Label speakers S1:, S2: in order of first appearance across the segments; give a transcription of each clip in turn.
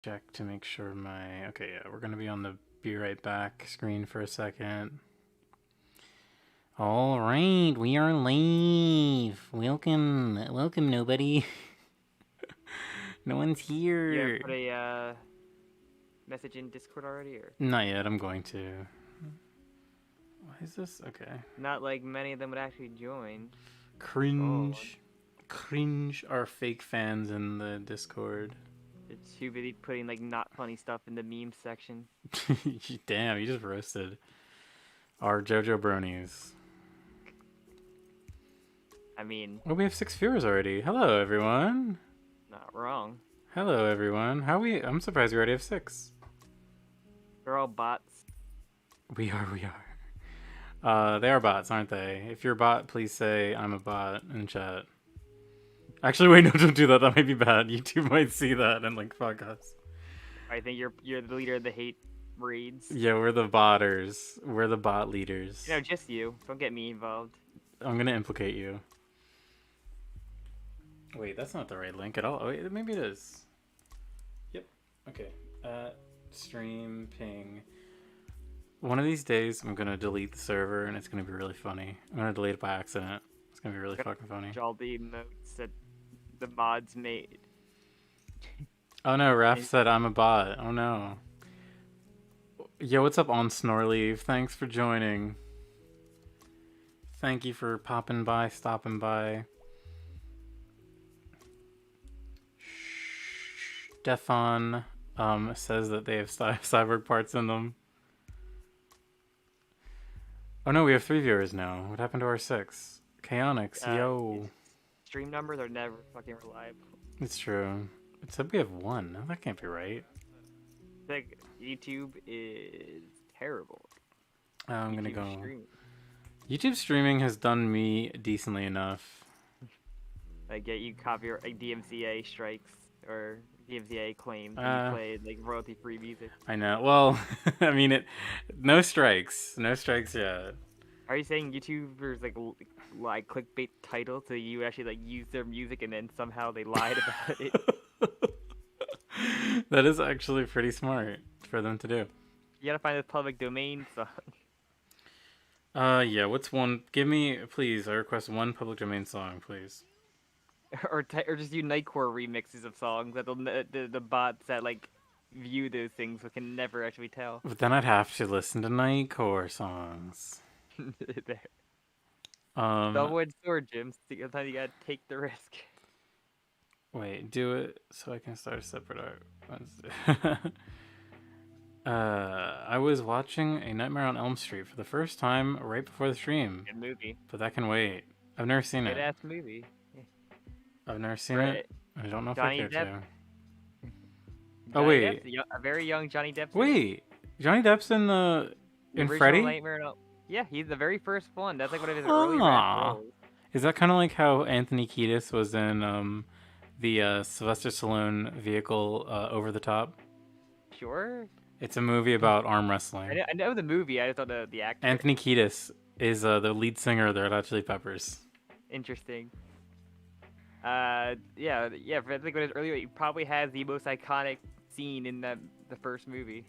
S1: check to make sure my... Okay, yeah, we're going to be on the Be Right Back screen for a second. All right, we are live. Welcome, nobody. No one's
S2: You
S1: here.
S2: put a message in Discord already, or
S1: Not yet, I'm going to. Why is this? Okay.
S2: not like many of them would actually join. Oh,
S1: Cringe are fake fans in the Discord.
S2: they're too busy putting like not funny stuff in the meme section.
S1: Damn, you just roasted our JoJo bronies.
S2: I mean,
S1: Oh, we have 6 viewers already. Hello, everyone.
S2: not wrong.
S1: Hello, everyone. How we? I'm surprised we already have 6.
S2: They're all bots.
S1: We are. They are bots, aren't they? If you're a bot, please say I'm a bot in chat. Actually, wait, no, don't do that. That might be bad. YouTube might see that and like fuck us.
S2: I think you're the leader of the hate raids.
S1: Yeah, we're the botters. We're the bot leaders.
S2: You know, just you. Don't get me involved.
S1: I'm gonna implicate you. Wait, that's not the right link at all. Oh, wait, maybe it is. Yep. Okay. Stream ping. One of these days, I'm gonna delete the server, and it's gonna be really funny. I'm gonna delete it by accident. It's gonna be really fucking funny.
S2: All the emotes that the mods made.
S1: Oh no, Raph said I'm a bot. Oh no. Yo, what's up on Snorleave? Thanks for joining. Thank you for popping by, stopping by. Stefan says that they have cyborg parts in them. Oh no, we have 3 viewers now. What happened to our 6? Chaonix, yo.
S2: Stream numbers are never fucking reliable.
S1: It's true. It said we have 1. No, that can't be right.
S2: Like, YouTube is terrible.
S1: I'm gonna go.
S2: Streaming.
S1: YouTube streaming has done me decently enough.
S2: Like, get you copyright, like DMCA strikes or DMCA claims when you play like royalty-free music.
S1: I know. Well, I mean, no strikes. No strikes yet.
S2: Are you saying YouTubers like clickbait title so you actually like use their music and then somehow they lied about it?
S1: That is actually pretty smart for them to do.
S2: You gotta find this public domain song.
S1: Yeah. What's one? Give me, please. I request one public domain song, please.
S2: or just do Nightcore remixes of songs that the bots that like view those things can never actually tell.
S1: But then I'd have to listen to Nightcore songs.
S2: Double-edged sword, Jim. Sometimes you gotta take the risk.
S1: Wait, do it so I can start a separate art. I was watching A Nightmare on Elm Street for the first time right before the stream.
S2: Good movie.
S1: But that can wait. I've never seen it.
S2: Good ass movie.
S1: I've never seen it. I don't know if
S2: Johnny
S1: I care
S2: Depp.
S1: to. Oh wait,
S2: A very young Johnny Depp.
S1: Wait, Johnny Depp's in the in Freddy?
S2: Yeah, he's the very first one. That's like one of his early roles.
S1: Is that kind of like how Anthony Kiedis was in the Sylvester Stallone vehicle Over the Top?
S2: Sure.
S1: It's a movie about arm wrestling.
S2: I know the movie. I just thought the actor.
S1: Anthony Kiedis is the lead singer of the Red Hot Chili Peppers.
S2: Interesting. Yeah. For I think when it's earlier, he probably has the most iconic scene in the first movie.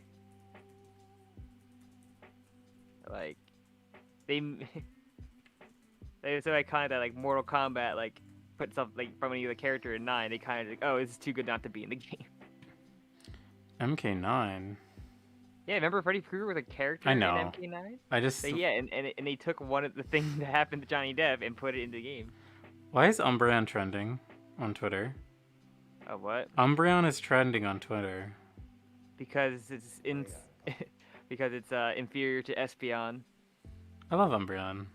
S2: Like, they're so iconic that like Mortal Kombat like put something like from any of the character in 9. They kind of like, oh, this is too good not to be in the game.
S1: MK9.
S2: Yeah, remember Freddy Krueger was a character
S1: in
S2: MK9?
S1: I just...
S2: Yeah, and they took one of the things that happened to Johnny Depp and put it in the game.
S1: Why is Umbreon trending on Twitter?
S2: Oh, what?
S1: Umbreon is trending on Twitter.
S2: Because it's because it's inferior to Espeon.
S1: I love Umbreon.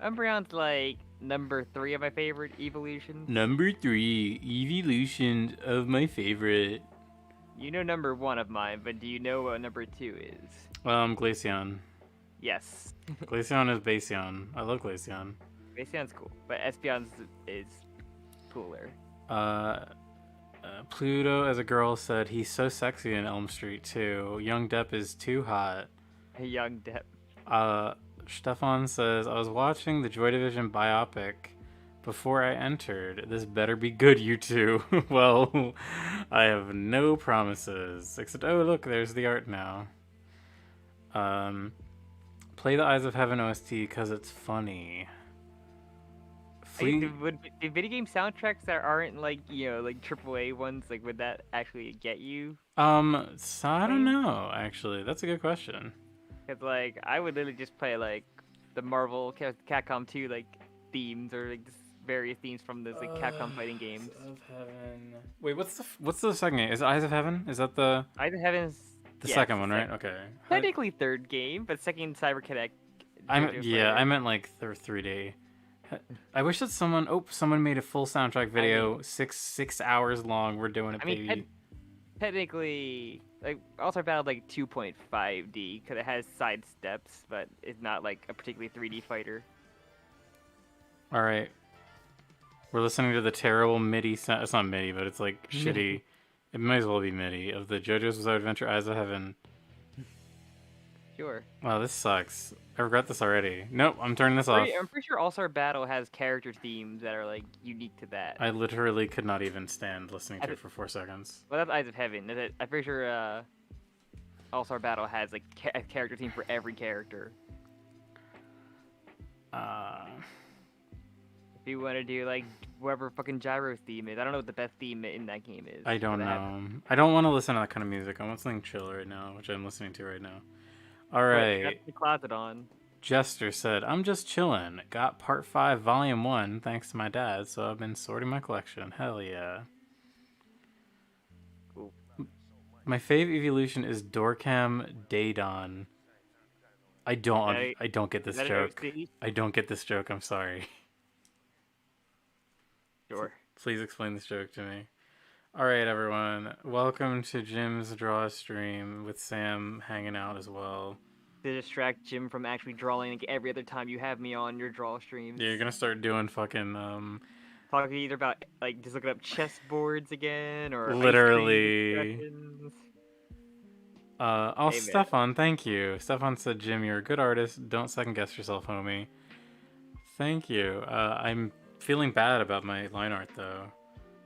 S2: Umbreon's like number 3 of my favorite evolutions.
S1: Number 3 evolutions of my favorite.
S2: You know number 1 of mine, but do you know what number 2 is?
S1: Glaceon.
S2: Yes.
S1: Glaceon is Baseon. I love Glaceon.
S2: Glaceon's cool, but Espeon's is cooler.
S1: Pluto, as a girl, said he's so sexy in Elm Street too. Young Depp is too hot.
S2: Young Depp.
S1: Stefan says, I was watching the Joy Division biopic before I entered. This better be good, you two. Well, I have no promises. Except, oh, look, there's the art now. Play the Eyes of Heaven OST because it's funny.
S2: The video game soundtracks that aren't like like AAA ones, like would that actually get you?
S1: So I don't know. Actually, that's a good question.
S2: Cause like I would literally just play like the Marvel Capcom 2 like themes or like just various themes from those like Capcom fighting games.
S1: Eyes of Heaven. Wait, what's the second game? Is it Eyes of Heaven? Is that the
S2: Eyes of Heaven's
S1: the second one, right? Okay.
S2: Technically third game, but second CyberConnect.
S1: I meant like 3D. I wish that someone made a full soundtrack video, I mean, 6 hours long. We're doing it, baby.
S2: Technically, like All-Star Battle like 2.5D because it has side steps, but it's not like a particularly 3D fighter.
S1: All right, we're listening to the terrible MIDI sound. It's not MIDI, but it's like shitty. It might as well be MIDI of the JoJo's Bizarre Adventure: Eyes of Heaven.
S2: Sure.
S1: Wow, this sucks. I regret this already. Nope, I'm turning this off.
S2: I'm pretty sure All-Star Battle has character themes that are like unique to that.
S1: I literally could not even stand listening to it for 4 seconds.
S2: Well, that's Eyes of Heaven. I'm pretty sure All-Star Battle has like a character theme for every character. If you want to do like whoever fucking Gyro's theme is, I don't know what the best theme in that game is.
S1: I don't know. I don't want to listen to that kind of music. I want something chill right now, which I'm listening to right now. All right.
S2: Got the closet on.
S1: Jester said, I'm just chillin'. Got part 5, volume 1, thanks to my dad, so I've been sorting my collection. Hell yeah.
S2: Cool.
S1: My fave evolution is Dorcam Daedon. I don't get this joke. I don't get this joke, I'm sorry.
S2: Sure.
S1: Please explain this joke to me. Alright, everyone. Welcome to Jim's Draw Stream with Sam hanging out as well.
S2: To distract Jim from actually drawing like every other time you have me on your draw streams.
S1: Yeah, you're gonna start doing fucking
S2: talking either about like just looking up chessboards again or
S1: literally. Stefan, thank you. Stefan said, Jim, you're a good artist. Don't second guess yourself, homie. Thank you. I'm feeling bad about my line art though.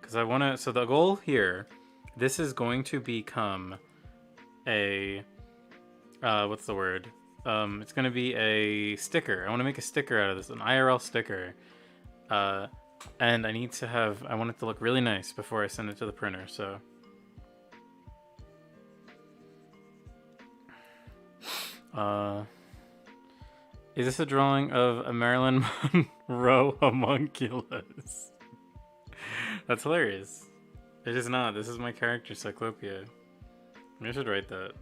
S1: Because I wanna so the goal here, this is going to become a what's the word? It's gonna be a sticker. I want to make a sticker out of this, an IRL sticker. And I want it to look really nice before I send it to the printer, so. Is this a drawing of a Marilyn Monroe homunculus? That's hilarious. It is not. This is my character, Cyclopia. I should write that.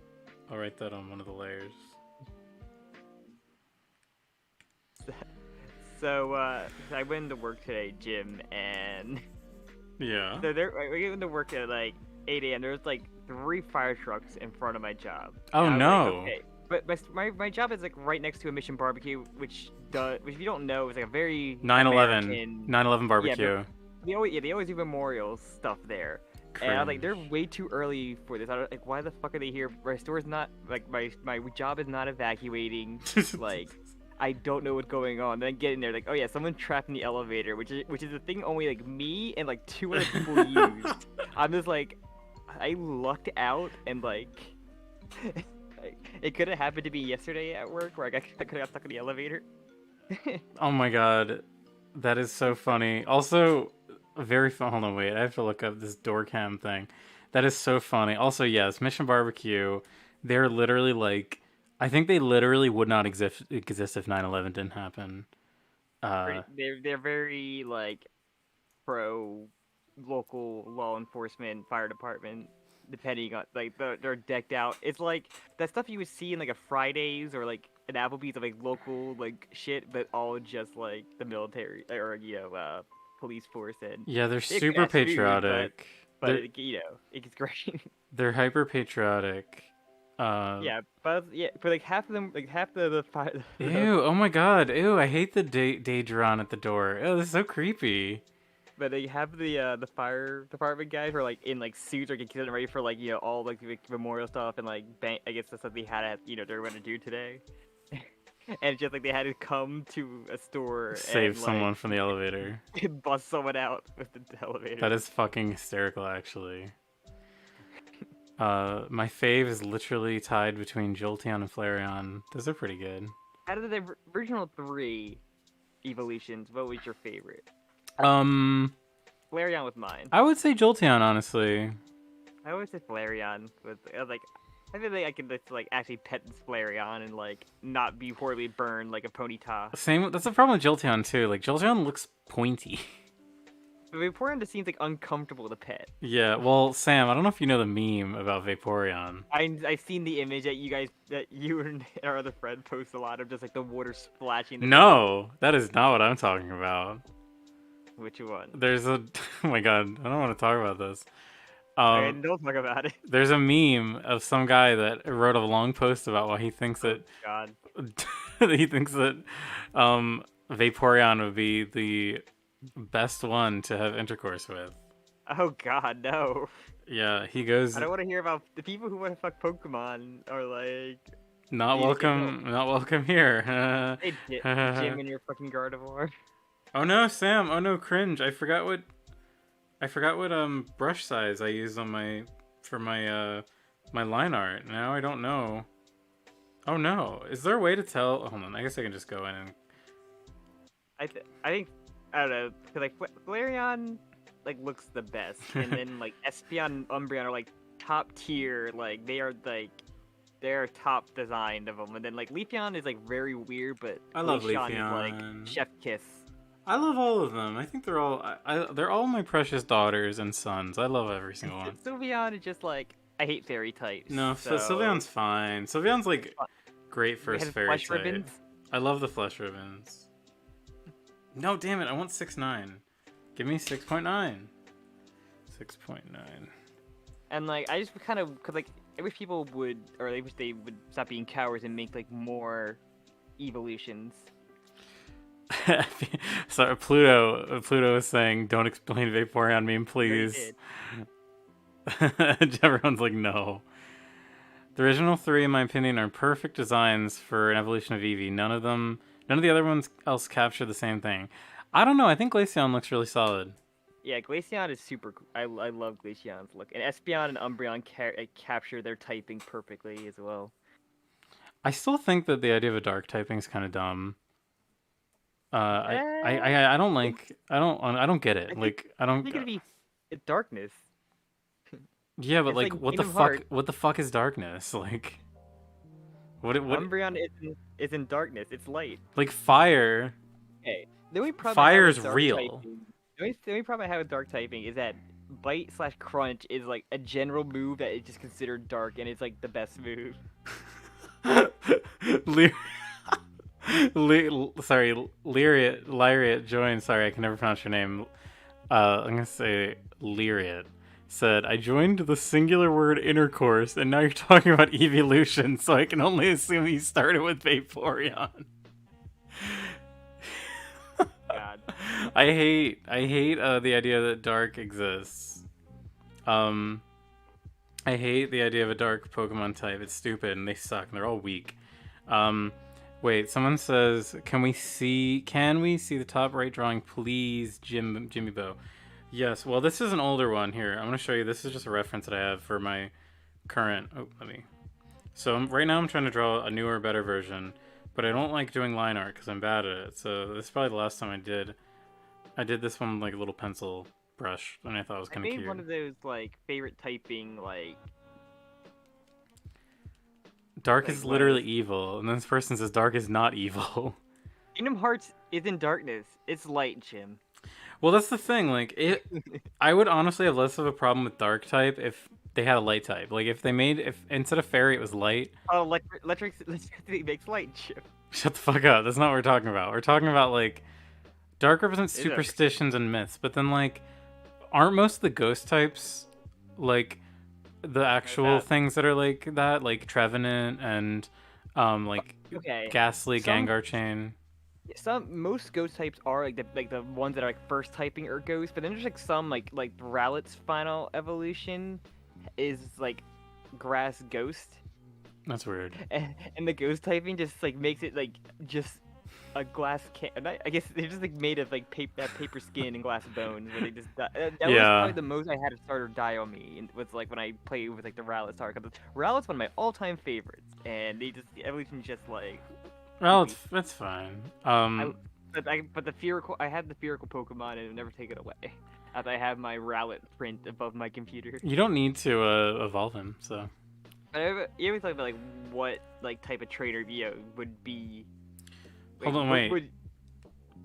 S1: I'll write that on one of the layers.
S2: So, I went into work today, Jim, and...
S1: Yeah.
S2: So we went to work at, like, 8 a.m. There was, like, 3 fire trucks in front of my job.
S1: Oh, no.
S2: Like, okay. But my job is, like, right next to a Mission Barbecue, which if you don't know, is, like, a very
S1: 9/11 barbecue.
S2: Yeah, they always do memorial stuff there. Cringe. And I was like, they're way too early for this. I don't like, why the fuck are they here? My store's not like my job is not evacuating. Like, I don't know what's going on. Then I get in there, like, oh yeah, someone trapped in the elevator, which is a thing only like me and like 2 other people use. I'm just like, I lucked out and like, it could have happened to me yesterday at work where I could have got stuck in the elevator.
S1: Oh my god, that is so funny. Also. Very fun. Hold on, wait. I have to look up this door cam thing. That is so funny. Also, yes, Mission Barbecue. They're literally like, I think they literally would not exist if 9/11 didn't happen.
S2: They're very like pro local law enforcement, fire department, depending on like they're decked out. It's like that stuff you would see in like a Fridays or like an Applebee's of like local like shit, but all just like the military or police force. And
S1: yeah, they're super patriotic.
S2: But it's great.
S1: They're hyper patriotic.
S2: Yeah, but for like half of them, like half the fire.
S1: Ew! Oh my god! Ew! I hate the Daedron at the door. Oh, this is so creepy.
S2: But they have the fire department guys who are like in like suits or getting ready for like all like memorial stuff and like I guess that's what they had at they were going to do today. and just like they had to come to a store
S1: Save
S2: and
S1: someone from the elevator.
S2: bust someone out with the elevator.
S1: That is fucking hysterical, actually. My fave is literally tied between Jolteon and Flareon. Those are pretty good.
S2: Out of the original 3 evolutions, what was your favorite? Flareon was mine.
S1: I would say Jolteon, honestly.
S2: I always say Flareon. I feel like I could just, like actually pet this Flareon and like not be horribly burned like a Ponyta.
S1: Same. That's the problem with Jolteon too. Like Jolteon looks pointy.
S2: But Vaporeon just seems like uncomfortable to pet.
S1: Yeah. Well, Sam, I don't know if you know the meme about Vaporeon.
S2: I've seen the image that you and our other friend post a lot of just like the water splashing.
S1: No, that is not what I'm talking about.
S2: Which one?
S1: There's a. Oh my god, I don't want to talk about this.
S2: Don't talk about it.
S1: There's a meme of some guy that wrote a long post about why he thinks that
S2: God.
S1: he thinks that Vaporeon would be the best one to have intercourse with.
S2: Oh God, no.
S1: Yeah, he goes.
S2: I don't want to hear about the people who want to fuck Pokemon are like.
S1: Not welcome. Not welcome here.
S2: Hey, Jim and your fucking Gardevoir.
S1: Oh no, Sam. Oh no, cringe. I forgot what brush size I used on my my line art. Now I don't know. Oh no. Is there a way to tell? Oh, hold on. I guess I can just go in and
S2: I think I don't know, cause like Flareon like looks the best, and then like Espeon and Umbreon are like top tier, like they're top designed of them, and then like Leafeon is like very weird, but
S1: I love
S2: Glaceon is
S1: Leafeon.
S2: like chef kiss.
S1: I love all of them. I think they're all they're all my precious daughters and sons. I love every single one.
S2: Sylveon is just like I hate fairy types.
S1: No,
S2: so...
S1: Sylveon's fine. Sylveon's like great first fairy
S2: flesh
S1: type.
S2: ribbons?
S1: I love the flesh ribbons. No, damn it! I want 6.9. Give me 6.9. 6.9.
S2: And like I just kind of cause like I wish people would, or I wish they would stop being cowards and make like more evolutions.
S1: Sorry, Pluto is saying, "Don't explain Vaporeon meme, please." Everyone's like, "No." The original 3, in my opinion, are perfect designs for an evolution of Eevee. None of the other ones else capture the same thing. I don't know. I think Glaceon looks really solid.
S2: Yeah, Glaceon is super cool. I love Glaceon's look, and Espeon and Umbreon capture their typing perfectly as well.
S1: I still think that the idea of a dark typing is kind of dumb. I don't like I don't get it. I don't.
S2: I think it'd be darkness.
S1: Yeah, but
S2: it's
S1: like what the
S2: Kingdom
S1: fuck?
S2: Hearts.
S1: What the fuck is darkness? Like, what?
S2: Umbreon isn't darkness. It's light.
S1: Like fire.
S2: Okay. The only problem
S1: Fire
S2: I have
S1: is
S2: with dark
S1: real.
S2: Typing, the only problem I have with dark typing is that bite/crunch is like a general move that is just considered dark, and it's like the best move.
S1: Sorry, Lyriat joined. Sorry, I can never pronounce your name. I'm gonna say Lyriat. Said, I joined the singular word intercourse, and now you're talking about evolution, so I can only assume you started with Vaporeon.
S2: God.
S1: I hate the idea that dark exists. I hate the idea of a dark Pokemon type. It's stupid, and they suck, and they're all weak. Wait, someone says, can we see the top right drawing, please, Jimmy Bo? Yes, well, this is an older one here. I'm going to show you. This is just a reference that I have for my current... Oh, So right now I'm trying to draw a newer, better version, but I don't like doing line art because I'm bad at it. So this is probably the last time I did. I did this one with like a little pencil brush, and I thought it was kind of cute.
S2: I made one of those like favorite typing like...
S1: Dark is literally evil, and then this person says dark is not evil.
S2: Kingdom Hearts isn't darkness. It's light, Jim.
S1: Well, that's the thing. Like, I would honestly have less of a problem with dark type if they had a light type. Like, if instead of fairy it was light.
S2: Oh, electricity makes light, Jim.
S1: Shut the fuck up. That's not what we're talking about. We're talking about like dark represents superstitions and myths, but then like, aren't most of the ghost types like the actual things that are like that, like Trevenant and Ghastly, Gengar Chain?
S2: Most ghost types are like the ones that are like first typing are ghosts, but then there's like some like Rowlet's final evolution is like grass ghost,
S1: That's weird.
S2: And the ghost typing just like makes it like just a glass can. I guess they're just like made of like paper skin and glass bones. Where they just that was
S1: Yeah.
S2: probably the most I had a starter die on me. And was like when I played with like the Rowlet starter. Cause Rowlet's one of my all-time favorites, and they just everything's just like.
S1: Well, that's fine.
S2: But the Fearow, I had the Fearow Pokemon and it would never take it away. As I have my Rowlet print above my computer.
S1: You don't need to evolve him, so.
S2: You ever thought about like what like type of trainer would be? Like,
S1: Hold on, wait.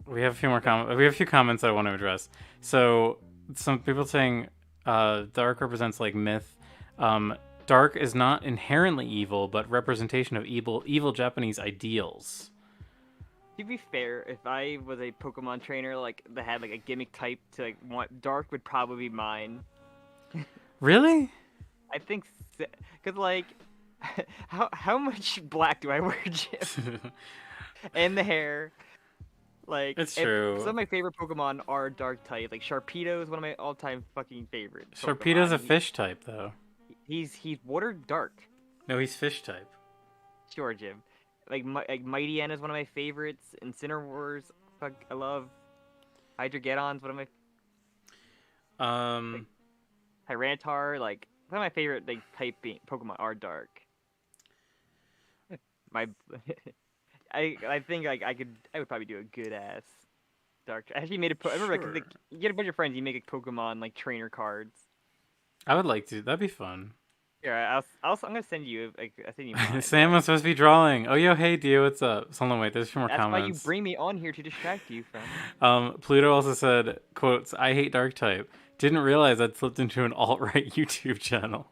S1: We have a few more comments. We have a few comments I want to address. So some people saying dark represents like myth. Dark is not inherently evil, but representation of evil Japanese ideals.
S2: To be fair, if I was a Pokemon trainer like that had like a gimmick type to like want dark would probably be mine.
S1: Really?
S2: I think because like how much black do I wear, Jim? And the hair. Like
S1: it's true.
S2: Some of my favorite Pokemon are dark type. Like Sharpedo is one of my all-time fucking favorites.
S1: Sharpedo's a fish type though.
S2: He's water dark.
S1: No, he's fish type.
S2: Sure, Jim. Like Mightyena is one of my favorites. Incineroars, fuck, I love. Hydreigon's one of my. Tyranitar, like some of my favorite like type Pokemon are dark. I think like I would probably do a good ass dark. I actually made a. I remember like, you get a bunch of friends, you make a Pokemon like trainer cards.
S1: I would like to. That'd be fun.
S2: Yeah, I'm gonna send you. Like, I think you.
S1: Sam was supposed to be drawing. Oh, yo, hey, Dio, what's up? Hold on, wait. There's a few more comments.
S2: That's why you bring me on here to distract you from.
S1: Pluto also said, "quotes I hate dark type. Didn't realize I'd slipped into an alt-right YouTube channel."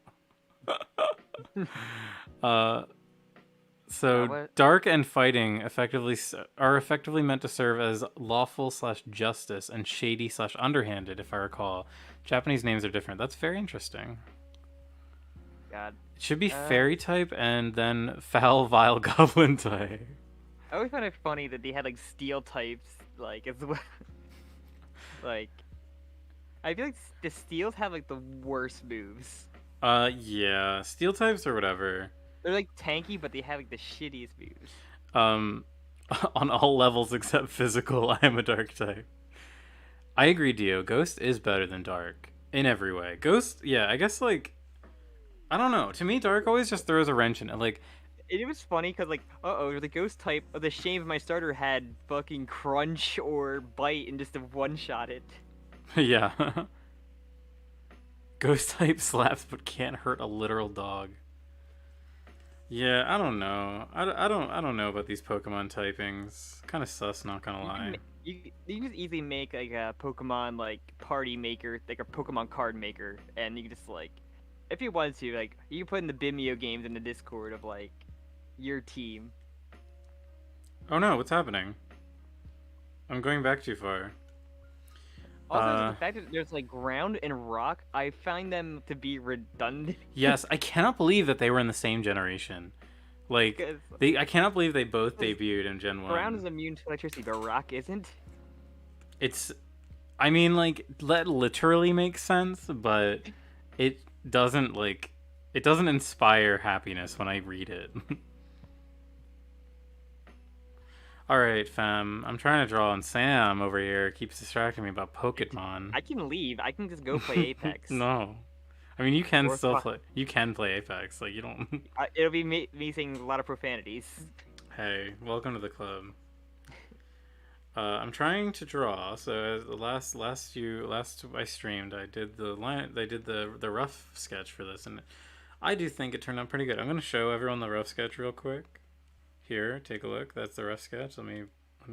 S1: So dark and fighting are effectively meant to serve as lawful/justice and shady/underhanded, if I recall. Japanese names are different. That's very interesting.
S2: God.
S1: It should be fairy type and then foul, vile goblin type.
S2: I always found it funny that they had like steel types, like as well. Like, I feel like the steels have like the worst moves.
S1: Yeah, steel types or whatever.
S2: They're like tanky, but they have like the shittiest moves.
S1: On all levels except physical, I am a dark type. I agree, Dio. Ghost is better than dark in every way. Ghost, yeah, I guess like. I don't know. To me, dark always just throws a wrench in it. Like,
S2: it was funny because like, the ghost type. The shame of my starter had fucking crunch or bite and just one-shot it.
S1: Yeah. Ghost type slaps but can't hurt a literal dog. Yeah, I don't know. I don't know about these Pokemon typings. Kind of sus, not gonna lie.
S2: You can just easily make like a Pokemon like party maker, like a Pokemon card maker, and you can just like. If you wanted to, like, you can put in the Bimeo games in the Discord of, like, your team.
S1: Oh no, what's happening? I'm going back too far.
S2: Also, the fact that there's, like, ground and rock, I find them to be redundant.
S1: Yes, I cannot believe that they were in the same generation. Like, I cannot believe they both debuted in Gen 1.
S2: Ground is immune to electricity, but rock isn't?
S1: I mean, like, that literally makes sense, but it doesn't inspire happiness when I read it. Alright, fam. I'm trying to draw, and Sam over here keeps distracting me about Pokemon.
S2: I can leave. I can just go play Apex.
S1: No. I mean, you can still play. You can play Apex. Like, you don't.
S2: It'll be me saying a lot of profanities.
S1: Hey, welcome to the club. I'm trying to draw. So last I streamed, I did the rough sketch for this, and I do think it turned out pretty good. I'm gonna show everyone the rough sketch real quick. Here, take a look. That's the rough sketch. Let me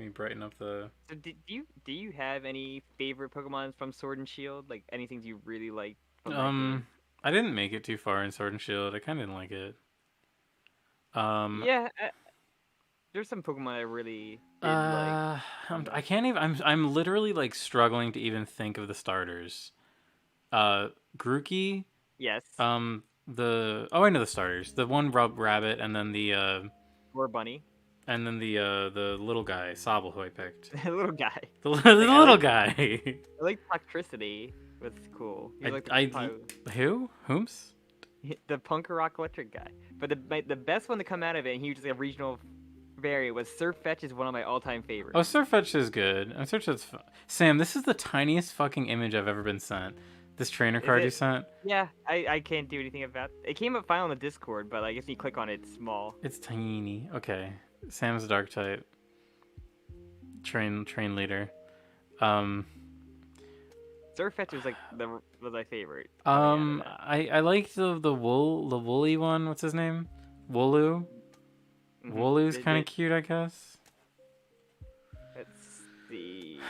S1: brighten up the.
S2: So do you have any favorite Pokemon from Sword and Shield? Like anything you really like?
S1: I didn't make it too far in Sword and Shield. I kind of didn't like it.
S2: Yeah. There's some Pokemon I really did like.
S1: I can't even. I'm literally like struggling to even think of the starters. Grookey.
S2: Yes.
S1: I know the starters. The one rabbit, and then the
S2: Or Bunny.
S1: And then the little guy, Sobble, who I picked.
S2: The little guy.
S1: The little guy.
S2: I like Electricity. Was cool.
S1: Who? Whomst?
S2: the punk rock electric guy. But the best one to come out of it, and he was just a regional variant, was Surfetch is one of my all-time favorites.
S1: Oh, Surfetch is good. Surfetch's Sam, this is the tiniest fucking image I've ever been sent. This trainer card you sent.
S2: Yeah, I can't do anything about it. It came up fine on the Discord, but I guess you click on it, it's small.
S1: It's tiny. Okay. Sam's dark type. Train leader.
S2: Surfetch was was my favorite.
S1: I liked the woolly one. What's his name? Wooloo.
S2: Mm-hmm.
S1: Wooloo's kind of cute, I guess.
S2: Let's see.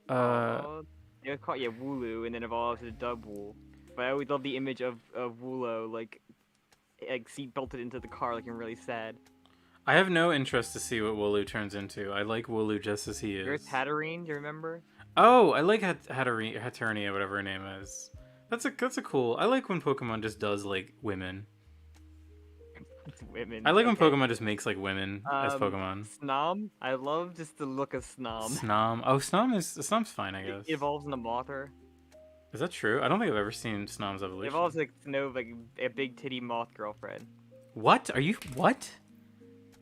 S2: They would call it Wooloo, and then evolve to Dubwool. But I always love the image of Woolo like seat belted into the car, looking really sad.
S1: I have no interest to see what Wooloo turns into. I like Wooloo just as he is.
S2: There's Hatterene, do you remember?
S1: Oh, I like Hatterenia, whatever her name is. That's a cool. I like when Pokemon just does like women.
S2: Women.
S1: I like when Pokemon just makes like women as Pokemon.
S2: Snom. I love just the look of Snom.
S1: Snom. Oh, Snom's fine, I guess.
S2: It evolves into Mothra.
S1: Is that true? I don't think I've ever seen Snom's evolution.
S2: It evolves like a big titty moth girlfriend.
S1: What? Are you what?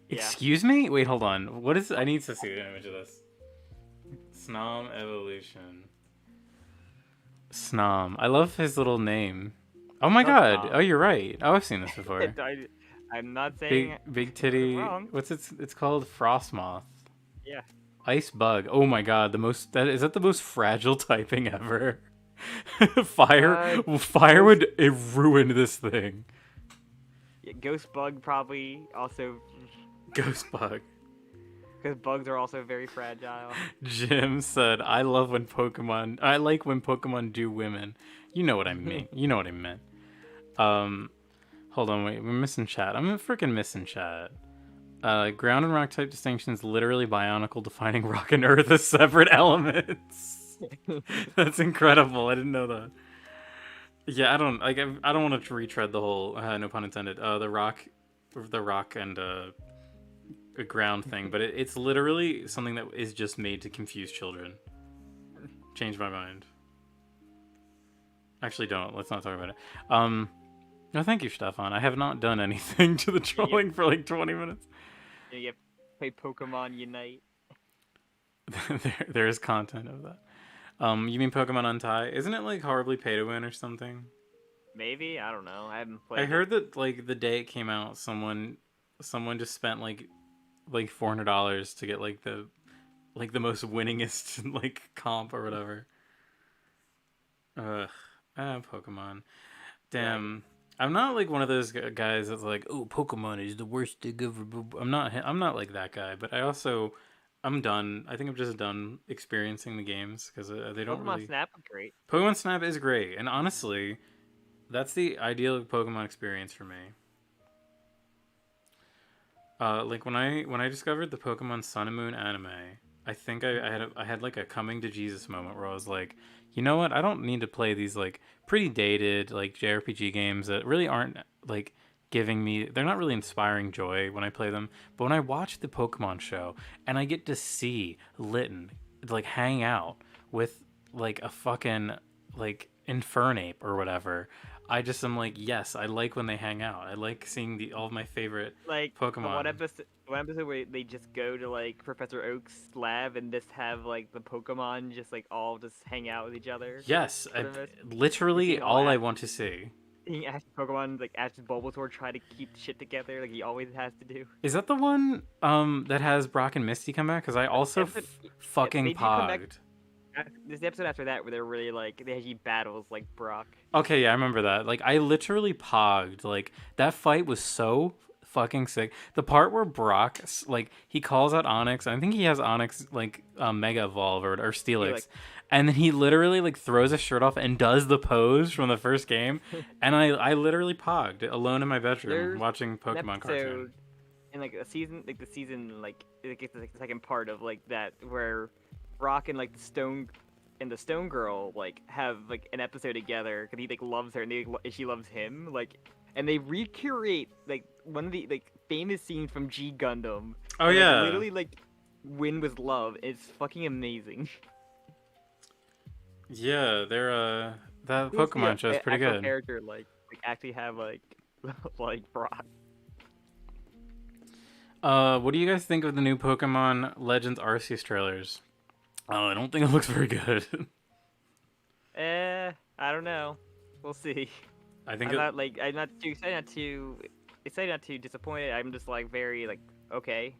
S2: Yeah.
S1: Excuse me? Wait, hold on. What is? I need to see an image of this. Snom evolution. Snom. I love his little name. Oh my god.
S2: Snom.
S1: Oh, you're right. Oh, I've seen this before.
S2: I'm not saying
S1: big titty.
S2: wrong.
S1: What's it's called? Frostmoth.
S2: Yeah.
S1: Ice bug. Oh my god. Is that the most fragile typing ever? Fire would ruin this thing.
S2: Yeah, Ghost bug probably also.
S1: Ghost bug.
S2: Because bugs are also very fragile.
S1: Jim said, I like when Pokemon do women. You know what I mean. You know what I meant. Hold on, wait, we're missing chat. I'm freaking missing chat. Ground and rock type distinction is literally Bionicle defining rock and earth as separate elements. That's incredible. I didn't know that. Yeah, I don't want to retread the whole no pun intended. The rock and a ground thing, but it's literally something that is just made to confuse children. Change my mind. Actually, don't. Let's not talk about it. No, thank you, Stefan. I have not done anything to the trolling for like 20 minutes.
S2: You play Pokemon Unite.
S1: there is content of that. You mean Pokemon Untie? Isn't it like horribly pay to win or something?
S2: Maybe, I don't know. I haven't played.
S1: I heard that like the day it came out, someone just spent like $400 to get like the most winningest like comp or whatever. Pokemon. Damn. Right. I'm not like one of those guys that's like, oh, Pokemon is the worst thing ever. I'm not like that guy, but I'm done. I think I'm just done experiencing the games because they don't really.
S2: Pokemon Snap is great.
S1: Pokemon Snap is great, and honestly, that's the ideal Pokemon experience for me. Like when I discovered the Pokemon Sun and Moon anime, I think I had like a coming to Jesus moment where I was like, you know what? I don't need to play these like pretty dated like JRPG games that really aren't like giving me. They're not really inspiring joy when I play them. But when I watch the Pokemon show and I get to see Litten like hang out with like a fucking like Infernape or whatever, I just am like, yes, I like when they hang out. I like seeing all of my favorite
S2: like
S1: Pokemon.
S2: One episode where they just go to like Professor Oak's lab and just have like the Pokemon just like all just hang out with each other.
S1: Yes, literally all I want to see.
S2: He asked Pokemon like asked Bulbasaur try to keep shit together like he always has to do.
S1: Is that the one that has Brock and Misty come back? Because I also fucking pogged.
S2: There's the episode after that where they're really like they actually battles like Brock.
S1: Okay, yeah, I remember that. Like I literally pogged. Like that fight was so fucking sick. The part where Brock like he calls out Onyx. I think he has Onyx like Mega Evolve or Steelix. And then he literally like throws his shirt off and does the pose from the first game. And I literally pogged alone in my bedroom watching Pokemon cartoon.
S2: In like the season like it's like the second part of like that where Brock and like the Stone Girl like have like an episode together because he like loves her and she loves him like, and they recreate like one of the like famous scenes from G Gundam.
S1: Oh
S2: and,
S1: yeah,
S2: like, literally like win with love. It's fucking amazing.
S1: Yeah, they're that Pokemon show is pretty good.
S2: Character like actually have like like Brock.
S1: What do you guys think of the new Pokemon Legends Arceus trailers? Oh, I don't think it looks very good.
S2: I don't know. We'll see.
S1: I think
S2: I'm not too excited, not too disappointed. I'm just like very like okay.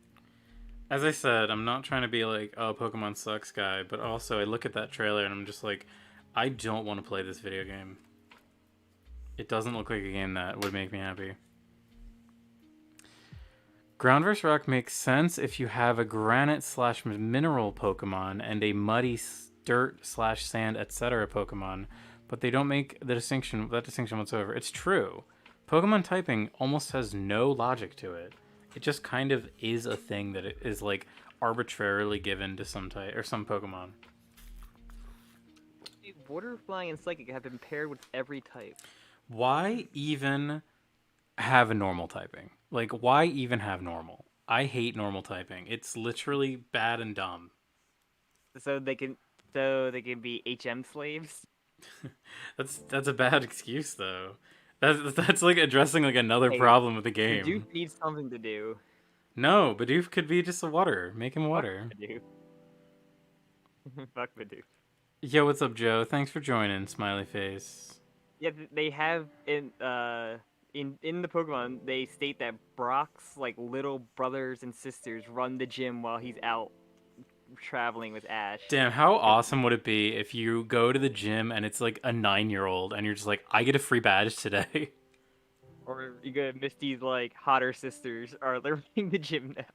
S1: as I said, I'm not trying to be like, oh, Pokemon sucks guy, but also I look at that trailer and I'm just like, I don't want to play this video game. It doesn't look like a game that would make me happy. Ground vs. Rock makes sense if you have a granite/mineral Pokemon and a muddy dirt/sand, etc. Pokemon, but they don't make that distinction whatsoever. It's true. Pokemon typing almost has no logic to it. It just kind of is a thing that it is like arbitrarily given to some type or some Pokemon.
S2: Water, Flying, and Psychic have been paired with every type.
S1: Why even have a normal typing? Like, why even have normal? I hate normal typing. It's literally bad and dumb.
S2: So they can be HM slaves.
S1: That's a bad excuse though. That's like addressing like another problem with the game.
S2: Bidoof needs something to do.
S1: No, Bidoof could be just a water. Make him water.
S2: Fuck Bidoof. Fuck Bidoof.
S1: Yo, what's up, Joe? Thanks for joining. Smiley face.
S2: Yeah, they have in the Pokemon, they state that Brock's like little brothers and sisters run the gym while he's out traveling with Ash.
S1: Damn, how awesome would it be if you go to the gym and it's like a 9-year-old and you're just like, I get a free badge today.
S2: Or you go to Misty's like hotter sisters are running the gym now.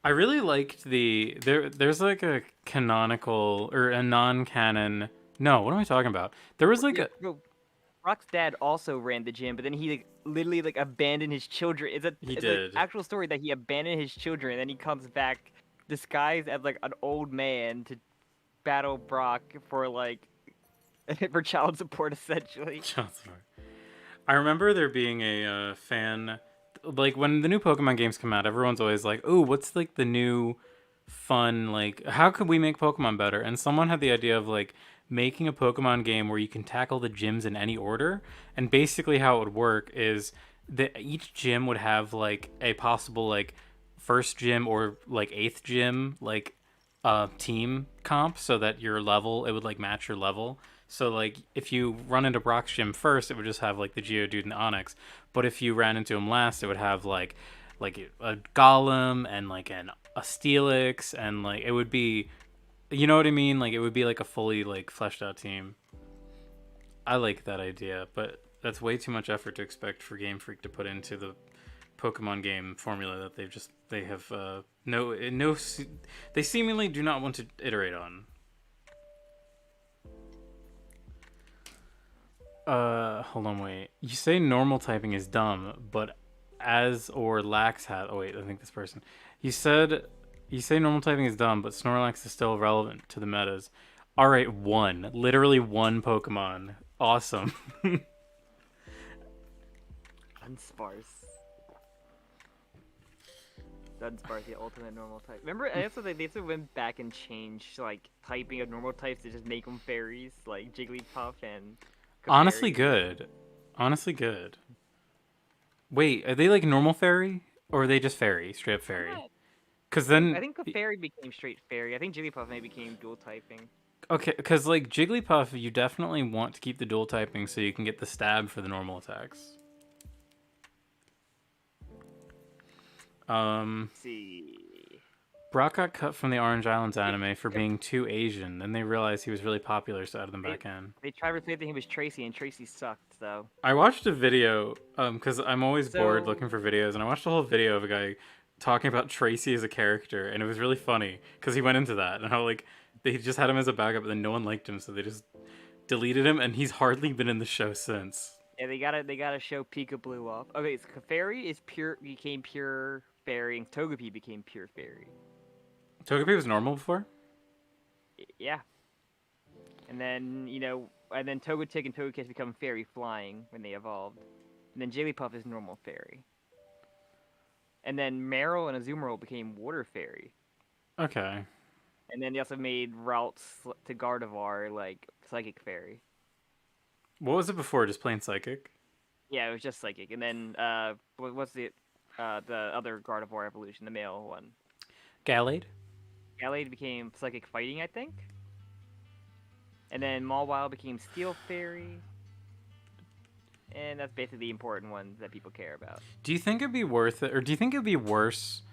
S1: I really liked there's like a canonical or a non-canon. No, what am I talking about? There was like
S2: Brock's dad also ran the gym, but then he like literally like abandoned his children. It's an actual story that he abandoned his children, and then he comes back disguised as like an old man to battle Brock for like for child support essentially.
S1: Child support. I remember there being a fan, like when the new Pokemon games come out, everyone's always like, "Oh, what's like the new fun, like how could we make Pokemon better?" And someone had the idea of like making a Pokemon game where you can tackle the gyms in any order, and basically how it would work is that each gym would have like a possible like first gym or like 8th gym like team comp, so that your level, it would like match your level. So like if you run into Brock's gym first, it would just have like the Geodude and the Onix, but if you ran into him last, it would have like a Golem and like a Steelix, and like it would be, you know what I mean? Like it would be like a fully like fleshed out team. I like that idea, but that's way too much effort to expect for Game Freak to put into the Pokemon game formula that they have they seemingly do not want to iterate on. Hold on, wait. You say normal typing is dumb, but as or Lax has. Oh wait, I think this person. You say normal typing is dumb, but Snorlax is still relevant to the metas. All right, literally one Pokemon. Awesome.
S2: Dunsparce, the ultimate normal type. Remember, I also they also went back and changed like typing of normal types to just make them fairies, like Jigglypuff and.
S1: Honestly good. Wait, are they like normal fairy, or are they just fairy, straight up fairy? Because then
S2: I think the fairy became straight fairy. I think Jigglypuff maybe became dual typing.
S1: Okay, because like Jigglypuff, you definitely want to keep the dual typing so you can get the stab for the normal attacks.
S2: Let's see.
S1: Brock got cut from the Orange Islands anime for being too Asian. Then they realized he was really popular, so added them back in.
S2: They tried replacing him with Tracy, and Tracy sucked, so.
S1: I watched a video, because I'm always bored looking for videos, and I watched a whole video of a guy talking about Tracy as a character, and it was really funny, because he went into that, and how, like, they just had him as a backup, and then no one liked him, so they just deleted him, and he's hardly been in the show since.
S2: Yeah, they gotta show Pika Blue off. Okay, so Clefairy became pure fairy, and Togepi became pure fairy.
S1: Togepi was normal before?
S2: Yeah. And then, Togetic and Togekiss become fairy flying when they evolved. And then Jigglypuff is normal fairy. And then Marill and Azumarill became water fairy.
S1: Okay.
S2: And then they also made routes to Gardevoir like psychic fairy.
S1: What was it before? Just plain psychic?
S2: Yeah, it was just psychic, and then what's the other Gardevoir evolution, the male one?
S1: Gallade?
S2: Gallade became psychic fighting, I think, and then Mawile became Steel Fairy, and that's basically the important ones that people care about.
S1: Do you think it'd be worth it, or do you think it'd be worse?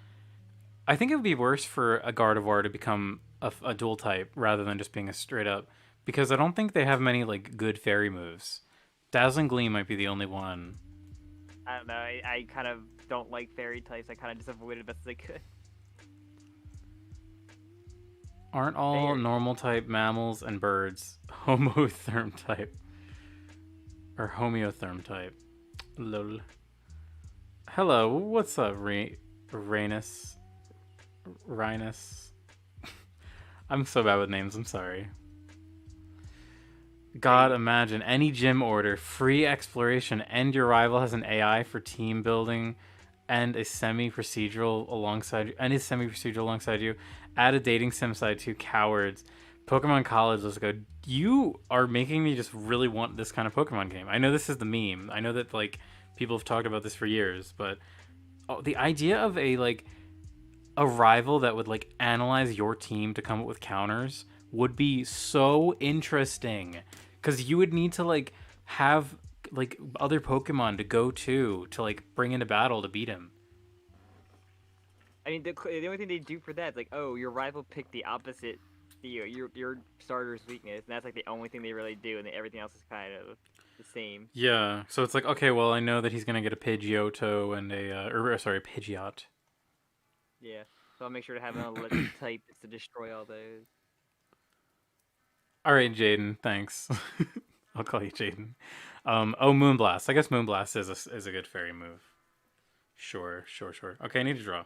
S1: I think it would be worse for a Gardevoir to become a dual type rather than just being a straight up, because I don't think they have many like good fairy moves. Dazzling Gleam might be the only one.
S2: I don't know. I kind of don't like fairy types. I kind of just avoided best as I could.
S1: Aren't all
S2: Fairy.
S1: normal type mammals and birds homotherm type or homeotherm type? Lol. Hello, what's up, Rhinus? Rhinus. I'm so bad with names. I'm sorry. God, imagine any gym order, free exploration, and your rival has an AI for team building, and a semi-procedural alongside you. Add a dating sim side to cowards. Pokemon College, let's go. You are making me just really want this kind of Pokemon game. I know this is the meme. I know that like people have talked about this for years, but the idea of a rival that would like analyze your team to come up with counters would be so interesting, because you would need to like have like other Pokemon to go to like bring into battle to beat him.
S2: I mean, the only thing they do for that is like, oh, your rival picked the opposite, your starter's weakness, and that's like the only thing they really do, and then everything else is kind of the same.
S1: Yeah, so it's like, okay, well, I know that he's gonna get a Pidgeotto and a Pidgeot.
S2: Yeah, so I'll make sure to have an electric type to destroy all those.
S1: All right, Jaden, thanks. I'll call you Jaden. Moonblast. I guess Moonblast is a good fairy move. Sure. Okay, I need to draw.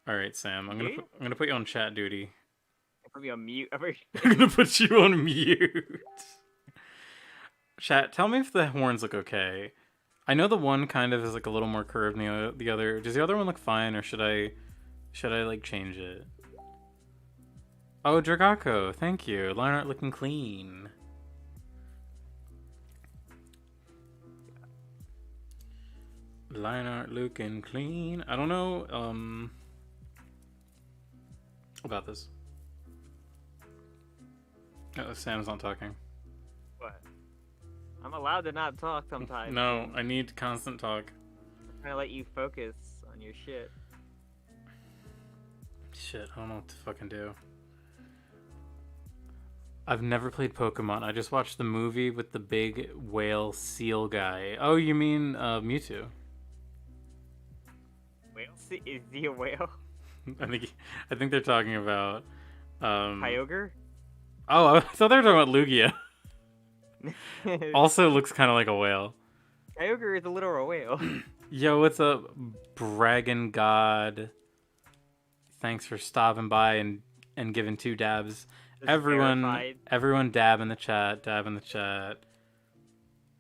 S1: All right, Sam. I'm gonna put you on chat duty.
S2: Put me on mute.
S1: I'm gonna put you on mute. Chat, tell me if the horns look okay. I know the one kind of is like a little more curved than the other. Does the other one look fine, or should I like change it? Oh, Dragaco, thank you. Line art looking clean. Line art looking clean. I don't know about this. Oh, Sam's not talking.
S2: What? I'm allowed to not talk sometimes.
S1: No, I need constant talk.
S2: I'm trying to let you focus on your shit.
S1: Shit, I don't know what to fucking do. I've never played Pokemon. I just watched the movie with the big whale seal guy. Oh, you mean Mewtwo?
S2: Whale? Is he a whale?
S1: I think they're talking about
S2: Kyogre?
S1: Oh, I thought they were talking about Lugia. Also looks kind of like a whale.
S2: Kyogre is a literal whale.
S1: Yo, what's up, Braggin God? Thanks for stopping by and giving 2 dabs. Everyone dab in the chat. And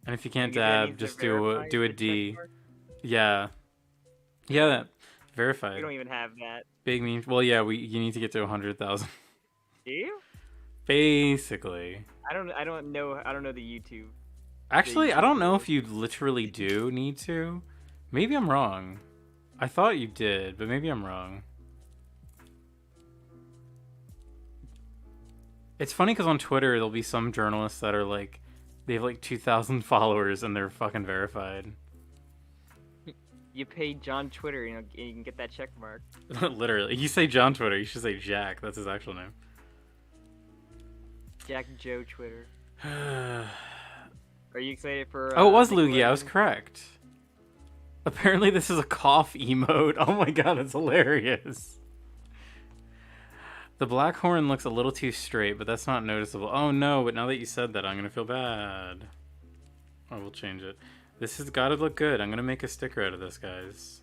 S1: if you can't dab, just do a D. Yeah. Verified.
S2: We don't even have that.
S1: Big meme. Well, yeah, you need to get to 100,000.
S2: Do you?
S1: Basically.
S2: I don't know the YouTube.
S1: Actually, I don't know if you literally do need to. Maybe I'm wrong. I thought you did, but maybe I'm wrong. It's funny because on Twitter there'll be some journalists that are like, they have like 2,000 followers and they're fucking verified.
S2: You pay John Twitter, and you can get that check mark.
S1: Literally, you say John Twitter, you should say Jack. That's his actual name.
S2: Jack Joe Twitter. Are you excited for?
S1: Oh, it was Lugia. I was correct. Apparently, this is a cough emote. Oh my god, it's hilarious. The black horn looks a little too straight, but that's not noticeable. Oh no, but now that you said that, I'm gonna feel bad. I will change it. This has gotta look good. I'm gonna make a sticker out of this, guys.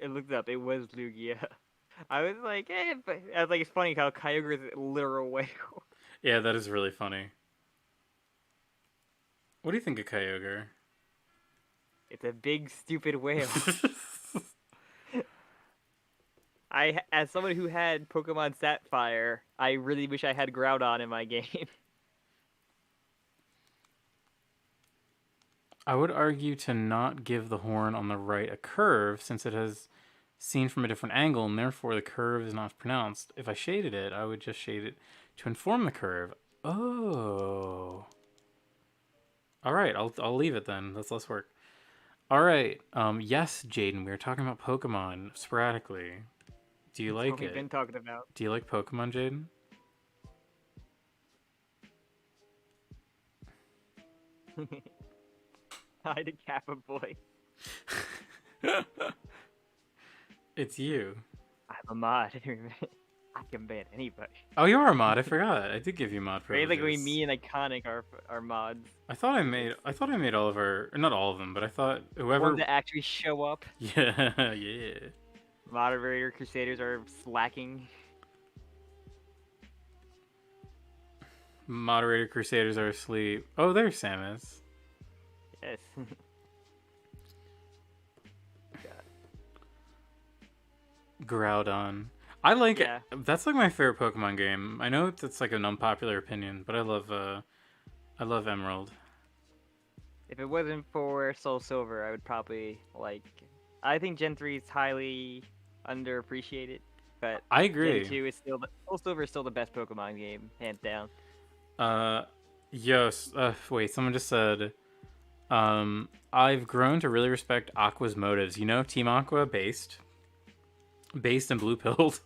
S2: It looked up. It was Lugia. I was like, but I was like, it's funny how Kyogre is a literal whale.
S1: Yeah, that is really funny. What do you think of Kyogre?
S2: It's a big, stupid whale. As someone who had Pokemon Sapphire, I really wish I had Groudon in my game.
S1: I would argue to not give the horn on the right a curve, since it has seen from a different angle, and therefore the curve is not pronounced. If I shaded it, I would just shade it to inform the curve. Oh. All right, I'll leave it then. That's less work. All right. Yes, Jaden, we were talking about Pokemon sporadically. Do you
S2: That's
S1: like
S2: what we've
S1: it?
S2: been talking about.
S1: Do you like Pokemon, Jaden?
S2: Hi to Kappa boy.
S1: It's you.
S2: I'm a mod. I can ban anybody.
S1: Oh, you are a mod. I forgot. I did give you mod
S2: Right,
S1: privileges.
S2: like me and Iconic are mods.
S1: I thought I made all of our, or not all of them, but I thought whoever.
S2: Ones that actually show up.
S1: Yeah, yeah.
S2: Moderator Crusaders are slacking.
S1: Moderator Crusaders are asleep. Oh, there's Samus.
S2: Yes.
S1: Groudon. I like
S2: Yeah.
S1: it. That's like my favorite Pokemon game. I know it's like an unpopular opinion, but I love Emerald.
S2: If it wasn't for Soul Silver, I would probably like. I think Gen 3 is highly underappreciated, but
S1: I agree.
S2: Gen 2 is still Soul Silver is still the best Pokemon game, hands down.
S1: Yes. Wait. Someone just said. I've grown to really respect Aqua's motives. You know, Team Aqua based and blue pilled.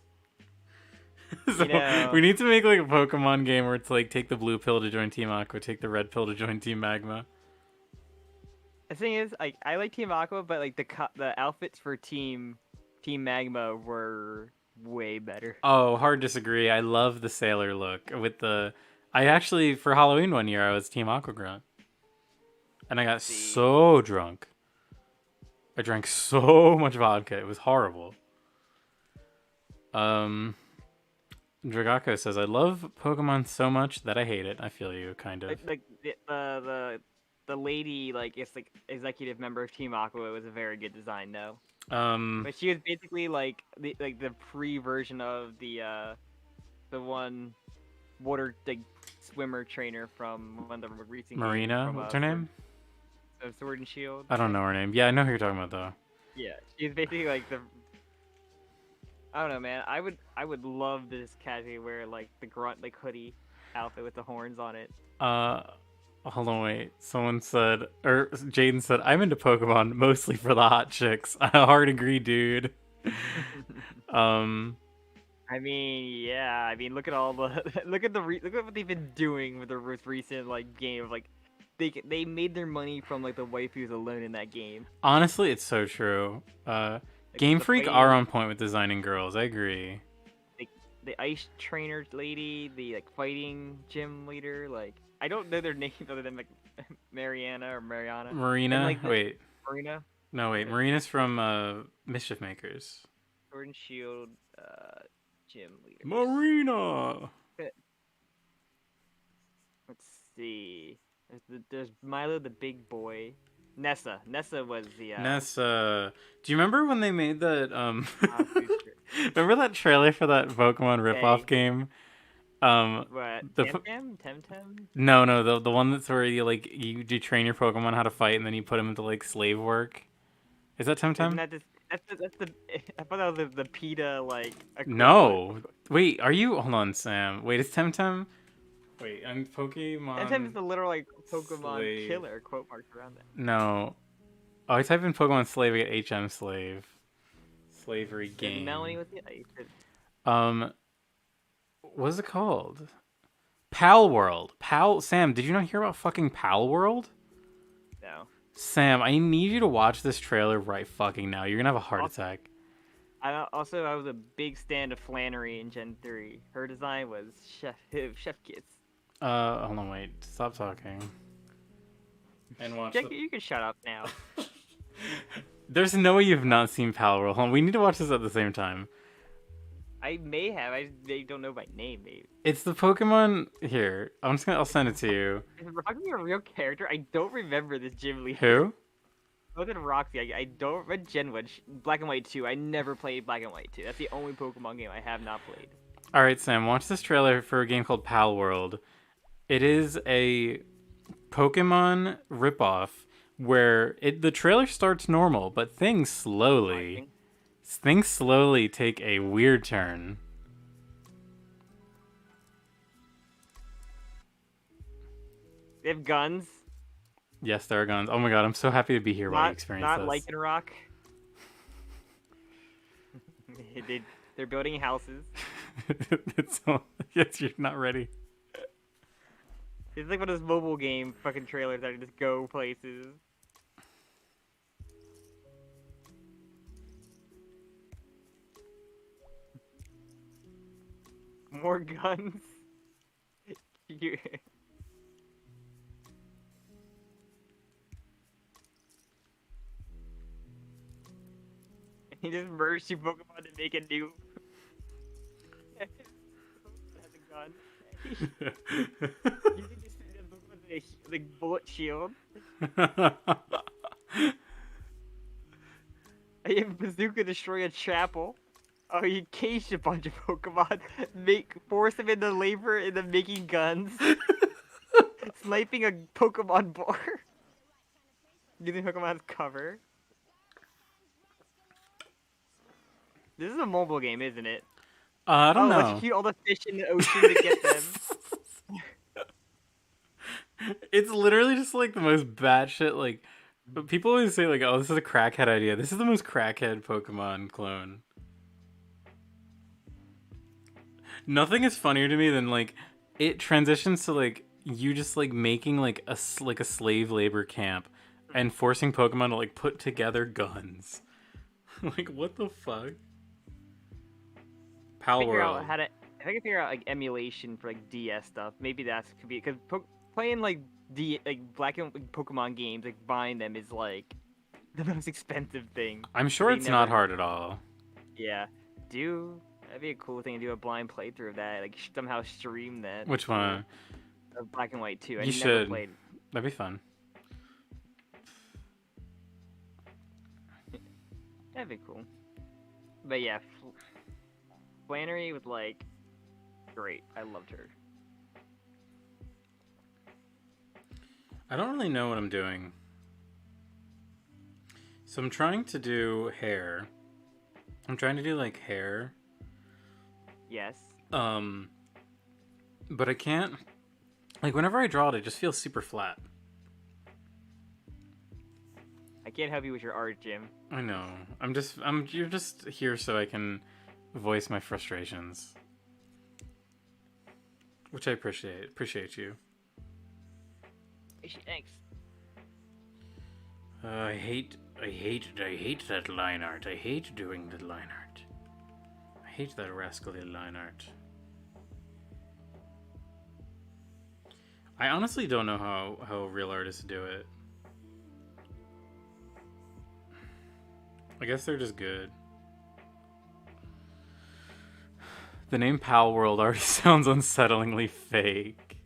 S1: So we need to make like a Pokemon game where it's like take the blue pill to join Team Aqua, take the red pill to join Team Magma.
S2: The thing is, like, I like Team Aqua, but like the outfits for Team Magma were way better.
S1: Oh, hard disagree. I love the sailor look with the. I actually for Halloween one year I was Team Aqua Grunt, and I got so drunk. I drank so much vodka. It was horrible. Dragako says, I love Pokemon so much that I hate it. I feel you, kind of.
S2: Like the lady, like, it's like executive member of Team Aqua was a very good design, though. But she was basically like the pre-version of the one water like swimmer trainer from one of the recent
S1: Marina?
S2: From,
S1: what's her name?
S2: Sword and Shield.
S1: I don't know her name. Yeah, I know who you're talking about, though.
S2: Yeah, she's basically like the. I don't know, man. I would love this casually wear like the grunt like hoodie outfit with the horns on it.
S1: Hold on, wait. Someone said, or Jaden said, I'm into Pokemon mostly for the hot chicks. I hard agree, dude.
S2: I mean, yeah. I mean, look at all the look at what they've been doing with the most recent like game. Like, they made their money from like the waifus alone in that game.
S1: Honestly, it's so true. Game Freak are on point with designing girls. I agree.
S2: The ice trainer lady, the like fighting gym leader, like I don't know their names other than like Mariana or Mariana.
S1: Marina.
S2: Like,
S1: wait.
S2: Marina.
S1: No, wait. Marina's from Mischief Makers.
S2: Sword and Shield, gym leader.
S1: Marina.
S2: Let's see. There's Milo the big boy. Nessa was the
S1: Nessa. Do you remember when they made that remember that trailer for that Pokemon ripoff game?
S2: What? Temtem?
S1: No, the one that's where you do train your Pokemon how to fight and then you put them into like slave work. Is that Temtem?
S2: That's the I thought that was the PETA like
S1: No. Wait, hold on, Sam. Wait, is Temtem? Wait, I'm Pokemon.
S2: Temtem is the literal like Pokemon
S1: slave.
S2: killer quote marks around that.
S1: No. Oh, I type in Pokemon slave, I get HM slave. Slavery game.
S2: Melanie with the
S1: what is it called? Pal World. Sam, did you not hear about fucking Pal World?
S2: No.
S1: Sam, I need you to watch this trailer right fucking now. You're gonna have a heart attack.
S2: I was a big stan of Flannery in Gen 3. Her design was chef kiss.
S1: Hold on, wait. Stop talking. And watch.
S2: You can shut up now.
S1: There's no way you've not seen Pal World. Hold on, we need to watch this at the same time.
S2: I may have. They don't know my name, maybe.
S1: It's the Pokemon. Here, I'll send it to you.
S2: Is Roxy a real character? I don't remember this gym leader.
S1: Who?
S2: Other than Roxy, I don't read Gen 1, Black and White 2. I never played Black and White 2. That's the only Pokemon game I have not played.
S1: All right, Sam, watch this trailer for a game called Pal World. It is a Pokemon ripoff where the trailer starts normal, but things slowly take a weird turn.
S2: They have guns.
S1: Yes, there are guns. Oh my god, I'm so happy to be here while you experience
S2: Not
S1: this.
S2: like in Rock. They're building houses.
S1: Yes, you're not ready.
S2: It's like one of those mobile game fucking trailers that just go places. More guns. You... He just merged two Pokemon to make a new. Has a gun. You can just see the Pokemon with a like bullet shield. I have Bazooka destroy a chapel. Oh, you caged a bunch of Pokemon. Force them into labor and then making guns. Sniping a Pokemon boar. Using Pokemon's cover. This is a mobile game, isn't it?
S1: I don't know.
S2: Let's shoot all the fish in the ocean to get them.
S1: It's literally just like the most batshit, like, people always say like, oh, this is a crackhead idea. This is the most crackhead Pokemon clone. Nothing is funnier to me than like it transitions to like you just like making like a slave labor camp and forcing Pokemon to like put together guns. Like, what the fuck? Pal World.
S2: If I can figure out like emulation for like DS stuff, maybe that could be because playing like black and white Pokemon games, like buying them is like the most expensive thing.
S1: I'm sure it's not hard at all.
S2: Yeah, that'd be a cool thing to do a blind playthrough of that, like somehow stream that.
S1: Which one?
S2: Black and White 2.
S1: You should. That'd be fun.
S2: That'd be cool. But yeah, Flannery was like great. I loved her.
S1: I don't really know what I'm doing. So I'm trying to do hair. I'm trying to do like hair.
S2: Yes.
S1: But I can't. Like whenever I draw it, it just feels super flat.
S2: I can't help you with your art, Jim.
S1: I know. You're just here so I can voice my frustrations. Which I appreciate. Appreciate you.
S2: Thanks.
S1: I hate that line art. I hate doing the line art. I hate that rascally line art. I honestly don't know how real artists do it. I guess they're just good. The name Pal World already sounds unsettlingly fake.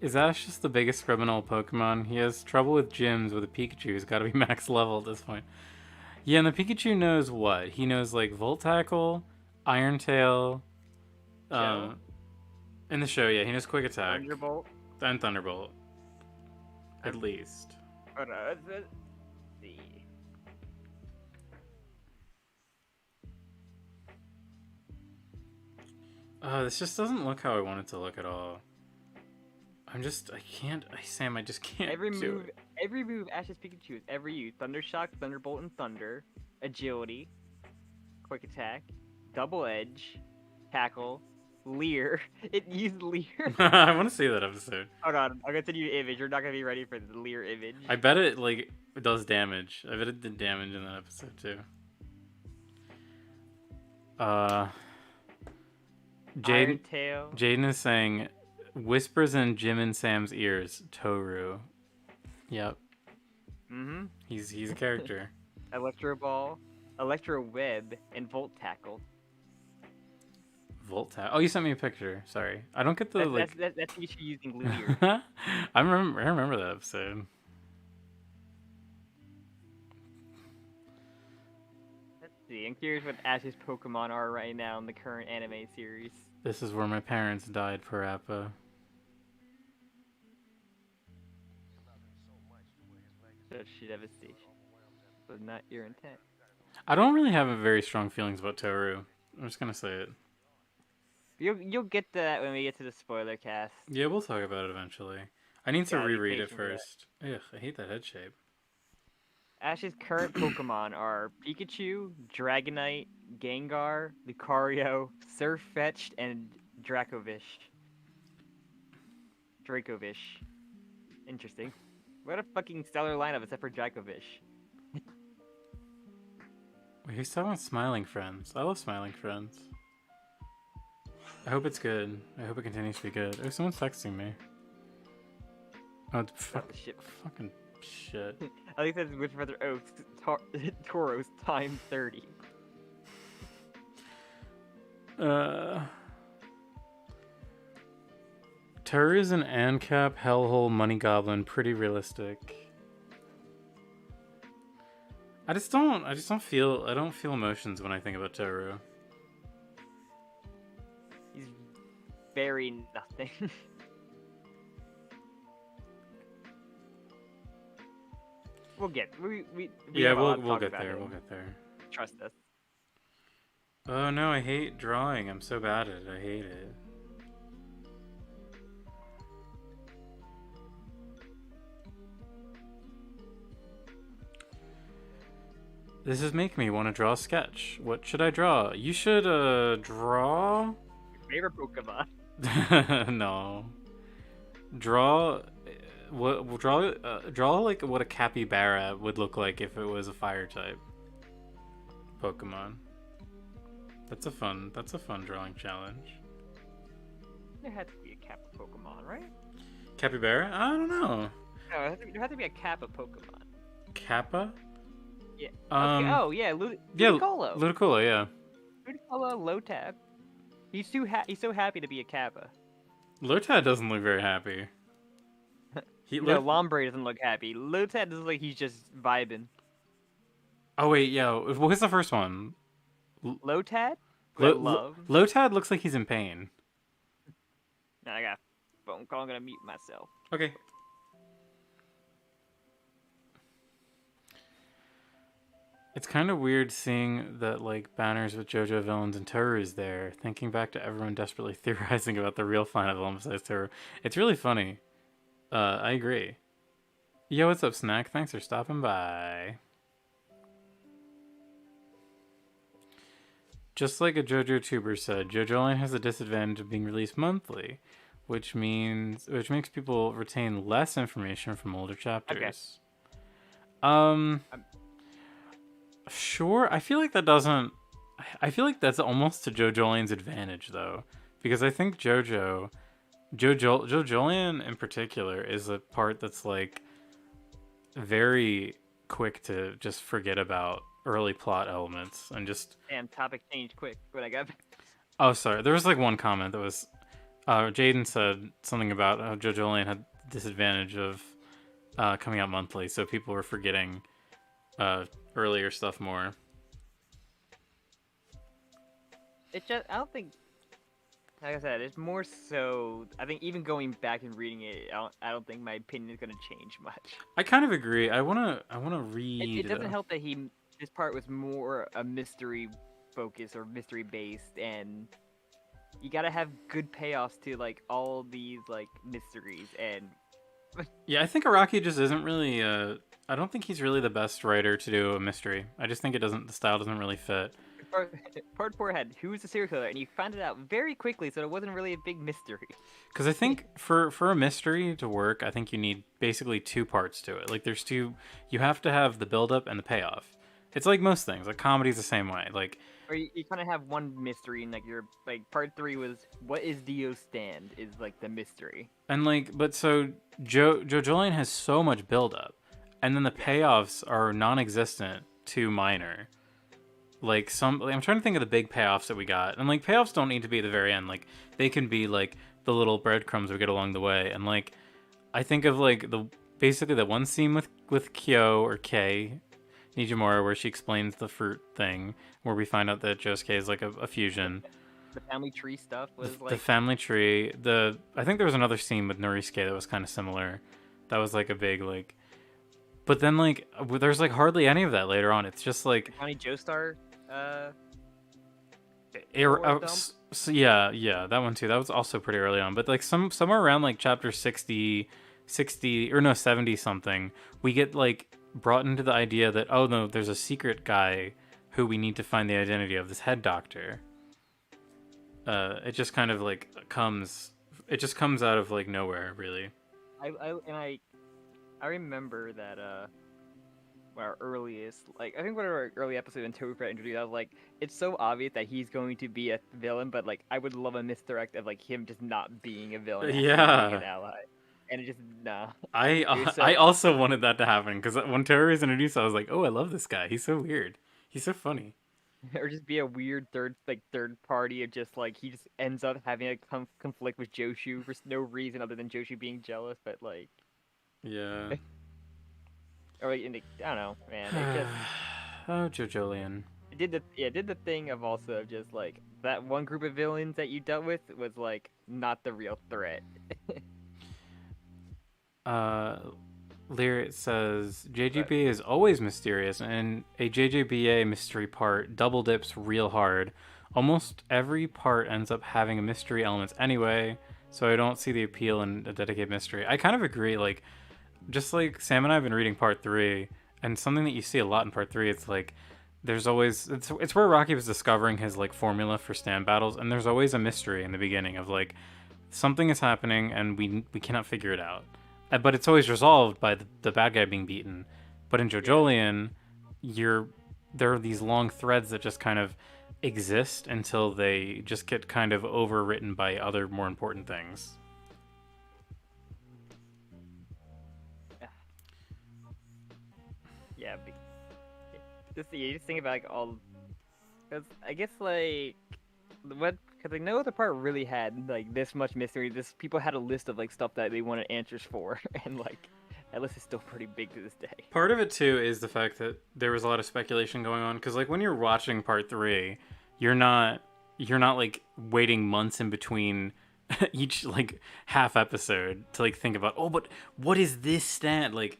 S1: Is Ash just the biggest criminal Pokemon? He has trouble with gyms with a Pikachu who's got to be max level at this point. Yeah, and the Pikachu knows what? He knows like Volt Tackle, Iron Tail. In the show, yeah, he knows Quick Attack.
S2: Thunderbolt.
S1: And Thunderbolt. At least.
S2: Let's see.
S1: This just doesn't look how I want it to look at all. Sam, I just can't
S2: Every
S1: do
S2: move,
S1: it.
S2: every move Ash's Pikachu is every use. Thundershock, Thunderbolt, and Thunder. Agility. Quick Attack. Double Edge. Tackle. Leer. It used Leer.
S1: I want to see that episode.
S2: Hold on, I'll get to you image. You're not gonna be ready for the Leer image.
S1: I bet it does damage. I bet it did damage in that episode too. Jaden is saying whispers in Jim and Sam's ears. Toru. Yep.
S2: Mm-hmm.
S1: He's a character.
S2: Electro Ball, Electro Web, and Volt Tackle.
S1: Volt Tackle. Oh, you sent me a picture. Sorry, I don't get the
S2: That's you using Leer.
S1: I remember that episode.
S2: Let's see. I'm curious what Ash's Pokemon are right now in the current anime series.
S1: This is where my parents died, Parappa.
S2: such devastation was not your intent.
S1: I don't really have very strong feelings about Toru. I'm just gonna say it.
S2: You'll get to that when we get to the spoiler cast.
S1: Yeah, we'll talk about it eventually. I need to
S2: Gotta be
S1: reread it
S2: patient for that.
S1: first. Ugh, I hate that head shape.
S2: Ash's current Pokemon are Pikachu, Dragonite, Gengar, Lucario, Sirfetch'd, and Dracovish. Interesting. What a fucking stellar lineup except for Dracovish.
S1: Wait, who's talking about Smiling Friends? I love Smiling Friends. I hope it's good. I hope it continues to be good. Oh, someone's texting me. Oh, fucking shit.
S2: At least that's with further oaths. Tauros time 30.
S1: Toru is an ANCAP hellhole money goblin, pretty realistic. I don't feel emotions when I think about Toru.
S2: He's very nothing. We'll get we
S1: yeah, we'll get there. We'll get there.
S2: Trust us.
S1: Oh no, I hate drawing. I'm so bad at it. I hate it. This is making me want to draw a sketch. What should I draw? You should draw.
S2: Your favorite Pokemon.
S1: No. Draw. What? Draw like what a capybara would look like if it was a fire type Pokemon. That's a fun drawing challenge.
S2: There had to be a Kappa Pokemon, right?
S1: Capybara? I don't know.
S2: No, there had to be a Kappa Pokemon.
S1: Kappa?
S2: Yeah. Okay. Oh yeah, Ludicolo.
S1: Ludicolo, yeah.
S2: Ludicolo, Lotad. He's so happy to be a Kappa.
S1: Lotad doesn't look very happy.
S2: No, Lombre doesn't look happy. Lotad looks like he's just vibing.
S1: Oh wait, yo, what's the first one?
S2: Lotad?
S1: Love. Lotad looks like he's in pain.
S2: Now I got a phone call. I'm gonna mute myself.
S1: Okay. It's kind of weird seeing that like banners with JoJo villains and Toru's there. Thinking back to everyone desperately theorizing about the real final emphasize Toru. It's really funny. I agree. Yo, what's up, Snack? Thanks for stopping by. Just like a JoJo tuber said, JoJo only has the disadvantage of being released monthly, which makes people retain less information from older chapters. Okay. Sure. I feel like that's almost to JoJolian's advantage though, because I think JoJolian in particular is a part that's like very quick to just forget about early plot elements and just.
S2: Damn, topic changed quick. What I got?
S1: Oh, sorry. There was like one comment that was, Jaden said something about how JoJolian had disadvantage of coming out monthly, so people were forgetting earlier stuff more.
S2: I don't think. Like I said, it's more so. I think even going back and reading it, I don't think my opinion is gonna change much.
S1: I kind of agree. I wanna read.
S2: It doesn't help that this part was more a mystery focus or mystery based, and you gotta have good payoffs to like all these like mysteries and.
S1: Yeah, I think Araki just isn't really. I don't think he's really the best writer to do a mystery. I just think the style doesn't really fit.
S2: Part 4 had who's the serial killer, and you found it out very quickly, so it wasn't really a big mystery.
S1: Because I think for a mystery to work, I think you need basically 2 parts to it. Like you have to have the build up and the payoff. It's like most things. Like comedy's the same way. Like.
S2: Or you kind of have one mystery, and like part 3 was what is Dio stand is like the mystery.
S1: And like, but so JoJolian has so much build up, and then the payoffs are non-existent to minor. Like I'm trying to think of the big payoffs that we got, and like payoffs don't need to be at the very end. Like they can be like the little breadcrumbs we get along the way. And like I think of like basically the one scene with Kyo or Kei Nijimura where she explains the fruit thing, where we find out that Josuke is like a fusion.
S2: The family tree stuff was like
S1: the family tree. I think there was another scene with Norisuke that was kind of similar. That was like a big like. But then like there's like hardly any of that later on. It's just like
S2: Johnny Joestar,
S1: so yeah, that one too. That was also pretty early on. But like somewhere around like chapter 60, 60 or no 70 something, we get like brought into the idea that oh no, there's a secret guy who we need to find the identity of, this head doctor. It just kind of like comes. It just comes out of like nowhere, really.
S2: I remember that our earliest, like I think one of our early episodes when Toby Pratt introduced, I was like, it's so obvious that he's going to be a villain, but like I would love a misdirect of like him just not being a villain, actually being
S1: Yeah.
S2: an ally, and it just nah.
S1: I also wanted that to happen because when Terror was introduced, I was like, oh, I love this guy. He's so weird. He's so funny.
S2: Or just be a weird third party of just like he just ends up having a conflict with Joshu for no reason other than Joshu being jealous, but like
S1: Yeah.
S2: or like, I don't know, man. It just
S1: Oh, JoJolian.
S2: it did the thing of also just like that one group of villains that you dealt with was like not the real threat.
S1: Lyric says JGBA is always mysterious, and a JJBA mystery part double dips real hard. Almost every part ends up having a mystery elements anyway, so I don't see the appeal in a dedicated mystery. I kind of agree. Like, just like Sam and I have been reading part 3, and something that you see a lot in part 3, it's like there's always it's where Rocky was discovering his like formula for stand battles, and there's always a mystery in the beginning of like something is happening and we cannot figure it out. But it's always resolved by the bad guy being beaten. But in JoJolian, there are these long threads that just kind of exist until they just get kind of overwritten by other more important things.
S2: Yeah, you just think about like all, because I guess like what, because like no other part really had like this much mystery. This people had a list of like stuff that they wanted answers for, and like that list is still pretty big to this day.
S1: Part of it too is the fact that there was a lot of speculation going on, because like when you're watching part 3, you're not like waiting months in between each like half episode to like think about, oh, but what is this stat like.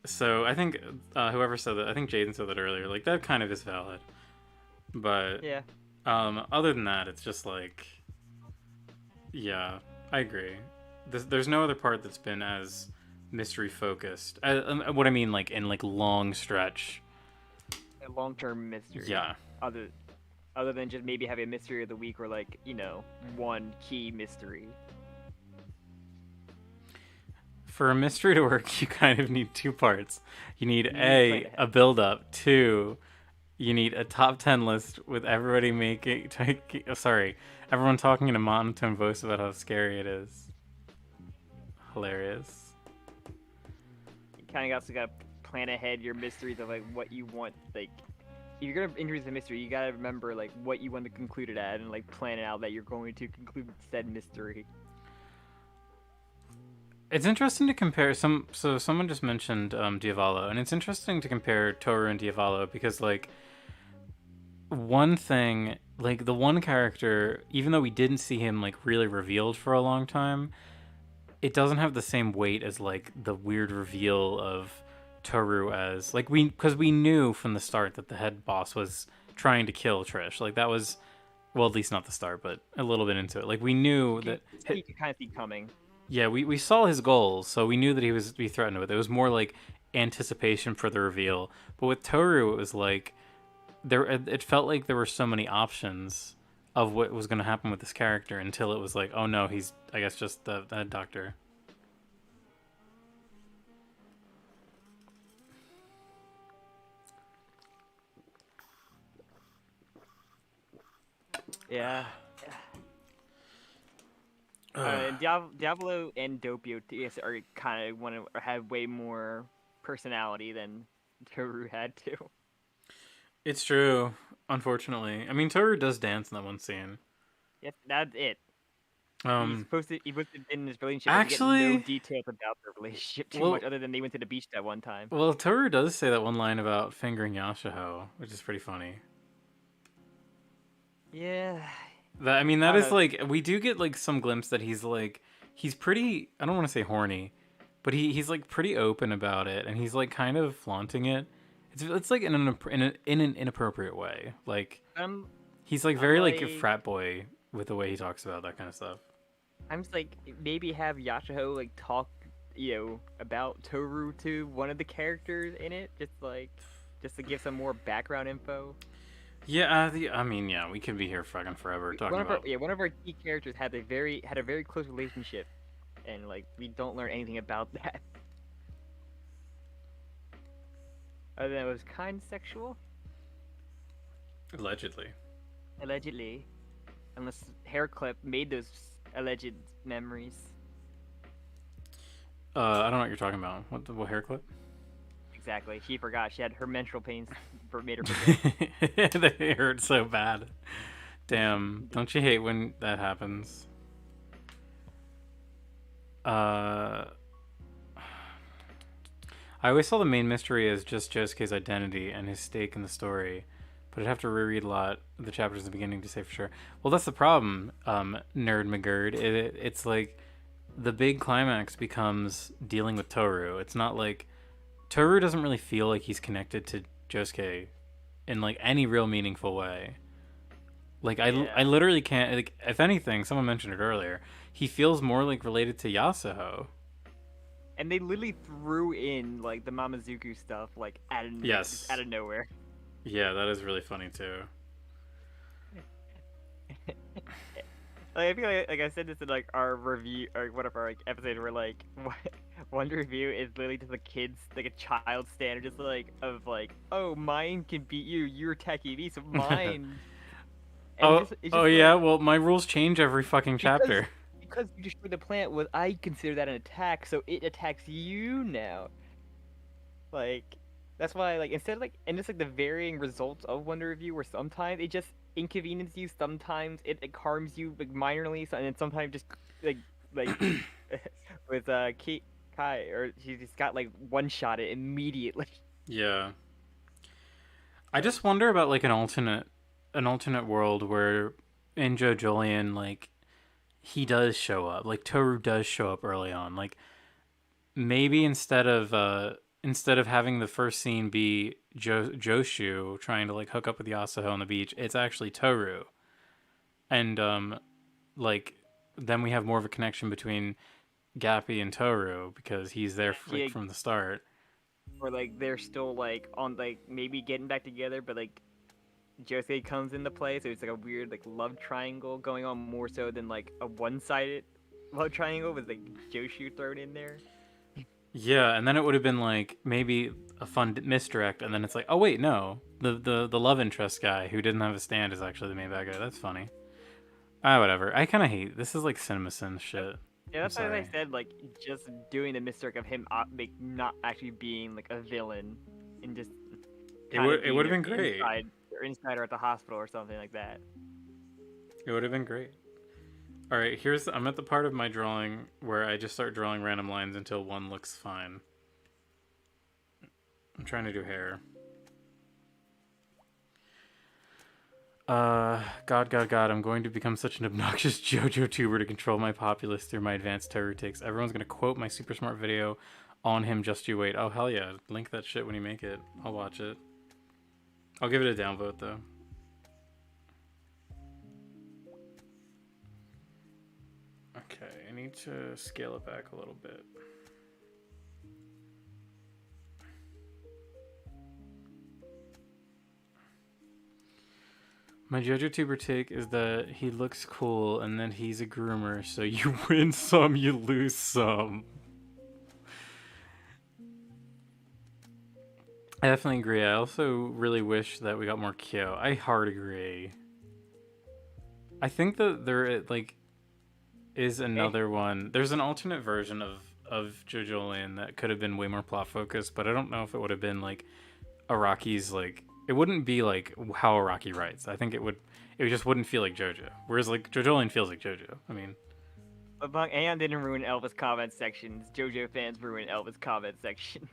S1: So I think whoever said that, I think Jaden said that earlier, like that kind of is valid. But
S2: Yeah.
S1: Other than that, it's just like, yeah, I agree. There's no other part that's been as mystery focused. What I mean, like in like long stretch.
S2: A long-term mystery.
S1: Yeah.
S2: Other than just maybe having a mystery of the week or like one key mystery.
S1: For a mystery to work, you kind of need 2 parts. You need a build up. 2, you need a top 10 list with everybody everyone talking in a monotone voice about how scary it is. Hilarious.
S2: You kind of also got to plan ahead your mysteries of like what you want. Like, if you're gonna introduce a mystery, you gotta remember like what you want to conclude it at, and like plan it out that you're going to conclude said mystery.
S1: It's interesting to compare so someone just mentioned Diavolo, and it's interesting to compare Toru and Diavolo because like one thing, like the one character, even though we didn't see him like really revealed for a long time, it doesn't have the same weight as like the weird reveal of Toru, as like because we knew from the start that the head boss was trying to kill Trish. Like that was, well, at least not the start, but a little bit into it. Like we knew that
S2: you could kind of see coming.
S1: Yeah, we saw his goals, so we knew that he was be threatened with. It was more like anticipation for the reveal. But with Toru, it was like it felt like there were so many options of what was going to happen with this character until it was like, oh no, he's I guess just the doctor.
S2: Yeah. Diavolo and Doppio are kind of want to have way more personality than Toru had to.
S1: It's true, unfortunately. I mean, Toru does dance in that one scene.
S2: Yes, that's it. He was in this relationship.
S1: Actually,
S2: get no details about their relationship too much, other than they went to the beach that one time.
S1: Well, Toru does say that one line about fingering Yashahou, which is pretty funny.
S2: Yeah.
S1: I mean, that is like, we do get like some glimpse that he's pretty, I don't want to say horny, but he's like pretty open about it, and he's like kind of flaunting it. It's like in an inappropriate way. Like
S2: I'm
S1: he's like
S2: I'm
S1: very like a
S2: like
S1: frat boy with the way he talks about that kind of stuff.
S2: I'm just like maybe have Yashiho like talk, about Toru to one of the characters in it, just to give some more background info.
S1: Yeah, I mean, yeah, we could be here fucking forever talking about.
S2: One of our key characters had a very close relationship, and like we don't learn anything about that. Other than it was kind of sexual,
S1: Allegedly.
S2: allegedly, unless Hair Clip made those alleged memories.
S1: I don't know what you're talking about. What hair clip?
S2: Exactly, she forgot she had her menstrual pains made her forget.
S1: They hurt so bad. Damn, don't you hate when that happens? I always saw the main mystery as just Josuke's identity and his stake in the story, but I'd have to reread a lot of the chapters in the beginning to say for sure. Well, that's the problem, Nerd McGurd. It's like the big climax becomes dealing with Toru. It's not like Toru doesn't really feel like he's connected to Josuke in like any real meaningful way. Like I literally can't. Like if anything, someone mentioned it earlier. He feels more like related to Yasuho.
S2: And they literally threw in like the Mamazuku stuff like
S1: Yes.
S2: out of nowhere.
S1: Yeah, that is really funny too.
S2: Like, I feel like I said this in like our review or one of our like episodes where like one review is literally just a kid's like a child standard just like oh mine can beat you, you're attacking me, so mine. And it's just
S1: yeah.
S2: like,
S1: Well, my rules change every fucking chapter.
S2: because you destroyed the plant, was I consider that an attack, so it attacks you now. Like that's why like instead of like and just like the varying results of Wonder Review where sometimes it just inconveniences you, sometimes it like harms you like minorly, and then sometimes just like with Kai or she just got like one shot it immediately.
S1: Yeah. I just wonder about like an alternate world where in JoJolion like he does show up. Like Toru does show up early on. Like maybe instead of having the first scene be Joshu trying to like hook up with Yasuho on the beach, it's actually Toru. And like then we have more of a connection between Gappy and Toru because he's there from the start.
S2: Or like they're still like on like maybe getting back together, but like Josei comes into play, so it's like a weird like love triangle going on more so than like a one-sided love triangle with like Joshu thrown in there.
S1: Yeah, and then it would have been like maybe a fun misdirect, and then it's like, oh wait, no, the love interest guy who didn't have a stand is actually the main bad guy. That's funny. Whatever. I kind of hate this. Is like CinemaSin shit.
S2: Yeah, that's why I said like just doing the misdirect of him like not actually being like a villain and just
S1: it would have been great.
S2: Inside or at the hospital or something like that.
S1: It would have been great. All right, I'm at the part of my drawing where I just start drawing random lines until one looks fine. I'm trying to do hair. God, I'm going to become such an obnoxious JoJo tuber to control my populace through my advanced terror takes. Everyone's gonna quote my super smart video on him, just you wait. Oh, hell yeah. Link that shit when you make it. I'll watch it. I'll give it a downvote, though. Okay, I need to scale it back a little bit. My JoJo tuber take is that he looks cool and then he's a groomer, so you win some, you lose some. I definitely agree. I also really wish that we got more Kyo. I hard agree. I think that there like is another one. There's an alternate version of JoJolion that could have been way more plot focused, but I don't know if it would have been like Araki's like. It wouldn't be like how Araki writes. I think it just wouldn't feel like JoJo. Whereas like JoJolion feels like JoJo. I mean,
S2: but Aeon didn't ruin Elvis comment sections. JoJo fans ruined Elvis comment section.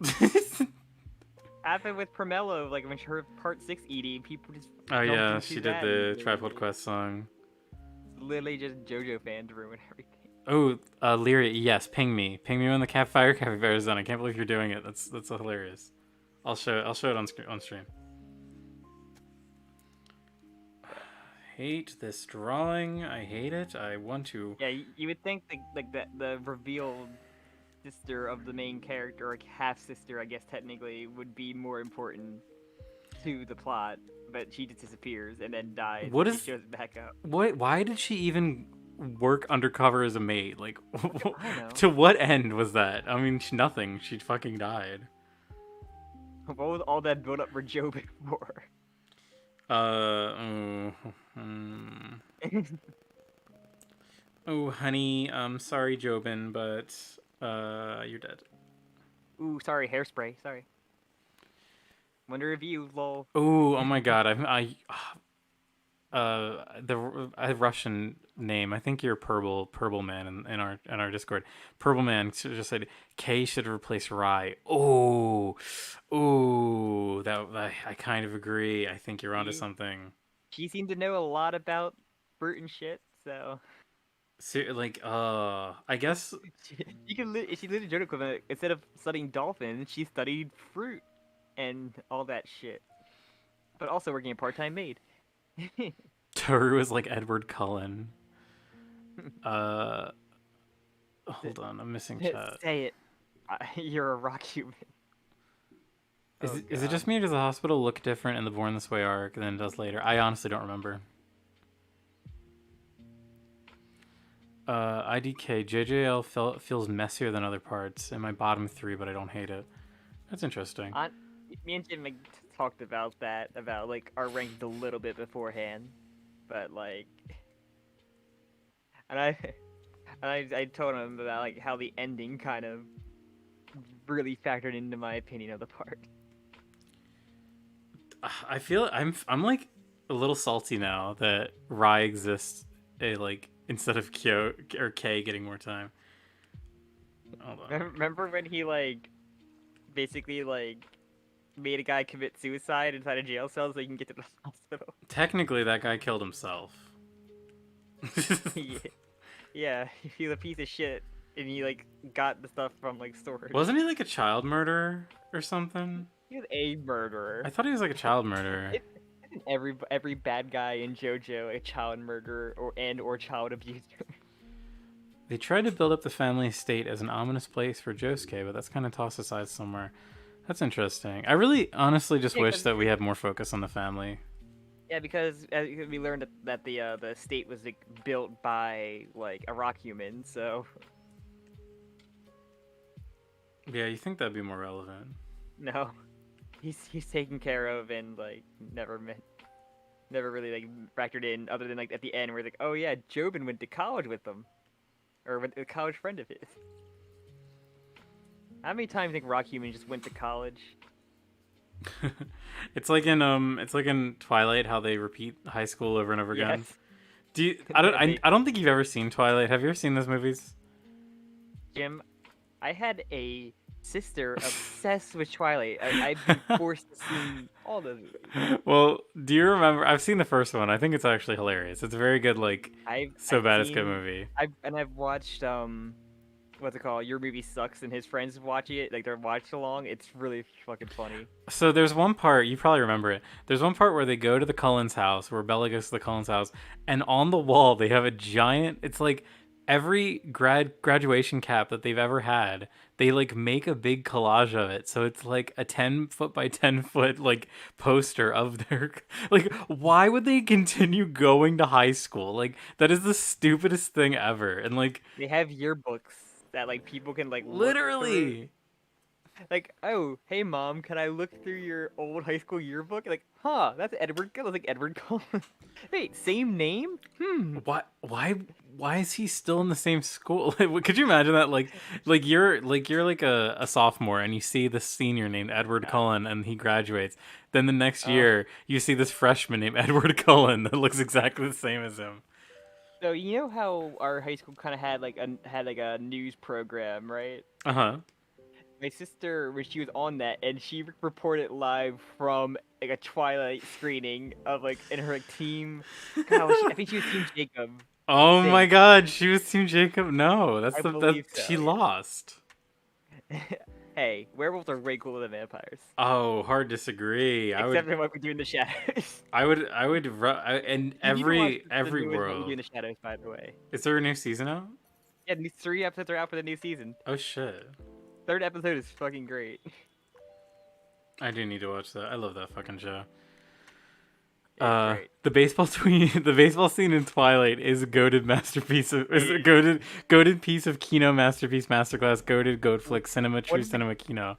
S2: Happened with Promello, like when she heard Part 6 ED, people just.
S1: Oh yeah, she did the Tripod Quest song.
S2: It's literally just JoJo fans ruin everything.
S1: Oh, Lyria, yes, ping me. Ping me when the Fire Capybara is done. I can't believe you're doing it. That's hilarious. I'll show it on stream. Hate this drawing. I hate it. I want to.
S2: Yeah, you would think the revealed sister of the main character, like half sister, I guess technically, would be more important to the plot, but she just disappears and then dies.
S1: What
S2: and
S1: is?
S2: She shows back up.
S1: What? Why did she even work undercover as a maid? Like,
S2: I know.
S1: to what end was that? I mean, nothing. She fucking died.
S2: What was all that build up for Jobin for?
S1: Oh, honey. Sorry, Jobin, but you're dead.
S2: Ooh, sorry, hairspray. Sorry. Wonder if you, lol.
S1: Oh my God. The Russian name. I think you're Purple Man in our Discord. Purple Man just said K should replace Rye. Oh, that I kind of agree. I think you're onto something.
S2: She seemed to know a lot about fruit and shit, so.
S1: Like, I guess
S2: She lived in Jodo, instead of studying dolphins, she studied fruit and all that shit. But also working a part-time maid.
S1: Toru is like Edward Cullen. Hold on, I'm missing chat.
S2: Say it. You're a rock human.
S1: Is it just me, or does the hospital look different in the Born This Way arc than it does later? I honestly don't remember. IDK, JJL feels messier than other parts in my bottom 3, but I don't hate it. That's interesting.
S2: Me and Jim talked about that, about like our ranked a little bit beforehand, but like, and I told him about like how the ending kind of really factored into my opinion of the part.
S1: I feel I'm like a little salty now that Rai exists, instead of Kyo or K getting more time. Hold on.
S2: Remember when he basically made a guy commit suicide inside a jail cell so he can get to the hospital?
S1: Technically, that guy killed himself.
S2: Yeah, he's a piece of shit, and he got the stuff from storage.
S1: Wasn't he like a child murderer or something?
S2: He was a murderer.
S1: I thought he was like a child murderer.
S2: Every bad guy in JoJo a child murderer or child abuser.
S1: They tried to build up the family estate as an ominous place for Josuke, but that's kind of tossed aside somewhere. That's interesting. I really honestly just wish that we had more focus on the family.
S2: Yeah, because we learned that the estate was built by a rock human, so.
S1: Yeah, you think that'd be more relevant?
S2: No, he's taken care of and never really factored in, other than at the end where oh yeah, Jobin went to college with them, or with a college friend of his. How many times do you think rock human just went to college?
S1: It's like in Twilight, how they repeat high school over and over again.
S2: Yes.
S1: I don't think you've ever seen Twilight. Have you ever seen those movies?
S2: Jim, I had a sister obsessed with Twilight. I've been forced to see all those movies.
S1: Well, do you remember? I've seen the first one. I think it's actually hilarious. It's a very good it's good movie.
S2: I've watched what's it called? Your Movie Sucks, and his friends watch it. They're watched along. It's really fucking funny.
S1: So there's one part, you probably remember it. There's one part where they go to the Cullens' house, where Bella goes to the Cullens' house, and on the wall they have a giant. It's like every graduation cap that they've ever had. They make a big collage of it. So it's like a 10-foot by 10-foot poster of their why would they continue going to high school? That is the stupidest thing ever. And
S2: they have yearbooks that people can
S1: literally
S2: oh, hey mom, can I look through your old high school yearbook? Huh, that's Edward. I was Edward Cullen. Wait, same name?
S1: Why is he still in the same school? Could you imagine that? You're a sophomore and you see this senior named Edward Cullen and he graduates. Then the next year you see this freshman named Edward Cullen that looks exactly the same as him.
S2: So you know how our high school kind of had a news program, right? My sister, when she was on that, and she reported live from a Twilight screening of in her team. God, I think she was Team Jacob.
S1: Oh my
S2: think.
S1: god, she was Team Jacob. No,
S2: I believe so.
S1: she lost.
S2: Hey, werewolves are way cooler than vampires.
S1: Oh, hard disagree.
S2: Except in what we do in the shadows.
S1: In
S2: You need to watch the
S1: every
S2: newest What We Do
S1: world.
S2: in the Shadows, by the way.
S1: Is there a new season out?
S2: Yeah, these 3 episodes are out for the new season.
S1: Oh shit.
S2: 3rd episode is fucking great.
S1: I do need to watch that. I love that fucking show.
S2: It's great.
S1: The baseball the baseball scene in Twilight is a goated masterpiece is a goated piece of Kino masterpiece masterclass goated goat flick cinema true cinema Kino.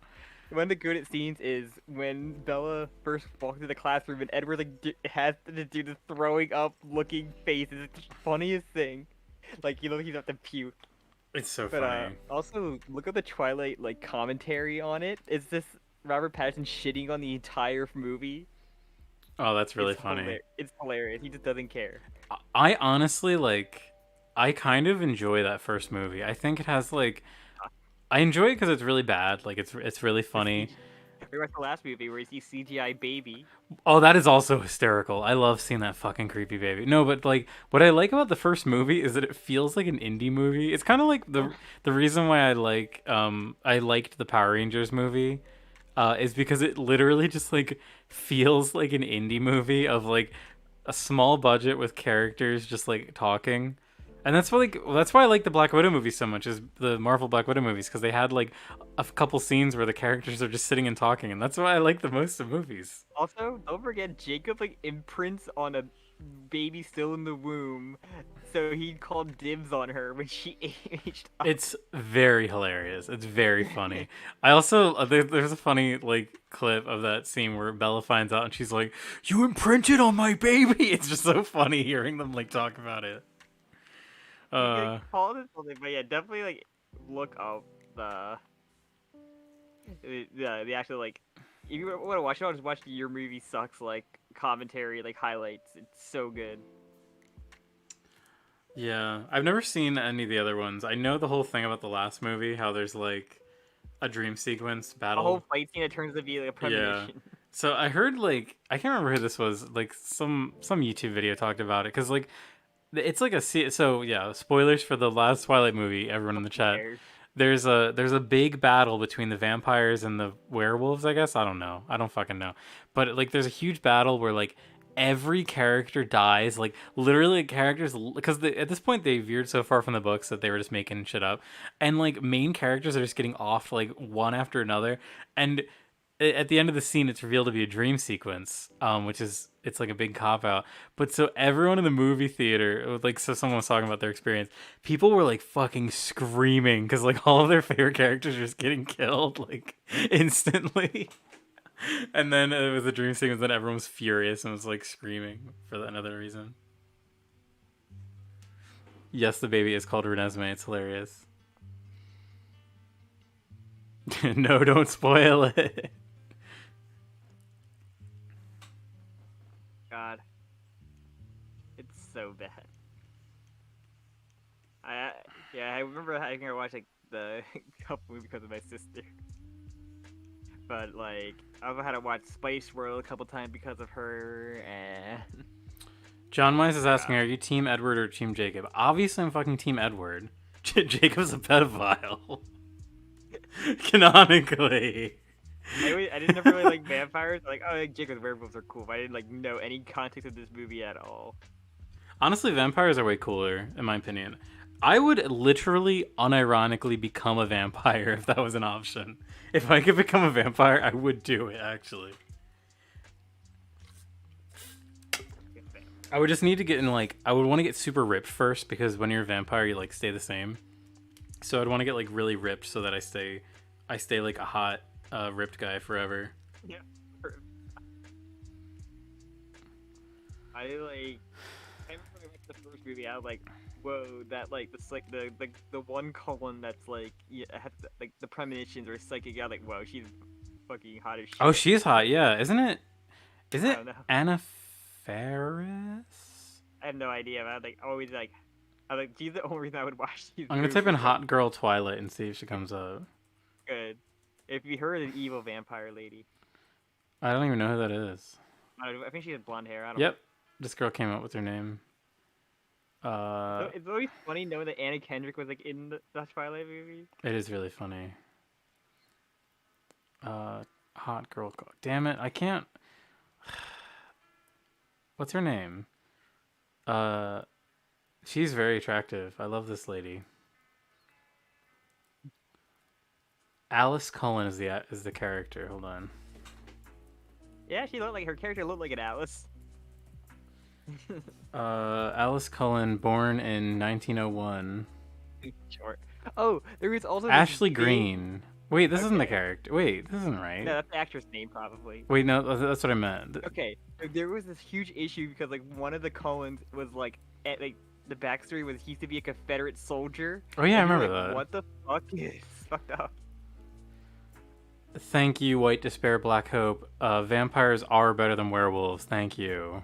S2: One of the good scenes is when Bella first walks into the classroom and Edward has to do the throwing up looking face. It's the funniest thing. Like he's about to puke.
S1: It's so
S2: But
S1: funny.
S2: also look at the Twilight commentary on it. It's this Robert Pattinson shitting on the entire movie.
S1: Oh, that's really
S2: It's
S1: funny.
S2: It's hilarious. He just doesn't care.
S1: I honestly I kind of enjoy that first movie. I think it has I enjoy it because it's really bad. Like it's really funny.
S2: We watched the last movie where you see CGI baby.
S1: Oh, that is also hysterical. I love seeing that fucking creepy baby. No, but what I like about the first movie is that it feels like an indie movie. It's kind of like the reason why I liked the Power Rangers movie, is because it literally just feels like an indie movie of a small budget with characters just talking. And that's why I like the Black Widow movies so much, is the Marvel Black Widow movies, because they had a couple scenes where the characters are just sitting and talking, and that's why I like the most of movies.
S2: Also, don't forget Jacob imprints on a baby still in the womb, so he called dibs on her when she aged up.
S1: It's very hilarious. It's very funny. I also there's a funny clip of that scene where Bella finds out and she's like, "You imprinted on my baby." It's just so funny hearing them talk about it.
S2: Call this something, but yeah, definitely look up the actual if you want to watch it, I'll just watch the Your Movie Sucks commentary highlights. It's so good.
S1: Yeah, I've never seen any of the other ones. I know the whole thing about the last movie, how there's a dream sequence battle.
S2: A whole fight scene that turns to be a premonition.
S1: Yeah. So I heard I can't remember who this was. Some YouTube video talked about it, because it's so yeah. Spoilers for the last Twilight movie. Everyone in the chat. There's a big battle between the vampires and the werewolves. I guess I don't know. I don't fucking know. But there's a huge battle where every character dies. Literally characters, because at this point they veered so far from the books that they were just making shit up, and main characters are just getting off one after another, and at the end of the scene it's revealed to be a dream sequence, which is it's a big cop out. But so everyone in the movie theater, so someone was talking about their experience, people were fucking screaming because all of their favorite characters are just getting killed instantly. And then it was a dream sequence, and everyone was furious and was screaming for another reason. Yes, the baby is called Renesmee. It's hilarious. No, don't spoil it.
S2: God, it's so bad. I remember I think I watched the couple movie because of my sister. But I've had to watch Spice World a couple times because of her. And
S1: John Wise is asking, are you Team Edward or Team Jacob? Obviously, I'm fucking Team Edward. Jacob's a pedophile. Canonically.
S2: I didn't really like vampires. Jacob's werewolves are cool, but I didn't know any context of this movie at all.
S1: Honestly, vampires are way cooler, in my opinion. I would literally, unironically become a vampire if that was an option. If I could become a vampire, I would do it, actually. I would just need to get in, I would want to get super ripped first, because when you're a vampire, you, stay the same. So I'd want to get, really ripped so that I stay a hot, ripped guy forever.
S2: Yeah. I remember the first movie, I was whoa, that the one colon that's has the premonitions or psychic out, whoa, she's fucking hot as shit.
S1: Oh, she's hot, yeah, isn't it? Is it Anna Faris?
S2: I have no idea, man. Always she's the only reason I would watch these.
S1: I'm gonna type in hot girl Twilight and see if she comes up.
S2: Good. If you heard an evil vampire lady.
S1: I don't even know who that is.
S2: I think she has blonde hair. I don't
S1: Yep, this girl came up with her name. Uh,
S2: It's always funny knowing that Anna Kendrick was like in the Twilight movie.
S1: it is really funny. Hot girl. Damn it, I can't. What's her name? Uh, she's very attractive. I love this lady. Alice Cullen is the character. Hold on.
S2: Yeah, she looked like her character looked like an Alice.
S1: Alice Cullen, born in 1901.
S2: Sure. Oh, there was also this
S1: Ashley
S2: big-
S1: Greene. Wait, this isn't the
S2: Okay.
S1: character. Wait, this isn't right.
S2: No, that's the actress name probably.
S1: Wait, no, that's what I meant.
S2: Okay, there was this huge issue because like one of the Cullens was like at like the backstory was he used to be a Confederate soldier.
S1: Oh yeah, I
S2: and you were
S1: remember
S2: like,
S1: that.
S2: What the fuck is fucked up?
S1: Thank you, White Despair, Black Hope. Vampires are better than werewolves. Thank you.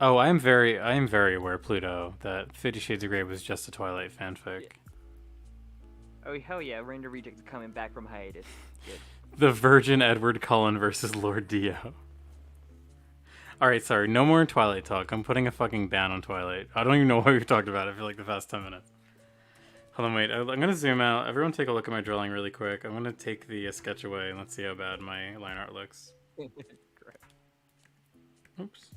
S1: Oh, I am very aware, Pluto, that 50 Shades of Grey was just a Twilight fanfic.
S2: Yeah. Oh hell yeah, Render Rejects are coming back from hiatus. Good.
S1: The Virgin Edward Cullen versus Lord Dio. Alright, sorry, no more Twilight talk. I'm putting a fucking ban on Twilight. I don't even know why we've talked about it for like the past 10 minutes. Hold on, wait. I'm gonna zoom out. Everyone take a look at my drawing really quick. I'm gonna take the sketch away and let's see how bad my line art looks.
S2: Correct.
S1: Oops.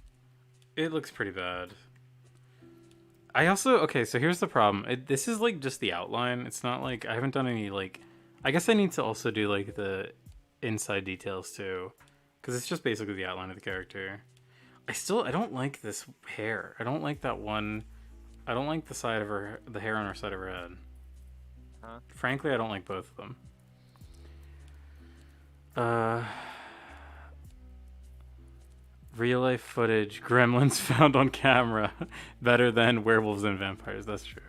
S1: It looks pretty bad. I also, okay, so here's the problem. This is like just the outline. It's not like, I haven't done any like, I guess I need to also do like the inside details too. Because it's just basically the outline of the character. I don't like this hair. I don't like that one. I don't like the side of the hair on her side of her head.
S2: Huh?
S1: Frankly, I don't like both of them. Real life footage, gremlins found on camera, better than werewolves and vampires. That's true.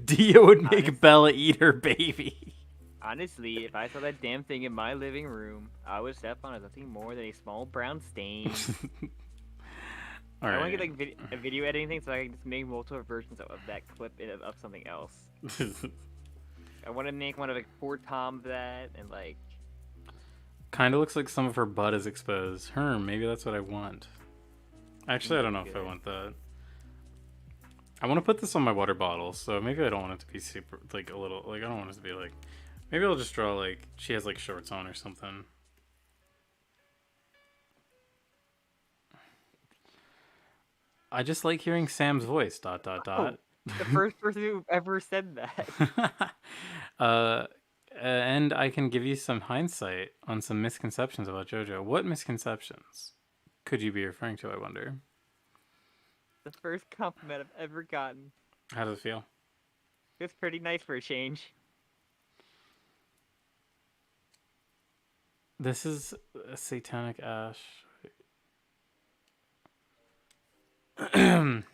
S1: Dio would make
S2: Honestly.
S1: Bella eat her baby.
S2: Honestly, if I saw that damn thing in my living room, I would step on it nothing more than a small brown stain.
S1: All
S2: I want
S1: right.
S2: to get like a video editing thing so I can just make multiple versions of that clip of something else. I want to make one of like 4 Tom of that and like.
S1: Kind of looks like some of her butt is exposed. Maybe that's what I want. Actually, I don't know if I
S2: Good.
S1: want that. I want to put this on my water bottle, so maybe I don't want it to be super, like, a little, like, I don't want it to be, like, maybe I'll just draw, like, she has, like, shorts on or something. I just like hearing Sam's voice, ...
S2: The first person who ever said that.
S1: And I can give you some hindsight on some misconceptions about JoJo. What misconceptions could you be referring to, I wonder?
S2: The first compliment I've ever gotten.
S1: How does it feel?
S2: It's pretty nice for a change.
S1: This is a satanic ash. I'm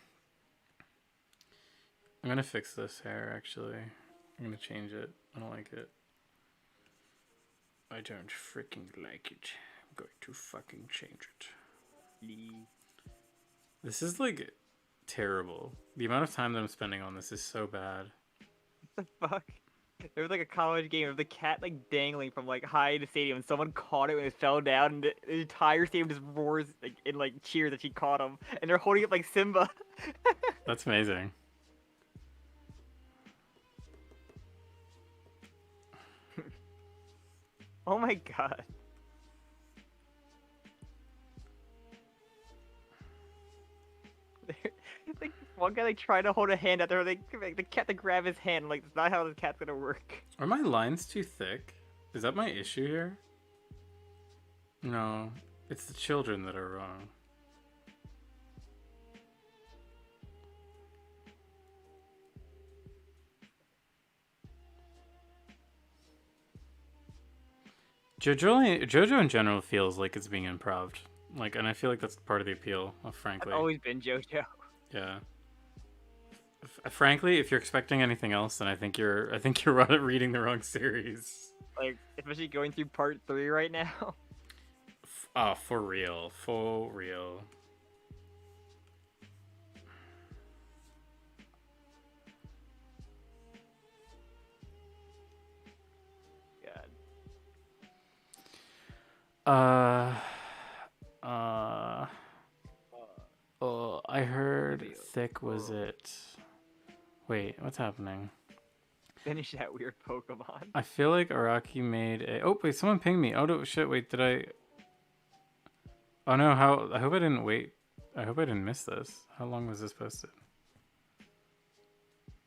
S1: gonna fix this hair, actually. I'm gonna change it. I don't like it. I don't freaking like it. I'm going to fucking change it. This is, like, terrible. The amount of time that I'm spending on this is so bad.
S2: What the fuck? There was like a college game of the cat like dangling from like high in the stadium, and someone caught it when it fell down, and the entire stadium just roars like in like cheers that she caught him, and they're holding it like Simba.
S1: That's amazing.
S2: Oh my god. Like one guy like trying to hold a hand out there, like the cat to grab his hand, like that's not how the cat's gonna work.
S1: Are my lines too thick? Is that my issue here? No, it's the children that are wrong. JoJo in general feels like it's being improved. Like, and I feel like that's part of the appeal, frankly.
S2: I've always been JoJo.
S1: Yeah. Frankly, if you're expecting anything else, then I think you're reading the wrong series.
S2: Like especially going through part 3 right now.
S1: Oh, for real. For real.
S2: God.
S1: I heard thick was it? Wait, what's happening?
S2: Finish that weird Pokemon.
S1: I feel like Araki made a... Oh, wait, someone pinged me. Oh, no, shit, wait, did I... Oh, no, how... I hope I didn't wait. I hope I didn't miss this. How long was this posted?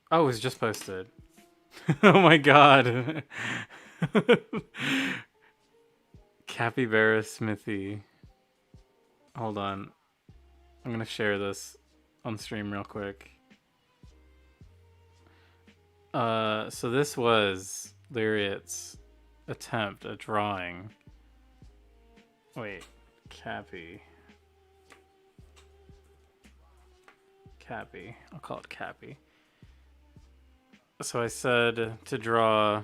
S1: Oh, it was just posted. Oh, my God. Capybara Smithy. Hold on. I'm going to share this on stream real quick. So this was Lariat's attempt at drawing. Wait, Cappy. I'll call it Cappy. So I said to draw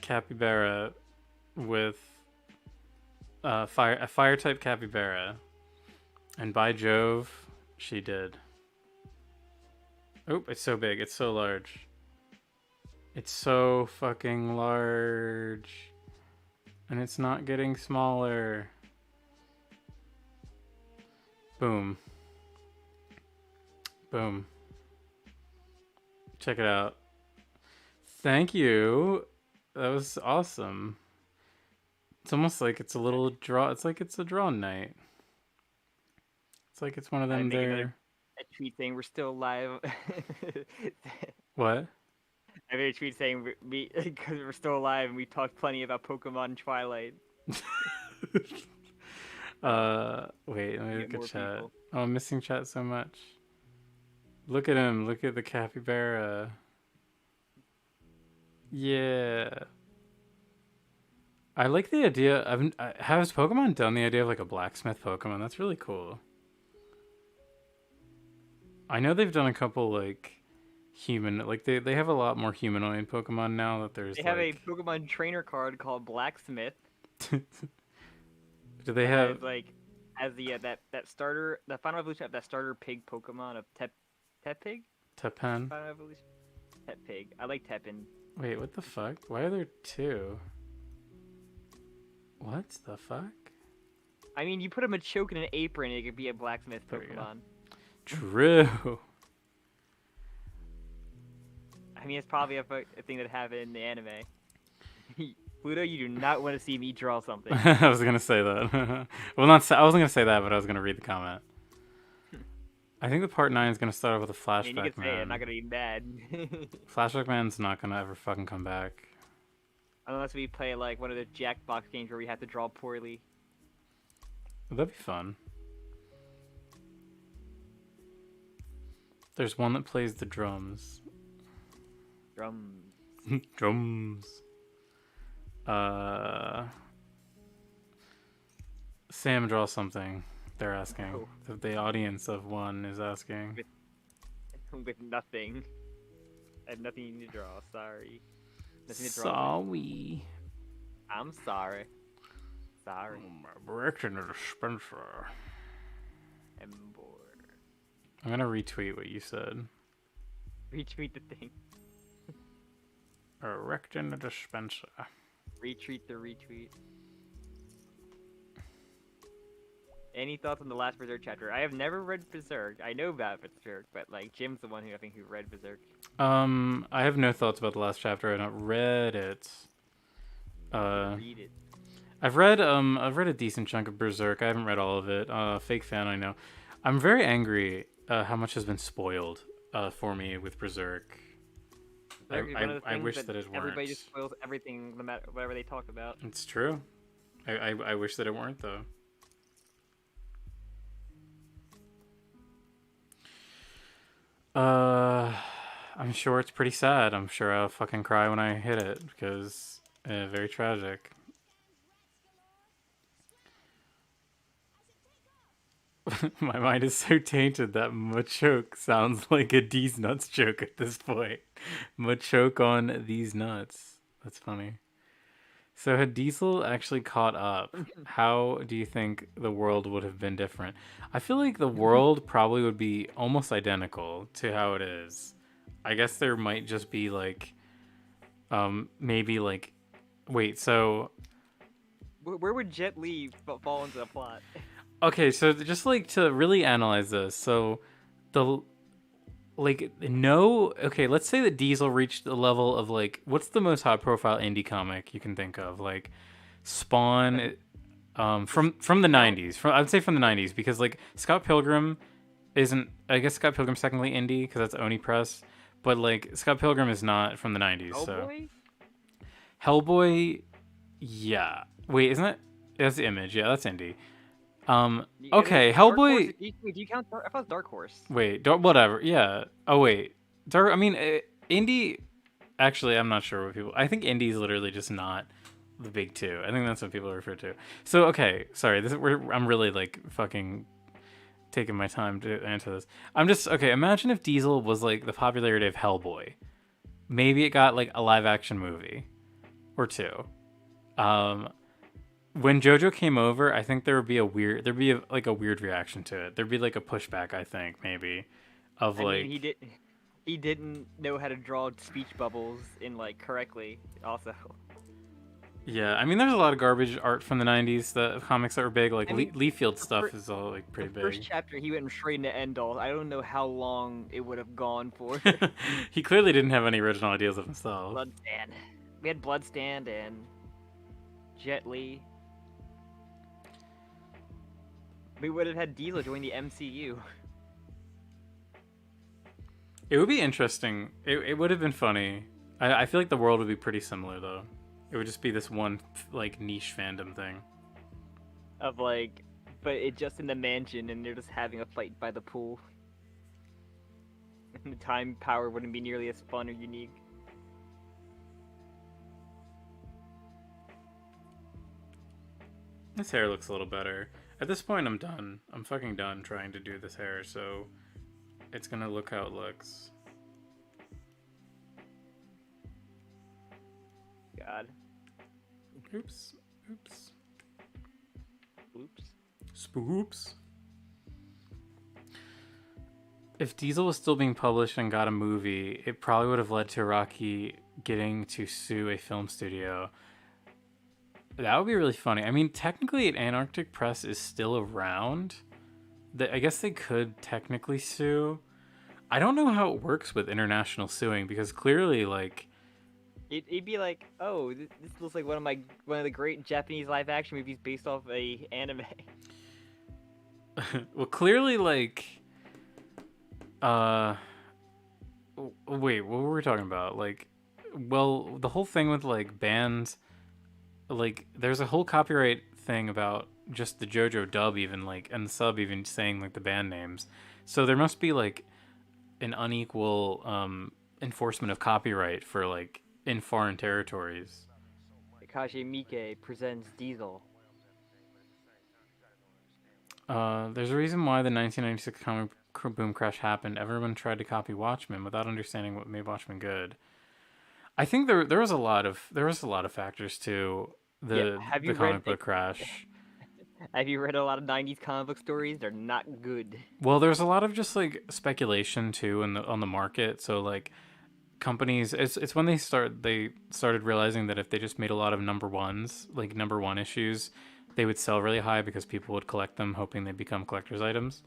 S1: capybara with a fire type capybara, and by Jove, she did. Oh, it's so big. It's so large. It's so fucking large. And it's not getting smaller. Boom. Boom. Check it out. Thank you. That was awesome. It's almost like it's a little draw. It's like it's a draw night. It's like it's one of them there.
S2: A tweet saying we're still live.
S1: What?
S2: I made a tweet saying because we're still alive and we talked plenty about Pokemon Twilight.
S1: Wait, let me look at chat. People. Oh, I'm missing chat so much. Look at him. Look at the capybara. Yeah. I like the idea. Has Pokemon done the idea of like a blacksmith Pokemon? That's really cool. I know they've done a couple like human, like they have a lot more humanoid Pokemon now that there's.
S2: They have a Pokemon trainer card called Blacksmith.
S1: Do they have
S2: like as the that starter, the final evolution of that starter pig Pokemon of Tepig?
S1: Teppan.
S2: Final evolution. Tepig. I like Teppan.
S1: Wait, what the fuck? Why are there two? What the fuck?
S2: I mean, you put a Machoke in an apron, it could be a blacksmith Pokemon.
S1: True.
S2: I mean, it's probably a thing that happened in the anime. Pluto, you do not want to see me draw something.
S1: I was gonna say that. Well, I wasn't gonna say that, but I was gonna read the comment. I think the part 9 is gonna start off with a flashback.
S2: You can say it, I'm not gonna be mad.
S1: Flashback Man's not gonna ever fucking come back.
S2: Unless we play like one of the Jackbox games where we have to draw poorly.
S1: That'd be fun. There's one that plays the drums. Drums. Sam, draw something. They're asking. Oh. The audience of one is asking.
S2: With nothing. I have nothing to draw. Sorry.
S1: Sorry.
S2: I'm sorry. Sorry.
S1: Brick in the dispenser.
S2: I'm bored.
S1: I'm gonna retweet what you said.
S2: Retweet the thing.
S1: Erect in the dispenser.
S2: Retweet the retweet. Any thoughts on the last Berserk chapter? I have never read Berserk. I know about Berserk, but like Jim's the one who I think who read Berserk.
S1: I have no thoughts about the last chapter. I've not read it.
S2: Read it.
S1: I've read a decent chunk of Berserk. I haven't read all of it. Fake fan, I know. I'm very angry how much has been spoiled for me with Berserk. I wish that it weren't.
S2: Everybody just spoils everything, no matter whatever they talk about.
S1: It's true. I wish that it weren't though. I'm sure it's pretty sad. I'm sure I'll fucking cry when I hit it because very tragic. My mind is so tainted that Machoke sounds like a D's Nuts joke at this point. Machoke on these nuts. That's funny. So had Diesel actually caught up, how do you think the world would have been different? I feel like the world probably would be almost identical to how it is. I guess there might just be like, maybe like, wait, so...
S2: Where would Jet Li fall into the plot?
S1: Okay, so just like to really analyze this, so the like no okay, let's say that Diesel reached the level of like what's the most high profile indie comic you can think of? Like Spawn from the
S2: Count?
S1: 90s. From I'd say from the 90s because like Scott Pilgrim isn't I guess Scott Pilgrim's technically indie because that's Oni Press, but like Scott Pilgrim is not from the 90s, so
S2: Hellboy?
S1: Hellboy yeah. Wait, isn't that that's the Image. Yeah, that's indie.
S2: Is
S1: Okay,
S2: Dark Horse?
S1: Hellboy.
S2: Do you count? I thought it was Dark Horse.
S1: Wait, whatever. Yeah. Oh wait, Dark. I mean, indie. Actually, I'm not sure what people. I think indie is literally just not the big two. I think that's what people refer to. So okay, sorry. I'm really like fucking taking my time to answer this. I'm just okay. Imagine if Diesel was like the popularity of Hellboy. Maybe it got like a live action movie or two. When JoJo came over, I think there'd be like a weird reaction to it. There'd be like a pushback, I think, maybe, of
S2: I
S1: like
S2: mean, he didn't know how to draw speech bubbles in like correctly. Also,
S1: yeah. I mean, there's a lot of garbage art from the '90s, the comics that were big, like
S2: I mean,
S1: Leafield
S2: the
S1: stuff
S2: fir-
S1: is all like pretty
S2: the first
S1: big.
S2: chapter he went straight into Endall. I don't know how long it would have gone for.
S1: He clearly didn't have any original ideas of himself.
S2: Bloodstand. We had Bloodstand and Jet Li. We would have had Diesel join the MCU.
S1: It would be interesting. It would have been funny. I feel like the world would be pretty similar though. It would just be this one like niche fandom thing.
S2: Of like, but it just in the mansion and they're just having a fight by the pool. And the time power wouldn't be nearly as fun or unique.
S1: This hair looks a little better. At this point, I'm done. I'm fucking done trying to do this hair, so it's gonna look how it looks.
S2: God.
S1: Oops. Oops.
S2: Oops.
S1: Spoops. If Diesel was still being published and got a movie, it probably would have led to Rocky getting to sue a film studio. That would be really funny. I mean, technically, Antarctic Press is still around. I guess they could technically sue. I don't know how it works with international suing because clearly, like,
S2: It'd be like, oh, this looks like one of the great Japanese live action movies based off a anime.
S1: well, clearly, like, wait, what were we talking about? Like, well, the whole thing with like bands, like, there's a whole copyright thing about just the JoJo dub, even like, and the sub even saying like the band names. So there must be like an unequal enforcement of copyright for like in foreign territories.
S2: Takashi Miike presents Diesel.
S1: There's a reason why the 1996 comic boom crash happened. Everyone tried to copy Watchmen without understanding what made Watchmen good. I think there was a lot of factors to the comic book crash.
S2: Have you read a lot of 90s comic book stories? They're not good.
S1: Well, there's a lot of just like speculation too on the market. So like companies, it's when they started realizing that if they just made a lot of number ones, like number one issues, they would sell really high because people would collect them, hoping they'd become collector's items.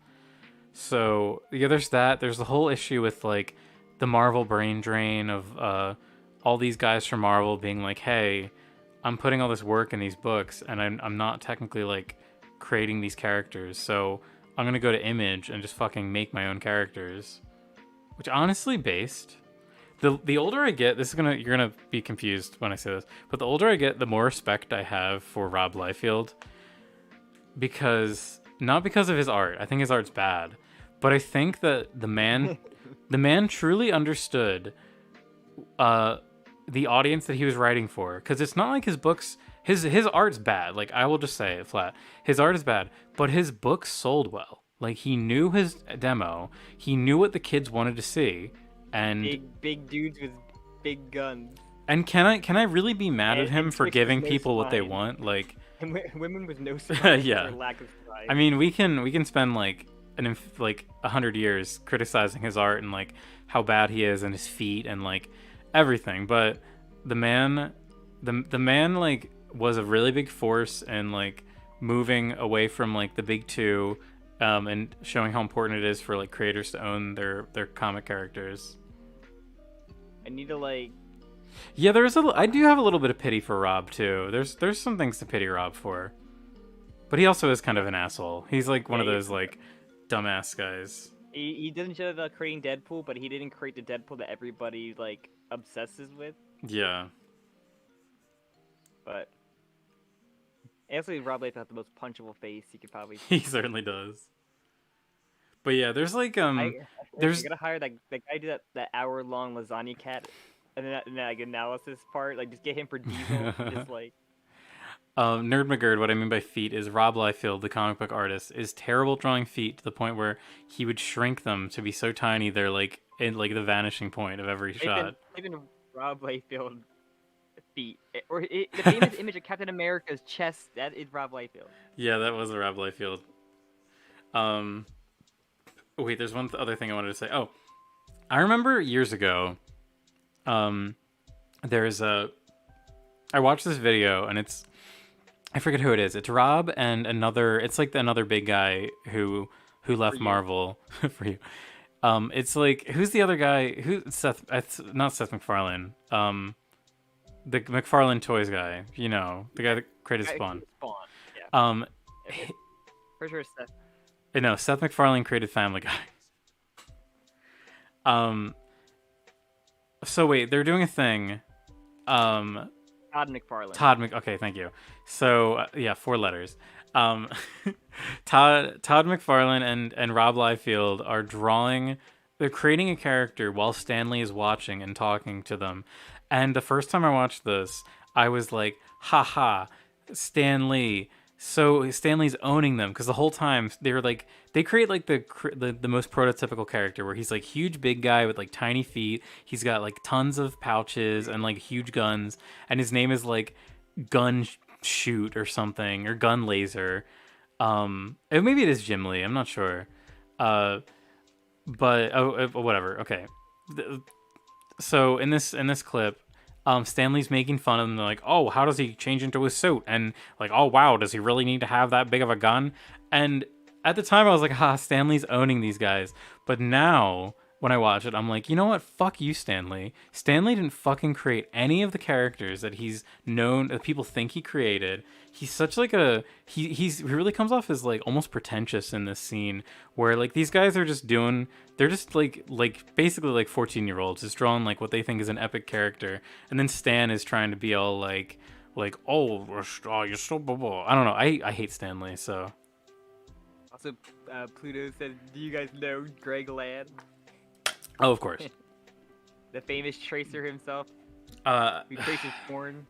S1: So yeah, there's that. There's the whole issue with like the Marvel brain drain of all these guys from Marvel being like, hey, I'm putting all this work in these books and I'm not technically like creating these characters, so I'm gonna go to Image and just fucking make my own characters. Which honestly, based the older I get, you're gonna be confused when I say this, but the older I get, the more respect I have for Rob Liefeld, not because of his art. I think his art's bad, but I think that the man truly understood the audience that he was writing for, because it's not like his books, his art's bad. Like, I will just say it flat, his art is bad, but his books sold well. Like, he knew his demo, he knew what the kids wanted to see, and
S2: big dudes with big guns.
S1: And can I really be mad at him for giving people what they want? Like,
S2: and women with no spine.
S1: Yeah.
S2: Or lack of spine.
S1: I mean, we can spend like 100 years criticizing his art and like how bad he is and his feet and like everything, but the man like was a really big force in like moving away from like the big two, and showing how important it is for like creators to own their comic characters.
S2: I need to like.
S1: Yeah, I do have a little bit of pity for Rob too. There's some things to pity Rob for, but he also is kind of an asshole. He's like one of those like dumbass guys.
S2: He doesn't show about creating Deadpool, but he didn't create the Deadpool that everybody like obsesses with.
S1: Yeah.
S2: But actually, Rob Liefeld has the most punchable face you could probably.
S1: He certainly does. But yeah, there's like
S2: there's. You gotta hire that guy to do that hour-long lasagna cat, and then that like analysis part. Like, just get him for Diesel. Just like.
S1: Nerd McGurd, what I mean by feet is Rob Liefeld, the comic book artist, is terrible drawing feet to the point where he would shrink them to be so tiny they're like in like the vanishing point of every shot.
S2: Even Rob Liefeld feet, the famous image of Captain America's chest, that is Rob Liefeld.
S1: Yeah, that was a Rob Liefeld. Wait, there's one other thing I wanted to say. Oh, I remember years ago, I watched this video and I forget who it is. It's Rob and it's like another big guy who left Marvel for you. It's like, who's the other guy? It's not Seth MacFarlane. The McFarlane Toys guy, you know, the guy that created Spawn.
S2: Yeah. For sure, Seth.
S1: No, Seth MacFarlane created Family Guy. So wait, they're doing a thing.
S2: Todd McFarlane.
S1: Okay, thank you. So yeah, 4 letters. Todd McFarlane and Rob Liefeld are drawing. They're creating a character while Stan Lee is watching and talking to them. And the first time I watched this, I was like, haha, Stan Lee. So Stan Lee's owning them, because the whole time they were like, they create like the most prototypical character where he's like huge big guy with like tiny feet. He's got like tons of pouches and like huge guns, and his name is like Gun Shoot or something, or Gun Laser. Maybe it is Jim Lee. I'm not sure. But whatever. Okay. So in this clip, Stan Lee's making fun of them. They're like, oh, how does he change into a suit? And like, oh, wow, does he really need to have that big of a gun? And at the time, I was like, Stan Lee's owning these guys. But now, when I watch it, I'm like, you know what? Fuck you, Stan Lee. Stan Lee didn't fucking create any of the characters that he's known, that people think he created. He's such like he really comes off as like almost pretentious in this scene, where like these guys are just doing, they're just like basically like 14-year-olds just drawing like what they think is an epic character, and then Stan is trying to be all like oh you're so blah, blah. I don't know. I hate Stan Lee. So
S2: also Pluto said, do you guys know Greg Land?
S1: Oh, of course.
S2: The famous tracer himself. Who traces porn.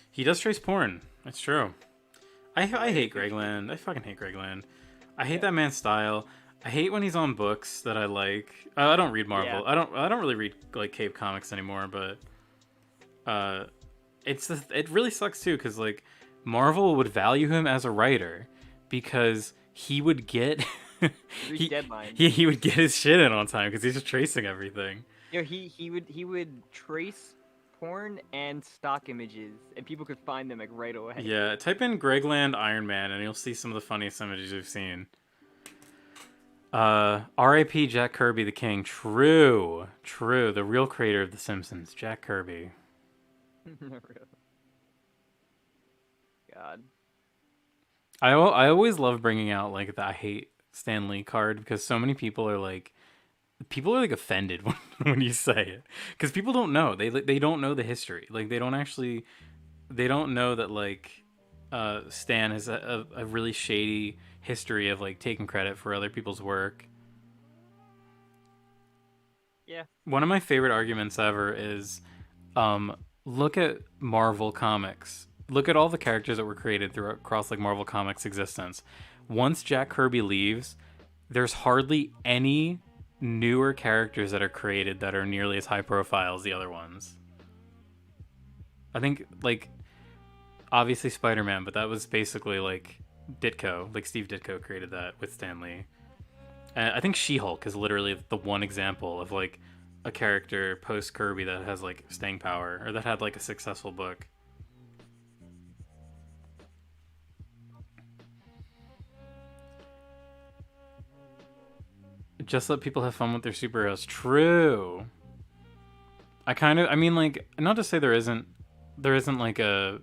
S1: He does trace porn. That's true. I hate Greg Land. I fucking hate Greg Land. I hate that man's style. I hate when he's on books that I like. I don't read Marvel. Yeah. I don't really read like Cape Comics anymore, but it really sucks too, because like Marvel would value him as a writer because he would get he would get his shit in on time because he's just tracing everything.
S2: You know, he would trace porn and stock images, and people could find them like right away.
S1: Yeah, type in Greg Land Iron Man, and you'll see some of the funniest images we've seen. R.I.P. Jack Kirby the King. True. The real creator of The Simpsons, Jack Kirby.
S2: God.
S1: I always love bringing out like the I hate Stan Lee card, because so many people are like offended when you say it, because people don't know, they don't know the history, like they don't know that like Stan has a really shady history of like taking credit for other people's work.
S2: Yeah.
S1: One of my favorite arguments ever is look at Marvel Comics. Look at all the characters that were created across like Marvel Comics existence. Once Jack Kirby leaves, there's hardly any newer characters that are created that are nearly as high profile as the other ones. I think like obviously Spider-Man, but that was basically like Ditko, like Steve Ditko created that with Stan Lee. And I think She-Hulk is literally the one example of like a character post Kirby that has like staying power, or that had like a successful book. Just let people have fun with their superheroes. True. I mean, like, not to say there isn't like a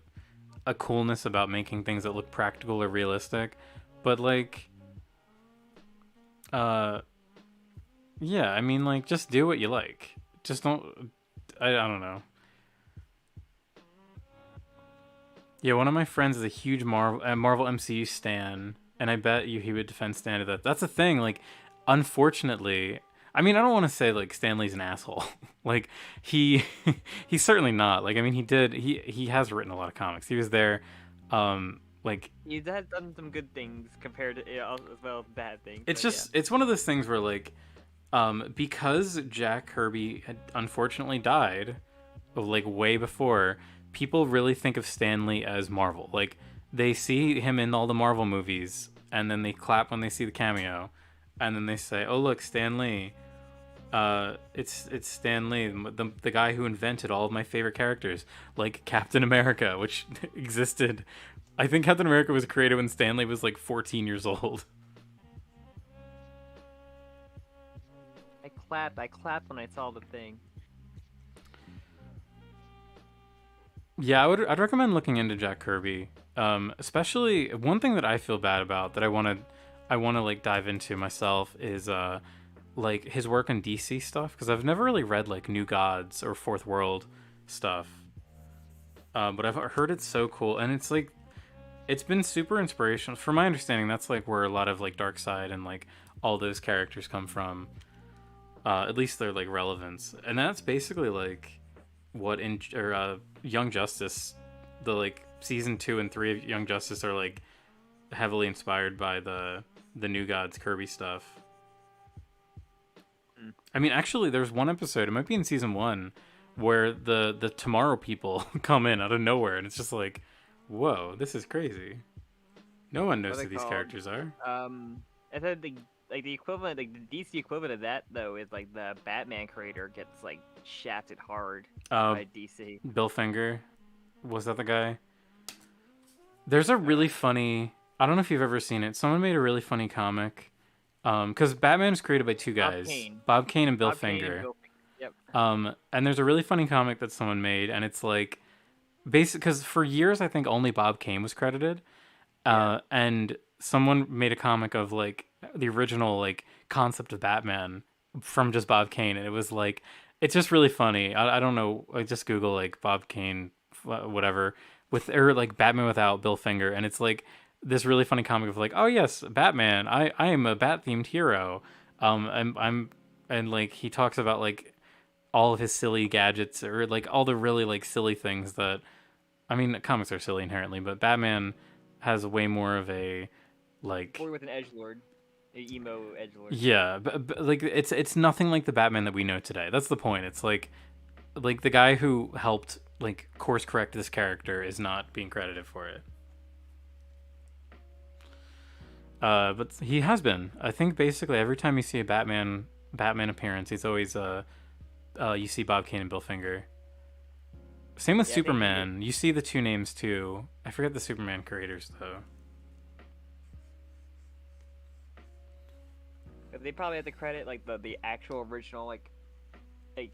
S1: coolness about making things that look practical or realistic, but like, yeah, I mean, like, just do what you like. Just don't. I don't know. Yeah, one of my friends is a huge Marvel MCU stan, and I bet you he would defend Stan to that. That's the thing. Like, unfortunately, I mean, I don't want to say like Stan Lee's an asshole. Like he, he's certainly not. Like, I mean, he has written a lot of comics. He was there, like
S2: He's had done some good things compared to as well as bad things.
S1: it's just it's one of those things where like, because Jack Kirby had unfortunately died, like way before, people really think of Stan Lee as Marvel. Like they see him in all the Marvel movies, and then they clap when they see the cameo, and then they say, "Oh look, Stan Lee." It's Stan Lee, the guy who invented all of my favorite characters, like Captain America, which existed. I think Captain America was created when Stan Lee was like 14 years old.
S2: I clapped when I saw the thing.
S1: Yeah, I'd recommend looking into Jack Kirby. Especially one thing that I feel bad about that I want to like dive into myself is like his work on DC stuff, because I've never really read like New Gods or Fourth World stuff. But I've heard it's so cool, and it's like it's been super inspirational. From my understanding, that's like where a lot of like Darkseid and like all those characters come from. At least their like relevance, and that's basically like what in Young Justice, the like season 2 and 3 of Young Justice are like heavily inspired by the New Gods Kirby stuff. I mean, actually, there's one episode, it might be in season 1, where the Tomorrow People come in out of nowhere, and it's just like, whoa, this is crazy. No one knows who these characters are.
S2: I said the equivalent, like the DC equivalent of that though, is like the Batman creator gets like shafted hard by DC.
S1: Bill Finger, was that the guy? There's a really funny. I don't know if you've ever seen it. Someone made a really funny comic. Because Batman was created by two guys, Bob Kane and Bill Finger.
S2: Yep.
S1: And there's a really funny comic that someone made, and it's like, basically, because for years I think only Bob Kane was credited, and someone made a comic of like the original like concept of Batman from just Bob Kane, and it was like, it's just really funny. I don't know, I just Google like Bob Kane, whatever, or like Batman without Bill Finger, and it's like this really funny comic of like, oh yes, Batman, I am a bat themed hero, I'm and like he talks about like all of his silly gadgets, or like all the really like silly things that, I mean, comics are silly inherently, but Batman has way more of a like,
S2: or with an edgelord, an emo edgelord.
S1: Yeah, but like it's nothing like the Batman that we know today. That's the point. It's like the guy who helped like course correct this character is not being credited for it. But he has been. I think basically every time you see a Batman appearance, he's always you see Bob Kane and Bill Finger. Same with Superman. You see the two names too. I forget the Superman creators though.
S2: They probably have to credit like the actual original like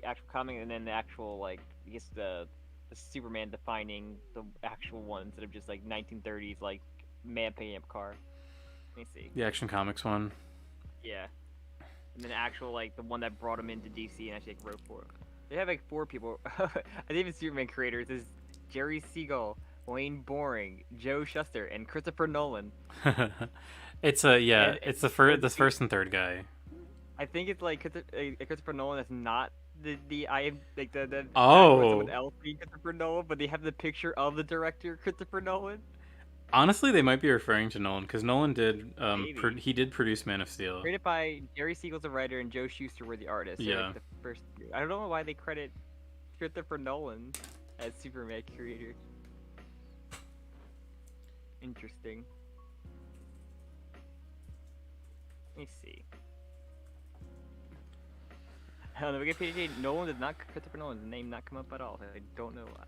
S2: actual comic, and then the actual like I guess the Superman defining the actual one instead of just like 1930s like man picking up car. Let me see.
S1: The Action Comics one.
S2: Yeah. And then actual like the one that brought him into DC and actually like, wrote for him. They have like 4 people. I think even Superman creators is Jerry Siegel, Wayne Boring, Joe Shuster, and Christopher Nolan.
S1: It's it's the first and third guy.
S2: I think it's like Christopher Nolan. That's not the
S1: oh
S2: LP Christopher Nolan, but they have the picture of the director Christopher Nolan.
S1: Honestly, they might be referring to Nolan, because Nolan did he did produce Man of Steel.
S2: Created by Jerry Siegel's the writer and Joe Shuster were the artists. So,
S1: yeah.
S2: like, the first, I don't know why they credit Christopher Nolan as Superman creator. Interesting. Let me see. On the Wikipedia, Christopher Nolan's name not come up at all. I don't know why.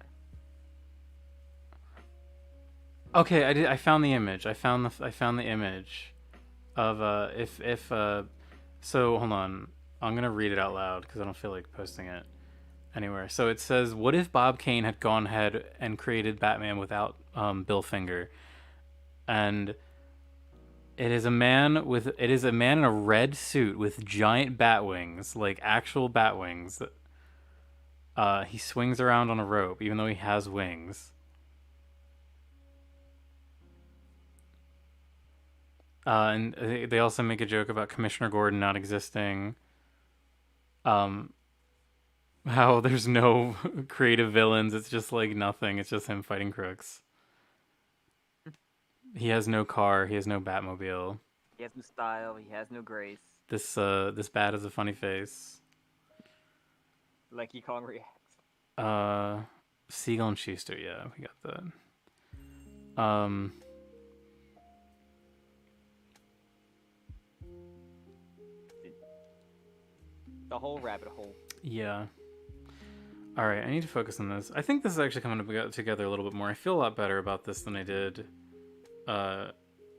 S1: Okay, I found the image. I found the image of if So hold on, I'm gonna read it out loud because I don't feel like posting it anywhere. So it says, "What if Bob Kane had gone ahead and created Batman without Bill Finger?" And it is a man in a red suit with giant bat wings, like actual bat wings. He swings around on a rope, even though he has wings. And they also make a joke about Commissioner Gordon not existing. How there's no creative villains. It's just like nothing. It's just him fighting crooks. He has no car. He has no Batmobile.
S2: He has no style. He has no grace.
S1: This bat has a funny face.
S2: Like Kong reacts.
S1: Siegel and Schuster. Yeah, we got that.
S2: The whole rabbit hole.
S1: Yeah. All right, I need to focus on this. I think this is actually coming together a little bit more. I feel a lot better about this than I did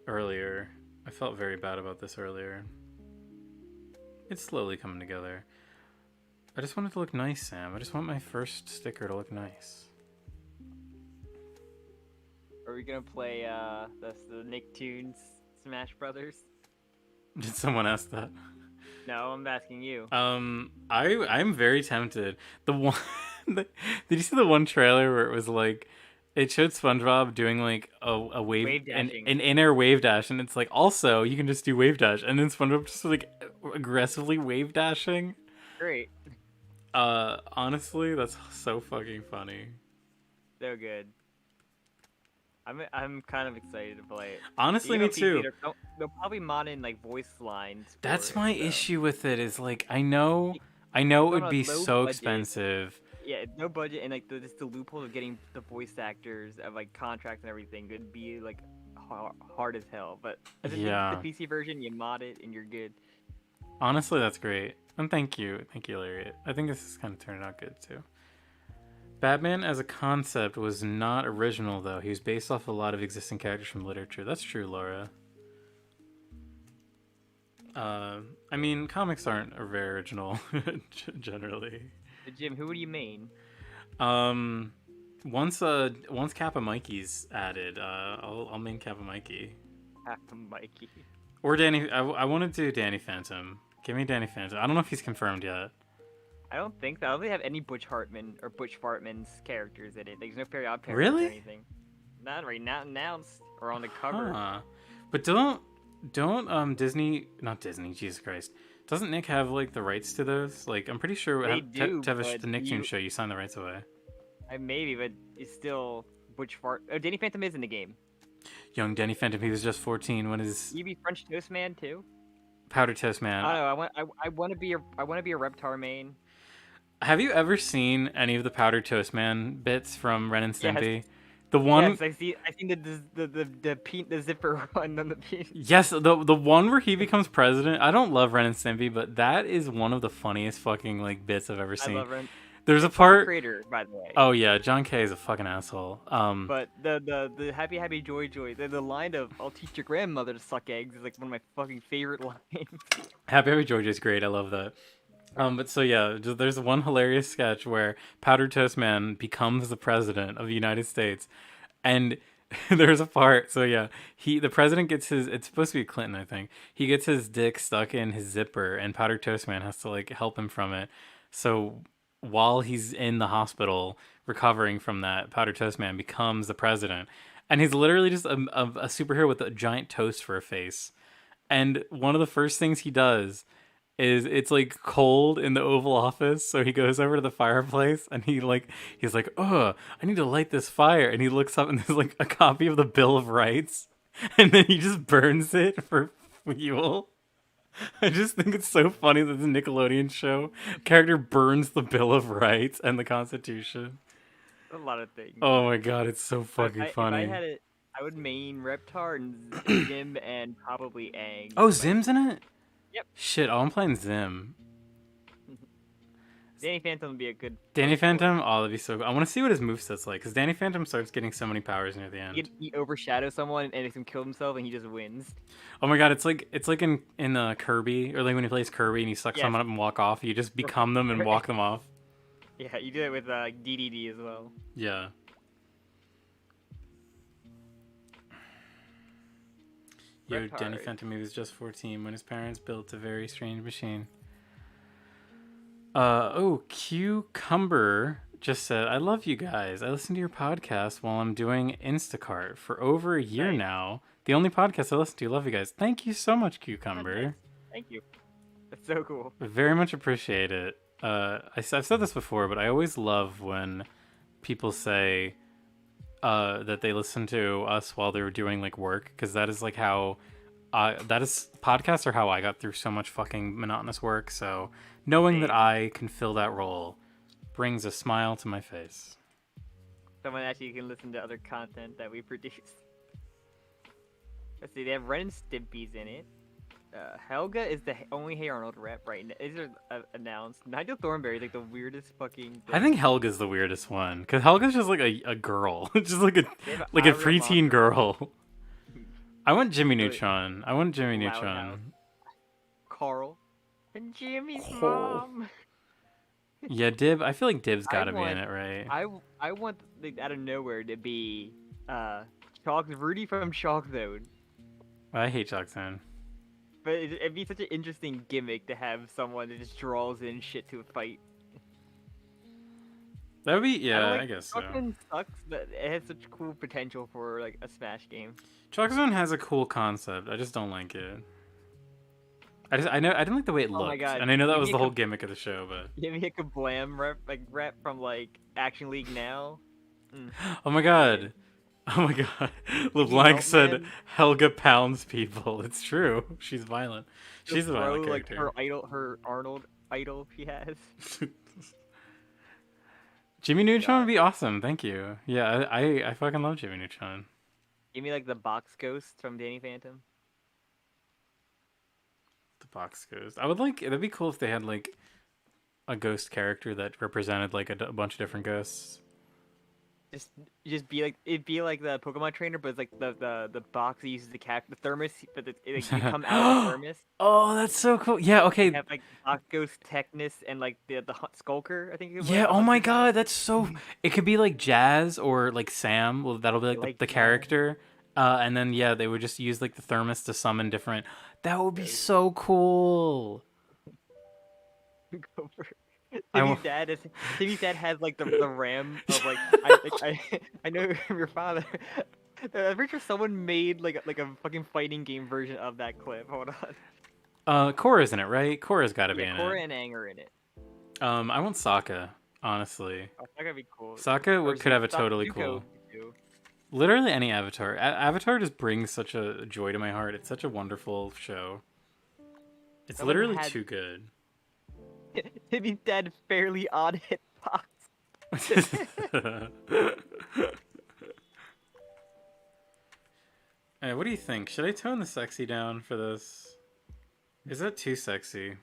S1: earlier. I felt very bad about this earlier. It's slowly coming together. I just want it to look nice, Sam. I just want my first sticker to look nice.
S2: Are we gonna play the Nicktoons Smash Brothers?
S1: Did someone ask that?
S2: No, I'm asking you.
S1: I'm very tempted. The one did you see the one trailer where it was like it showed SpongeBob doing like a wave an in-air wave dash, and it's like also you can just do wave dash, and then SpongeBob just like aggressively wave dashing.
S2: Great.
S1: Honestly, that's so fucking funny.
S2: So good. I'm kind of excited to play it.
S1: Honestly, me too.
S2: They'll probably mod in like voice lines.
S1: That's my issue with it. Is like I know it would be so expensive.
S2: Yeah, no budget, and like just the loophole of getting the voice actors of like contracts and everything could be like hard as hell. But the PC version, you mod it and you're good.
S1: Honestly, that's great, and thank you, Larry. I think this is kind of turning out good too. Batman as a concept was not original, though. He was based off a lot of existing characters from literature. That's true, Laura. I mean, comics aren't very original, generally.
S2: Jim, who would you main?
S1: Once Kappa Mikey's added, I'll main Kappa Mikey.
S2: Kappa Mikey.
S1: Or Danny. I want to do Danny Phantom. Give me Danny Phantom. I don't know if he's confirmed yet.
S2: I don't think so. I don't think they have any Butch Hartman or Butch Fartman's characters in it. There's no period
S1: really?
S2: Or anything. Not right now announced or on the cover.
S1: Huh. But don't not Disney, Jesus Christ. Doesn't Nick have like the rights to those? Like I'm pretty sure
S2: they do,
S1: to have the Nicktoons show, you sign the rights away.
S2: Maybe, but it's still Butch Fart. Oh, Danny Phantom is in the game.
S1: Young Danny Phantom, he was just 14 when his.
S2: You be French Toast Man too.
S1: Powder Toast Man.
S2: I don't know. I want to be a Reptar main.
S1: Have you ever seen any of the Powder Toast Man bits from Ren and Stimpy? Yes. The one.
S2: Yes, I seen the zipper on the peen.
S1: Yes, the one where he becomes president. I don't love Ren and Stimpy, but that is one of the funniest fucking like bits I've ever seen.
S2: I love Ren.
S1: There's a part.
S2: Creator, by the way.
S1: Oh yeah, John K is a fucking asshole.
S2: But the happy joy the line of "I'll teach your grandmother to suck eggs" is like one of my fucking favorite lines.
S1: Happy Joy is great. I love that. But so yeah, there's one hilarious sketch where Powder Toast Man becomes the president of the United States, and there's a part. So yeah, the president gets it's supposed to be Clinton, I think. He gets his dick stuck in his zipper, and Powder Toast Man has to like help him from it. So while he's in the hospital recovering from that, Powder Toast Man becomes the president, and he's literally just a superhero with a giant toast for a face. And one of the first things he does is it's like cold in the Oval Office, so he goes over to the fireplace and he's like, "Oh, I need to light this fire," and he looks up and there's like a copy of the Bill of Rights, and then he just burns it for fuel. I just think it's so funny that the Nickelodeon show character burns the Bill of Rights and the Constitution.
S2: A lot of things.
S1: Oh my god, it's so fucking funny.
S2: If I had it, I would main Reptar and Zim and probably Aang.
S1: Oh, Zim's in it?
S2: Yep.
S1: Shit, I'm playing Zim.
S2: Danny Phantom would be a good.
S1: Danny
S2: choice for it.
S1: Phantom, oh, that'd be so. I want to see what his moveset's like, because Danny Phantom starts getting so many powers near the end.
S2: He overshadows someone and makes him kill himself, and he just wins.
S1: Oh my god, it's like in Kirby, or like when he plays Kirby and he sucks
S2: Yes.
S1: someone up and walk off. You just become them and walk them off.
S2: Yeah, you do it with DDD as well.
S1: Yeah. Yo,
S2: Ripped
S1: Danny
S2: hard.
S1: Phantom, he was just 14 when his parents built a very strange machine. Oh, Cucumber just said, I love you guys. I listen to your podcast while I'm doing Instacart for over a year
S2: Nice.
S1: now. The only podcast I listen to. Love you guys. Thank you so much, Cucumber.
S2: Nice. Thank you. That's so cool.
S1: Very much appreciate it. I've said this before, but I always love when people say that they listen to us while they're doing like work, because that is like how podcasts are how I got through so much fucking monotonous work. So knowing that I can fill that role brings a smile to my face.
S2: Someone actually can listen to other content that we produce. Let's see, they have Ren and Stimpy's in it. Helga is the only Hey Arnold rep right now. These are announced. Nigel Thornberry is like the weirdest fucking thing.
S1: I think Helga's the weirdest one, because Helga's just like a girl, just like a
S2: They have
S1: like a
S2: Ira
S1: preteen
S2: Moss.
S1: girl. I want Jimmy
S2: Wait.
S1: Neutron. I want Jimmy
S2: Loud
S1: Neutron.
S2: House. Carl. And Jimmy's
S1: Carl.
S2: mom.
S1: Yeah, Dib. I feel like Dib's
S2: I
S1: got to be
S2: want-
S1: in it, right?
S2: I want like, out of nowhere to be Rudy from Chalk Zone.
S1: I hate Chalk Zone.
S2: But it'd be such an interesting gimmick to have someone that just draws in shit to a fight.
S1: That would be, yeah,
S2: like,
S1: I guess so.
S2: Chalk Zone sucks, but it has such cool potential for like a Smash game.
S1: Chalk Zone has a cool concept. I just don't like it. I didn't like the way it
S2: Oh
S1: looked.
S2: my God,
S1: And I know that
S2: give
S1: was
S2: me
S1: the
S2: a
S1: whole
S2: co-
S1: gimmick of the show, but
S2: Give me a Kablam rep from like Action League Now.
S1: oh my god. Oh my god. LeBlanc said
S2: man.
S1: Helga pounds people. It's true. She's violent. She's a
S2: Throw,
S1: violent
S2: like
S1: character.
S2: her Arnold idol she has.
S1: Jimmy Neutron would be awesome. Thank you. Yeah, I fucking love Jimmy Neutron.
S2: Give me like the box ghost from Danny Phantom.
S1: The box ghost. I would like. It'd be cool if they had like a ghost character that represented like a bunch of different ghosts.
S2: Just be like it'd be like the Pokemon trainer, but it's like the box that uses the thermos, but you come out of the thermos.
S1: Oh, that's so cool. Yeah. Okay.
S2: You have like box ghost Technus and like the Skulker, I think. It was,
S1: Yeah.
S2: the
S1: Oh my
S2: Hunter.
S1: god, that's so. It could be like Jazz or like Sam. Well, that'll be like,
S2: Like
S1: the
S2: Jazz.
S1: character. And then yeah, they would just use like the thermos to summon different. That would be so cool.
S2: Go for it.
S1: I wa-
S2: Timmy's dad has like the RAM of like I know your father. I'm pretty sure someone made like a fucking fighting game version of that clip. Hold on.
S1: Cora's in it, right? Cora's got to be
S2: Yeah,
S1: in
S2: Cora
S1: it.
S2: and Anger in it.
S1: I want Sokka, honestly.
S2: Oh, that could be cool.
S1: Sokka
S2: Or
S1: could have a
S2: Zuko
S1: totally
S2: too.
S1: cool. Literally any Avatar. Avatar just brings such a joy to my heart. It's such a wonderful show. It's
S2: Someone
S1: literally
S2: had-
S1: too good.
S2: Timmy's dad fairly odd hitbox.
S1: Hey, what do you think? Should I tone the sexy down for this? Is that too sexy?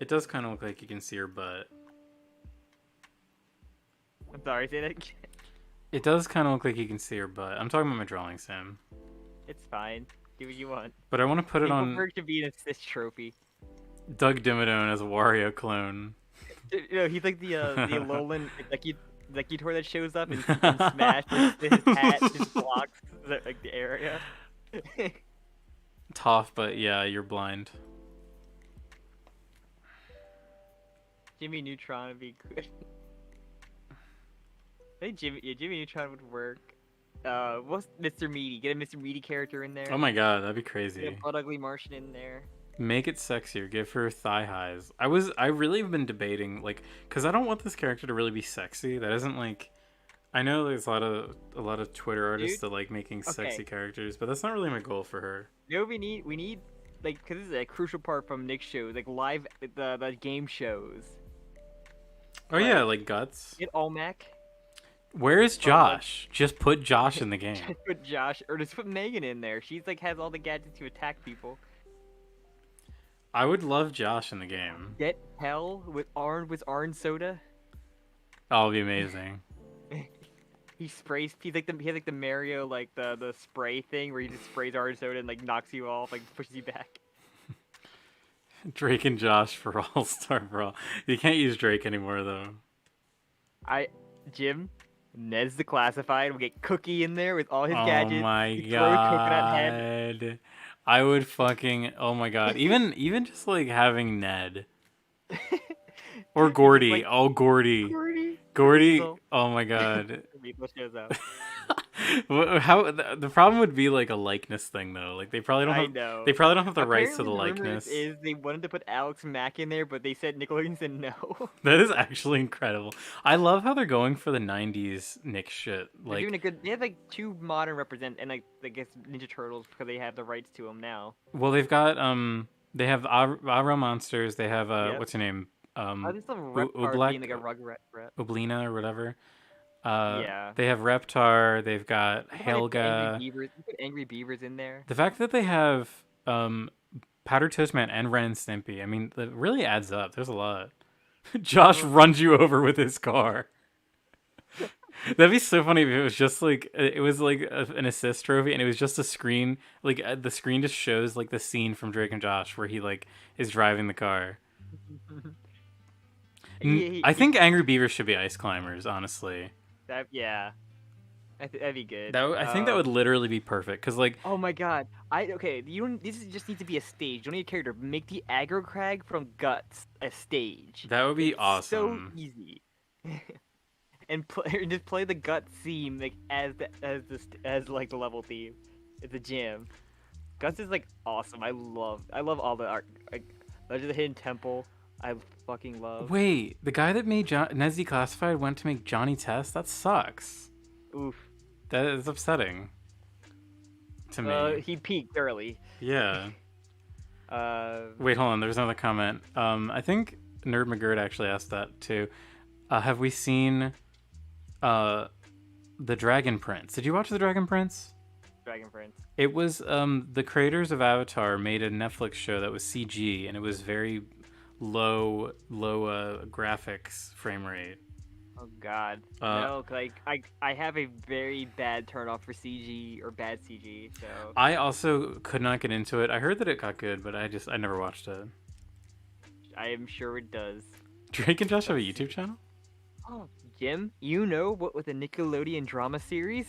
S1: It does kind of look like you can see her butt.
S2: I'm sorry, say that again.
S1: It does kind of look like you can see her butt. I'm talking about my drawing, Sam.
S2: It's fine. Do what you want.
S1: But I want to put it
S2: People
S1: on
S2: prefer it to be an assist trophy.
S1: Doug Dimmadome as a Wario clone.
S2: You know, he's like the Alolan Executor that shows up in Smash. His hat just blocks the area.
S1: Tough, but yeah, you're blind.
S2: Jimmy Neutron would be good. I think Jimmy Neutron would work. What's Mr. Meaty? Get a Mr. Meaty character in there.
S1: Oh my god, that'd be
S2: Get a
S1: crazy.
S2: Blood Ugly Martian in there.
S1: Make it sexier. Give her thigh highs. I really have been debating, like, because I don't want this character to really be sexy. That isn't like, I know there's a lot of Twitter artists
S2: Dude,
S1: that like making sexy
S2: okay.
S1: characters, but that's not really my goal for her.
S2: You know what we need? We need like because this is a crucial part from Nick's show, like live the game shows.
S1: Oh yeah, like Guts.
S2: Get Olmec.
S1: Where is Josh? Just put Josh in the game.
S2: Just put Josh or just put Megan in there. She's like has all the gadgets to attack people.
S1: I would love Josh in the game.
S2: Get hell with orange soda.
S1: That would be amazing.
S2: He sprays. He has like the Mario the spray thing where he just sprays orange soda and like knocks you off, like pushes you back.
S1: Drake and Josh for All-Star Brawl. You can't use Drake anymore though.
S2: Jim, Ned's the classified. We get Cookie in there with all his
S1: Oh
S2: gadgets.
S1: my
S2: You throw a coconut head.
S1: god. I would fucking oh my god. Even just like having Ned. Or Gordy.
S2: Like,
S1: Oh Gordy.
S2: Gordy.
S1: Gordy.
S2: Weasel.
S1: Oh my god.
S2: Weasel shows up.
S1: How the problem would be like a likeness thing though. Like they probably don't
S2: I
S1: have
S2: know.
S1: they probably don't have the rights to the
S2: Apparently, rumors
S1: likeness.
S2: is they wanted to put Alex Mack in there, but they said Nickelodeon said no.
S1: That is actually incredible. I love how they're going for the 90s Nick shit.
S2: They're
S1: Like
S2: doing a good. They have like two modern represent and like I guess Ninja Turtles because they have the rights to them now.
S1: well they've got they have Avro Monsters, they have
S2: Yep.
S1: what's her name?
S2: I just love Reptar
S1: Oobleck?
S2: being like a Rugrat rep.
S1: Oblina or whatever.
S2: Yeah.
S1: They have Reptar, they've got
S2: What about
S1: Helga.
S2: Angry Beavers? You put Angry Beavers in there.
S1: The fact that they have Powder Toast Man and Ren and Stimpy, I mean, that really adds up. There's a lot. Josh runs you over with his car. That'd be so funny if it was just like an assist trophy and it was just a screen, like the screen just shows like the scene from Drake and Josh where he like is driving the car. I think Angry Beavers should be ice climbers, honestly.
S2: Yeah. That'd be good.
S1: I think that would literally be perfect because like
S2: Oh my god! You don't. This just needs to be a stage. You don't need a character. Make the aggro crag from Guts a stage.
S1: that would be
S2: It's
S1: awesome.
S2: So easy. And just play the Guts theme like as like the level theme. It's a jam. Guts is like awesome. I love all the art. Like Legend of the Hidden Temple. I fucking love.
S1: Wait, the guy that made Ned's Declassified went to make Johnny Test? That sucks.
S2: Oof.
S1: That is upsetting to me.
S2: He peaked early.
S1: Yeah. Wait, hold on. There's another comment. I think Nerd McGirt actually asked that too. Have we seen the Dragon Prince? Did you watch the Dragon Prince?
S2: Dragon Prince.
S1: It was the creators of Avatar made a Netflix show that was CG and it was very low graphics frame rate.
S2: Oh god. No, like I have a very bad turn off for CG or bad CG, so
S1: I also could not get into it. I heard that it got good, but I never watched it.
S2: I am sure it does.
S1: Drake and Josh have a YouTube channel?
S2: Oh, Jim, you know what was a Nickelodeon drama series?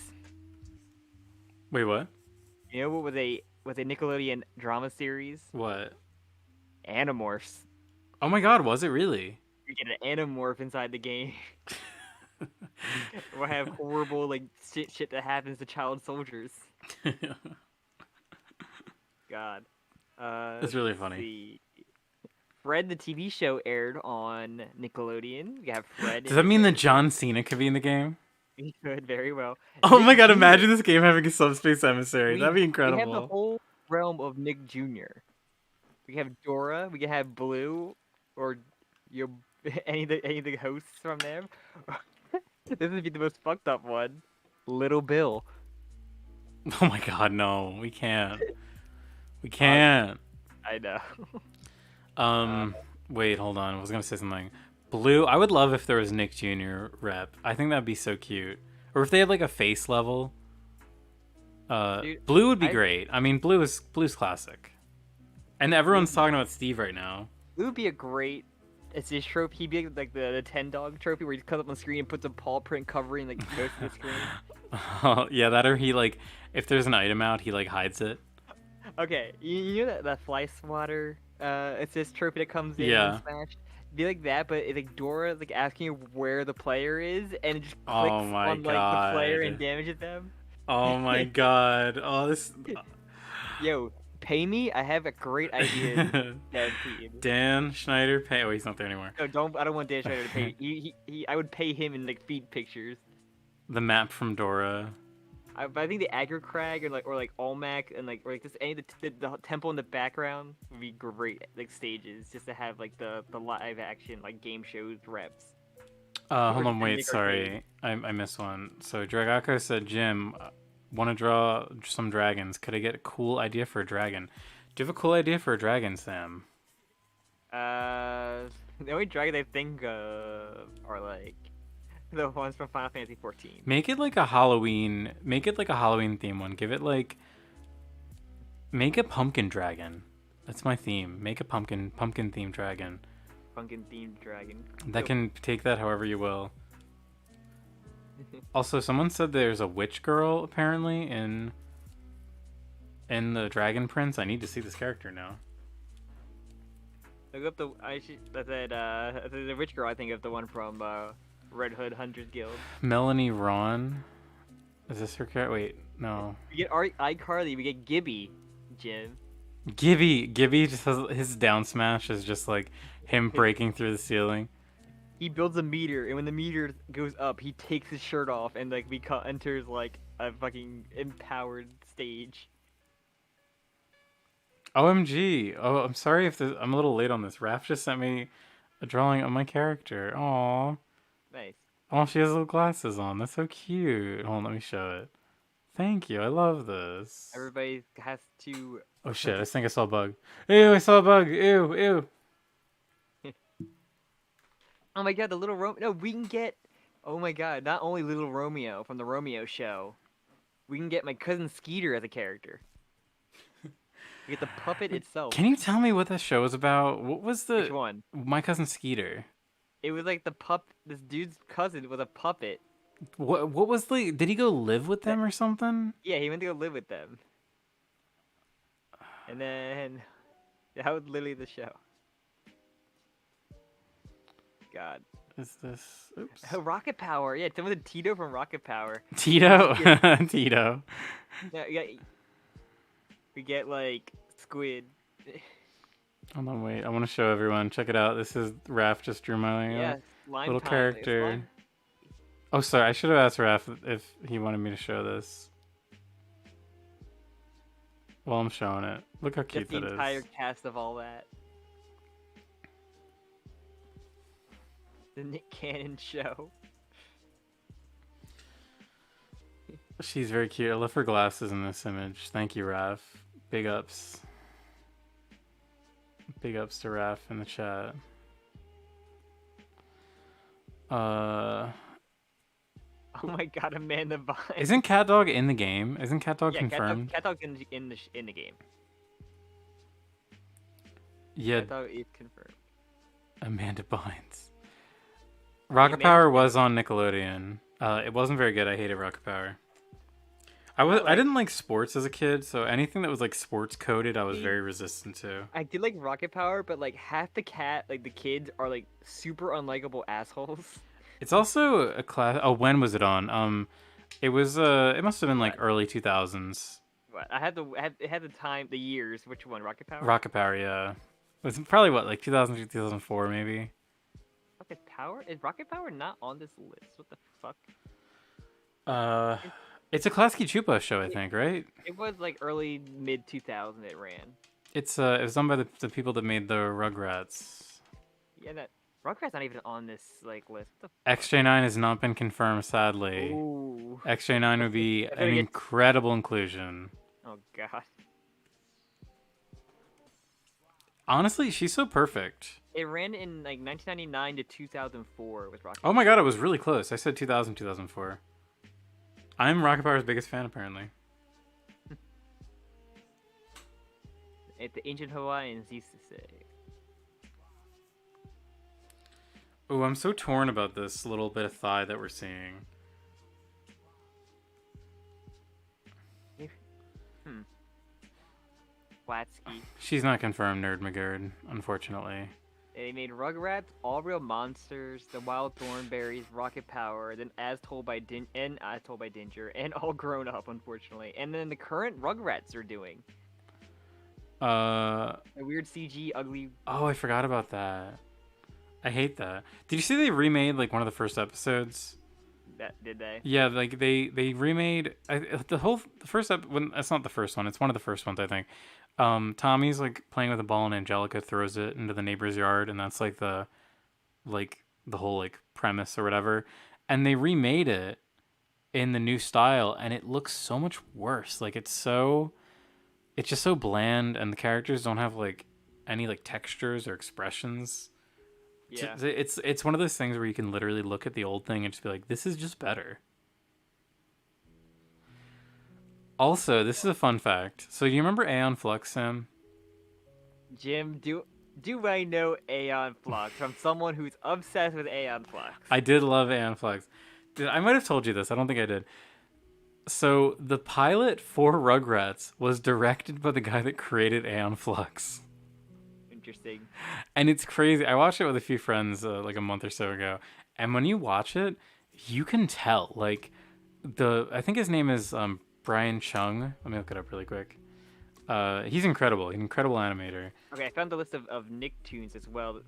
S1: Wait, what?
S2: You know what was a Nickelodeon drama series?
S1: What?
S2: Animorphs.
S1: Oh my god, was it really?
S2: You get an Animorph inside the game. We'll have horrible like shit that happens to child soldiers. God.
S1: It's really funny.
S2: See. Fred the TV show aired on Nickelodeon. We have Fred.
S1: Does that mean that John Cena could be in the game?
S2: He could very well.
S1: Oh
S2: Nick
S1: my god,
S2: Jr.
S1: imagine this game having a subspace emissary. That'd be incredible.
S2: We have the whole realm of Nick Jr. We have Dora. We can have Blue, or any of the hosts from them. This would be the most fucked up one. Little Bill.
S1: Oh my god, no. We can't. We can't.
S2: I know.
S1: Wait, hold on. I was gonna say something. Blue, I would love if there was Nick Jr. rep. I think that'd be so cute. Or if they had like a face level.
S2: Dude,
S1: Blue would be great. I mean, Blue's classic. And everyone's
S2: Mm-hmm.
S1: talking about Steve right now.
S2: It would be a great assist trophy. He'd be like the 10 dog trophy where he comes up on the screen and puts a paw print covering like most of the screen.
S1: Yeah, that or he like if there's an item out, he like hides it.
S2: Okay, you know that fly swatter assist trophy that comes in
S1: Yeah.
S2: in Smash? Be like that, but it's like Dora like asking you where the player is, and it just clicks
S1: Oh my
S2: on like the player and damages them.
S1: Oh my god. Oh, this.
S2: Yo, pay me. I have a great idea. Guaranteed.
S1: Dan Schneider pay. Oh, he's not there anymore.
S2: No, I don't want Dan Schneider to pay me. I would pay him in like feed pictures.
S1: The map from Dora.
S2: But I think the Aggro Crag or like Olmec and like or like just any of the temple in the background would be great like stages just to have like the live action like game shows reps.
S1: Hold
S2: Or
S1: on, wait,
S2: Nick
S1: sorry. I missed one. So Dragako said, Jim, want to draw some dragons. Could I get a cool idea for a dragon? Do you have a cool idea for a dragon, Sam?
S2: The only dragons I think of are like the ones from Final Fantasy 14.
S1: Make it like a Halloween. Make it like a Halloween theme one. Give it like. Make a pumpkin dragon. That's my theme. Make a pumpkin themed dragon.
S2: Pumpkin themed dragon.
S1: That can take that however you will. Also, someone said there's a witch girl apparently in the Dragon Prince. I need to see this character now.
S2: Look up the the rich girl. I think of the one from Red Hood Hunters Guild.
S1: Melanie Ron. Is this her character? Wait, no.
S2: We get iCarly. We get Gibby, Jim.
S1: Gibby just has his down smash is just like him breaking through the ceiling.
S2: He builds a meter, and when the meter goes up, he takes his shirt off, and like enters like a fucking empowered stage.
S1: OMG. Oh, I'm sorry if I'm a little late on this. Raph just sent me a drawing of my character. Aww.
S2: Nice.
S1: Oh, she has little glasses on. That's so cute. Hold on, let me show it. Thank you. I love this.
S2: Everybody has to.
S1: Oh shit! I think I saw a bug. Ew! I saw a bug. Ew! Ew!
S2: Oh my god, the little Romeo. No, we can get. Oh my god, not only little Romeo from the Romeo show, we can get my cousin Skeeter as a character. We get the puppet itself.
S1: Can you tell me what this show is about? What was the?
S2: Which one?
S1: My cousin Skeeter.
S2: It was like this dude's cousin was a puppet.
S1: What was the? Did he go live with them or something?
S2: Yeah, he went to go live with them. And then that was literally the show. God.
S1: Is this? Oops.
S2: Oh, Rocket Power. Yeah, some of the Tito from Rocket Power.
S1: Tito. Tito.
S2: Yeah. We get like Squid.
S1: Hold on, wait. I want to show everyone. Check it out. This is Raph just drew my little character. Oh, sorry. I should have asked Raph if he wanted me to show this. Well, I'm showing it. Look how cute that is.
S2: The entire cast of all that. The Nick Cannon show.
S1: She's very cute. I love her glasses in this image. Thank you, Raph. Big ups. Big ups to Raph in the chat.
S2: Oh my god, Amanda Bynes.
S1: Isn't CatDog in the game? Isn't CatDog confirmed?
S2: CatDog's in the game.
S1: Yeah.
S2: CatDog is confirmed.
S1: Amanda Bynes. Rocket Power was on Nickelodeon. It wasn't very good. I hated Rocket Power. I didn't like sports as a kid, so anything that was like sports coded, I was very resistant to.
S2: I did like Rocket Power, but like half the kids are like super unlikable assholes.
S1: It's also a class. Oh, when was it on? It was. It must have been like early 2000s.
S2: What? It had the time, the years. Which one? Rocket Power.
S1: Rocket Power, yeah. It was probably what, like 2002, 2004, maybe.
S2: Rocket Power? Is Rocket Power not on this list? What the fuck?
S1: It's a Klasky Chupa show, I think, right?
S2: It was like early mid 2000 it ran.
S1: It was done by the people that made the Rugrats.
S2: Yeah, that Rugrats not even on this like list.
S1: XJ9 has not been confirmed, sadly.
S2: Ooh.
S1: XJ9 would be an incredible inclusion.
S2: Oh god.
S1: Honestly, she's so perfect.
S2: It ran in like 1999 to 2004 with Rocket.
S1: Oh my god, it was really close. I said 2000, 2004. I'm Rocket Power's biggest fan, apparently.
S2: At the ancient Hawaiians used to say.
S1: Oh, I'm so torn about this little bit of thigh that we're seeing.
S2: Watsky.
S1: She's not confirmed, Nerd McGurd, unfortunately.
S2: They made Rugrats, All Real Monsters, The Wild Thornberries, Rocket Power, then As Told by Dinger, and All Grown Up, unfortunately. And then the current Rugrats are doing. A weird CG, ugly.
S1: Oh, I forgot about that. I hate that. Did you see they remade like one of the first episodes?
S2: Did they?
S1: Yeah, like they remade the first episode. That's not the first one. It's one of the first ones, I think. Tommy's like playing with a ball and Angelica throws it into the neighbor's yard, and that's like the whole like premise or whatever. And they remade it in the new style, and it looks so much worse. Like it's just so bland, and the characters don't have like any like textures or expressions.
S2: Yeah.
S1: It's one of those things where you can literally look at the old thing and just be like, this is just better. Also, this is a fun fact. So do you remember Aeon Flux, Sam?
S2: Jim, do I know Aeon Flux from someone who's obsessed with Aeon Flux?
S1: I did love Aeon Flux. I might have told you this. I don't think I did. So the pilot for Rugrats was directed by the guy that created Aeon Flux.
S2: Interesting.
S1: And it's crazy. I watched it with a few friends like a month or so ago. And when you watch it, you can tell. Like, I think his name is Brian Chung. Let me look it up really quick. He's incredible. He's an incredible animator.
S2: Okay, I found the list of Nicktoons as well.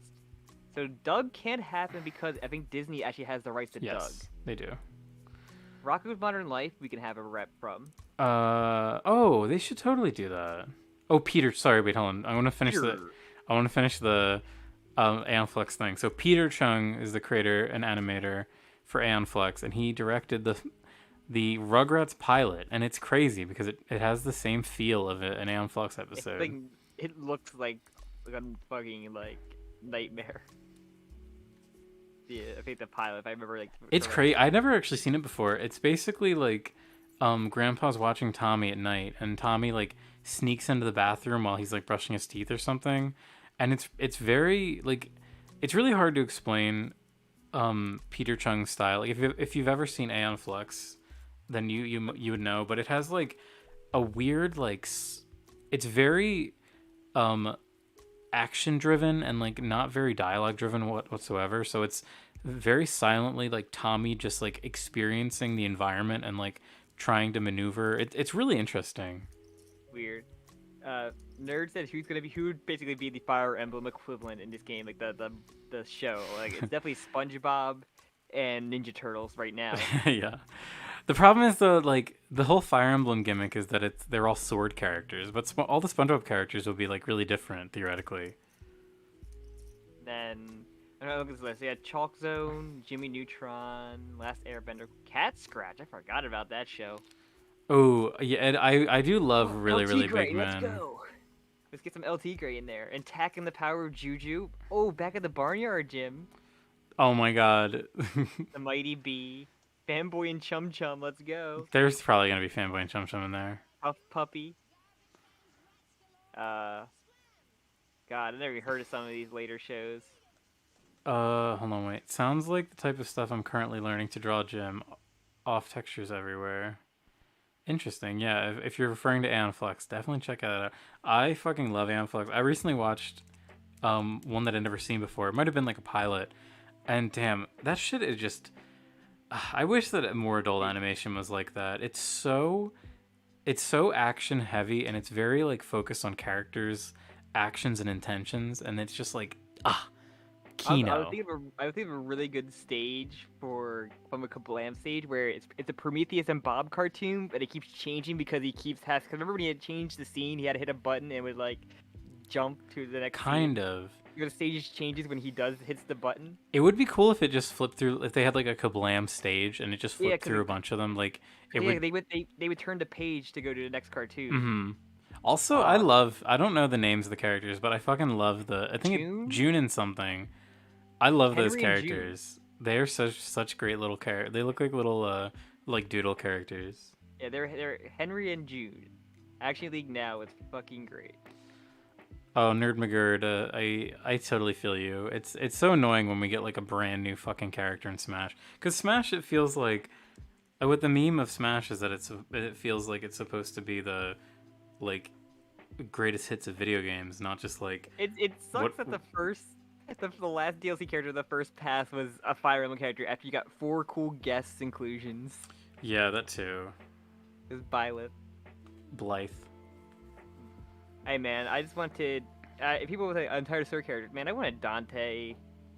S2: So Doug can't happen because I think Disney actually has the rights to Doug.
S1: Yes, they do.
S2: Rocko's Modern Life, we can have a rep from.
S1: Oh, they should totally do that. Oh, Peter. Sorry, wait, hold on. I want to finish the Aeon Flux thing. So Peter Chung is the creator and animator for Aeon Flux, and he directed the Rugrats pilot, and it's crazy because it has the same feel of an Aeon Flux episode.
S2: It looks like a fucking like nightmare. Yeah, I think the pilot, if I remember, like
S1: it's crazy. I'd never actually seen it before. It's basically like Grandpa's watching Tommy at night, and Tommy like sneaks into the bathroom while he's like brushing his teeth or something, and it's very like it's really hard to explain Peter Chung's style. Like if you've ever seen Aeon Flux, then you would know. But it has like a weird like it's very action driven and like not very dialogue driven whatsoever. So it's very silently like Tommy just like experiencing the environment and like trying to maneuver. It's really interesting.
S2: Weird. Nerd said who would basically be the Fire Emblem equivalent in this game, like the show. Like it's definitely SpongeBob and Ninja Turtles right now.
S1: Yeah. The problem is though, like the whole Fire Emblem gimmick is that they're all sword characters, but all the SpongeBob characters will be like really different theoretically.
S2: Then I'm gonna look at this list. We had Chalk Zone, Jimmy Neutron, Last Airbender, Cat Scratch. I forgot about that show.
S1: Oh yeah, and I do love really
S2: LT Gray,
S1: big men.
S2: Let's go. Let's get some LT Gray in there. And Tack and the Power of Juju. Oh, back at the Barnyard Gym.
S1: Oh my god.
S2: The Mighty Bee. Fanboy and Chum Chum, let's go.
S1: There's probably gonna be Fanboy and Chum Chum in there.
S2: Puff Puppy. God, I've never heard of some of these later shows.
S1: Hold on, wait. Sounds like the type of stuff I'm currently learning to draw, Jim. Off textures everywhere. Interesting, yeah. If you're referring to Aeon Flux, definitely check that out. I fucking love Aeon Flux. I recently watched one that I'd never seen before. It might have been like a pilot. And damn, that shit is just... I wish that more adult animation was like that. It's so action heavy, and it's very like focused on characters, actions, and intentions, and it's just like Kino.
S2: I would think of a really good stage from a Kablam stage where it's a Prometheus and Bob cartoon, but it keeps changing because Cause remember when he had changed the scene, he had to hit a button and it would like jump to the next
S1: kind
S2: scene.
S1: of.
S2: The stage changes when he hits the button.
S1: It would be cool if it just flipped through. If they had like a Kablam stage and it just flipped through a bunch of them, like
S2: they would turn the page to go to the next cartoon.
S1: Mm-hmm. Also, I don't know the names of the characters, but I fucking love I think June and something. I love those characters. They're such great little characters. They look like little like doodle characters.
S2: Yeah, they're Henry and June. Action League Now is fucking great.
S1: Oh, Nerd McGurd, I totally feel you. It's so annoying when we get like a brand new fucking character in Smash. Because Smash, it feels like, with the meme of Smash is that it feels like it's supposed to be the like greatest hits of video games, not just like.
S2: It sucks that the last DLC character, the first pass was a Fire Emblem character after you got 4 cool guest inclusions.
S1: Yeah, that too.
S2: It was Byleth.
S1: Blythe.
S2: Hey man, I just wanted if people with an entire sword character, man, I wanted Dante,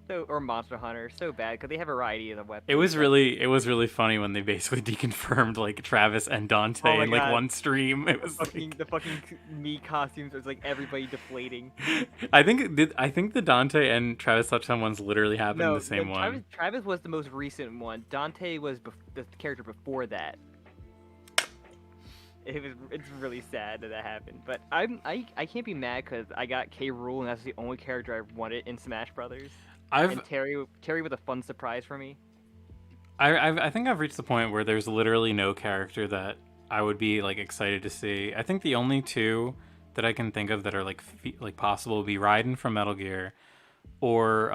S2: or Monster Hunter so bad because they have a variety of the weapons.
S1: It was really funny when they basically deconfirmed like Travis and Dante in like one stream. It was
S2: the fucking Mii costumes. It was like everybody deflating.
S1: I think the Dante and Travis Touchdown ones literally happened in the same one.
S2: Travis was the most recent one. Dante was the character before that. it's really sad that happened. But I can't be mad because I got K. Rool and that's the only character I wanted in Smash Brothers.
S1: I've
S2: And Terry was a fun surprise for me.
S1: I think I've reached the point where there's literally no character that I would be like excited to see. I think the only two that I can think of that are like possible would be Raiden from Metal Gear, or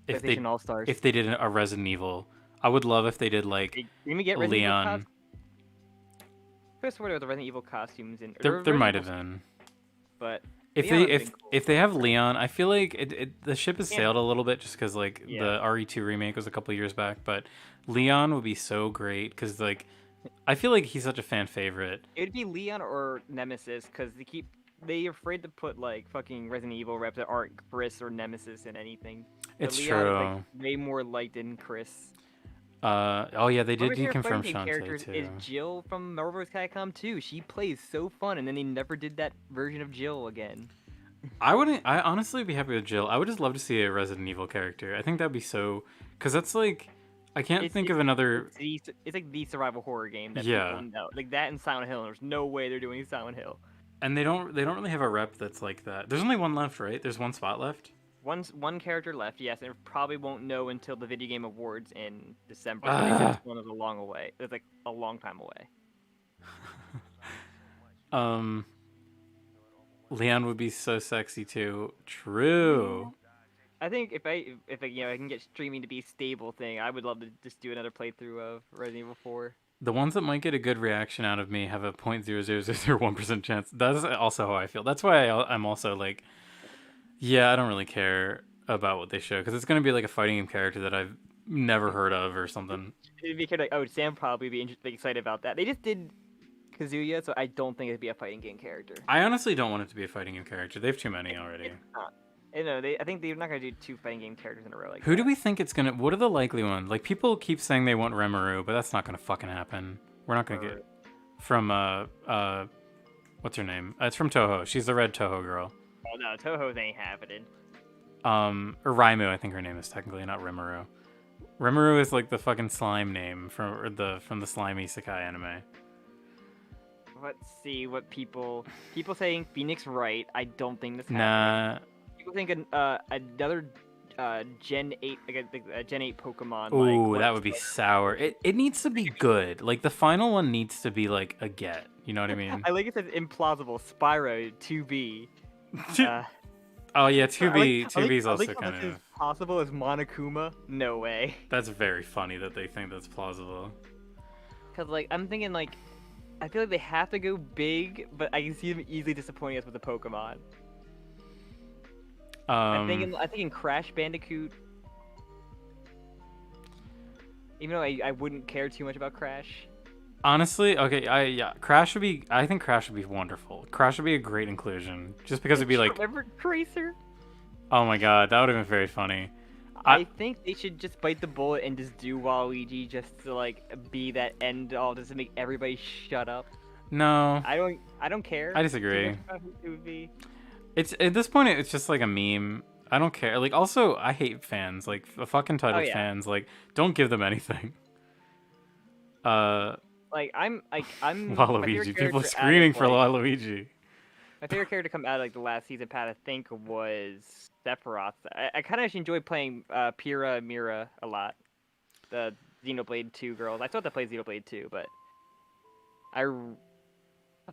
S2: PlayStation All Stars.
S1: if they did a Resident Evil. I would love if they did like
S2: Did we get Resident Evil
S1: Leon.
S2: I could have sworn there were the Resident Evil costumes in.
S1: There might have been.
S2: But
S1: If
S2: Leon
S1: they if they have Leon, I feel like the ship has sailed a little bit just because like
S2: Yeah.
S1: the RE2 remake was a couple years back, but Leon would be so great because like I feel like he's such a fan favorite.
S2: It'd be Leon or Nemesis because they're afraid to put like fucking Resident Evil reps that aren't Chris or Nemesis in anything. But
S1: It's
S2: Leon
S1: true.
S2: Is, like, way more liked than Chris.
S1: Oh yeah, they did
S2: One of my favorite
S1: deconfirm
S2: fighting game
S1: Shantae
S2: characters
S1: too.
S2: is Jill from Marvel vs. Capcom 2. She plays so fun, and then they never did that version of Jill again.
S1: I wouldn't. I honestly would be happy with Jill. I would just love to see a Resident Evil character. I think that'd be so. Because that's like, I can't think of another.
S2: It's like the survival horror game that
S1: Yeah.
S2: people know. Like that and Silent Hill. There's no way they're doing Silent Hill.
S1: And they don't really have a rep that's like that. There's only one left, right? There's one spot left.
S2: One character left, yes, and probably won't know until the Video Game Awards in December.
S1: Ah.
S2: They said this one is a long away. It's like a long time away.
S1: Leon would be so sexy too. True.
S2: I think if I can get streaming to be a stable thing, I would love to just do another playthrough of Resident Evil 4.
S1: The ones that might get a good reaction out of me have a 0.00001% chance. That's also how I feel. That's why I'm also like, yeah, I don't really care about what they show because it's gonna be like a fighting game character that I've never heard of or something.
S2: It'd be kind of like, oh, Sam probably be excited about that. They just did Kazuya, so I don't think it'd be a fighting game character.
S1: I honestly don't want it to be a fighting game character. They have too many already.
S2: It's not. I think they're not gonna do 2 fighting game characters in a row like
S1: Who
S2: that.
S1: do we think it's gonna? What are the likely ones? Like people keep saying they want Rimuru, but that's not gonna fucking happen. We're not gonna get from what's her name? It's from Toho. She's the red Toho girl.
S2: Oh no, Toho's ain't happening.
S1: Or Raimu, I think her name is technically, not Rimuru. Rimuru is like the fucking slime name from the slime isekai anime.
S2: Let's see what people saying Phoenix Wright. I don't think this happening.
S1: Nah.
S2: People think another Gen 8 Gen 8 Pokemon.
S1: Ooh,
S2: like,
S1: that would be sour. It needs to be good. Like the final one needs to be like a get. You know what I mean?
S2: I like it says implausible. Spyro 2B.
S1: Oh yeah, 2B.
S2: I
S1: 2B is
S2: like
S1: also
S2: how
S1: kind
S2: this
S1: of.
S2: is possible as Monokuma. No way.
S1: That's very funny that they think that's plausible.
S2: Cause like I'm thinking like, I feel like they have to go big, but I can see them easily disappointing us with the Pokemon. I'm thinking Crash Bandicoot. Even though I wouldn't care too much about Crash.
S1: Honestly, okay, Crash would be. I think Crash would be wonderful. Crash would be a great inclusion, just because it'd be like,
S2: Remember Tracer?
S1: oh my god, that would have been very funny.
S2: I think they should just bite the bullet and just do Waluigi just to like be that end all, just to make everybody shut up.
S1: No,
S2: I don't care.
S1: I disagree.
S2: too much about who it would be.
S1: It's at this point, it's just like a meme. I don't care. Like, also, I hate fans. Like, fucking titled
S2: yeah.
S1: fans. Like, don't give them anything.
S2: Like I'm my favorite
S1: Waluigi. People
S2: character
S1: screaming
S2: out
S1: for
S2: of, like,
S1: Waluigi.
S2: My favorite character to come out of like the last season pass, I think, was Sephiroth. I kind of actually enjoyed playing Pyrrha Mira a lot. The Xenoblade 2 girls. I still have to play Xenoblade 2, but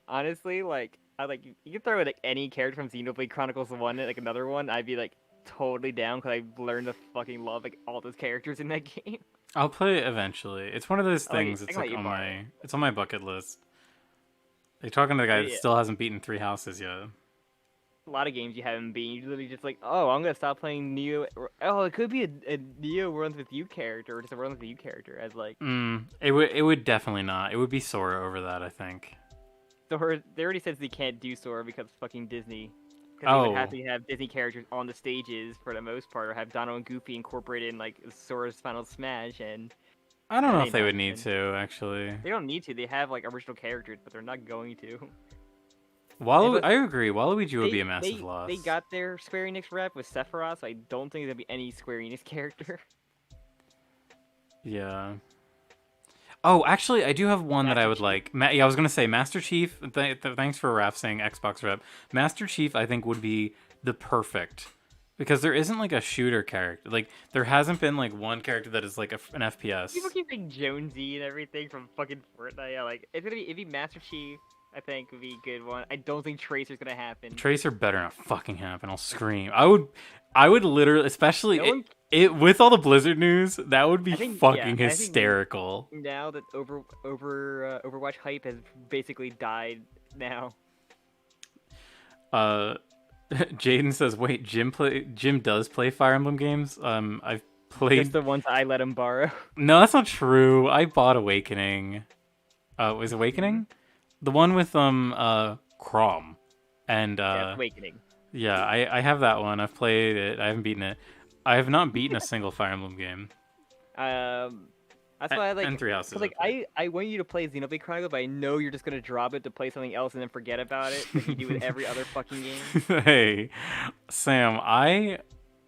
S2: honestly you can throw like any character from Xenoblade Chronicles 1 like another one, I'd be like totally down because I learned to fucking love like all those characters in that game.
S1: I'll play it eventually. It's one of those
S2: I like-
S1: things.
S2: I
S1: It's
S2: can let
S1: like
S2: you
S1: on
S2: borrow
S1: my. It's on my bucket list. Like talking to the guy that
S2: Yeah.
S1: still hasn't beaten 3 houses yet.
S2: A lot of games you haven't beat, you literally just like, oh, I'm gonna stop playing Neo. Oh, it could be a Neo runs with you character, or just a runs with you character as like.
S1: It would definitely not. It would be Sora over that, I think.
S2: Sora, they already said they can't do Sora because of fucking Disney. Because they would have
S1: Oh.
S2: to have Disney characters on the stages for the most part, or have Donald and Goofy incorporated in like Sora's Final Smash, and
S1: I don't know
S2: That
S1: if they
S2: ain't
S1: would need
S2: happening.
S1: to actually.
S2: they don't need to. They have like original characters, but they're not going to.
S1: I
S2: but
S1: agree. Waluigi would be a
S2: They-
S1: massive
S2: they,
S1: loss.
S2: They got their Square Enix rep with Sephiroth, so I don't think there'll be any Square Enix character.
S1: Yeah. Oh, actually, I do have one that I
S2: Master
S1: would
S2: Chief.
S1: like. Yeah, I was gonna say Master Chief. Thanks for Raph saying Xbox rep. Master Chief, I think, would be the perfect because there isn't like a shooter character. Like there hasn't been like one character that is like an
S2: People
S1: FPS.
S2: keep saying Jonesy and everything from fucking Fortnite. Yeah, like it'd be Master Chief. I think would be a good one. I don't think Tracer's gonna happen.
S1: Tracer better not fucking happen. I'll scream. I would literally, especially
S2: No one.
S1: it with all the Blizzard news, that would be
S2: I think
S1: fucking
S2: I think
S1: hysterical.
S2: now that Overwatch hype has basically died now.
S1: Jaden says, "Wait, Jim does play Fire Emblem games. I've played
S2: Just the ones I let him borrow.
S1: No, that's not true. I bought Awakening. Was Awakening? The one with Crom. And
S2: Yeah, Awakening.
S1: yeah, I have that one. I've played it. I haven't beaten it. I have not beaten a single Fire Emblem game.
S2: That's why I like.
S1: And Three Houses.
S2: 'Cause, like I want you to play Xenoblade Chronicles, but I know you're just gonna drop it to play something else and then forget about it, like you do with every other fucking game.
S1: Hey, Sam, I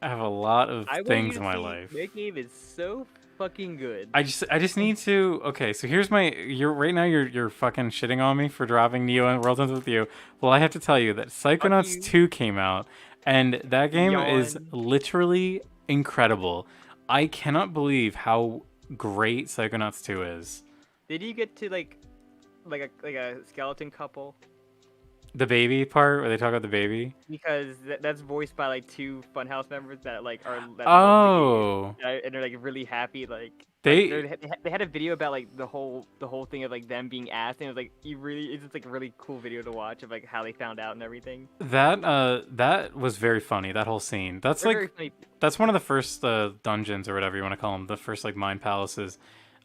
S1: have a lot of
S2: I want
S1: things
S2: you
S1: in
S2: to
S1: my
S2: see
S1: life.
S2: that game is so fucking good.
S1: I just need to. Okay, so here's my. You're right now. You're fucking shitting on me for dropping Neo and World Ends with You. Well, I have to tell you that Psychonauts
S2: you.
S1: 2 came out, and that game is
S2: Yawn.
S1: literally incredible. I cannot believe how great Psychonauts 2 is.
S2: Did you get to like a skeleton couple?
S1: The baby part where they talk about the baby.
S2: Because that's voiced by like two Funhouse members that like are that love the
S1: Oh,
S2: game, and they're like really happy like.
S1: They-
S2: They had a video about like the whole thing of like them being asked, and it was like it's just like a really cool video to watch of like how they found out and everything.
S1: that was very funny. That whole scene. That's
S2: They're
S1: like
S2: very funny.
S1: that's one of the first dungeons or whatever you want to call them, the first like mine palaces.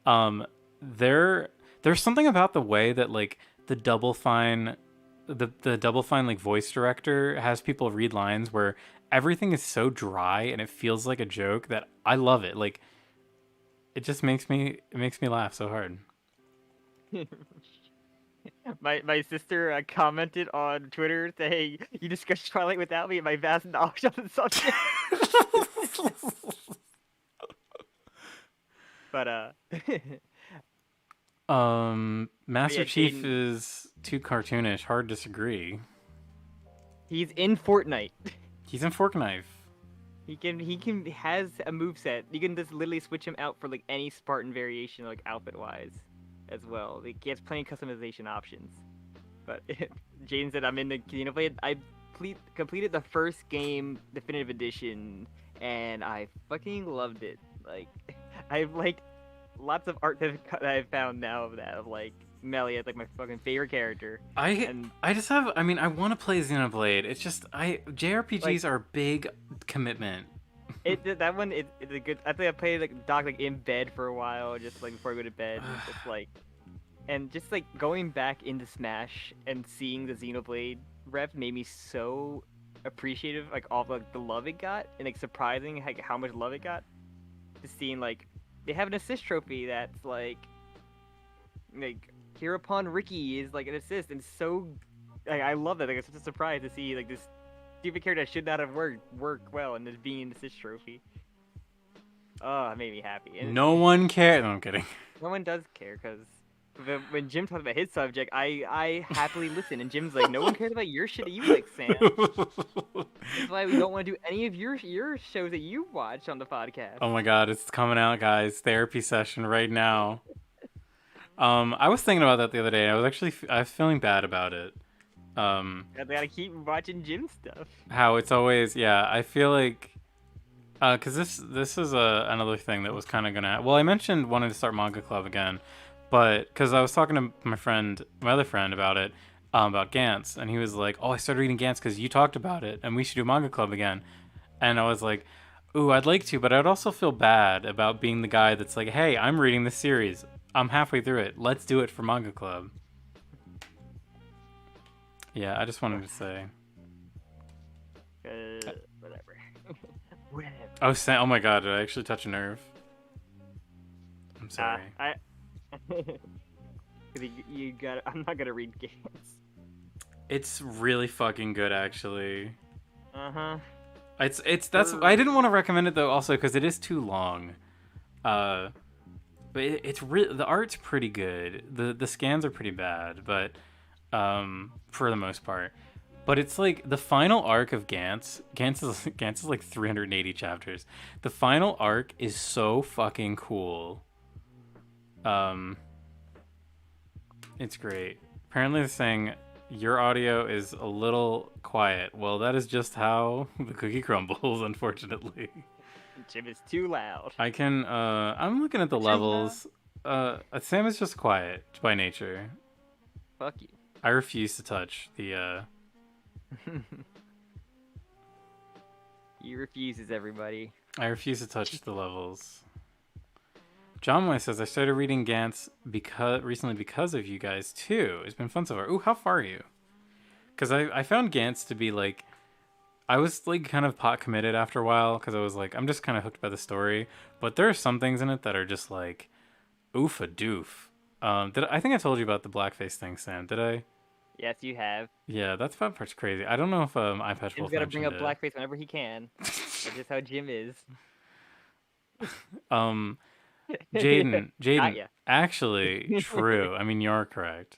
S1: There's something about the way that like the Double Fine like voice director has people read lines where everything is so dry and it feels like a joke that I love it. Like it just makes me laugh so hard.
S2: My sister commented on Twitter saying, "You discussed Twilight without me and my vast knowledge on the subject." But
S1: Master
S2: yeah,
S1: Chief
S2: Jaden-
S1: is too cartoonish. Hard to disagree.
S2: he's in Fortnite.
S1: He's in Fork Knife.
S2: He has a moveset. You can just literally switch him out for like any Spartan variation, like outfit wise, as well. Like, he has plenty of customization options. But Jaden said, "I'm in the Xenoblade. I completed the first game, Definitive Edition, and I fucking loved it. Like, I've like lots of art that I've found now of that, of like Melee as like my fucking favorite character. And
S1: I just have. I mean, I want to play Xenoblade. It's just JRPGs are a big commitment.
S2: that one it's a good. I think I played like Doc like in bed for a while, just like before I go to bed, just like, and just like going back into Smash and seeing the Xenoblade rep made me so appreciative, like all like the love it got, and like surprising like how much love it got. Just seeing like they have an assist trophy that's like Hereupon Ricky is like an assist, and so like I love that. Like it's such a surprise to see like this stupid character that should not have worked well and just being an assist trophy. Oh, it made me happy. And
S1: No one cares. No, I'm kidding.
S2: no one does care because when Jim talks about his subject, I happily listen, and Jim's like, no one cares about your shit that you like, Sam. That's why we don't want to do any of your shows that you watch on the podcast.
S1: Oh my god, it's coming out, guys. Therapy session right now. I was thinking about that the other day. I was feeling bad about it.
S2: I gotta keep watching Jim stuff.
S1: How it's always, yeah. I feel like, cause this is another thing that was kind of gonna. Well, I mentioned wanting to start Manga Club again, but cause I was talking to my other friend about it, about Gantz, and he was like, "Oh, I started reading Gantz because you talked about it, and we should do Manga Club again." And I was like, "Ooh, I'd like to, but I'd also feel bad about being the guy that's like, hey, I'm reading this series. I'm halfway through it. Let's do it for Manga Club." Yeah, I just wanted to say.
S2: Whatever. Whatever.
S1: Oh, oh my god, did I actually touch a nerve? I'm sorry.
S2: You got. I'm not gonna read games.
S1: It's really fucking good, actually.
S2: Uh-huh.
S1: That's I didn't want to recommend it though, also because it is too long. but it's really, the art's pretty good. The scans are pretty bad, but for the most part. But it's like the final arc of Gantz. Gantz is like 380 chapters. The final arc is so fucking cool. It's great. Apparently they're saying your audio is a little quiet. Well, that is just how the cookie crumbles, unfortunately.
S2: Jim is too loud.
S1: I can I'm looking at the levels. Sam is just quiet by nature.
S2: Fuck you.
S1: I refuse to touch the
S2: He refuses, everybody.
S1: I refuse to touch the levels. John Moy says I started reading Gantz recently because of you guys too. It's been fun so far. Ooh, how far are you? Because I found Gantz to be like, I was like kind of pot committed after a while because I was like, I'm just kind of hooked by the story. But there are some things in it that are just like, oof a doof. I think I told you about the blackface thing, Sam? Did I?
S2: Yes, you have.
S1: Yeah, that part's crazy. I don't know if iPatch
S2: Jim's
S1: Wolf
S2: gotta bring up
S1: mentioned
S2: blackface whenever he can. That's just how Jim is.
S1: Jaden, actually, true. I mean, you're correct.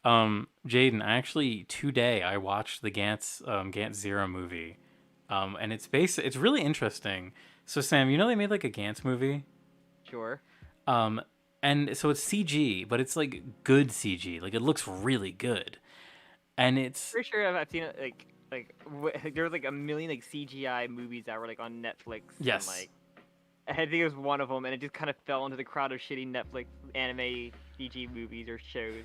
S1: Jaden, actually, today I watched the Gantz Zero movie, and it's really interesting. So, Sam, you know they made like a Gantz movie,
S2: Sure.
S1: and so it's CG, but it's like good CG. Like it looks really good, and it's
S2: Pretty sure I've seen it there were like a million like CGI movies that were like on Netflix.
S1: yes.
S2: And, like, I think it was one of them, and it just kind of fell into the crowd of shitty Netflix anime CG movies or shows.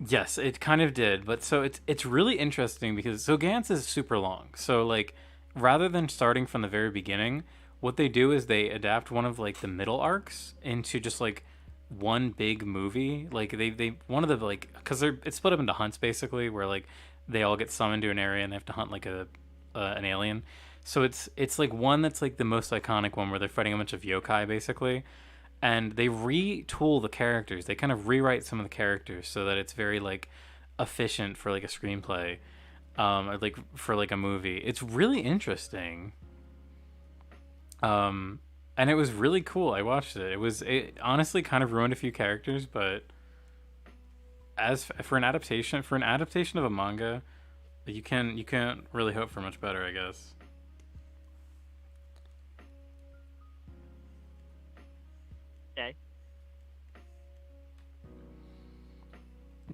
S1: Yes, it kind of did, but so it's really interesting because so Gantz is super long. So like rather than starting from the very beginning, what they do is they adapt one of like the middle arcs into just like one big movie. Like they one of the like because it's split up into hunts basically, where like they all get summoned to an area and they have to hunt like an alien. So it's like one that's like the most iconic one where they're fighting a bunch of yokai basically. And they retool the characters. They kind of rewrite some of the characters so that it's very like efficient for like a screenplay, or like for like a movie. It's really interesting. And it was really cool. I watched it. It honestly kind of ruined a few characters, but for an adaptation of a manga, you can't really hope for much better, I guess.
S2: Okay.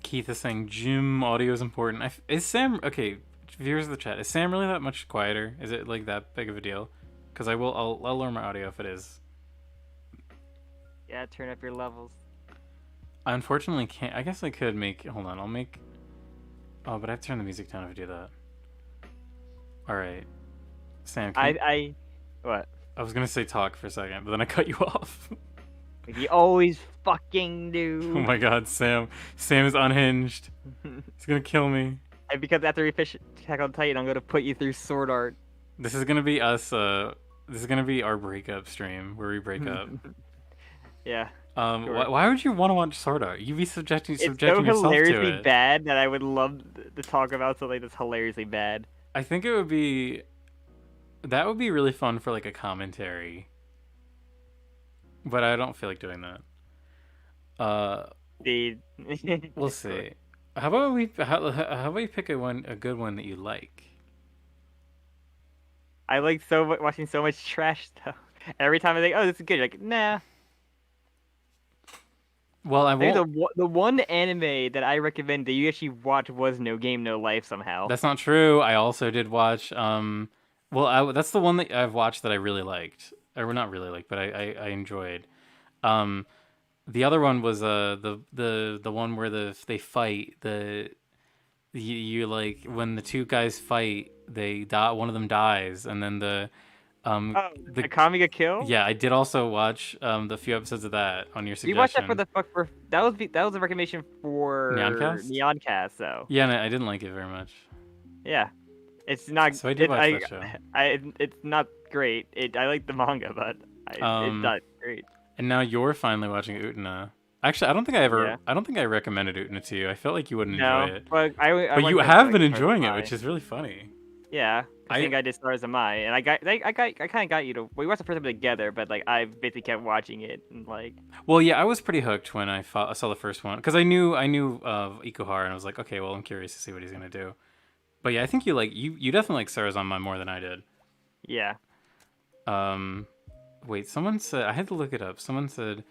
S1: Keith is saying Jim audio is important. Is Sam okay? Viewers of the chat, is Sam really that much quieter? Is it like that big of a deal? Because I'll lower my audio if it is.
S2: Yeah, turn up your levels.
S1: I unfortunately can't. I guess I could make. Hold on, I'll make. Oh, but I have to turn the music down if I do that. All right, Sam.
S2: What?
S1: I was gonna say talk for a second, but then I cut you off.
S2: Like you always fucking do.
S1: Oh my God, Sam! Sam is unhinged. He's gonna kill me.
S2: And because after we finish Attack on Titan, I'm gonna put you through Sword Art.
S1: This is gonna be us. This is gonna be our breakup stream where we break up.
S2: Yeah.
S1: Sure. Why would you want to watch Sword Art? You'd be subjecting
S2: It's so
S1: yourself to
S2: hilariously
S1: it.
S2: bad that I would love to talk about something that's hilariously bad.
S1: I think it would be. That would be really fun for like a commentary. But I don't feel like doing that. We'll see. How about we pick a good one that you like?
S2: I like watching so much trash stuff. Every time I think, oh, this is good, you're like, nah.
S1: Well, I won't.
S2: The one anime that I recommend that you actually watch was No Game No Life somehow.
S1: That's not true. I also did watch. That's the one that I've watched that I really liked, or not really liked, but I enjoyed. The other one was the one where they fight you like when the two guys fight, they die. One of them dies, and then the
S2: Akame ga Kill.
S1: Yeah, I did also watch the few episodes of that on your suggestion.
S2: You watched that that was a recommendation for Neoncast, though.
S1: Yeah, and I didn't like it very much.
S2: Yeah, it's not.
S1: So I did watch that show.
S2: It's not great. I like the manga, but it's not great.
S1: And now you're finally watching Utena. Actually, I don't think I recommended Utena to you. I felt like you wouldn't enjoy it.
S2: But
S1: you have been enjoying it, which is really funny.
S2: Yeah, I
S1: I
S2: think I did Stars of Mai, and I kind of got you to. We watched the first episode together, but like I basically kept watching it, and like
S1: well, yeah, I was pretty hooked when I saw the first one because I knew of Ikuhara and I was like, okay, well, I'm curious to see what he's gonna do. But yeah, I think you definitely like Sarazanmai more than I did.
S2: yeah.
S1: Um, wait, someone said I had to look it up. Someone said,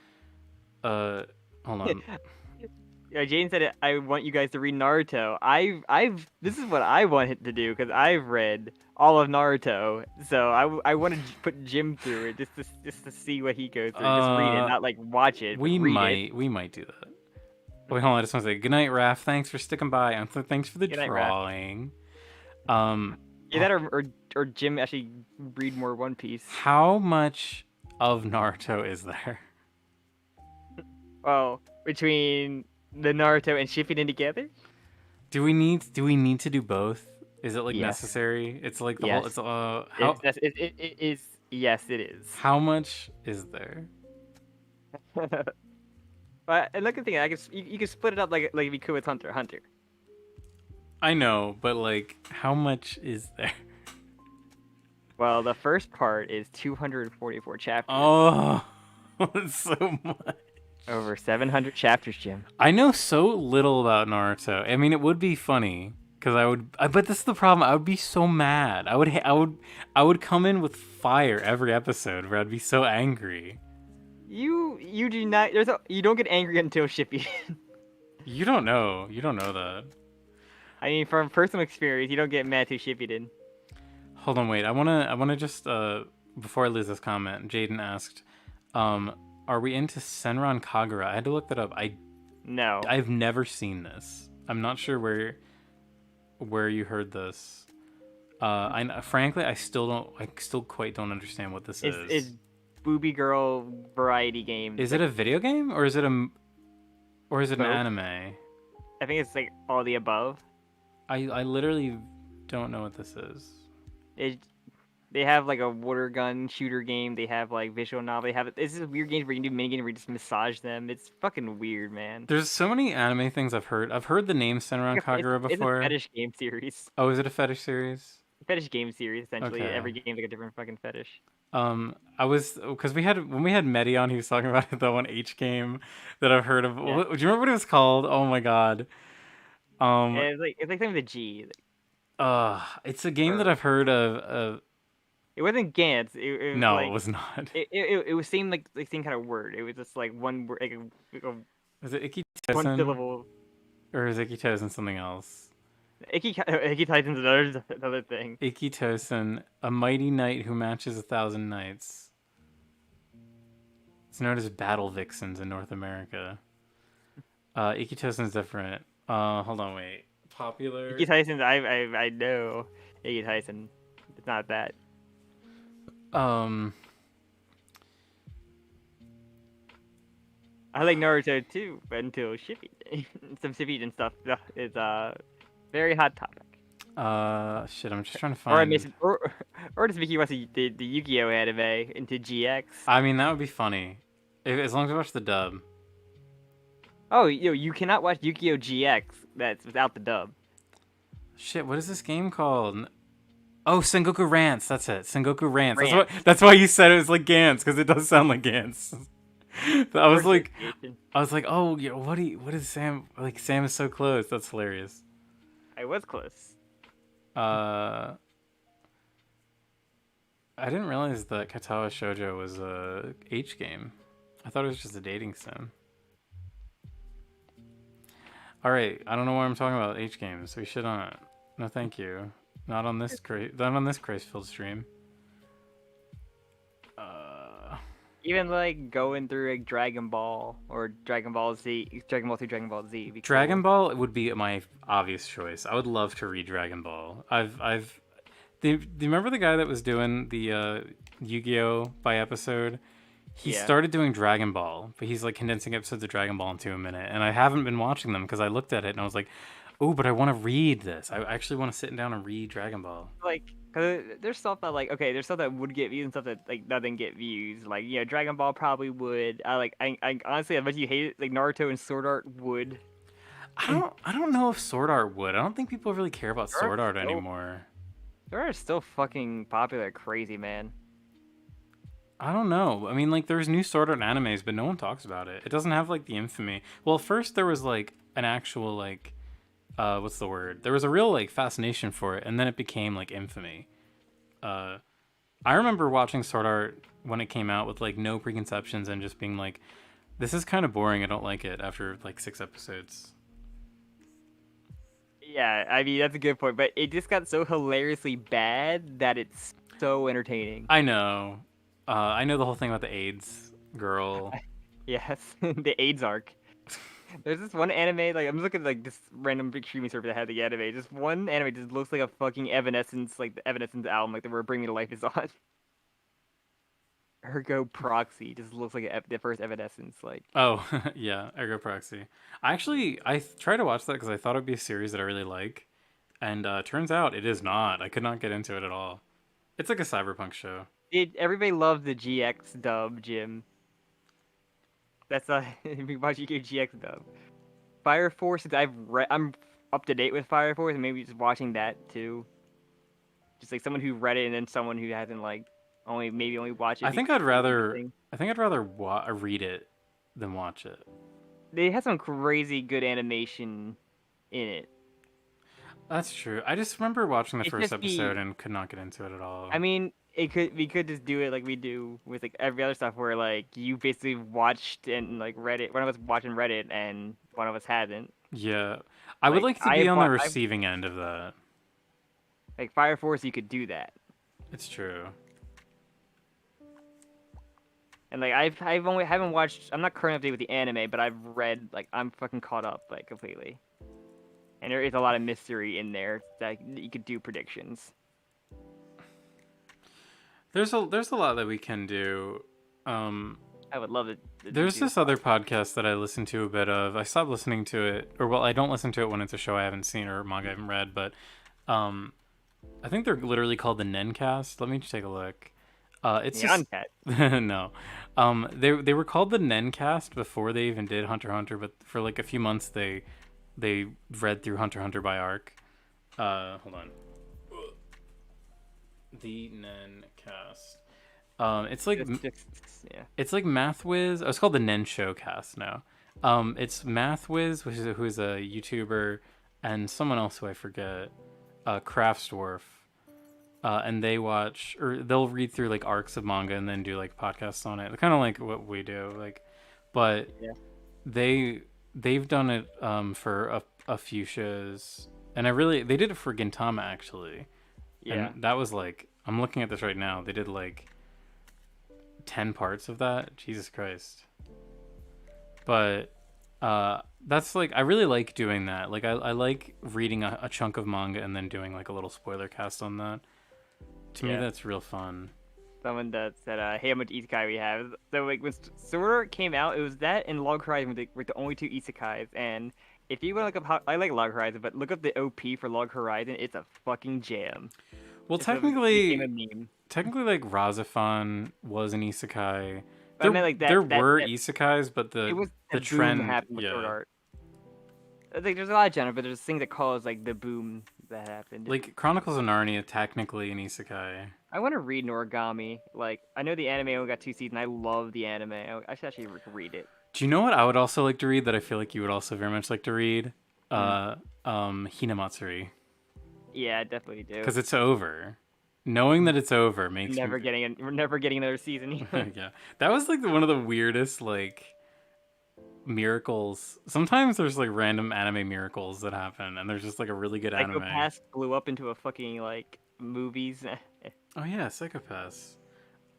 S1: uh, hold on.
S2: Yeah, Jane said it, I want you guys to read Naruto. I've this is what I wanted to do because I've read all of Naruto, so I want to put Jim through it just to see what he goes through. Just read it,
S1: Uh,
S2: not like watch it, but
S1: we
S2: read it.
S1: might do that. Wait, hold on. I just want to say good night, Raph. Thanks for sticking by, and thanks for the
S2: Good night, Raph.
S1: drawing. Um,
S2: Yeah, that or Jim actually read more One Piece.
S1: how much of Naruto is there?
S2: Well, between the Naruto and Shippuden together.
S1: Do we need to do both? Is it like
S2: Yes.
S1: necessary? It's like the whole.
S2: Yes.
S1: It's how
S2: It is. Yes, it is.
S1: how much is there?
S2: But and look at the thing, you can split it up like if you could with Hunter x Hunter.
S1: I know, but like, how much is there?
S2: Well, the first part is 244 chapters.
S1: Oh, it's so much.
S2: Over 700 chapters, Jim.
S1: I know so little about Naruto. I mean, it would be funny because but this is the problem. I would be so mad. I would come in with fire every episode where I'd be so angry.
S2: You do not. You don't get angry until Shippuden.
S1: You don't know. You don't know that.
S2: I mean, from personal experience, you don't get mad to Shippuden.
S1: Hold on, wait. I wanna just before I lose this comment, Jaden asked, are we into Senran Kagura? I had to look that up.
S2: No.
S1: I've never seen this. I'm not sure where you heard this. Frankly, I still quite don't understand what this is.
S2: It's booby girl variety game.
S1: Is it a video game or is it an
S2: Both.
S1: anime?
S2: I think it's like all the above.
S1: I literally don't know what this is.
S2: They have like a water gun shooter game. They have like visual novel. They have this is weird games where you can do minigames where you just massage them. It's fucking weird, man.
S1: There's so many anime things I've heard. I've heard the name Senran Kagura before.
S2: It's a fetish game series.
S1: Oh, is it a fetish series?
S2: Fetish game series essentially.
S1: Okay.
S2: Every game's like a different fucking fetish.
S1: I was because when we had Medi on, he was talking about the one H game that I've heard of.
S2: Yeah.
S1: Do you remember what it was called? Oh my god.
S2: And it's like something with a G.
S1: It's a game that I've heard of.
S2: It wasn't Gantz. It was
S1: No,
S2: like,
S1: it was not.
S2: It was same like the same kind of word. It was just like one word, like a
S1: Is it
S2: one
S1: Ikitosen?
S2: syllable.
S1: Or is Ikitosen something else?
S2: Icky Titan's another thing.
S1: Ikitosen, a mighty knight who matches 1,000 knights. It's known as battle vixens in North America. Ikitosen's different. Hold on, wait. Popular.
S2: Icky Tyson, I know. Icky Tyson, it's not that.
S1: Um,
S2: I like Naruto too, but until Shippuden, some Shippuden stuff is very hot topic.
S1: shit, I'm just trying to
S2: Or I
S1: find.
S2: miss or does Mickey watch the Yu-Gi-Oh anime into GX?
S1: I mean, that would be funny. As long as I watch the dub.
S2: Oh, you cannot watch Yu-Gi-Oh GX that's without the dub.
S1: Shit, what is this game called? Oh, Sengoku Rants. That's it. Sengoku Rants.
S2: Rants.
S1: That's why you said it was like Gantz, because it does sound like Gantz. I was like, oh, yeah, what is Sam like? Sam is so close. That's hilarious.
S2: I was close.
S1: I didn't realize that Katawa Shoujo was a H game. I thought it was just a dating sim. All right, I don't know why I'm talking about H games. We should not. No, thank you. Not on this Christfield stream.
S2: Even like going through like Dragon Ball or Dragon Ball Z, Dragon Ball 2, Dragon Ball Z.
S1: Dragon Ball would be my obvious choice. I would love to read Dragon Ball. Do you remember the guy that was doing the Yu-Gi-Oh by episode? He started doing Dragon Ball, but he's like condensing episodes of Dragon Ball into a minute, and I haven't been watching them because I looked at it and I was like, oh, but I want to read this. I actually want to sit down and read Dragon Ball.
S2: Like, cause there's stuff that like, okay, there's stuff that would get views and stuff that like doesn't get views. Like, Dragon Ball probably would. I honestly, I bet you hate it. Like Naruto and Sword Art would.
S1: I don't know if Sword Art would. I don't think people really care about Sword Art
S2: Nope.
S1: anymore.
S2: Sword Art is still fucking popular, crazy man.
S1: I don't know. I mean, like, there's new Sword Art animes, but no one talks about it. It doesn't have like the infamy. Well, first there was like an actual like, what's the word? There was a real like fascination for it, and then it became like infamy. Uh, I remember watching Sword Art when it came out with like no preconceptions and just being like, this is kind of boring. I don't like it after like 6 episodes.
S2: Yeah, I mean that's a good point, but it just got so hilariously bad that it's so entertaining.
S1: I know. I know the whole thing about the AIDS girl.
S2: Yes, the AIDS arc. There's this one anime, like I'm looking at like this random big streaming service that had the anime. Just one anime just looks like a fucking Evanescence, like the Evanescence album, like the where Bring Me to Life is on. Ergo Proxy just looks like the first Evanescence. Like,
S1: Oh, yeah, Ergo Proxy. I tried to watch that because I thought it'd be a series that I really like, and turns out it is not. I could not get into it at all. It's like a cyberpunk show.
S2: everybody loved the GX dub, Jim. That's if you watch GX dub. Fire Force, I'm up to date with Fire Force, and maybe just watching that too. Just like someone who read it, and then someone who hasn't like only watch it.
S1: I think I'd rather read it than watch it.
S2: They had some crazy good animation in it.
S1: That's true. I just remember watching the
S2: It's
S1: first
S2: just
S1: episode and could not get into it at all.
S2: I mean, we could just do it like we do with like every other stuff, where like you basically watched and like read it. One of us watched and read it, and one of us hasn't.
S1: Yeah, I would
S2: Like
S1: like to be on the receiving end of that.
S2: Like Fire Force, you could do that.
S1: It's true.
S2: And like I've only haven't watched. I'm not current update with the anime, but I've read like I'm fucking caught up like completely. And there is a lot of mystery in there that you could do predictions.
S1: There's a lot that we can do.
S2: I would love it.
S1: There's this other podcast that I listen to a bit of. I stopped listening to it, or well, I don't listen to it when it's a show I haven't seen or manga I haven't read. But I think they're literally called the Nencast. Let me just take a look. It's just no. They were called the Nencast before they even did Hunter x Hunter, but for like a few months they read through Hunter x Hunter by arc. Hold on. The Nencast. It's like it's like MathWiz. Oh, it's called the Nen Showcast now. It's MathWiz, who is a YouTuber, and someone else who I forget. Craftsdwarf. And they'll read through like arcs of manga and then do like podcasts on it. Kind of like what we do, like, but
S2: yeah.
S1: they've done it for a few shows, and they did it for Gintama actually.
S2: Yeah,
S1: and that was like, I'm looking at this right now. They did like 10 parts of that. Jesus Christ. But that's like, I really like doing that. Like I like reading a chunk of manga and then doing like a little spoiler cast on that. To me, that's real fun.
S2: Someone that said, "Hey, how much isekai we have?" So like when Sword Art came out, it was that and Log Horizon were the only two isekais. And if you want to look up, I like Log Horizon, but look up the OP for Log Horizon. It's a fucking jam.
S1: Well, technically, like Razafan was an isekai. There, like there were isekais, but the trend
S2: happened with Sword Art. Like there's a lot of genre, but there's things that cause like the boom that happened.
S1: Like Chronicles of Narnia, technically an isekai.
S2: I want to read Noragami. Like I know the anime only got 2 seasons. I love the anime. I should actually read it.
S1: Do you know what I would also like to read that I feel like you would also very much like to read? Hinamatsuri.
S2: Yeah, I definitely do.
S1: Because it's over. Knowing that it's over makes
S2: we're never getting another season.
S1: Yeah, that was like one of the weirdest like miracles. Sometimes there's like random anime miracles that happen, and there's just like a really good anime.
S2: Psycho-Pass blew up into a fucking like movies.
S1: Oh yeah, Psycho-Pass.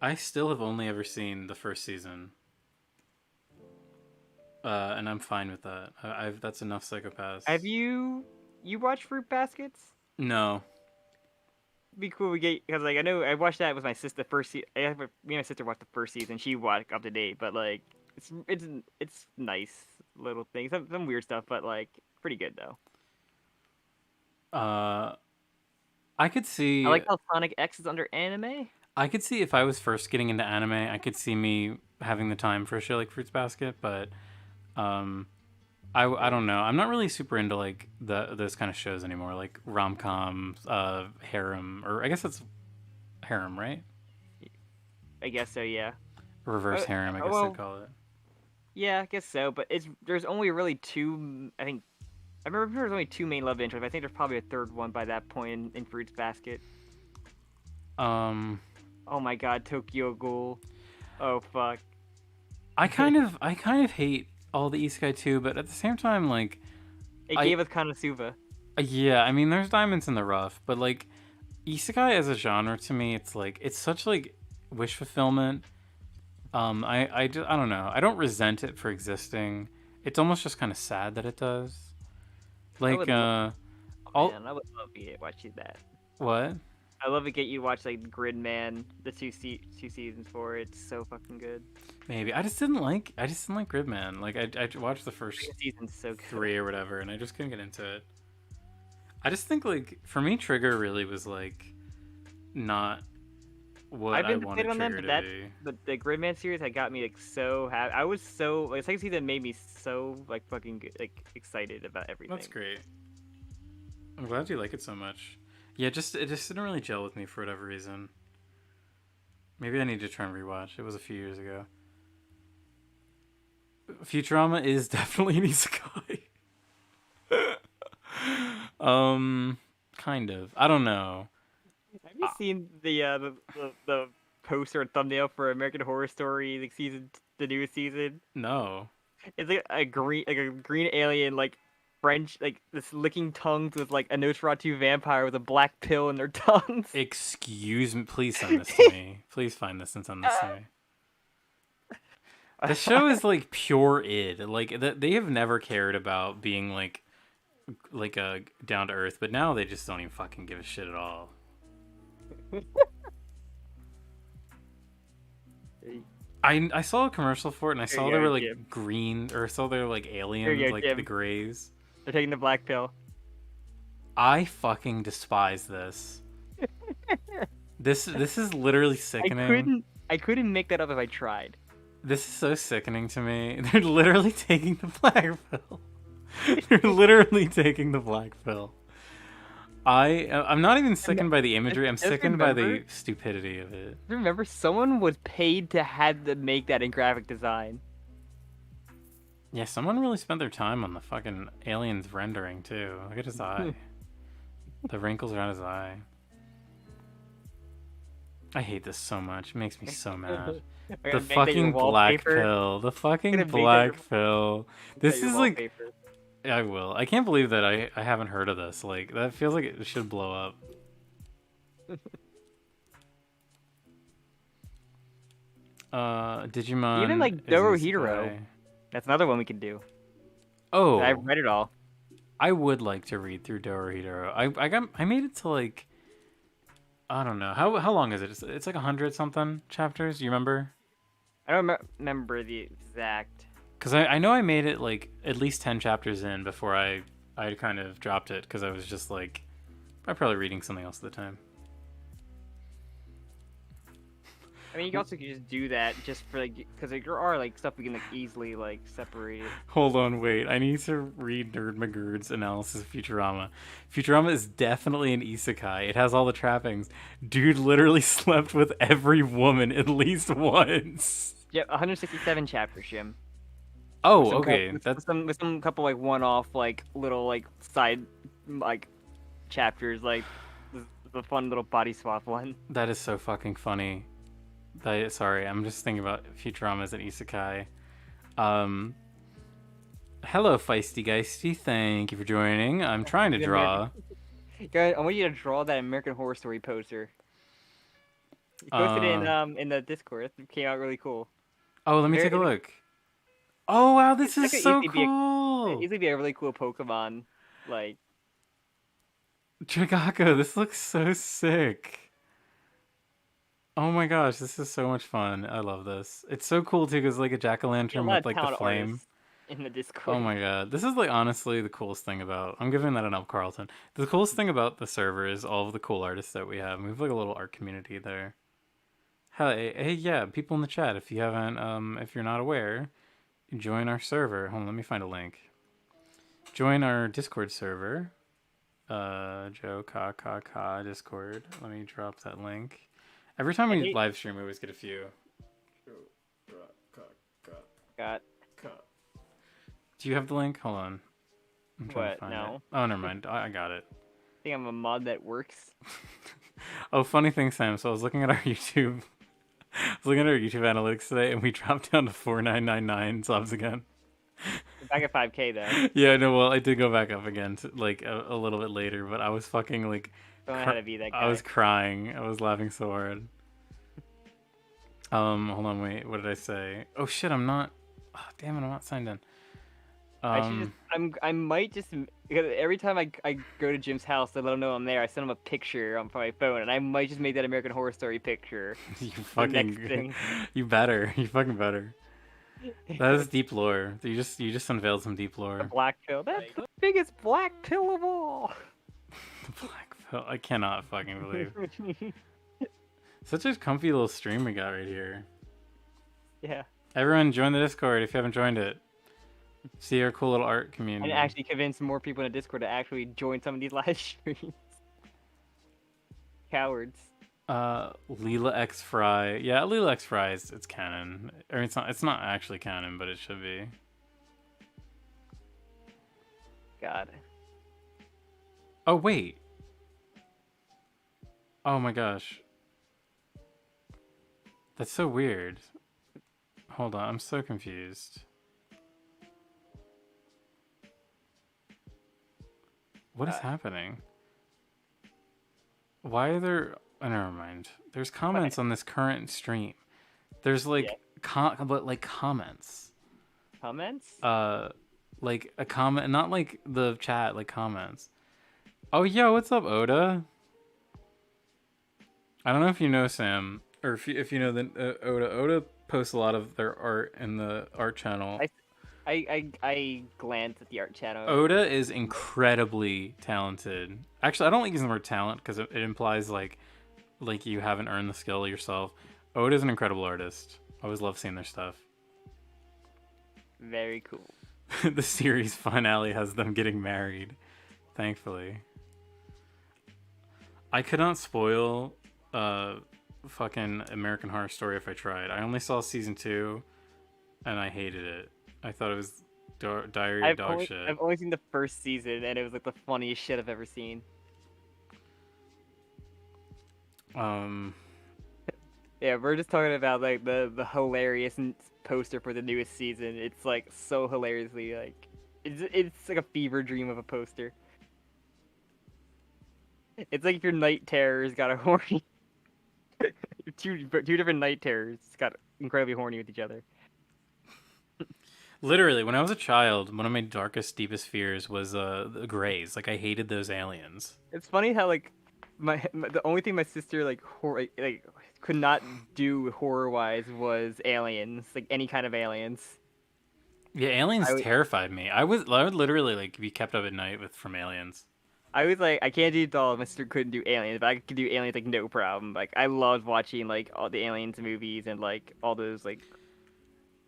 S1: I still have only ever seen the first season, and I'm fine with that. That's enough Psycho-Pass.
S2: Have you watched Fruit Baskets?
S1: No.
S2: It'd be cool we get, because like I know I watched that with my sister first. Me and my sister watched the first season. She watched up to date, but like. It's nice little things, some weird stuff, but like pretty good though.
S1: I could see.
S2: I like how Sonic X is under anime.
S1: I could see if I was first getting into anime, I could see me having the time for a show like Fruits Basket, but I I don't know. I'm not really super into like those kind of shows anymore, like rom com, harem, or I guess it's harem, right?
S2: I guess so. Yeah.
S1: Reverse
S2: Uh,
S1: harem, I guess they'd
S2: well,
S1: call it.
S2: yeah, I guess so. But there's only really two. I remember there's only two main love interests. But I think there's probably a third one by that point in Fruits Basket.
S1: Um,
S2: Oh my God, Tokyo Ghoul. Oh fuck.
S1: I kind of hate all the isekai too, but at the same time, like
S2: It
S1: I
S2: gave us Konosuba.
S1: yeah, I mean, there's diamonds in the rough, but like isekai as a genre to me, it's like it's such like wish fulfillment. I don't know. I don't resent it for existing. It's almost just kind of sad that it does.
S2: I
S1: Like
S2: would love,
S1: all
S2: man, I would love to get watching that.
S1: what?
S2: I love to get you to watch like Gridman, the two seasons for it. It's so fucking good.
S1: Maybe I just didn't like Gridman. Like I watched the first
S2: Second season's so good.
S1: three or whatever, and I just couldn't get into it. I just think like for me, Trigger really was like not what
S2: I've
S1: I
S2: been
S1: wanted
S2: debating on them,
S1: Trigger
S2: but
S1: to be.
S2: the Gridman series had got me like so happy. I was so like second season made me so like fucking like excited about everything.
S1: That's great. I'm glad you like it so much. Yeah, just it just didn't really gel with me for whatever reason. Maybe I need to try and rewatch. It was a few years ago. Futurama is definitely an isekai. Kind of. I don't know.
S2: Have you seen the poster and thumbnail for American Horror Story the newest season?
S1: No.
S2: It's like a green alien like French like this licking tongues with like a Nosferatu vampire with a black pill in their tongues.
S1: Excuse me. Please send this to me. Please find this and send this to me. The show is like pure id. Like they have never cared about being like a down to earth, but now they just don't even fucking give a shit at all. I saw a commercial for it and I saw they were like
S2: Jim.
S1: green or saw they were like aliens,
S2: Here you go,
S1: like
S2: Jim.
S1: the Greys.
S2: They're taking the black pill.
S1: I fucking despise this. This is literally sickening.
S2: I couldn't make that up if I tried.
S1: This is so sickening to me. They're literally taking the black pill. They're literally taking the black pill. I'm not even sickened by the imagery. I'm
S2: Just
S1: sickened by the
S2: remember-
S1: stupidity of it.
S2: Remember, someone was paid to have them make that in graphic design.
S1: Yeah, someone really spent their time on the fucking alien's rendering too. Look at his eye. The wrinkles around his eye. I hate this so much. It makes me so mad.
S2: I'm
S1: The
S2: gonna make that your
S1: fucking black
S2: wallpaper.
S1: pill. The
S2: I'm
S1: fucking
S2: gonna make that
S1: black
S2: your-
S1: pill.
S2: Make
S1: This
S2: that your
S1: is like
S2: wallpaper.
S1: I will. I can't believe that I haven't heard of this. Like that feels like it should blow up. Digimon.
S2: Even, like,
S1: is
S2: Dorohedoro.
S1: isekai.
S2: That's another one we could do.
S1: Oh,
S2: I've read it all.
S1: I would like to read through Dorohedoro. I made it to like I don't know how long is it? It's like 100 something chapters. You remember?
S2: I don't remember the exact.
S1: Because I know I made it like at least 10 chapters in before I kind of dropped it because I was just like I'm probably reading something else at the time.
S2: I mean, you also could just do that just for like, because like, there are like stuff we can like easily like separate.
S1: Hold on, wait. I need to read Nerd McGird's analysis of Futurama. Futurama is definitely an isekai. It has all the trappings. Dude literally slept with every woman at least once.
S2: Yeah, 167 chapters, Jim.
S1: Oh,
S2: With some
S1: okay.
S2: with
S1: That's
S2: with some couple like one-off like little like side like chapters like the fun little body swap one.
S1: that is so fucking funny. Sorry, I'm just thinking about Futurama as an isekai. Hello, Feisty Geisty. Thank you for joining. I'm trying to draw.
S2: Guys, I want you to draw that American Horror Story poster. You posted it in the Discord. It came out really cool.
S1: Oh, let me take a look. Oh wow, this
S2: It's
S1: is
S2: like
S1: so
S2: easily be a-
S1: cool.
S2: Easily be a really cool Pokemon. Like,
S1: Dragako, this looks so sick. Oh my gosh, this is so much fun. I love this. It's so cool too, because like a
S2: a
S1: jack-o'-lantern
S2: lot
S1: with
S2: of
S1: like the
S2: talent
S1: flame.
S2: artists in the Discord.
S1: Oh my god, this is like honestly the coolest thing about. I'm giving that an up, Carlton. The coolest thing about the server is all of the cool artists that we have. We have like a little art community there. Hey, yeah, people in the chat. If you haven't, if you're not aware, join our server. Hold on, let me find a link. join our Discord server. Joe Discord. Let me drop that link. Every time we live stream, we always get a few.
S2: Got.
S1: Do you have the link? Hold on. I'm trying to find it. Oh, never mind. I got it.
S2: I think I'm a mod that works.
S1: Oh, funny thing, Sam. So I was looking at our YouTube. I was looking at our YouTube analytics today, and we dropped down to 4,999 subs again.
S2: Back at 5K though.
S1: Yeah, no, well, I did go back up again, to, like a little bit later, but I was fucking like.
S2: Don't know how to be that guy.
S1: I was crying. I was laughing so hard. Hold on, wait. What did I say? Oh shit, I'm not. Oh, damn it, I'm not signed in.
S2: I might just, because every time I go to Jim's house to let him know I'm there, I send him a picture on my phone, and I might just make that American Horror Story picture.
S1: You fucking. You better. You fucking better. That is deep lore. You just unveiled some deep lore.
S2: The black pill. That's the biggest black pill of all.
S1: The black pill. I cannot fucking believe. Such a comfy little stream we got right here.
S2: Yeah.
S1: Everyone join the Discord if you haven't joined it. See our cool little art community.
S2: And actually convince more people in the Discord to actually join some of these live streams. Cowards.
S1: Leela X Fry. Yeah, Leela X Fry it's canon. Or it's not actually canon, but it should be.
S2: God.
S1: Oh wait. Oh my gosh. That's so weird. Hold on, I'm so confused. What is happening? Why are there... Oh, never mind. There's comments on this current stream. There's like... but like comments.
S2: Comments?
S1: Like a comment... Not like the chat, like comments. Oh, yo, what's up, Oda? I don't know if you know Sam, or if you know the Oda. Oda posts a lot of their art in the art channel.
S2: I glanced at the art channel.
S1: Oda is incredibly talented. Actually, I don't like using the word talent because it implies like you haven't earned the skill yourself. Oda is an incredible artist. I always love seeing their stuff.
S2: Very cool.
S1: The series finale has them getting married, thankfully. I could not spoil fucking American Horror Story if I tried. I only saw season 2 and I hated it. I thought it was diary of dog shit.
S2: I've only seen the first season, and it was like the funniest shit I've ever seen. Yeah, we're just talking about like the hilarious poster for the newest season. It's like so hilariously like it's like a fever dream of a poster. It's like if your night terrors got a horny. two different night terrors got incredibly horny with each other.
S1: Literally, when I was a child, one of my darkest, deepest fears was the Greys. Like, I hated those aliens.
S2: It's funny how like the only thing my sister like could not do horror wise was aliens, like any kind of aliens.
S1: Yeah, aliens terrified me. I would literally like be kept up at night from aliens.
S2: I was like, I can't do dolls. My sister couldn't do aliens, but I could do aliens like no problem. Like I loved watching like all the aliens movies and like all those like.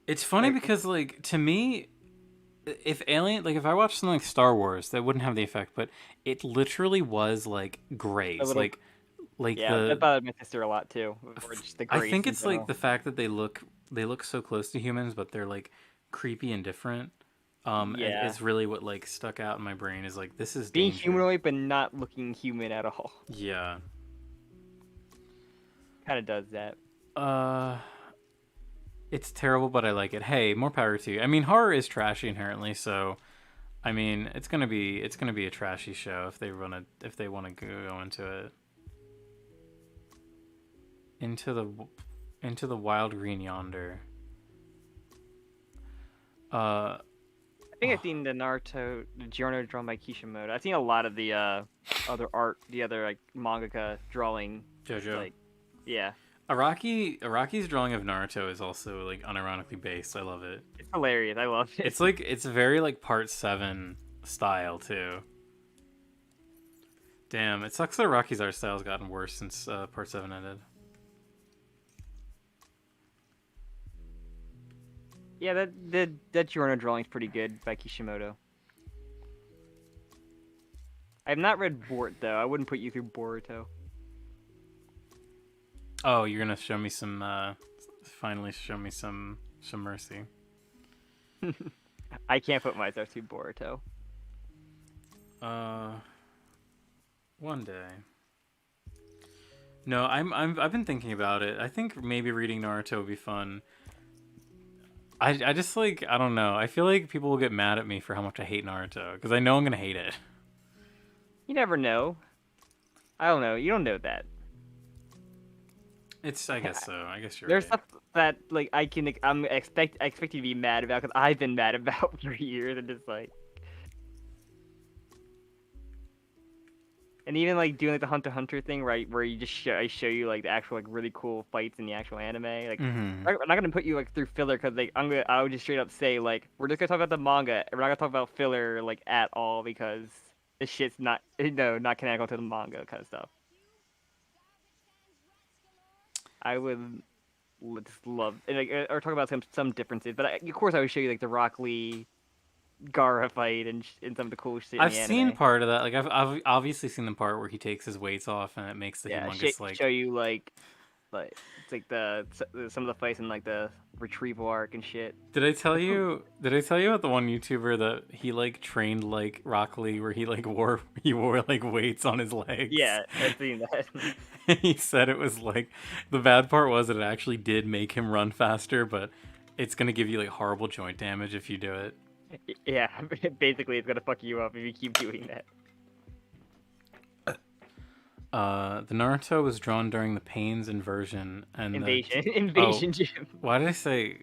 S1: It's funny because, like, to me, if I watched something like Star Wars, that wouldn't have the effect, but it literally was, like, Greys.
S2: That bothered my sister a lot, too.
S1: I think it's, like, the fact that they look so close to humans, but they're, like, creepy and different. And it's really what, like, stuck out in my brain is, like, this is
S2: being
S1: danger.
S2: humanoid, but not looking human at all.
S1: Yeah.
S2: Kind of does that.
S1: It's terrible, but I like it. Hey, more power to you. I mean, horror is trashy inherently, so I mean, it's gonna be a trashy show if they want to go into it. Into the wild green yonder. I
S2: think I've seen the Giorno drawn by Kishimoto. I've seen a lot of the other art, the other like mangaka drawing.
S1: JoJo.
S2: Like, yeah.
S1: Araki's drawing of Naruto is also like unironically based. I love it.
S2: It's hilarious. I love it.
S1: It's very like Part 7 style too. Damn, it sucks that Araki's art style's gotten worse since Part 7 ended.
S2: Yeah, that Giorno drawing's pretty good by Kishimoto. I've not read Bort though. I wouldn't put you through Boruto.
S1: Oh, you're gonna show me some. Finally, show me some mercy.
S2: I can't put myself through Boruto.
S1: One day. No, I've been thinking about it. I think maybe reading Naruto would be fun. I just like, I don't know. I feel like people will get mad at me for how much I hate Naruto because I know I'm gonna hate it.
S2: You never know. I don't know. You don't know that.
S1: I guess so. I guess you're
S2: There's
S1: right.
S2: stuff that like I expect you to be mad about because I've been mad about for years and just like. And even like doing like the Hunter x Hunter thing, right, where you just I show you like the actual like really cool fights in the actual anime. Like,
S1: Mm-hmm.
S2: I'm not gonna put you like through filler because like I would just straight up say like we're just gonna talk about the manga. And we're not gonna talk about filler like at all because this shit's not not canonical to the manga kind of stuff. I would just love and, like, or talk about some differences, but of course I would show you like the Rock Lee Gaara fight and some of the cool shit in
S1: I've
S2: the
S1: seen
S2: anime.
S1: part of that. Like I've obviously seen the part where he takes his weights off and it makes the
S2: Yeah,
S1: humongous like.
S2: show you like it's like some of the fights in like the retrieval arc and shit.
S1: Did I tell you? Did I tell you about the one YouTuber that he like trained like Rock Lee, where he like wore like weights on his legs?
S2: Yeah, I've seen that.
S1: He said it was like the bad part was that it actually did make him run faster, but it's gonna give you like horrible joint damage if you do it.
S2: Yeah, basically it's gonna fuck you up if you keep doing that.
S1: The Naruto was drawn during the Pains inversion and
S2: Invasion Gym.
S1: Why did I say?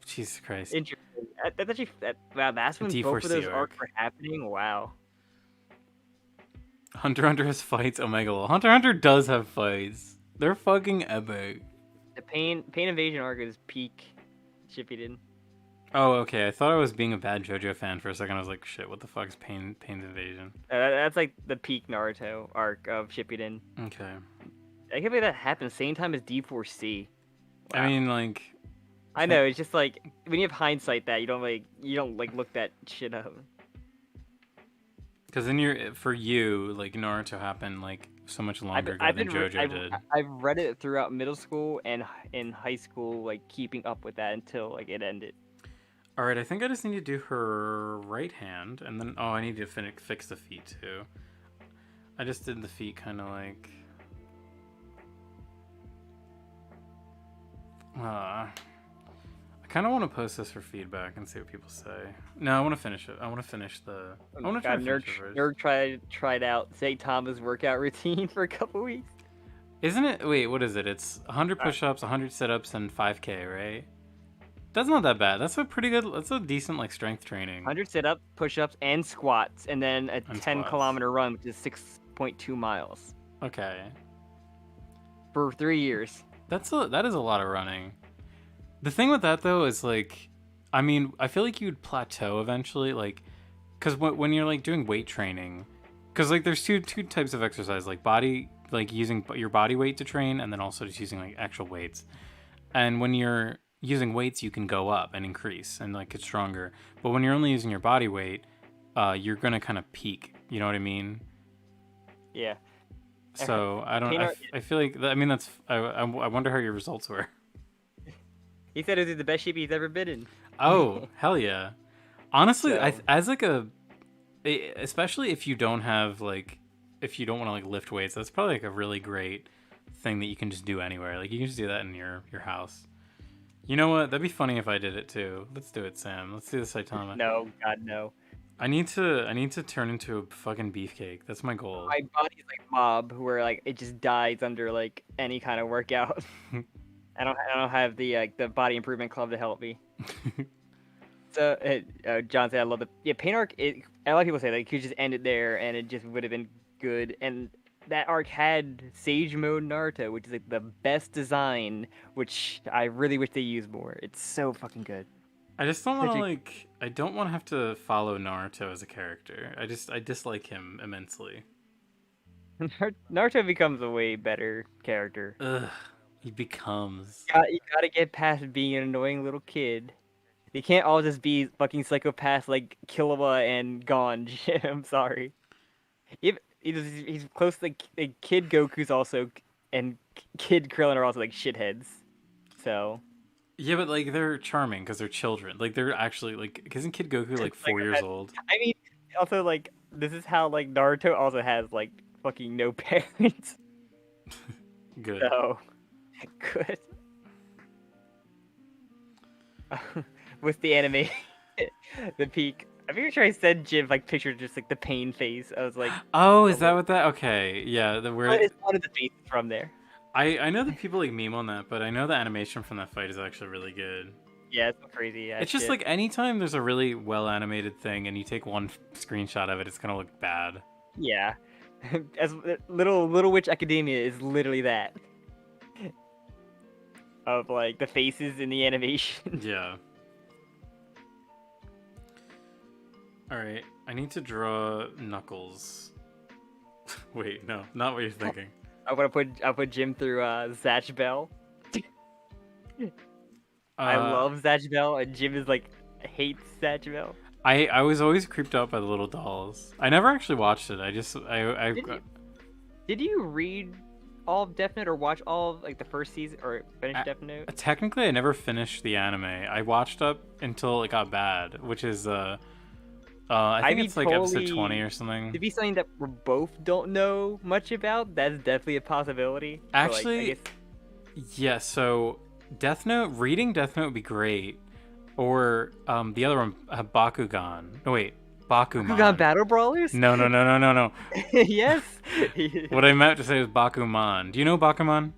S1: Jesus Christ.
S2: Interesting. That's actually wow. That's when both of those arcs were happening. Wow.
S1: Hunter x Hunter has fights. Omega Law. Hunter x Hunter does have fights. They're fucking epic.
S2: The Pain Invasion arc is peak Shippuden.
S1: Oh, okay. I thought I was being a bad JoJo fan for a second. I was like, shit, what the fuck is Pain's Invasion?
S2: That's like the peak Naruto arc of Shippuden.
S1: Okay.
S2: I can't believe that happened same time as D4C.
S1: Wow. I mean, like,
S2: I know it's just like when you have hindsight that you don't look that shit up.
S1: Because for you, like Naruto happened like so much longer ago than JoJo did.
S2: I've read it throughout middle school and in high school, like keeping up with that until like it ended.
S1: All right, I think I just need to do her right hand, and then I need to fix the feet too. I just did the feet kind of like. I kind of want to post this for feedback and see what people say. No, I want to finish it. I want to finish the. I want to try
S2: Nerd tried out St. Thomas workout routine for a couple weeks.
S1: Isn't it? Wait, what is it? It's 100 push-ups, 100 sit-ups, and 5K, right? That's not that bad. That's a pretty good. That's a decent like strength training.
S2: 100 sit-ups, push-ups, and squats, and then a 10-kilometer run, which is 6.2 miles.
S1: Okay.
S2: For 3 years.
S1: That is a lot of running. The thing with that though is like, I mean, I feel like you'd plateau eventually, like, because when you're like doing weight training, because like there's two types of exercise, like using your body weight to train, and then also just using like actual weights. And when you're using weights, you can go up and increase and like get stronger. But when you're only using your body weight, you're gonna kind of peak. You know what I mean?
S2: Yeah.
S1: So I don't. I feel like I mean that's. I wonder how your results were.
S2: He said it was the best shape he's ever been in.
S1: Oh hell yeah! Honestly, so. As like especially if you don't have like, if you don't want to like lift weights, that's probably like a really great thing that you can just do anywhere. Like you can just do that in your house. You know what? That'd be funny if I did it too. Let's do it, Sam. Let's do the Saitama.
S2: No, God, no.
S1: I need to turn into a fucking beefcake. That's my goal.
S2: My body's like Mob, where like it just dies under like any kind of workout. I don't have the body improvement club to help me. So John said I love it. Yeah, Pain arc. A lot of people say that you could just end it there and it just would have been good. And that arc had Sage Mode Naruto, which is like the best design, which I really wish they used more. It's so fucking good.
S1: I just don't want to like. I don't want to have to follow Naruto as a character. I dislike him immensely.
S2: Naruto becomes a way better character.
S1: Ugh, he becomes.
S2: You gotta get past being an annoying little kid. They can't all just be fucking psychopaths like Killua and Gon. I'm sorry. He's close to like Kid Goku's also, and Kid Krillin are also like shitheads. So
S1: Yeah, but like they're charming because they're children. Like they're actually like, isn't Kid Goku like 4 years old?
S2: I mean, also like this is how like Naruto also has like fucking no parents.
S1: Good.
S2: So good. With the anime, the peak. I'm pretty sure I said Jim like pictured just like the pain face. I was like,
S1: Oh, is that what that? Okay, yeah.
S2: it's one of the faces from there.
S1: I know that people like meme on that, but I know the animation from that fight is actually really good.
S2: Yeah, it's crazy.
S1: It's just like anytime there's a really well animated thing and you take one screenshot of it, it's gonna look bad.
S2: Yeah, as Little Witch Academia is literally that. Of like the faces in the animation.
S1: Yeah. Alright, I need to draw Knuckles. Wait, no, not what you're thinking.
S2: I'll put Jim through Zatch Bell. I love Zatch Bell, and Jim is like hates Zatch Bell.
S1: I was always creeped out by the little dolls. I never actually watched it.
S2: Did you read all of Death Note or watch all of like the first season or finish Death Note?
S1: Technically, I never finished the anime. I watched up until it got bad, which is I think it's like episode 20 or something.
S2: To be something that we both don't know much about, that's definitely a possibility.
S1: Actually,
S2: like,
S1: yeah. So reading Death Note would be great. Or the other one, Bakugan. No, wait, Bakuman.
S2: Bakugan Battle Brawlers?
S1: No.
S2: Yes.
S1: What I meant to say was Bakuman. Do you know Bakuman?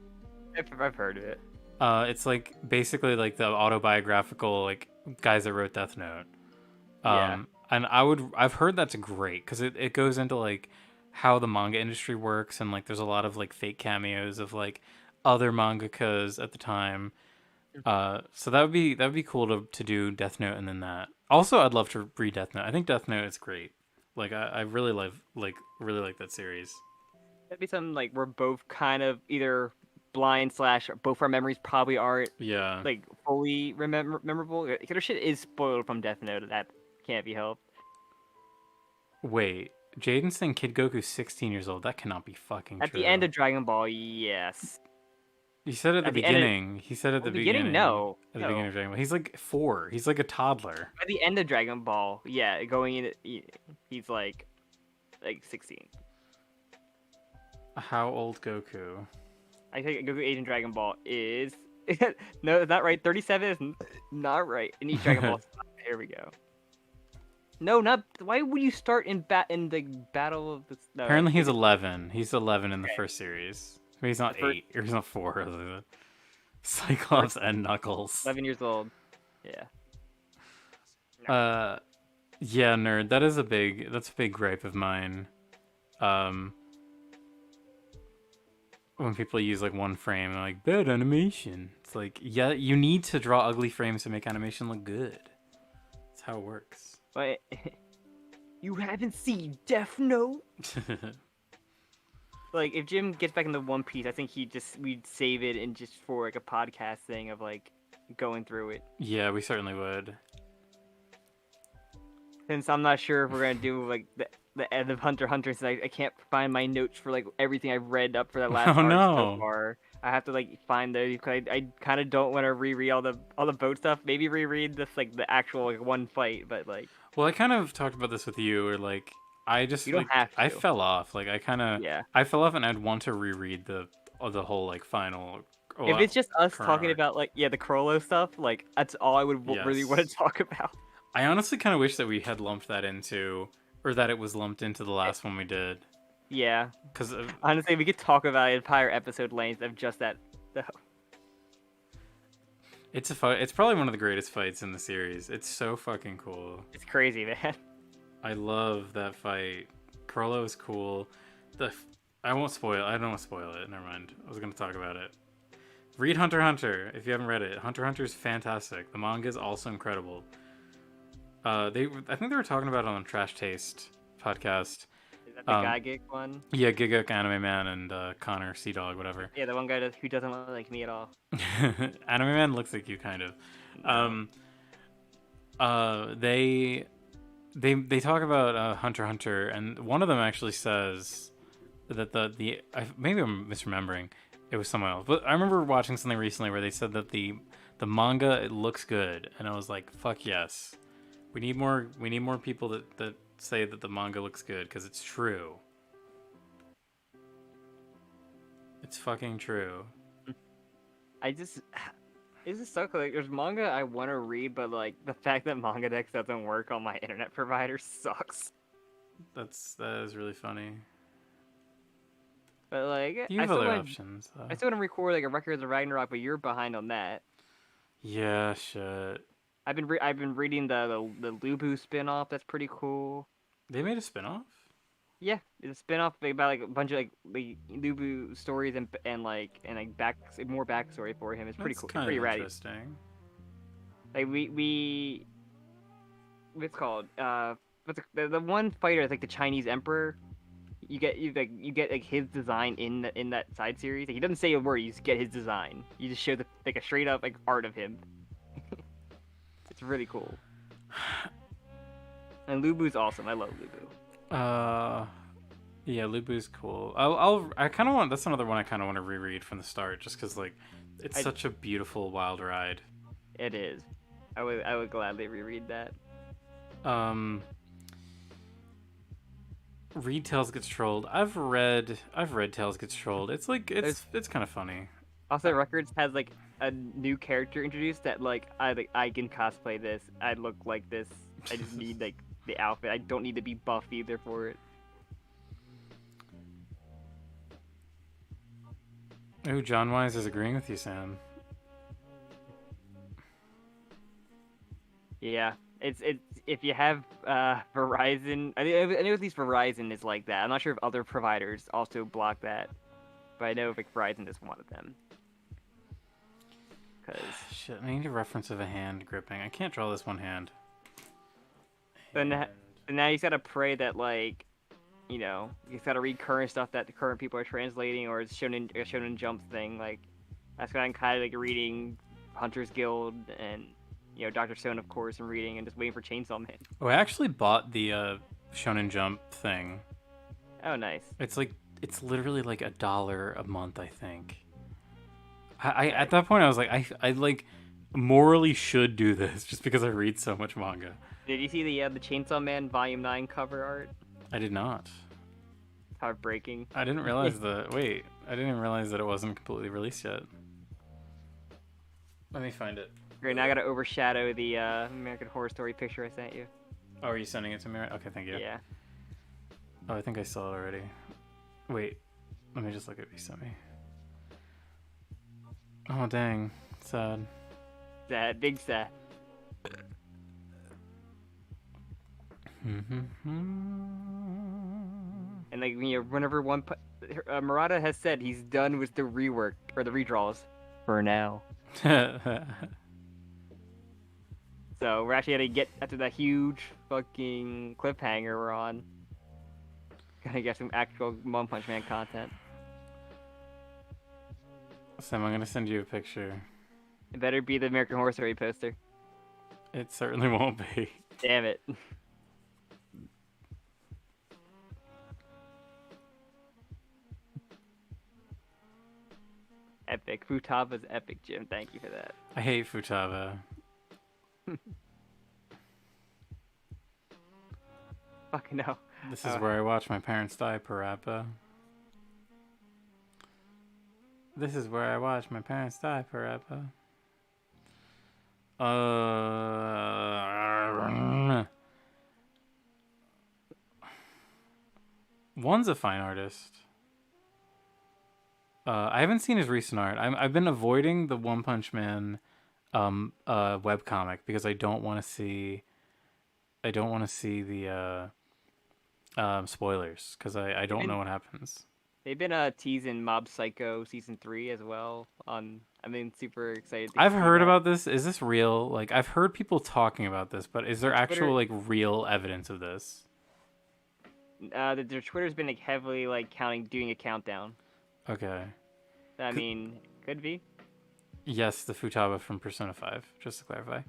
S2: I've heard of it.
S1: It's like basically like the autobiographical like guys that wrote Death Note.
S2: Yeah.
S1: And I've heard that's great because it goes into like how the manga industry works and like there's a lot of like fake cameos of like other mangakas at the time. So that would be cool to do Death Note and then that. Also, I'd love to read Death Note. I think Death Note is great. Like I really really like that series.
S2: That'd be something like we're both kind of either blind / both our memories probably aren't like fully memorable. Because shit is spoiled from Death Note. That can't be helped.
S1: Wait, Jaden's saying Kid Goku's 16 years old. That cannot be fucking true.
S2: At the end of Dragon Ball, yes.
S1: He said at the beginning. He said at the beginning.
S2: No.
S1: At the beginning of Dragon Ball. He's like 4. He's like a toddler.
S2: At the end of Dragon Ball, yeah, going in, he's like 16.
S1: How old Goku?
S2: I think Goku age in Dragon Ball is no, it's not right. 37 is not right. In each Dragon Ball. Here we go. No, not. Why would you start in the battle of the? No,
S1: apparently, he's 11. He's 11 in the first series. He's not 8 or he's not 4. Cyclops and Knuckles.
S2: 11 years old. Yeah.
S1: Yeah, nerd. That's a big gripe of mine. When people use like one frame, they're like bad animation. It's like, yeah, you need to draw ugly frames to make animation look good. That's how it works.
S2: But you haven't seen Death Note? Like, if Jim gets back into One Piece, I think we'd save it and just for like a podcast thing of like going through it.
S1: Yeah, we certainly would.
S2: Since I'm not sure if we're gonna do like the end of Hunter x Hunter, since I can't find my notes for like everything I've read up for that last arc so far. I have to like find those because I kind of don't want to reread all the boat stuff. Maybe reread this like the actual like one fight, but like.
S1: Well, I kind of talked about this with you, or like. I just
S2: you don't have to.
S1: I fell off. Like I fell off, and I'd want to reread the whole like final.
S2: If it's just us talking about like the Chrollo stuff, like that's all I would really want to talk about.
S1: I honestly kind of wish that we had lumped that into, or that it was lumped into the last one we did.
S2: Yeah.
S1: Because
S2: honestly, we could talk about an entire episode length of just that. Though.
S1: It's a fight. It's probably one of the greatest fights in the series. It's so fucking cool.
S2: It's crazy, man.
S1: I love that fight. Chrollo is cool. I won't spoil. I don't want to spoil it. Never mind. I was gonna talk about it. Read Hunter x Hunter if you haven't read it. Hunter x Hunter is fantastic. The manga is also incredible. I think they were talking about it on Trash Taste podcast.
S2: Is that the Giguk one?
S1: Yeah, Giguk, Anime Man, and Connor, Sea Dog, whatever.
S2: Yeah, the one guy who doesn't look like me at all.
S1: Anime Man looks like you, kind of.
S2: No.
S1: they talk about Hunter x Hunter, and one of them actually says that maybe I'm misremembering. It was someone else, but I remember watching something recently where they said that the manga, it looks good, and I was like, fuck yes, we need more people that say that the manga looks good, because it's true. It's fucking true.
S2: I just it's just so cool. Like, there's manga I want to read, but like the fact that MangaDex doesn't work on my internet provider sucks.
S1: That is really funny.
S2: But like,
S1: You have other options, though.
S2: I still want to record like a Records of Ragnarok, but you're behind on that.
S1: Yeah, shit.
S2: I've been reading the Lubu spin-off. That's pretty cool.
S1: They made a spin-off?
S2: Yeah, it's a spin-off about like a bunch of like Lubu stories and more backstory for him. It's pretty
S1: That's
S2: cool.
S1: Kind
S2: Pretty
S1: of
S2: rad.
S1: interesting.
S2: Like we what's it called what's the one fighter is like the Chinese emperor. You get like his design in that side series. Like, he doesn't say a word. You just get his design. You just show like a straight up like art of him. It's really cool. And Lubu's awesome. I love Lubu.
S1: Yeah, Lubu's cool. I kind of want. That's another one I kind of want to reread from the start, just because like, it's such a beautiful wild ride.
S2: It is. I would gladly reread that.
S1: Read Tales Gets Trolled. I've read Tales Gets Trolled. It's like it's kind of funny.
S2: Also, Records has like a new character introduced that like I can cosplay this. I look like this. I just need like the outfit. I don't need to be buff either for it.
S1: Oh, John Wise is agreeing with you, Sam.
S2: Yeah, it's if you have Verizon. I know at least Verizon is like that. I'm not sure if other providers also block that, but I know like Verizon is one of them. Cause
S1: shit, I need a reference of a hand gripping. I can't draw this one hand.
S2: And now you just gotta pray that like, you know, you gotta read current stuff that the current people are translating, or it's Shonen Jump thing. Like, that's why I'm kind of like reading Hunter's Guild and, you know, Dr. Stone, of course, and reading and just waiting for Chainsaw Man.
S1: Oh, I actually bought the Shonen Jump thing.
S2: Oh, nice.
S1: It's literally like $1 a month, I think. I at that point I was like, I like morally should do this just because I read so much manga.
S2: Did you see the Chainsaw Man Volume 9 cover art?
S1: I did not.
S2: Heartbreaking.
S1: I didn't realize I didn't even realize that it wasn't completely released yet. Let me find it.
S2: Great, now I gotta overshadow the American Horror Story picture I sent you.
S1: Oh, are you sending it to me? Okay, thank you.
S2: Yeah.
S1: Oh, I think I saw it already. Wait, let me just look at what you sent me. Oh, dang. Sad.
S2: Sad, big sad. And like, you know, whenever Murata has said he's done with the rework or the redraws for now. So we're actually gonna get after that huge fucking cliffhanger we're on. Gonna get some actual One Punch Man content.
S1: Sam, I'm gonna send you a picture.
S2: It better be the American Horror Story poster.
S1: It certainly won't be.
S2: Damn it. Epic. Futaba's epic, Jim. Thank you for that.
S1: I hate Futaba.
S2: Fucking no.
S1: This is where I watch my parents die, Parappa. This is where I watch my parents die, Parappa. One's a fine artist. I haven't seen his recent art. I've been avoiding the One Punch Man webcomic because I don't want to see the spoilers because I don't know what happens.
S2: They've been teasing Mob Psycho season 3 as well. I'm super excited.
S1: I've heard about this. Is this real? Like, I've heard people talking about this, but is there actual like real evidence of this?
S2: Their Twitter's been like heavily like doing a countdown.
S1: Okay.
S2: I mean, could be.
S1: Yes, the Futaba from Persona 5, just to clarify.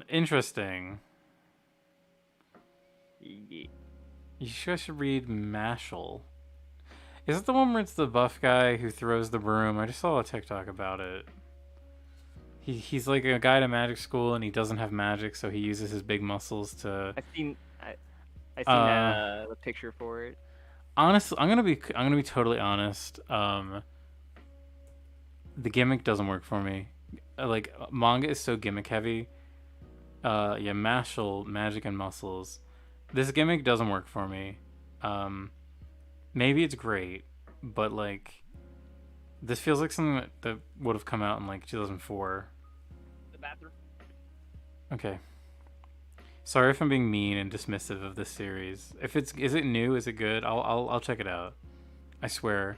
S1: Interesting.
S2: Ye-
S1: You guys should read Mashal. Is it the one where it's the buff guy who throws the broom? I just saw a TikTok about it. He's like a guy at a magic school and he doesn't have magic, so he uses his big muscles to.
S2: I seen the picture for it.
S1: Honestly, I'm gonna be totally honest. The gimmick doesn't work for me. Like manga is so gimmick heavy. Yeah, Mashal, magic and muscles. This gimmick doesn't work for me. Maybe it's great, but like, this feels like something that would have come out in like 2004.
S2: The bathroom.
S1: Okay. Sorry if I'm being mean and dismissive of this series. Is it new? Is it good? I'll check it out. I swear,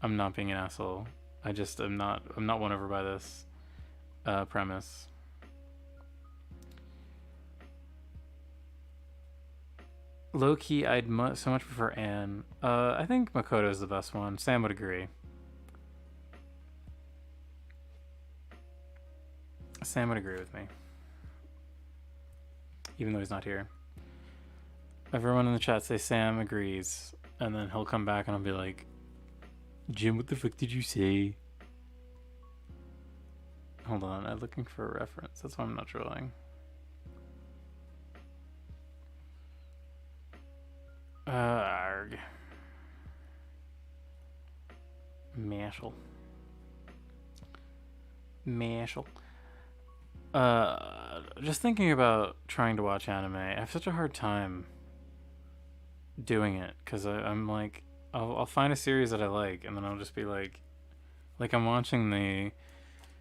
S1: I'm not being an asshole. I'm not won over by this premise. Low key, I'd so much prefer Anne. I think Makoto is the best one. Sam would agree. Sam would agree with me. Even though he's not here. Everyone in the chat say Sam agrees. And then he'll come back and I'll be like, Jim, what the fuck did you say? Hold on, I'm looking for a reference. That's why I'm not trolling. Arg. Mashal. Just thinking about trying to watch anime, I have such a hard time doing it because I'm like, I'll find a series that I like, and then I'll just be like I'm watching the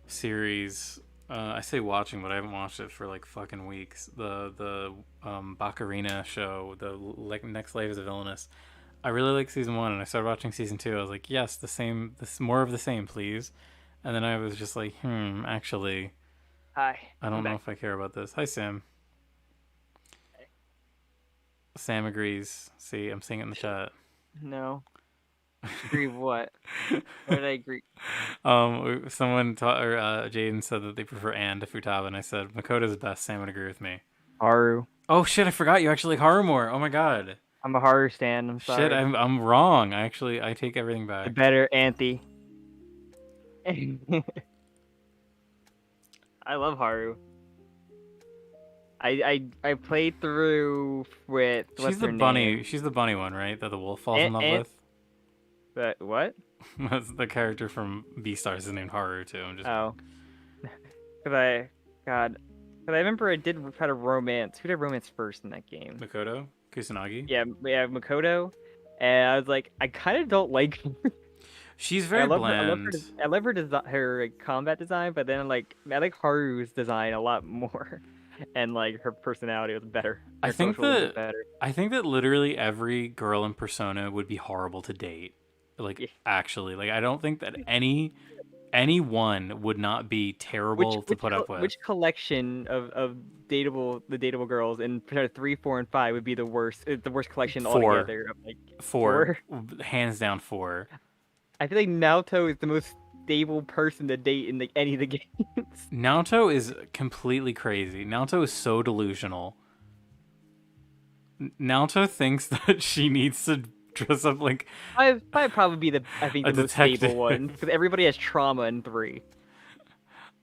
S1: series. I say watching, but I haven't watched it for like fucking weeks. The Baccarina show, the Next Life is a Villainous. I really like season 1, and I started watching season 2. I was like, yes, more of the same, please. And then I was just like, actually,
S2: Hi.
S1: I don't know if I care about this. Hi, Sam.
S2: Hey.
S1: Sam agrees. See, I'm seeing it in the chat.
S2: No. Agree with what? What did I agree?
S1: Someone Jaden said that they prefer Anne to Futaba, and I said Makoto's best. Sam would agree with me.
S2: Haru.
S1: Oh shit! I forgot you actually like Haru more. Oh my god.
S2: I'm a Haru stan. I'm sorry.
S1: Shit, I'm wrong. I take everything back.
S2: The better Anthe. I love Haru. I played through with
S1: She's the bunny. Name? She's the bunny one, right? That the wolf falls in love with.
S2: But what?
S1: That's the character from Beastars is named Haru too. I'm just.
S2: Oh. Cause I remember I did try to romance. Who did I romance first in that game?
S1: Makoto, Kusanagi.
S2: Yeah, Makoto, and I was like, I kind of don't like.
S1: She's very bland.
S2: I love her combat design, but then I like Haru's design a lot more, and like her personality was better.
S1: I think that literally every girl in Persona would be horrible to date. Like actually, like I don't think that anyone would not be terrible to put up with.
S2: Which collection of dateable girls in Persona 3, 4, and 5 would be the worst? The worst collection altogether. Like,
S1: 4, hands down 4.
S2: I feel like Naoto is the most stable person to date in like any of the games.
S1: Naoto is completely crazy. Naoto is so delusional. Naoto thinks that she needs to dress up like.
S2: I'd probably be the most stable one because everybody has trauma in 3.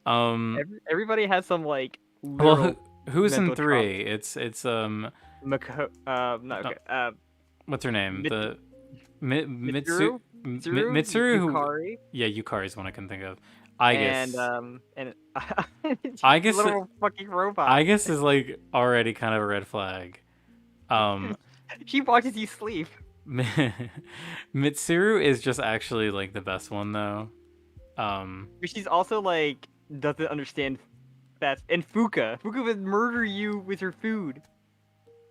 S2: Everybody has some like.
S1: Well, who's in 3?
S2: Trauma.
S1: It's what's her name?
S2: Mitsuru.
S1: Yukari. Yukari is one I can think of. Aigis.
S2: And
S1: Aigis,
S2: little fucking robot.
S1: Aigis is like already kind of a red flag.
S2: She watches you sleep.
S1: Mitsuru is just actually like the best one though.
S2: But she's also like doesn't understand that. And Fuka would murder you with her food.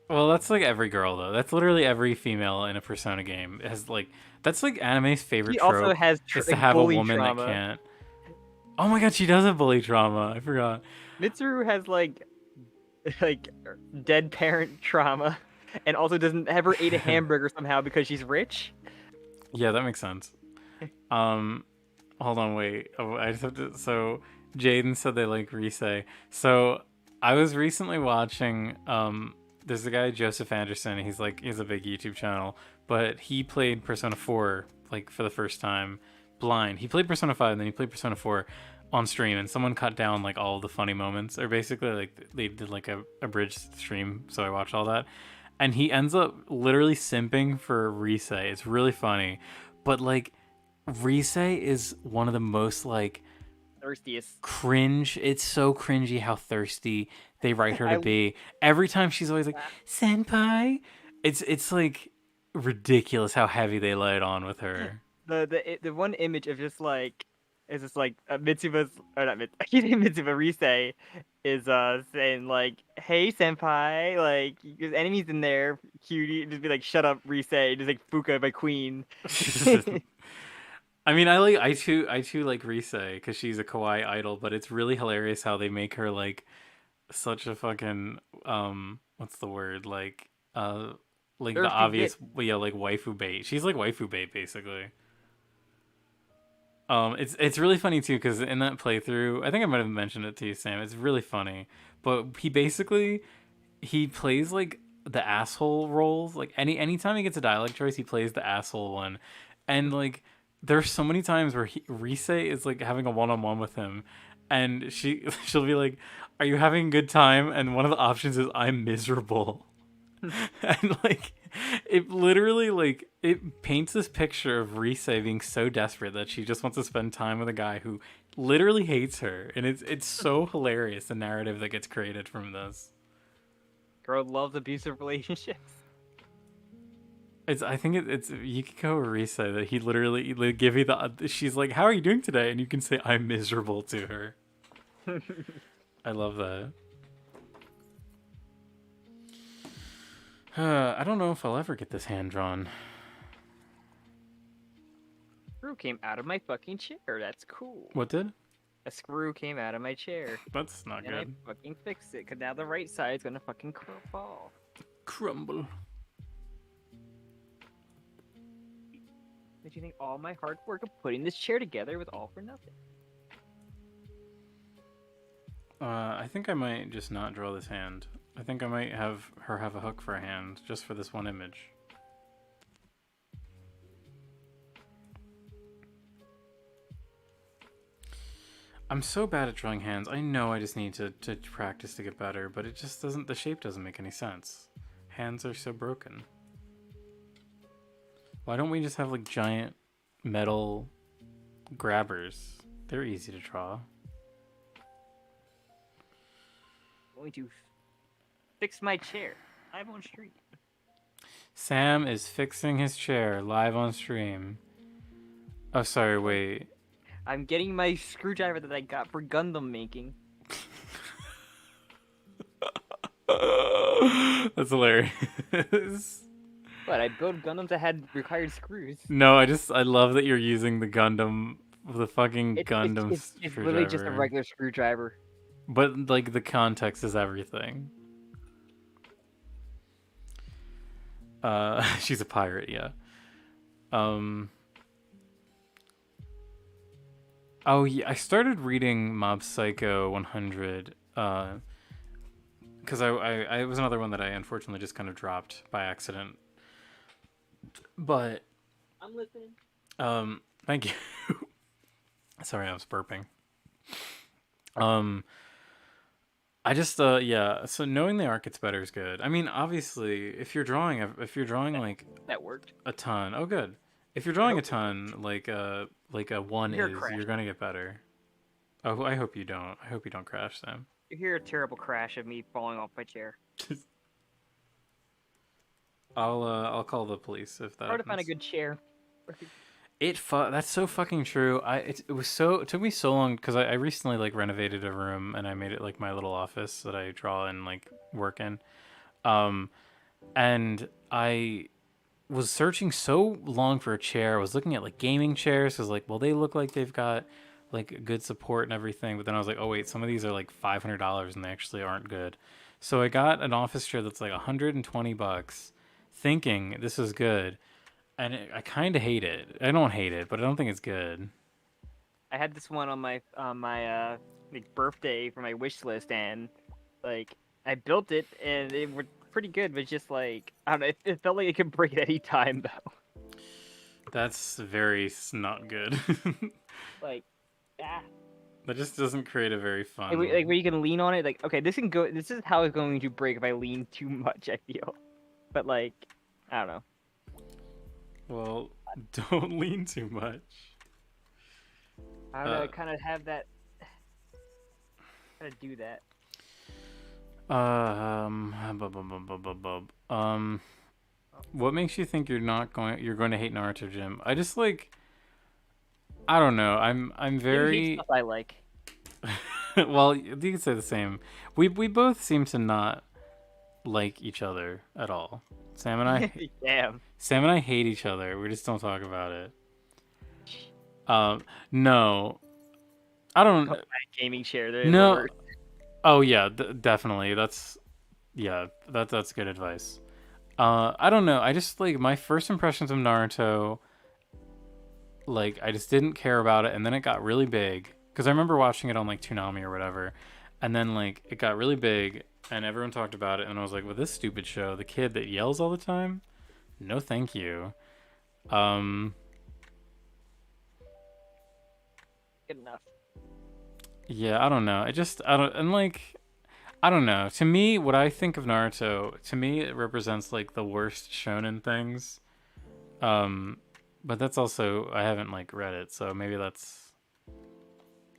S1: Well, that's like every girl though. That's literally every female in a Persona game. It has like that's like anime's favorite trope.
S2: She also has
S1: to have a woman trauma. That can't. Oh my god, she does have bully trauma. I forgot.
S2: Mitsuru has like dead parent trauma, and also doesn't ever eat a hamburger somehow because she's rich.
S1: Yeah, that makes sense. Hold on, wait. Oh, I just have to. So Jaden said they like Rise. So I was recently watching there's a guy Joseph Anderson. He's a big YouTube channel, but he played Persona 4 like for the first time blind. He played Persona 5 and then he played Persona 4 on stream, and someone cut down like all of the funny moments, or basically like they did like a abridged stream, so I watched all that. And he ends up literally simping for Rise. It's really funny, but like Rise is one of the most like
S2: Thirstiest.
S1: cringe. It's so cringy how thirsty they write her to be. Every time she's always like senpai. It's like ridiculous how heavy they lay it on with her.
S2: The one image of just like it's just like Mitsuba's or not Mits, I keep saying Mitsuba Rise is saying like, "Hey senpai, like there's enemies in there, cutie." Just be like, "Shut up, Rise." Just like Fuka, my queen.
S1: I mean, I too like Rise because she's a kawaii idol, but it's really hilarious how they make her like such a fucking what's the word, like the
S2: Thirsty
S1: obvious
S2: bitch.
S1: yeah, like waifu bait. She's like waifu bait basically. It's really funny too because in that playthrough, I think I might have mentioned it to you, Sam. It's really funny, but he plays like the asshole roles. Like anytime he gets a dialect choice, he plays the asshole one, and like there's so many times where Rise is like having a one-on-one with him, and she'll be like, "Are you having a good time?" And one of the options is, "I'm miserable." And like it literally like it paints this picture of Rise being so desperate that she just wants to spend time with a guy who literally hates her, and it's so hilarious, the narrative that gets created from this.
S2: Girl loves abusive relationships.
S1: I think it's Yukiko Rise that he literally like, give you the she's like, "How are you doing today?" And you can say, "I'm miserable" to her. I love that. I don't know if I'll ever get this hand drawn.
S2: Screw came out of my fucking chair. That's cool.
S1: What did?
S2: A screw came out of my chair.
S1: That's not
S2: And I
S1: good.
S2: fucking fixed it, cause now the right side's gonna fucking fall.
S1: Crumble.
S2: Did you think all my hard work of putting this chair together was all for nothing?
S1: I think I might just not draw this hand. I think I might have her have a hook for a hand just for this one image. I'm so bad at drawing hands. I know I just need to practice to get better, but it just doesn't, the shape doesn't make any sense. Hands are so broken. Why don't we just have like giant metal grabbers? They're easy to draw.
S2: I'm going to fix my chair. I'm on stream.
S1: Sam is fixing his chair live on stream. Oh, sorry, wait.
S2: I'm getting my screwdriver that I got for Gundam making.
S1: That's hilarious.
S2: But I built Gundams that had required screws.
S1: No, I love that you're using the Gundam, the fucking Gundam
S2: It's literally just a
S1: screwdriver.
S2: regular screwdriver.
S1: But like the context is everything. She's a pirate, yeah. Oh yeah, I started reading Mob Psycho 100 because I was another one that I unfortunately just kind of dropped by accident. But
S2: I'm listening.
S1: thank you. Sorry, I was burping. I just yeah, so knowing the art gets better is good. I mean, obviously, if you're drawing like
S2: That worked.
S1: a ton, oh good. If you're drawing a ton, like a one
S2: You're
S1: is,
S2: crashed.
S1: you're gonna get better. Oh, I hope you don't. I hope you don't crash, Sam.
S2: You hear a terrible crash of me falling off my chair.
S1: I'll call the police if that
S2: Hard to find a
S1: happens.
S2: good chair.
S1: That's so fucking true. It took me so long because I recently like renovated a room and I made it like my little office that I draw and like work in. And I was searching so long for a chair. I was looking at like gaming chairs because like, well, they look like they've got like good support and everything. But then I was like, oh wait, some of these are like $500 and they actually aren't good. So I got an office chair that's like $120, thinking this is good. And I kind of hate it. I don't hate it, but I don't think it's good.
S2: I had this one on my like birthday for my wish list, and like I built it, and it was pretty good, but just like I don't know, it felt like it could break at any time though.
S1: That's very not good.
S2: Like, ah,
S1: That just doesn't create a very fun.
S2: like where you can lean on it. Like, okay, this can go. This is how it's going to break if I lean too much. I feel, but like, I don't know.
S1: Well, don't lean too much.
S2: I don't know. I kind of have that. How to do that?
S1: What makes you think you're going to hate Naruto, Jim? I just like, I don't know. I'm
S2: You hate
S1: very
S2: stuff I like.
S1: well. You could say the same. We both seem to not like each other at all. Sam and I
S2: Damn.
S1: Sam and I hate each other. We just don't talk about it. No, I don't.
S2: Gaming chair.
S1: No. Oh yeah, definitely. That's good advice. I don't know. I just like my first impressions of Naruto. Like I just didn't care about it, and then it got really big because I remember watching it on like Toonami or whatever, and then like it got really big, and everyone talked about it, and I was like, "Well, this stupid show, the kid that yells all the time, no, thank you."
S2: Good enough.
S1: Yeah, I don't know. I don't know. To me, what I think of Naruto, to me, it represents like the worst shonen things. But that's also I haven't like read it, so maybe that's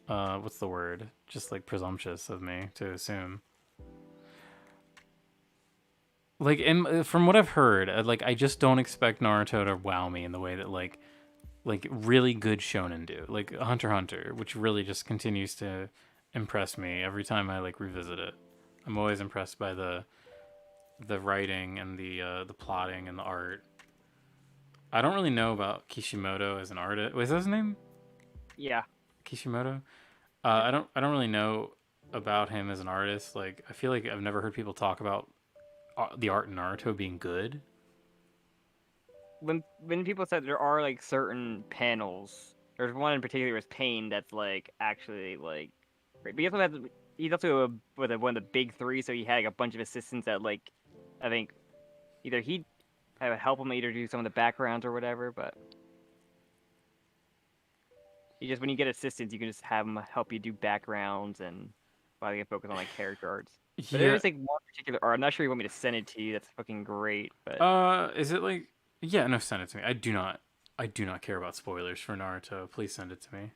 S1: what's the word? Just like presumptuous of me to assume. Like from what I've heard, like I just don't expect Naruto to wow me in the way that like really good shonen do, like Hunter x Hunter, which really just continues to impress me every time I like revisit it. I'm always impressed by the writing and the plotting and the art. I don't really know about Kishimoto as an artist. Was that his name?
S2: Yeah.
S1: Kishimoto. I don't really know about him as an artist. Like I feel like I've never heard people talk about the art in Naruto being good.
S2: When people said there are like certain panels, there's one in particular was Pain that's like actually like great. But he's also one of the big three, so he had like a bunch of assistants that like I think either he would help him either do some of the backgrounds or whatever, but you just when you get assistants, you can just have them help you do backgrounds and while you can focus on like character arts. But there is like one particular art. I'm not sure you want me to send it to you. That's fucking great. But
S1: Is it like? Yeah, no, send it to me. I do not care about spoilers for Naruto. Please send it to me.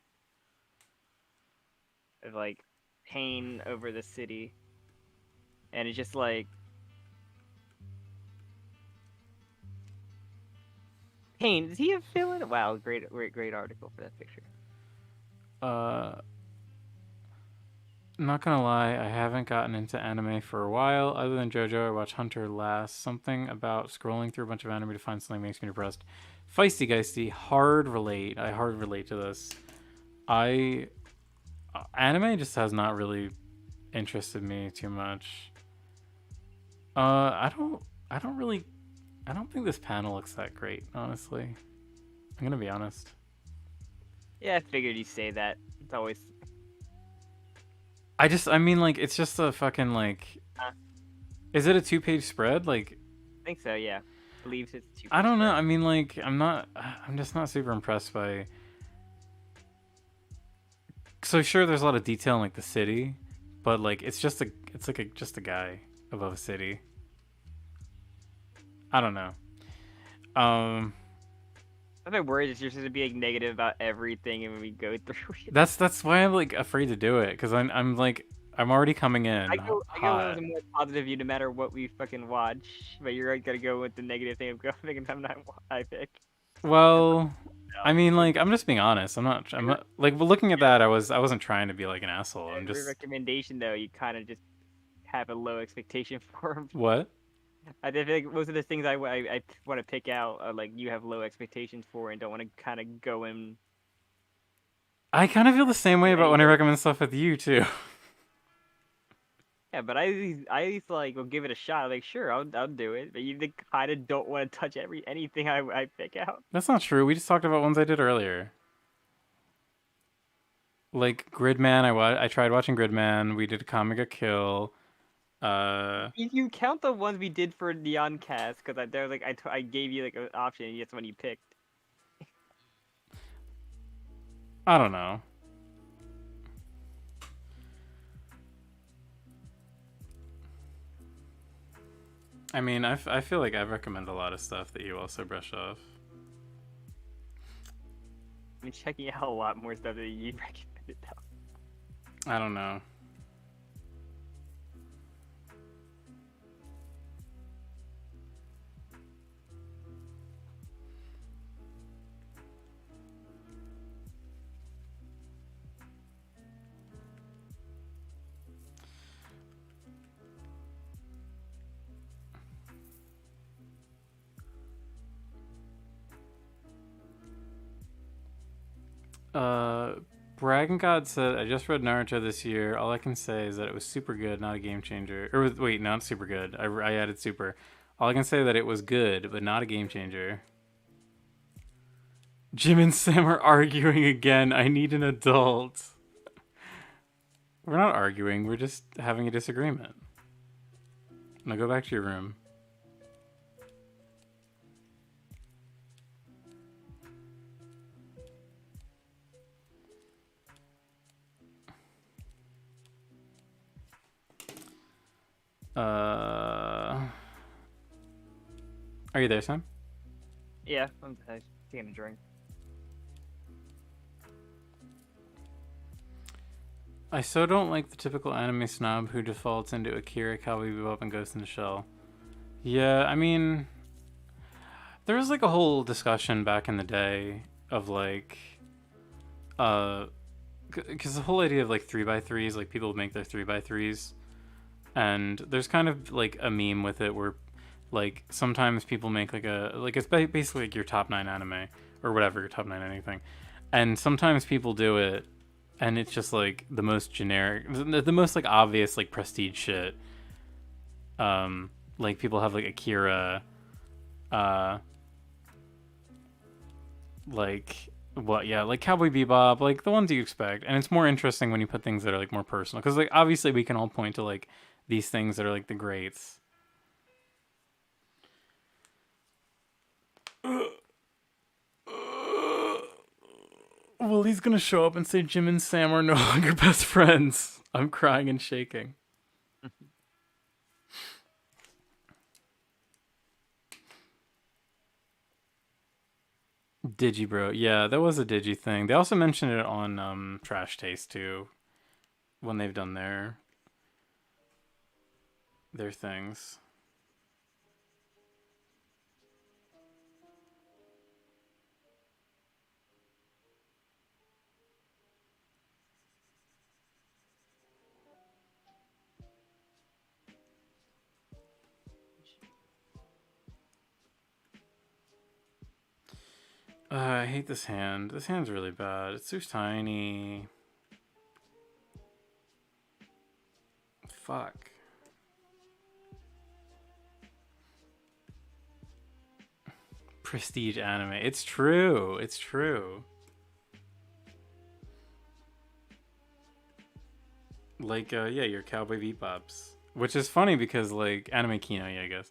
S2: Of like Pain over the city, and it's just like Pain. Is he a villain? Wow, great article for that picture.
S1: Not gonna lie, I haven't gotten into anime for a while. Other than JoJo, I watched Hunter last. Something about scrolling through a bunch of anime to find something makes me depressed. Feisty Geisty, hard relate. I hard relate to this. Anime just has not really interested me too much. I don't think this panel looks that great, honestly. I'm gonna be honest.
S2: Yeah, I figured you'd say that. It's always.
S1: I mean, like, it's just a fucking, like... Is it a 2-page spread? Like...
S2: I think so, yeah. I believe it's 2-page
S1: I don't know.
S2: spread.
S1: I mean, like, I'm just not super impressed by... So, sure, there's a lot of detail in, like, the city, but, like, it's just a guy above a city. I don't know.
S2: I'm a bit worried that you're supposed to be like negative about everything, and when we go through it.
S1: That's why I'm like afraid to do it, because I'm already coming in.
S2: I go with a more positive view no matter what we fucking watch, but you're gonna go with the negative thing of thinking I'm not I pick.
S1: Well, I mean, like I'm just being honest. I'm not like looking at that. I wasn't trying to be like an asshole. I'm just
S2: recommendation though. You kind of just have a low expectation for him.
S1: What?
S2: I feel like most of the things I want to pick out are like you have low expectations for and don't want to kind of go in.
S1: I kind of feel the same way about when I recommend stuff with you too.
S2: Yeah, but I at least like will give it a shot. Like, sure, I'll do it. But you kind of don't want to touch anything I pick out.
S1: That's not true. We just talked about ones I did earlier. Like Gridman, I tried watching Gridman. We did Kamiga Kill.
S2: If you count the ones we did for Neon Cast, because there was like I gave you like an option, and that's one you picked.
S1: I don't know. I mean, I feel like I recommend a lot of stuff that you also brush off.
S2: I'm checking out a lot more stuff that you recommended though.
S1: I don't know. Dragon God said, I just read Naruto this year. All I can say is that it was super good, not a game changer. Or wait, not super good. I added super. All I can say that it was good, but not a game changer. Jim and Sam are arguing again. I need an adult. We're not arguing. We're just having a disagreement. Now go back to your room. Are you there, Sam?
S2: Yeah, I'm taking a drink.
S1: I so don't like the typical anime snob who defaults into Akira, Cowboy Bebop, and Ghost in the Shell. Yeah, I mean, there was like a whole discussion back in the day of like, because the whole idea of like 3x3s, like people make their 3x3s, and there's kind of like a meme with it where like sometimes people make like it's basically like your top 9 anime or whatever, your top 9 anything, and sometimes people do it and it's just like the most generic, the most like obvious like prestige shit. Like people have like Akira, like what, yeah, like Cowboy Bebop, like the ones you expect, and it's more interesting when you put things that are like more personal, because like obviously we can all point to like these things that are like the greats. Well, he's gonna show up and say Jim and Sam are no longer best friends. I'm crying and shaking. Digi bro, yeah, that was a Digi thing. They also mentioned it on Trash Taste too, when they've done their things. I hate this hand. This hand's really bad. It's too tiny. Fuck. Prestige anime. It's true. It's true. Like, yeah, your Cowboy Bebops. Which is funny because, like, Anime Kino, yeah, I guess.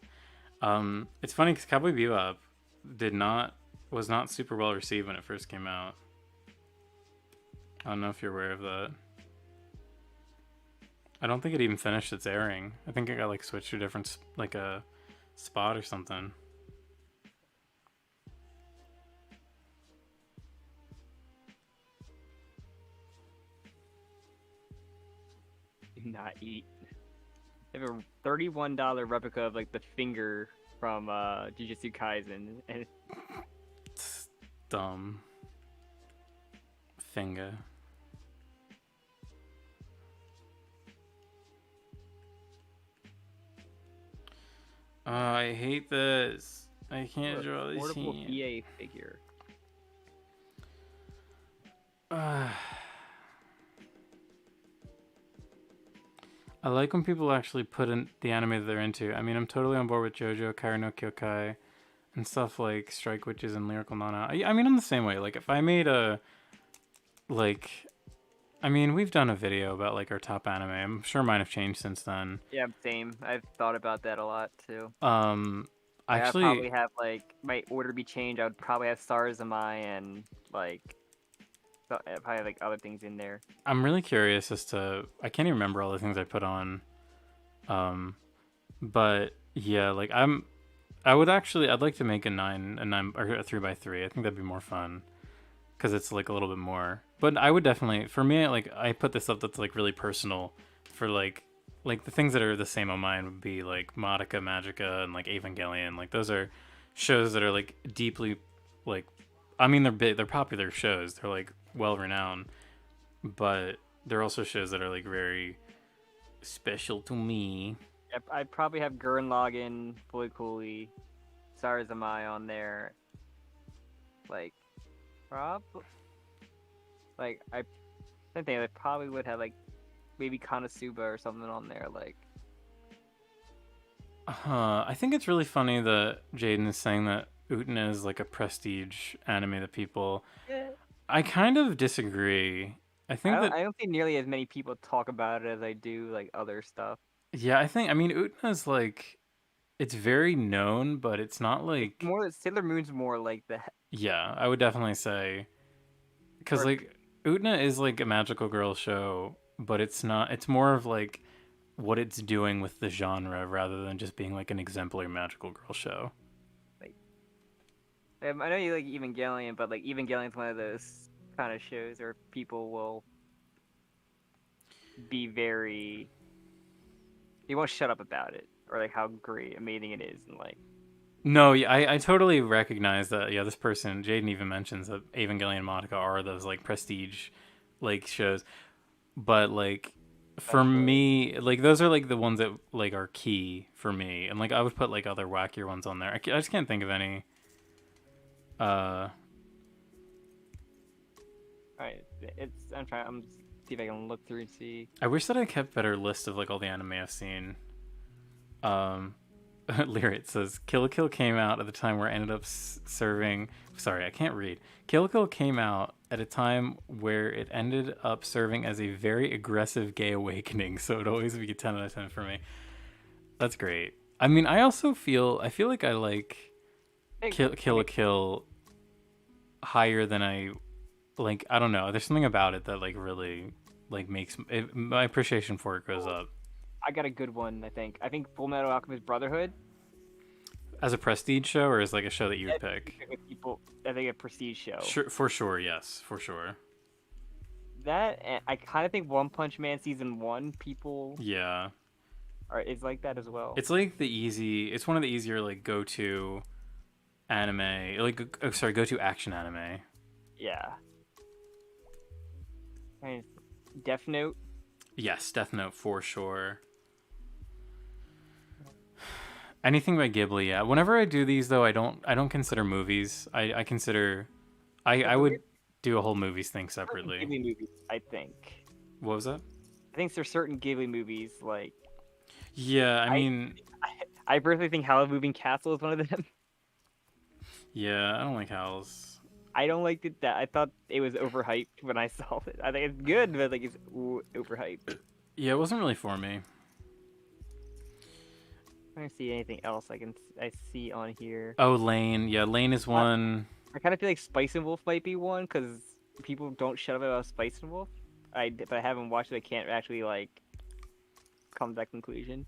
S1: It's funny because Cowboy Bebop was not super well received when it first came out. I don't know if you're aware of that. I don't think it even finished its airing. I think it got like switched to a different like a spot or something.
S2: Do not eat. They have a $31 replica of like the finger from Jujutsu Kaisen, and
S1: It's dumb. Finger. I hate this. I can't draw this
S2: portable
S1: hand.
S2: PA figure.
S1: I like when people actually put in the anime that they're into. I mean, I'm totally on board with JoJo, Kairi no Kyokai, and stuff like Strike Witches and Lyrical Nana. I mean, I'm the same way. Like, if I made a, like, I mean, we've done a video about like our top anime. I'm sure mine have changed since then.
S2: Yeah, same. I've thought about that a lot too.
S1: Um,
S2: Like, I'd
S1: actually,
S2: probably have like my order be changed. I would probably have Sarazanmai and like I'd probably have like other things in there.
S1: I'm really curious as to I can't even remember all the things I put on. Um, but yeah, like I would actually I'd like to make a nine or a 3x3. I think that'd be more fun because it's like a little bit more. But I would definitely for me like I put this up that's like really personal for like the things that are the same on mine would be like Madoka Magica and like Evangelion. Like those are shows that are like deeply like I mean they're big, they're popular shows. They're like well renowned, but they're also shows that are like very special to me.
S2: I'd probably have Gurren Lagann, Fully Cooley, Sarazanmai on there. Like, I think I probably would have like maybe Konosuba or something on there. Like,
S1: I think it's really funny that Jaden is saying that Utena is like a prestige anime that people. I kind of disagree. I think that
S2: I don't think nearly as many people talk about it as I do like other stuff.
S1: yeah, I mean Utena is like it's very known, but it's not
S2: It's
S1: like
S2: more Sailor Moon's more like the
S1: yeah, I would definitely say because
S2: or
S1: like Utena is like a magical girl show, but it's not. It's more of like what it's doing with the genre rather than just being like an exemplary magical girl show.
S2: like I know you like Evangelion, but like Evangelion's one of those kind of shows where people will be very they won't shut up about it or like how great amazing it is and like
S1: No, yeah, I totally recognize that. Yeah, this person, Jaden, even mentions that Evangelion and Madoka are those like prestige, like shows. But like for
S2: especially
S1: me, like those are like the ones that like are key for me, and like I would put like other wackier ones on there. I just can't think of any. Uh,
S2: alright, I'm see if I can look through and see.
S1: I wish that I kept better list of like all the anime I've seen. Um, Lyrit says Kill la Kill came out at the time where it ended up serving. Sorry, I can't read. Kill la Kill came out at a time where it ended up serving as a very aggressive gay awakening, so it'd always be a 10 out of 10 for me. That's great. I mean, I feel like I like Kill la Kill higher than I like. I don't know. There's something about it that like really like makes it, my appreciation for it goes up.
S2: I got a good one. I think Full Metal Alchemist Brotherhood.
S1: As a prestige show, or as like a show that you would pick?
S2: I think a prestige show.
S1: Sure, for sure, yes, for sure.
S2: That and I kind of think One Punch Man season 1 people
S1: Yeah,
S2: is like that as well.
S1: it's like it's one of the easier like go to anime, like go to action anime.
S2: Yeah. And Death Note.
S1: Yes, Death Note for sure. Anything by Ghibli, yeah. Whenever I do these though, I don't consider movies. I consider I would do a whole movies thing separately.
S2: Ghibli movies, I think.
S1: What was that?
S2: I think there's certain Ghibli movies like.
S1: Yeah, I mean,
S2: I personally think Howl's Moving Castle is one of them.
S1: yeah, I don't like Howl's.
S2: I don't like it that I thought it was overhyped when I saw it. I think it's good, but like it's overhyped.
S1: Yeah, it wasn't really for me.
S2: I don't see anything else I see on here.
S1: Oh, Lane. Yeah, Lane is one.
S2: I kind of feel like Spice and Wolf might be one because people don't shut up about Spice and Wolf. But I haven't watched it. I can't actually like come to that conclusion.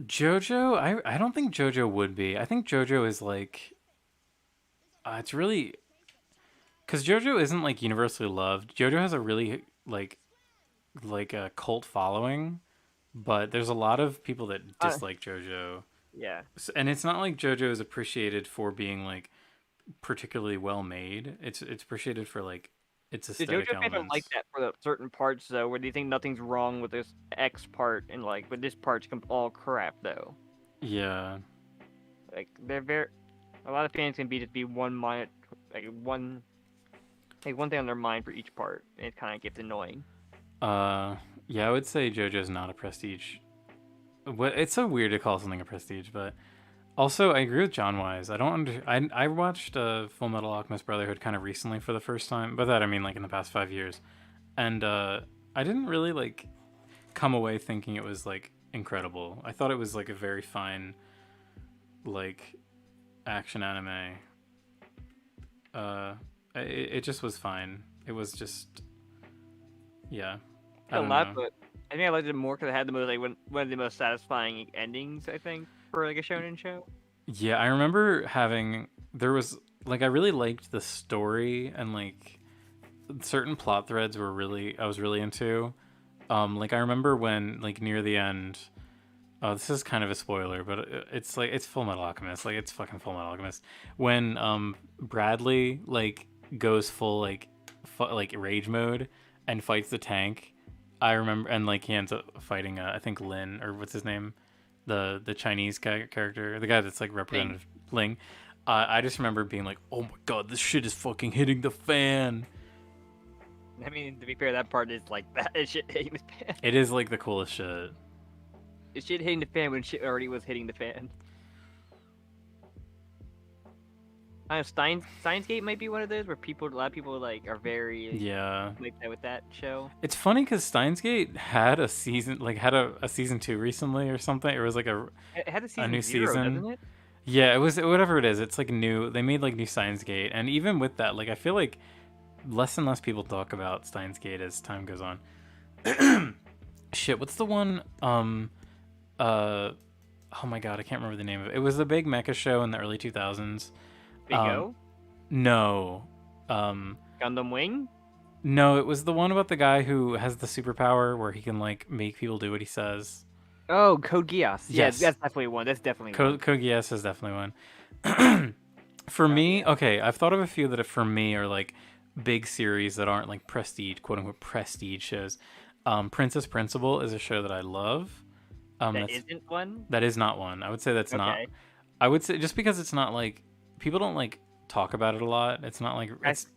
S1: JoJo. I don't think JoJo would be. I think JoJo is like. It's really. Because JoJo isn't like universally loved. JoJo has a really like a cult following, but there's a lot of people that dislike JoJo.
S2: Yeah.
S1: And it's not like JoJo is appreciated for being like particularly well made. It's appreciated for like its
S2: The
S1: aesthetic
S2: JoJo fans don't
S1: elements.
S2: like that for the certain parts though, where they think nothing's wrong with this X part, and like, but this part's all crap though.
S1: Yeah.
S2: Like they're very, a lot of fans can just be one mind, one thing on their mind for each part, and it kind of gets annoying.
S1: Yeah, I would say JoJo's not a prestige. What it's so weird to call something a prestige, but Also, I agree with John Wise. I watched Full Metal Alchemist Brotherhood kind of recently for the first time. By that I mean like in the past 5 years, and I didn't really like come away thinking it was like incredible. I thought it was like a very fine like action anime. It just was fine. It was just yeah. I
S2: A
S1: don't
S2: lot,
S1: know.
S2: but I think I liked it more because it had the most like one of the most satisfying endings. I think for like a shonen show.
S1: Yeah, I remember having there was like I really liked the story and like certain plot threads were really I was really into. Like I remember when like near the end. Oh, this is kind of a spoiler, but it's like it's Full Metal Alchemist. Like it's fucking Full Metal Alchemist. When Bradley like goes full like rage mode and fights the tank. I remember, and like he ends up fighting I think Lin or what's his name, the Chinese character, the guy that's like representative Ling. I just remember being like, oh my god, this shit is fucking hitting the fan.
S2: I mean, to be fair, that part is like that is shit hitting the fan.
S1: It is like the coolest shit.
S2: It's shit hitting the fan when shit already was hitting the fan. I know Steins Gate might be one of those where a lot of people like are very
S1: Yeah.
S2: like that with that show.
S1: It's funny because Steins Gate had a season, like had a season 2 recently or something. It was like
S2: It had a season
S1: new
S2: 0,
S1: season.
S2: doesn't it?
S1: Yeah, it was whatever it is. It's like new. They made like new Steins Gate, and even with that, like I feel like less and less people talk about Steins Gate as time goes on. Shit, what's the one? Oh my god, I can't remember the name of it. It was the big mecha show in the early 2000s.
S2: Big O?
S1: No.
S2: Gundam Wing?
S1: No, it was the one about the guy who has the superpower where he can like make people do what he says.
S2: Oh, Code Geass. Yeah,
S1: Yes.
S2: that's definitely one. That's definitely one.
S1: Code Geass is definitely one. For me, okay, I've thought of a few that for me are like big series that aren't like prestige, quote unquote prestige shows. Princess Principal is a show that I love.
S2: That isn't one?
S1: That is not one. I would say that's not.
S2: Okay.
S1: I would say just because it's not like people don't like talk about it a lot. It's not like it's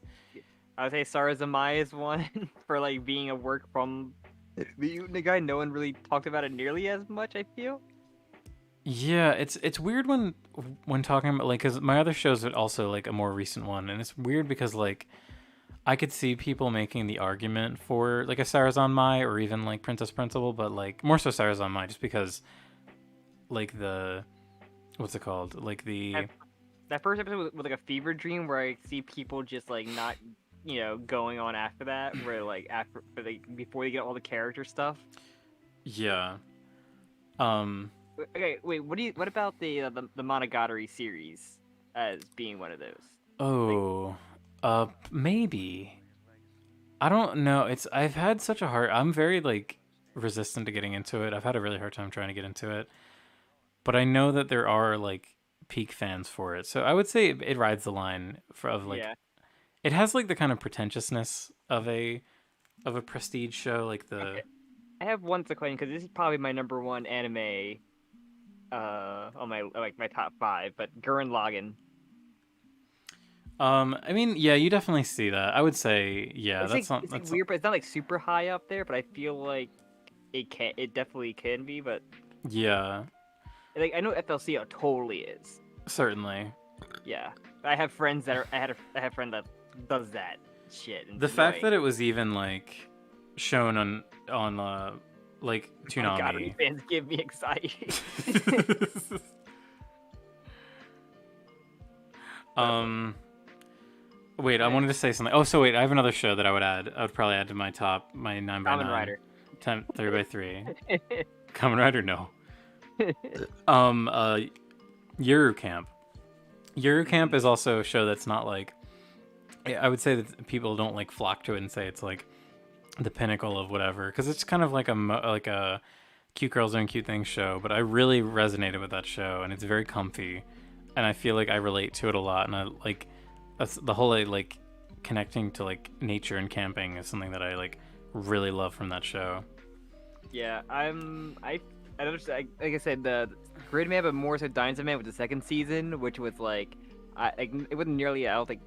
S2: I would say Sarazamai is one for like being a work from the guy. No one really talked about it nearly as much, I feel.
S1: yeah. It's weird when talking about like because my other shows are also like a more recent one, and it's weird because like I could see people making the argument for like a Sarazanmai or even like Princess Principal, but like more so Sarazanmai just because like the what's it called like the
S2: That first episode was like a fever dream where I see people just like not, going on after that, where like before they get all the character stuff.
S1: yeah.
S2: Okay, wait. What about the Monogatari series as being one of those?
S1: Oh, maybe. I don't know. I've had such a hard. I'm very like resistant to getting into it. I've had a really hard time trying to get into it, but I know that there are like peak fans for it. So I would say it rides the line of like
S2: Yeah.
S1: it has like the kind of pretentiousness of a prestige show, like the.
S2: Okay. I have one to claim because this is probably my number one anime. On my top 5, but Gurren Lagann.
S1: I mean, yeah, you definitely see that. I would say, yeah,
S2: It's
S1: that's
S2: like
S1: not
S2: it's like
S1: that's
S2: weird, but it's not like super high up there. But I feel like it definitely can be. But
S1: yeah,
S2: like I know FLC totally is.
S1: certainly.
S2: Yeah, I have friends that I have a friend that does that shit. And
S1: The
S2: it's
S1: fact that
S2: annoying.
S1: it was even like shown on like
S2: Monogatari
S1: Toonami.
S2: fans give me anxiety.
S1: Wait, I wanted to say something. Oh, so wait, I have another show that I would probably add to my top, my 9 by 9.
S2: Kamen Rider.
S1: 3 by 3. Kamen Rider, no. Yuru Camp. Yuru Camp is also a show that's not like. I would say that people don't like flock to it and say it's like the pinnacle of whatever, because it's kind of like a cute girls doing cute things show. But I really resonated with that show, and it's very comfy, and I feel like I relate to it a lot, and I like that's the whole like connecting to like nature and camping is something that I like really love from that show.
S2: Yeah, I don't like I said the Gridman, but more so Dynamite with the second season, which was like it wasn't nearly I don't think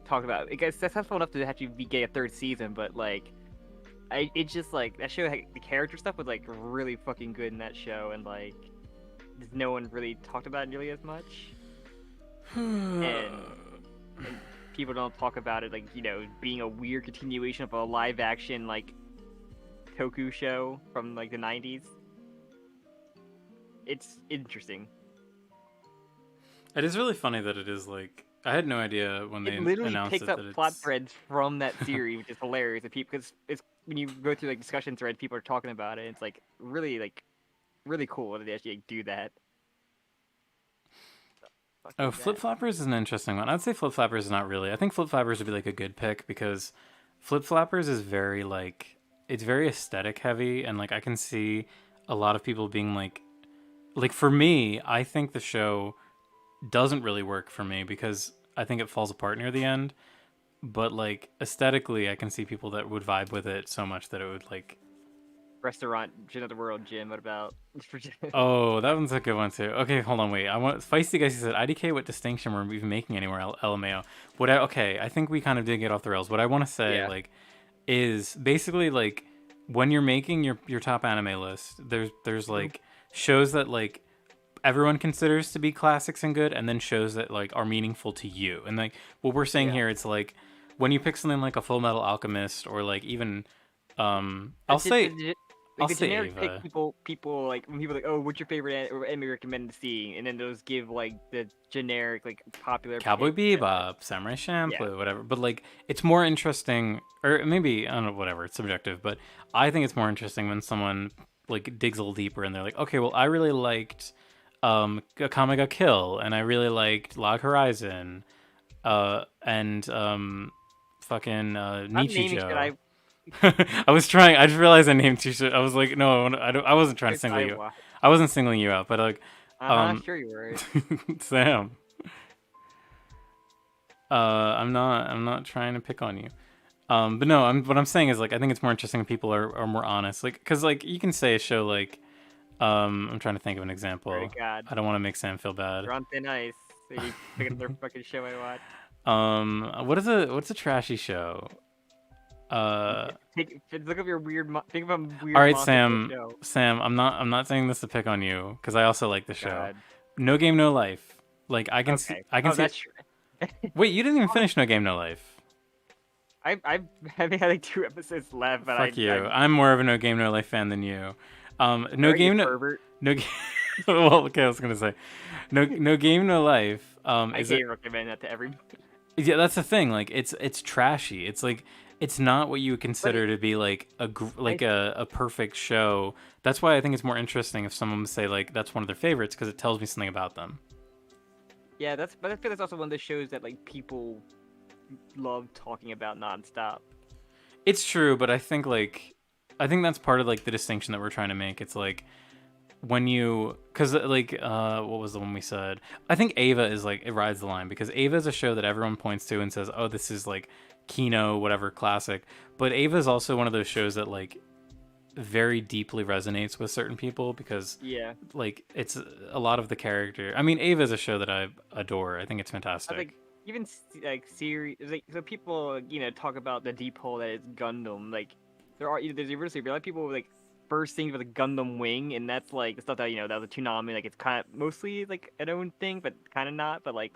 S2: talked about. It got successful enough to actually be get a third season, but like it's just like that show the character stuff was like really fucking good in that show, and like no one really talked about it nearly as much, and people don't talk about it like being a weird continuation of a live action like Toku show from like the 90s. It's interesting.
S1: It is really funny that it is like I had no idea when they
S2: literally
S1: announced
S2: picks
S1: it
S2: up
S1: that it's
S2: plot threads from that series, which is hilarious. Because it's when you go through like discussion threads, people are talking about it. It's like really cool that they actually do that.
S1: Oh, Flip Flappers is an interesting one. I'd say Flip Flappers is not really. I think Flip Flappers would be like a good pick because Flip Flappers is very like it's very aesthetic heavy, and like I can see a lot of people being like for me, I think the show doesn't really work for me because I think it falls apart near the end. But like aesthetically, I can see people that would vibe with it so much that it would like.
S2: Restaurant Gin of the World, Jim. What about?
S1: Oh, that one's a good one too. Okay, hold on, wait. I want Feisty Guys. He said, "IDK, what distinction were we even making anywhere?" LMAO. Okay, I think we kind of did get off the rails. What I want to say, is basically like when you're making your top anime list, there's like shows that like everyone considers to be classics and good, and then shows that like are meaningful to you. And like what we're saying here, it's like when you pick something like a Full Metal Alchemist or like even I'll say
S2: generic
S1: Ava.
S2: pick people like when people are like, oh, what's your favorite anime recommended seeing, and then those give like the generic like popular
S1: Cowboy
S2: pick.
S1: Bebop, Samurai Champloo, whatever. But like it's more interesting, or maybe I don't know, whatever. It's subjective, but I think it's more interesting when someone like digs a little deeper and they're like, okay, well, I really liked Akame ga Kill, and I really liked Log Horizon, and fucking Nichijou. I was trying. I just realized I named two shows. I was like, no, I wasn't trying to single you. I wasn't singling you out, but like,
S2: sure you were.
S1: Sam. I'm not trying to pick on you. But no, what I'm saying is like I think it's more interesting when people are more honest. Like, cause like you can say a show like, I'm trying to think of an example.
S2: Oh God.
S1: I don't want to make Sam feel bad.
S2: You're on thin ice. So you pick another fucking show I watch.
S1: What's a trashy show?
S2: Look up your weird. Think of a weird.
S1: All right,
S2: show.
S1: Sam. I'm not saying this to pick on you because I also like the show.
S2: God.
S1: No Game No Life. Like I can see.
S2: That's true.
S1: Wait, you didn't even finish No Game No Life.
S2: I had like 2 episodes left, but
S1: Fuck you. I'm more of a No Game No Life fan than you. No Game No. Well, okay, I was gonna say, No Game No Life.
S2: I can't recommend that to everybody.
S1: Yeah, that's the thing. Like, it's trashy. It's like it's not what you would consider to be like a perfect show. That's why I think it's more interesting if someone would say like that's one of their favorites because it tells me something about them.
S2: Yeah, but I feel that's also one of the shows that like people love talking about nonstop.
S1: It's true, but I think that's part of like the distinction that we're trying to make. It's like when you, because like what was the one we said? I think Ava is like it rides the line because Ava is a show that everyone points to and says, oh, this is like Kino whatever classic. But Ava is also one of those shows that like very deeply resonates with certain people because like it's a lot of the character. I mean, Ava is a show that I adore. I think it's fantastic.
S2: Like even like series, like so people talk about the deep hole that is Gundam. Like there's a lot of people like first things with a Gundam Wing, and that's like stuff that that was a Toonami. Like it's kind of mostly like an own thing, but kind of not. But like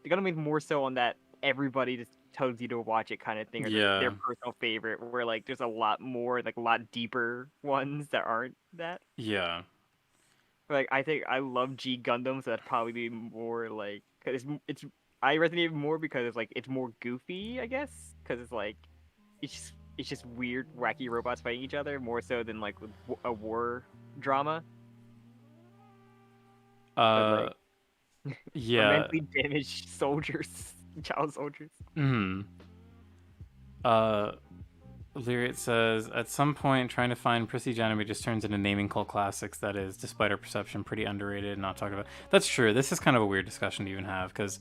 S2: the Gundam Wing more so on that everybody just tells you to watch it kind of thing, or their personal favorite. Where like there's a lot more, like a lot deeper ones that aren't that.
S1: Yeah.
S2: Like I think I love G Gundam, so that'd probably be more like because it's I resonate more because it's like it's more goofy, I guess, because it's like it's just weird, wacky robots fighting each other more so than like a war drama.
S1: Yeah.
S2: Mentally damaged soldiers, child soldiers.
S1: Lyric says, at some point, trying to find prestige anime just turns into naming cult classics. That is, despite our perception, pretty underrated and not talked about. That's true. This is kind of a weird discussion to even have because,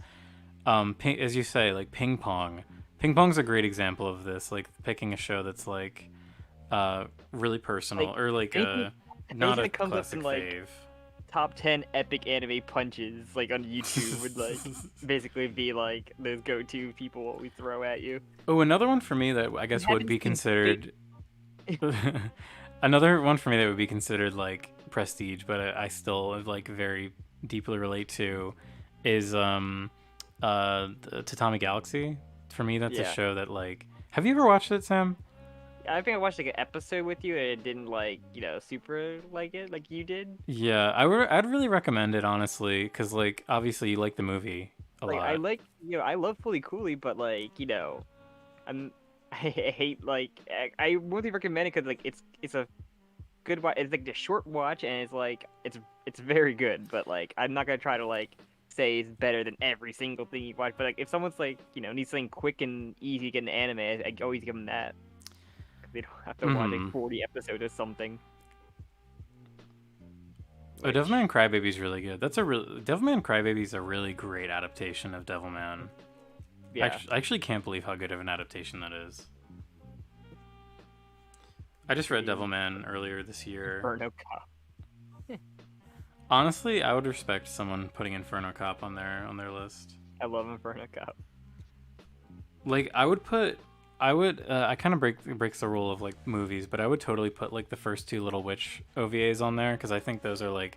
S1: as you say, like Ping Pong. Ping Pong's a great example of this. Like picking a show that's like, really personal or like not a classic fave.
S2: Top 10 epic anime punches like on YouTube would like basically be like those go-to people we throw at you.
S1: Oh, another one for me that I guess would be considered Another one for me that would be considered like prestige, but I still like very deeply relate to, is the Tatami Galaxy. For me, that's a
S2: Yeah.
S1: show that like. Have you ever watched it, Sam?
S2: I think I watched like an episode with you and it didn't like, super like it like you did.
S1: Yeah, I'd really recommend it honestly, because like obviously you like the movie a
S2: Like I
S1: lot.
S2: like, I love Fully Cooley, but like, I'm I hate like I won't recommend it because like it's a good watch. It's like a short watch and it's like it's very good, but like I'm not gonna try to like say it's better than every single thing you watch. But like if someone's like needs something quick and easy to get an anime, I always give them that. They don't have to watch like 40 episodes or something.
S1: Oh, Devilman Crybaby is really good. Devilman Crybaby is a really great adaptation of Devilman.
S2: Yeah.
S1: I actually can't believe how good of an adaptation that is. I just read Devilman earlier this year.
S2: Inferno Cop.
S1: Honestly, I would respect someone putting Inferno Cop on their list.
S2: I love Inferno Cop.
S1: Like I kind of breaks the rule of like movies, but I would totally put like the first two Little Witch OVAs on there because I think those are like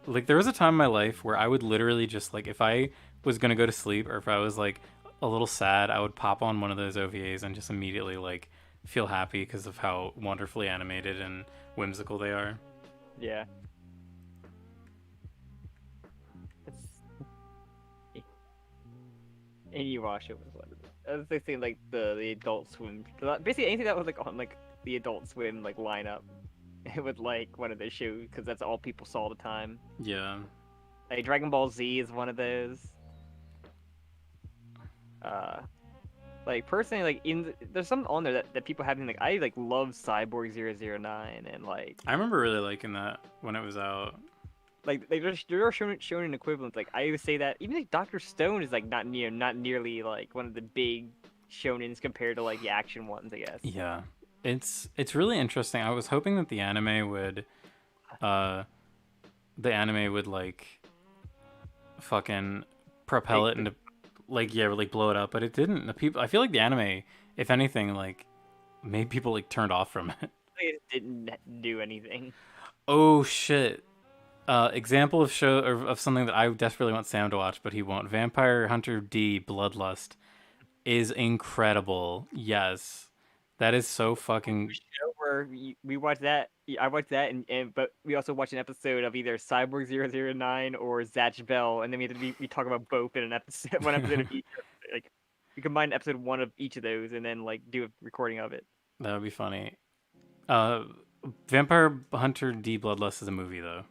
S1: there was a time in my life where I would literally just like if I was gonna go to sleep or if I was like a little sad, I would pop on one of those OVAs and just immediately like feel happy because of how wonderfully animated and whimsical they are.
S2: Yeah. Inuyasha was one of them. I was thinking like the Adult Swim, basically anything that was like on like the Adult Swim like lineup, it would like one of those shows because that's all people saw all the time.
S1: Yeah.
S2: Like Dragon Ball Z is one of those. Like personally, like there's something on there that people having like I like love Cyborg 009 and like
S1: I remember really liking that when it was out.
S2: Like there are shonen equivalents. Like I would say that even like Doctor Stone is like not nearly like one of the big shonens compared to like the action ones, I guess.
S1: Yeah, it's really interesting. I was hoping that the anime would like fucking propel it into like blow it up, but it didn't. The people, I feel like the anime, if anything, like made people like turned off from it.
S2: It didn't do anything.
S1: Oh shit. Example of of something that I desperately want Sam to watch, but he won't. Vampire Hunter D Bloodlust is incredible. Yes, that is so fucking.
S2: Where we watched that, I watched that, but we also watched an episode of either Cyborg 009 or Zatch Bell, and then we talk about both in an episode, one episode of each. Like we combine episode one of each of those, and then like do a recording of it.
S1: That would be funny. Vampire Hunter D Bloodlust is a movie though.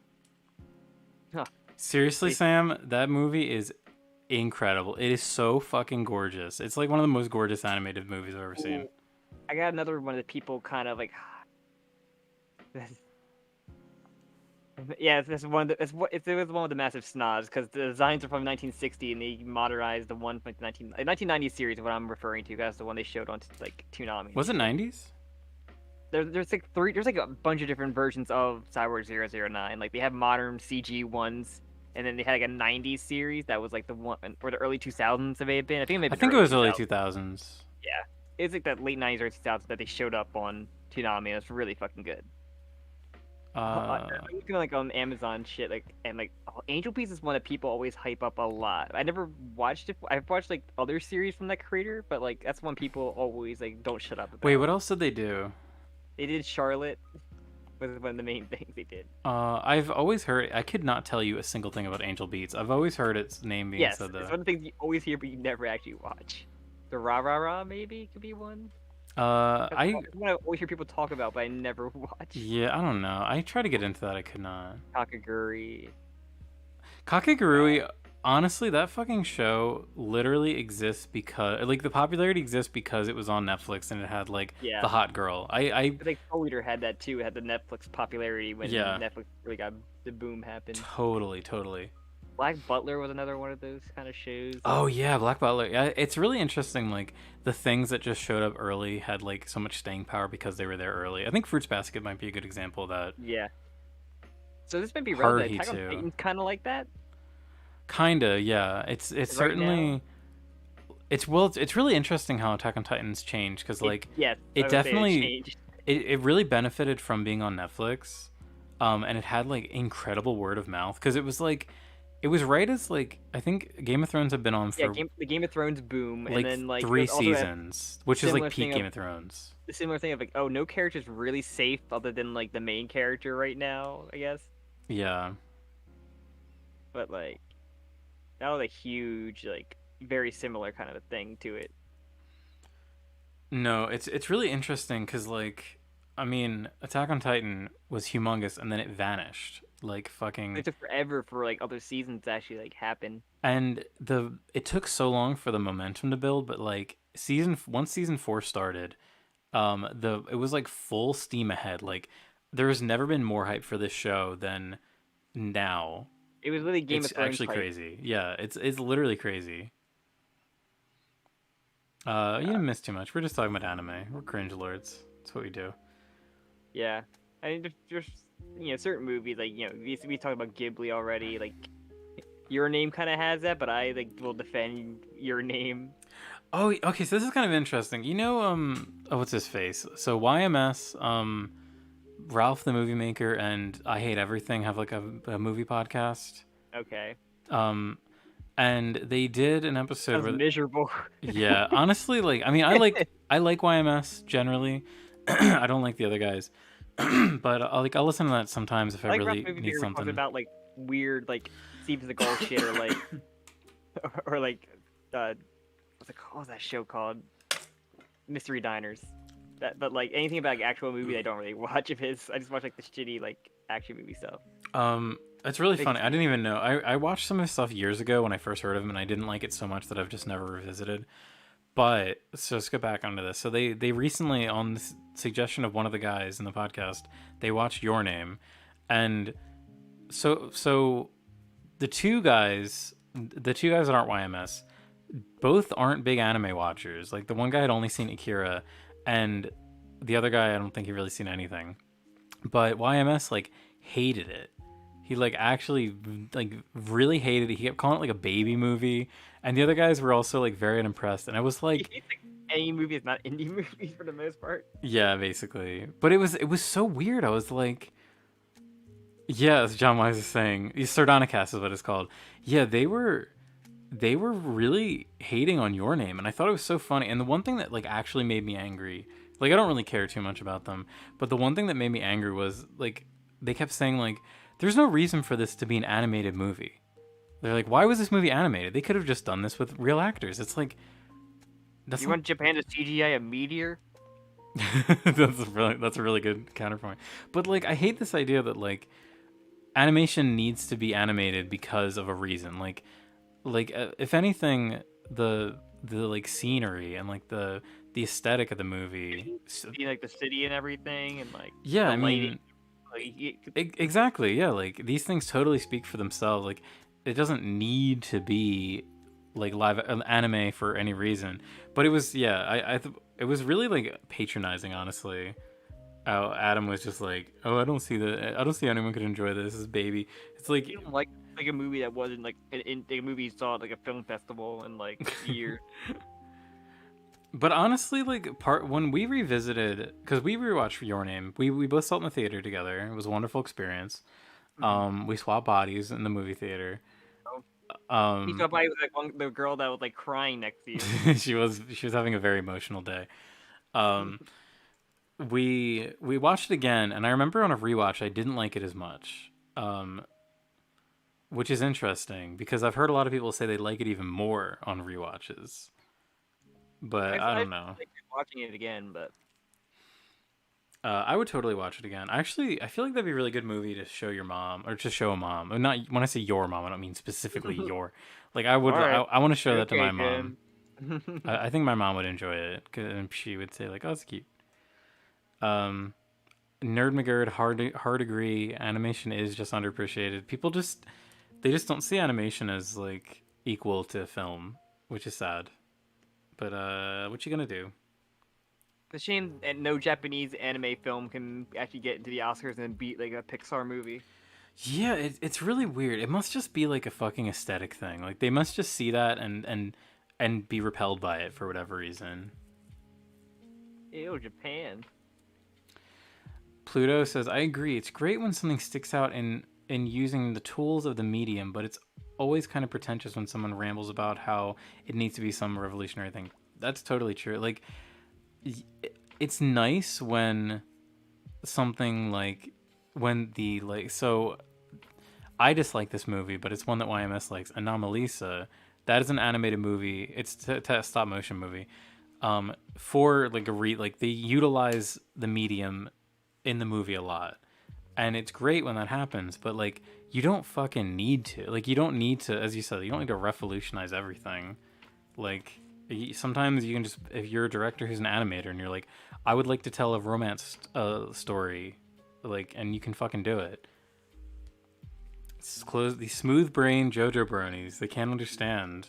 S2: Huh.
S1: Seriously, Sam, that movie is incredible. It is so fucking gorgeous. It's like one of the most gorgeous animated movies I've ever seen.
S2: I got another one of the people kind of like. Yeah, it's one of the it was one of the massive snobs because the designs are from 1960 and they modernized the one from the 1990 series. What I'm referring to, that's the one they showed on like Toonami.
S1: Was it 90s?
S2: There's like a bunch of different versions of Cyborg 009. Like they have modern CG ones, and then they had like a 90s series that was like the one or the early 2000s it may have been. I think it
S1: was early 2000s.
S2: Yeah, it's like that late 90s or 2000s that they showed up on Toonami, and it's really fucking good. I'm looking like on Amazon shit, like and like Angel Beats is one that people always hype up a lot. I never watched it. I've watched like other series from that creator, but like that's one people always like don't shut up about.
S1: Wait, what else did they do?
S2: They did Charlotte. Was one of the main things they did.
S1: I've always heard. I could not tell you a single thing about Angel Beats. I've always heard its name being said.
S2: Yes, it's one of the things you always hear, but you never actually watch. The Rah Rah Rah maybe could be one.
S1: I
S2: always hear people talk about, but I never watch.
S1: Yeah, I don't know. I tried to get into that. I could not.
S2: Kakaguri.
S1: Honestly, that fucking show literally exists because like the popularity exists because it was on Netflix and it had like the hot girl. I
S2: think Soul Eater had that too. It had the Netflix popularity when Netflix really got the boom happened.
S1: Totally.
S2: Black Butler was another one of those kind of shows.
S1: Oh yeah, Black Butler. Yeah, it's really interesting. Like the things that just showed up early had like so much staying power because they were there early. I think Fruits Basket might be a good example of that.
S2: Yeah. So this might be relevant. Attack on Titan's kind of like that.
S1: Kinda, yeah. It's right certainly. Now? It's really interesting how Attack on Titan's changed because like
S2: it definitely
S1: it really benefited from being on Netflix, and it had like incredible word of mouth because it was like, it was right as like I think Game of Thrones had been on for
S2: the Game of Thrones boom, and
S1: like
S2: then like it
S1: three
S2: was also a
S1: seasons, which is like
S2: similar
S1: peak
S2: thing
S1: Game
S2: of
S1: of Thrones.
S2: the similar thing of like, oh, no character's really safe other than like the main character right now, I guess.
S1: Yeah.
S2: But like that was a huge, like, very similar kind of a thing to it.
S1: No, it's really interesting because like, I mean, Attack on Titan was humongous and then it vanished like fucking.
S2: It took forever for like other seasons to actually like happen.
S1: And it took so long for the momentum to build, but like once season 4 started, it was like full steam ahead. Like there's never been more hype for this show than now.
S2: It was literally Game of
S1: It's
S2: Thrones
S1: actually
S2: type.
S1: crazy. Yeah, it's literally crazy. You didn't miss too much. We're just talking about anime. We're cringe lords. That's what we do.
S2: Yeah, I mean, there's certain movies like we talked about Ghibli already. Like Your Name kind of has that, but I like will defend Your Name.
S1: Oh, okay. So this is kind of interesting. You know, what's his face? So YMS, Ralph the Movie Maker, and I Hate Everything have like a movie podcast.
S2: Okay.
S1: And they did an episode
S2: That was
S1: where,
S2: miserable.
S1: yeah, honestly, like, I mean, I like YMS generally. I don't like the other guys, but I'll listen to that sometimes if I
S2: like
S1: really
S2: Ralph Movie
S1: need
S2: Maker talks
S1: something.
S2: about like weird like Steven Seagal shit or like or like what was that show called? Mystery Diners. That, but like anything about like actual movie, I don't really watch of his. I just watch like the shitty like action movie stuff.
S1: It's really funny. I didn't even know. I watched some of his stuff years ago when I first heard of him, and I didn't like it so much that I've just never revisited. But so let's get back onto this. So they recently, on the suggestion of one of the guys in the podcast, they watched Your Name, and so the two guys that aren't YMS, both aren't big anime watchers. Like the one guy had only seen Akira, and the other guy I don't think he really seen anything. But YMS like hated it. He like actually like really hated it. He kept calling it like a baby movie, and the other guys were also like very unimpressed. And I was like,
S2: any movie is not indie movies for the most part.
S1: yeah, basically. But it was so weird. I was like, yeah, as John Wise is saying, Sardonicast is what it's called. Yeah, they were really hating on Your Name, and I thought it was so funny. And the one thing that like actually made me angry, like I don't really care too much about them, but the one thing that made me angry was like they kept saying like there's no reason for this to be an animated movie. They're like, why was this movie animated? They could have just done this with real actors. It's like
S2: You want Japan to CGI a meteor?
S1: that's a really good counterpoint. But like I hate this idea that like animation needs to be animated because of a reason. Like if anything, the like scenery and like the aesthetic of the movie,
S2: See like the city and everything, and like
S1: yeah,
S2: the
S1: I mean,
S2: lighting.
S1: exactly, yeah, like these things totally speak for themselves. Like it doesn't need to be like live anime for any reason. But it was, yeah, it was really like patronizing, honestly. Adam was just like, oh, I don't see anyone could enjoy this baby. It's like,
S2: You don't like a movie that wasn't like a movie you saw at like a film festival in like years.
S1: but honestly, like when we revisited, because we rewatched Your Name, we both saw it in the theater together. It was a wonderful experience. We swapped bodies in the movie theater.
S2: He thought by like the girl that was like crying next to you.
S1: she was having a very emotional day. We watched it again, and I remember on a rewatch I didn't like it as much, which is interesting because I've heard a lot of people say they like it even more on rewatches. But I don't know.
S2: Like watching it again, but
S1: I would totally watch it again. Actually, I feel like that'd be a really good movie to show your mom, or to show a mom. Not when I say your mom, I don't mean specifically your. Like I would,
S2: right.
S1: I want to show that to my
S2: Good.
S1: mom. I think my mom would enjoy it, and she would say like, "Oh, it's cute." Nerd McGurd, hard agree. Animation is just underappreciated. People they just don't see animation as like equal to film, which is sad. But what you gonna do?
S2: It's a shame that no Japanese anime film can actually get into the Oscars and beat like a Pixar movie.
S1: Yeah, it's really weird. It must just be like a fucking aesthetic thing. Like they must just see that and be repelled by it for whatever reason.
S2: Ew, Japan.
S1: Pluto says, I agree. It's great when something sticks out in using the tools of the medium, but it's always kind of pretentious when someone rambles about how it needs to be some revolutionary thing. That's totally true. Like, it's nice when something like when the like so I dislike this movie, but it's one that YMS likes. Anomalisa. That is an animated movie. It's a stop motion movie. For like like they utilize the medium in the movie a lot, and it's great when that happens. But like you don't fucking need to. Like you don't need to, as you said, you don't need to revolutionize everything. Like sometimes you can just, if you're a director who's an animator and you're like, I would like to tell a romance story, like, and you can fucking do it. It's close. These smooth brain JoJo bronies, they can't understand.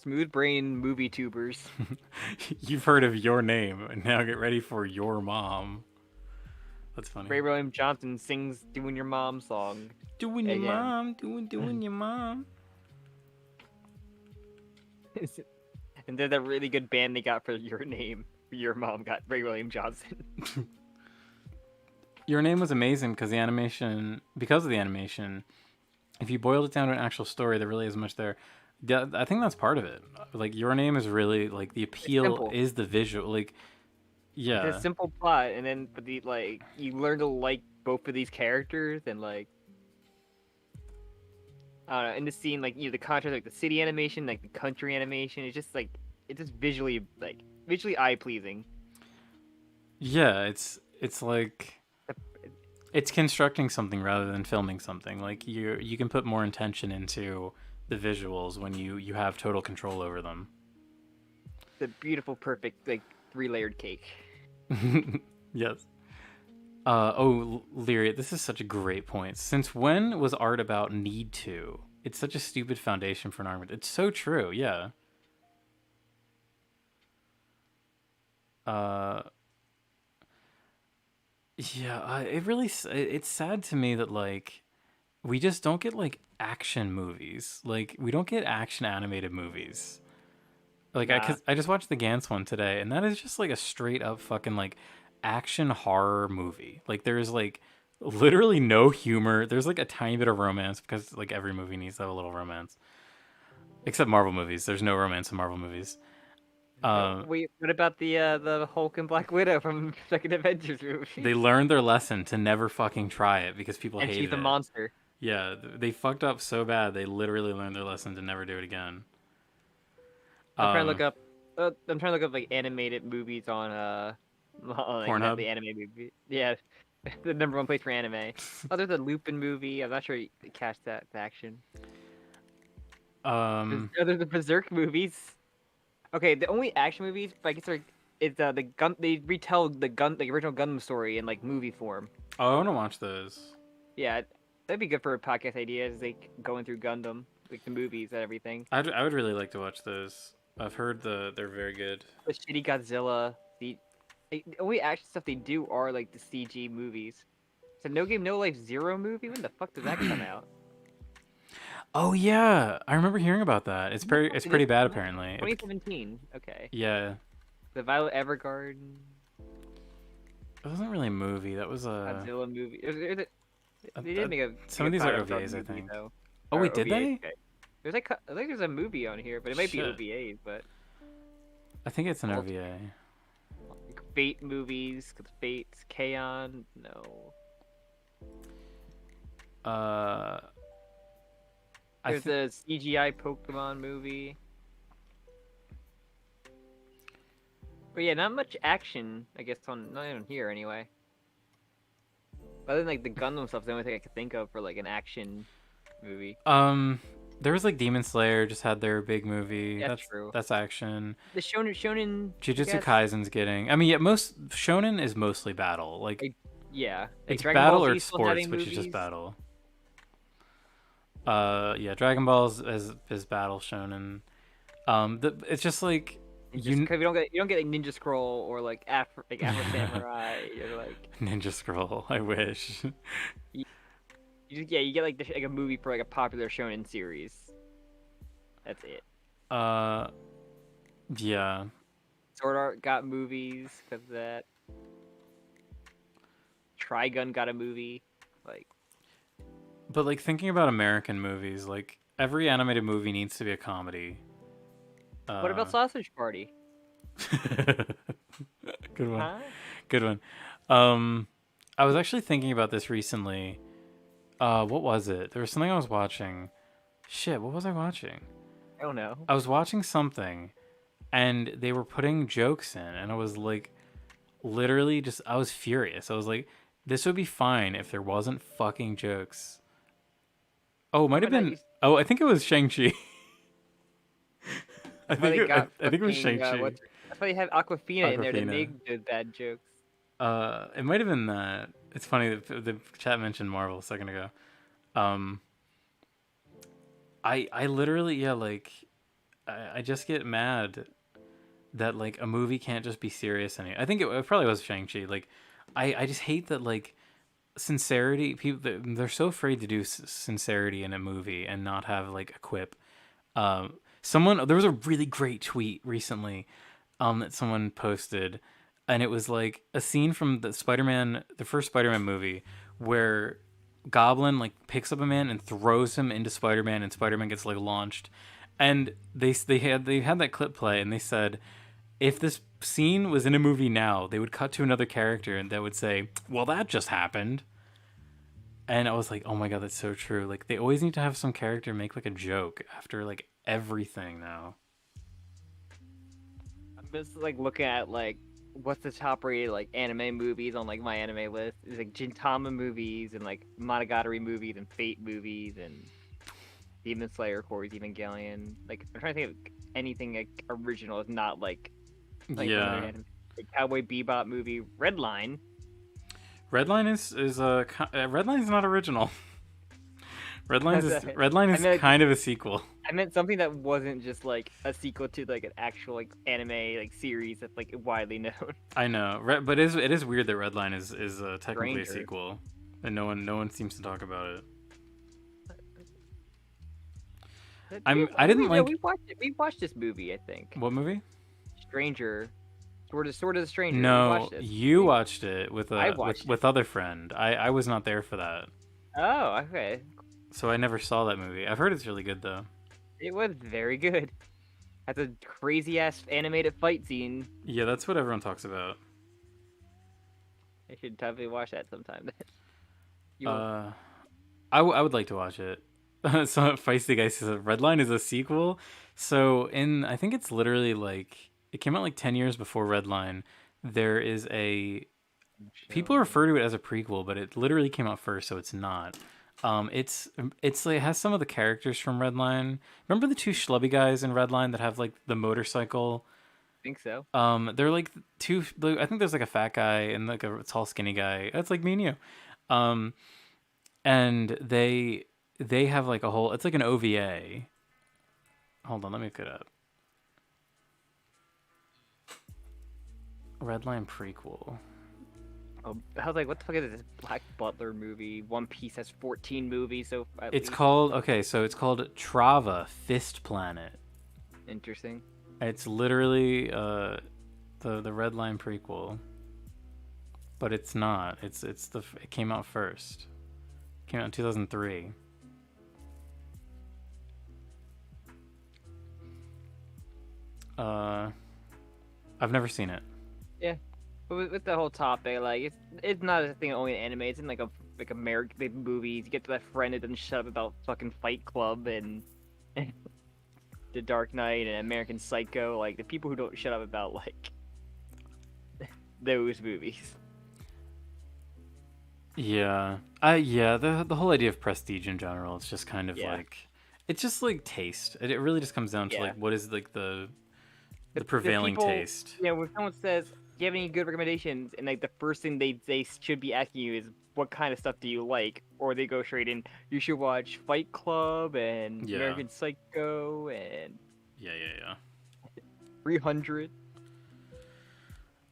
S2: Smooth brain movie tubers.
S1: You've heard of Your Name, and now get ready for Your Mom. That's funny.
S2: Ray William Johnson sings "Doing Your Mom" song.
S1: Doing your mom, doing your mom.
S2: And they're that really good band they got for Your Name. Your Mom got Ray William Johnson.
S1: Your Name was amazing because the animation, if you boiled it down to an actual story, there really isn't much there. Yeah, I think that's part of it. Like Your Name is really like the appeal is the visual. Like, yeah,
S2: it's a simple plot, and then but the like you learn to like both of these characters, and like I don't know, in the scene, like the contrast, like the city animation, like the country animation, it's just visually eye pleasing.
S1: Yeah, it's like it's constructing something rather than filming something. Like you can put more intention into the visuals when you have total control over them.
S2: The beautiful, perfect, like 3-layered cake.
S1: Yes. Lyria, this is such a great point. Since when was art about need to? It's such a stupid foundation for an argument. It's so true, yeah. It's sad to me that like we just don't get like action movies. Like we don't get action animated movies. Like I just watched the Gantz one today, and that is just like a straight up fucking like action horror movie. Like there's like literally no humor. There's like a tiny bit of romance because like every movie needs to have a little romance. Except Marvel movies. There's no romance in Marvel movies.
S2: Wait, what about the Hulk and Black Widow from second Avengers movie?
S1: They learned their lesson to never fucking try it because people hated it.
S2: And she's a monster.
S1: Yeah, they fucked up so bad. They literally learned their lesson to never do it again.
S2: I'm trying to look up. I'm trying to look up like animated movies on
S1: Pornhub.
S2: The anime movie. Yeah, the #1 place for anime. Oh, there's a Lupin movie. I'm not sure you catch that action. There's the Berserk movies. Okay, the only action movies I guess is the gun. They retell the original Gundam story in like movie form.
S1: Oh, I want to watch those.
S2: Yeah, that'd be good for a podcast idea. Is like going through Gundam, like the movies and everything.
S1: I would really like to watch those. I've heard they're very good.
S2: The shitty Godzilla. The only action stuff they do are like the CG movies. So No Game No Life Zero movie. When the fuck did that come out?
S1: Oh yeah, I remember hearing about that. It's pretty bad apparently.
S2: 2017. Okay.
S1: Yeah.
S2: The Violet Evergarden.
S1: It wasn't really a movie. That was a
S2: Godzilla movie. They did make a.
S1: Some of these are OVAs, I think.
S2: Though.
S1: Oh wait, did they?
S2: Okay. There's like I think there's a movie on here, but it might be OVAs. But
S1: I think it's an OVA.
S2: Like Fate movies, Fate's K-On! No. There's a CGI Pokemon movie. But yeah, not much action, I guess, not on here anyway. Other than like the Gundam stuff, the only thing I could think of for like an action movie.
S1: There was like Demon Slayer just had their big movie.
S2: That's true.
S1: That's action.
S2: The Shonen.
S1: Jujutsu Kaisen's getting. I mean, yeah, most Shonen is mostly battle. Like
S2: yeah,
S1: it's battle or sports, which is just battle. Yeah, Dragon Ball is battle Shonen. It's just like
S2: because you don't get like Ninja Scroll or like Afro Samurai or like
S1: Ninja Scroll. I wish.
S2: You get like a movie for like a popular shonen series. That's it.
S1: Yeah.
S2: Sword Art got movies because of that. Trigun got a movie. Like,
S1: But like thinking about American movies, like every animated movie needs to be a comedy.
S2: what about Sausage Party?
S1: Good one.
S2: Huh?
S1: Good one. I was actually thinking about this recently. What was it? There was something I was watching. Shit, what was I watching?
S2: I don't know.
S1: I was watching something and they were putting jokes in and I was like literally just I was furious. I was like, this would be fine if there wasn't fucking jokes. Oh, it might have been Oh, I think it was Shang-Chi. I think it was Shang-Chi.
S2: That's why they have Aquafina in there to make those bad jokes.
S1: It might have been that. It's funny that the chat mentioned Marvel a second ago. I literally like I just get mad that like a movie can't just be serious anymore. I think it probably was Shang-Chi. Like I just hate that like sincerity people they're so afraid to do sincerity in a movie and not have like a quip. There was a really great tweet recently that someone posted and it was like a scene from the first Spider-Man movie where Goblin like picks up a man and throws him into Spider-Man and Spider-Man gets like launched. And they had that clip play and they said if this scene was in a movie now, they would cut to another character and that would say, "Well, that just happened." And I was like, "Oh my god, that's so true." Like they always need to have some character make like a joke after like everything now.
S2: I'm just like looking at like what's the top rated like anime movies on like my anime list. It's like Gintama movies and like Monogatari movies and Fate movies and Demon Slayer, Corey's Evangelion. Like I'm trying to think of anything like original. It's not like
S1: yeah.
S2: Like Cowboy Bebop movie. Redline.
S1: Redline is Redline is not original. Redline is kind of a sequel.
S2: I meant something that wasn't just like a sequel to like an actual like anime like series that's like widely known.
S1: I know, but it is weird that Redline is technically a sequel, and no one seems to talk about it.
S2: We watched this movie, I think.
S1: What movie?
S2: Stranger. Sort of the Stranger.
S1: No, you watched it with other friend. I was not there for that.
S2: Oh, okay.
S1: So I never saw that movie. I've heard it's really good though.
S2: It was very good. Has a crazy ass animated fight scene.
S1: Yeah, that's what everyone talks about.
S2: I should definitely watch that sometime.
S1: I would like to watch it. So Feisty Guy says Redline is a sequel. So I think it's literally like it came out like 10 years before Redline. There is people refer to it as a prequel, but it literally came out first, so it's not. It's like it has some of the characters from Redline. Remember the two schlubby guys in Redline that have like the motorcycle?
S2: I think so.
S1: They're like I think there's like a fat guy and like a tall skinny guy. That's like me and you. And they have like a whole. It's like an OVA. Hold on, let me look it up. Redline prequel.
S2: I was like, what the fuck is this Black Butler movie? One Piece has 14 movies, so
S1: it's called Trava Fist Planet.
S2: Interesting.
S1: It's literally the Redline prequel, but it's not. It came out first. It came out in 2003. I've never seen it.
S2: Yeah. But with the whole topic, like it's not a thing only in anime. It's in like American movies. You get to that friend that doesn't shut up about fucking Fight Club and The Dark Knight and American Psycho. Like the people who don't shut up about like those movies.
S1: Yeah, the whole idea of prestige in general. It's just kind of like it's just like taste. It really just comes down to like what is like the prevailing taste.
S2: Yeah, when someone says, "Do you have any good recommendations?" and like the first thing they should be asking you is, "What kind of stuff do you like?" Or they go straight in, "You should watch Fight Club and American Psycho and 300."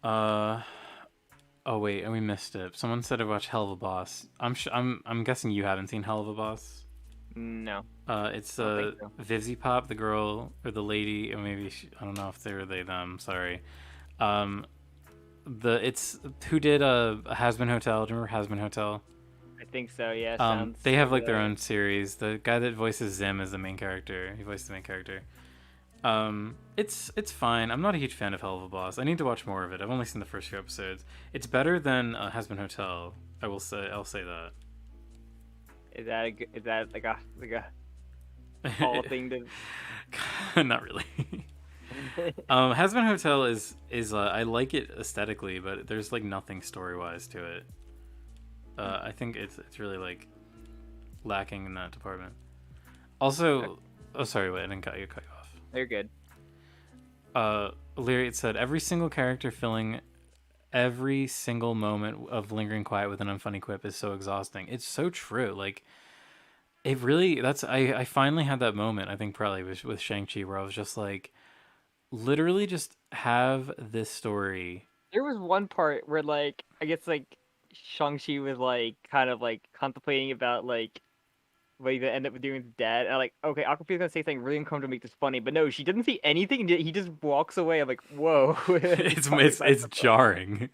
S1: Oh wait, and we missed it. Someone said to watch Hell of a Boss. I'm guessing you haven't seen Hell of a Boss.
S2: No.
S1: It's Vivzy Pop, the girl or the lady, or maybe I don't know if they're they them. Sorry. it's who did Hazbin Hotel. Do you remember Hazbin Hotel?
S2: I think so. Yeah, sounds
S1: They have like their
S2: familiar.
S1: own series. The guy that voices Zim is the main character. He voiced the main character. It's fine. I'm not a huge fan of Hell of a Boss. I need to watch more of it. I've only seen the first few episodes. It's better than Hazbin Hotel. I will say. I'll say that.
S2: Is that like a all thing to?
S1: Not really. Hazbin Hotel is I like it aesthetically, but there's like nothing story wise to it. I think it's really like lacking in that department. Also, oh sorry, wait, I didn't cut you off.
S2: They're good.
S1: Lyric said every single character filling every single moment of lingering quiet with an unfunny quip is so exhausting. It's so true. Like it really. That's I finally had that moment. I think probably with Shang-Chi where I was just like, literally just have this story.
S2: There was one part where like I guess like Shang-Chi was like kind of like contemplating about like what he end up doing with his dad. And I'm like, okay, Aquafina's gonna say something really uncomfortable to make this funny, but no, she doesn't see anything. He just walks away. I'm like, whoa.
S1: It's jarring.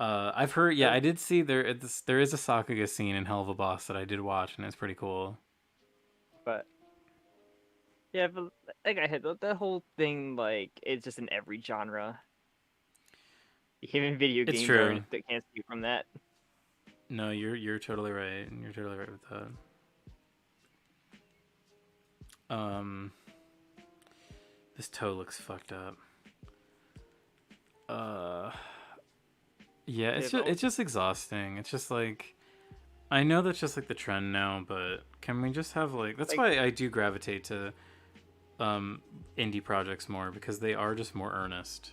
S1: I've heard. Yeah, I did see there is a Sakuga scene in Hell of a Boss that I did watch, and it's pretty cool.
S2: But yeah, but like I said, the whole thing like it's just in every genre. Even video
S1: It's
S2: games
S1: true.
S2: can't speak from that.
S1: No, you're totally right. You're totally right with that. This toe looks fucked up. Yeah, it's just exhausting. It's just like, I know that's just like the trend now, but can we just have like that's why I do gravitate to indie projects more, because they are just more earnest.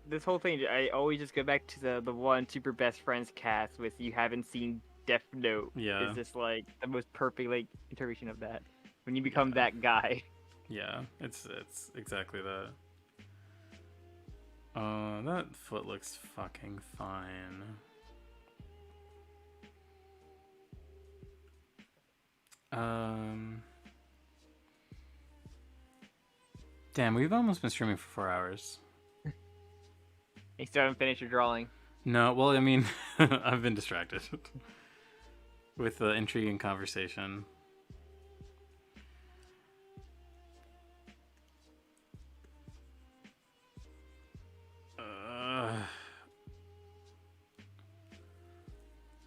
S2: This whole thing, I always just go back to the one Super Best Friends cast with you haven't seen Death Note.
S1: Yeah.
S2: Is just like the most perfect like iteration of that. When you become that guy.
S1: Yeah, it's exactly that. That foot looks fucking fine. Damn, we've almost been streaming for 4 hours.
S2: You still haven't finished your drawing.
S1: No, well, I mean, I've been distracted with the intriguing conversation.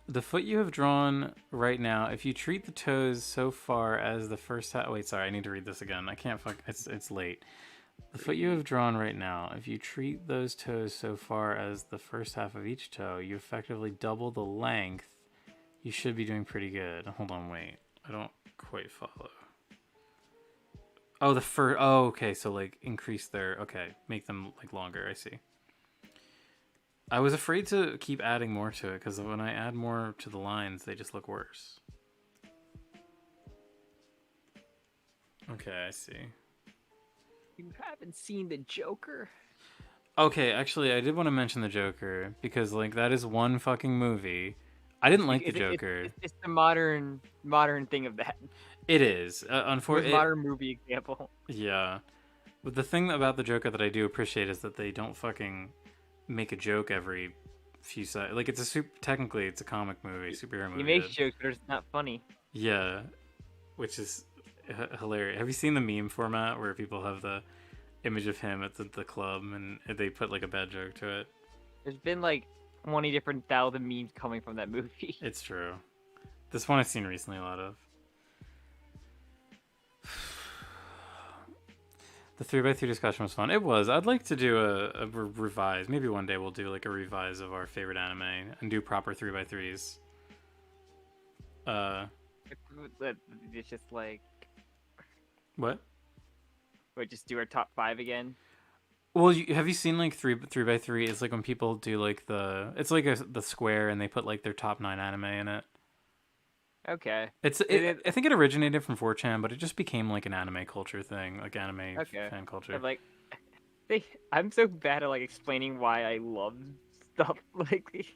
S1: The foot you have drawn right now, if you treat the toes so far as the first half... Wait, sorry, I need to read this again. I can't fuck... It's late. The foot you have drawn right now, if you treat those toes so far as the first half of each toe, you effectively double the length. You should be doing pretty good. Hold on, wait. I don't quite follow. Oh, the first... Oh, okay, so, like, increase their... Okay, make them, like, longer. I see. I was afraid to keep adding more to it, because when I add more to the lines, they just look worse. Okay, I see.
S2: You haven't seen the Joker?
S1: Okay, actually, I did want to mention the Joker, because, like, that is one fucking movie. I didn't like the Joker.
S2: It's the modern thing of that.
S1: It is. Unfortunately,
S2: modern movie example.
S1: Yeah. But the thing about the Joker that I do appreciate is that they don't fucking make a joke every few seconds. Like, technically it's a comic movie, superhero movie.
S2: He makes jokes, but it's not funny.
S1: Yeah, which is hilarious. Have you seen the meme format where people have the image of him at the club and they put like a bad joke to it?
S2: There's been like 20 different thousand memes coming from that movie.
S1: It's true. This one I've seen recently a lot of. The 3x3 discussion was fun. It was. I'd like to do a revise. Maybe one day we'll do like a revise of our favorite anime and do proper 3x3s.
S2: It's just like...
S1: What?
S2: Wait, just do our top 5 again?
S1: Well, have you seen like 3x3? It's like when people do like it's like the square and they put like their top 9 anime in it.
S2: Okay.
S1: I think it originated from 4chan, but it just became like an anime culture thing, like anime fan culture.
S2: I'm like, I'm so bad at like explaining why I love stuff. Like,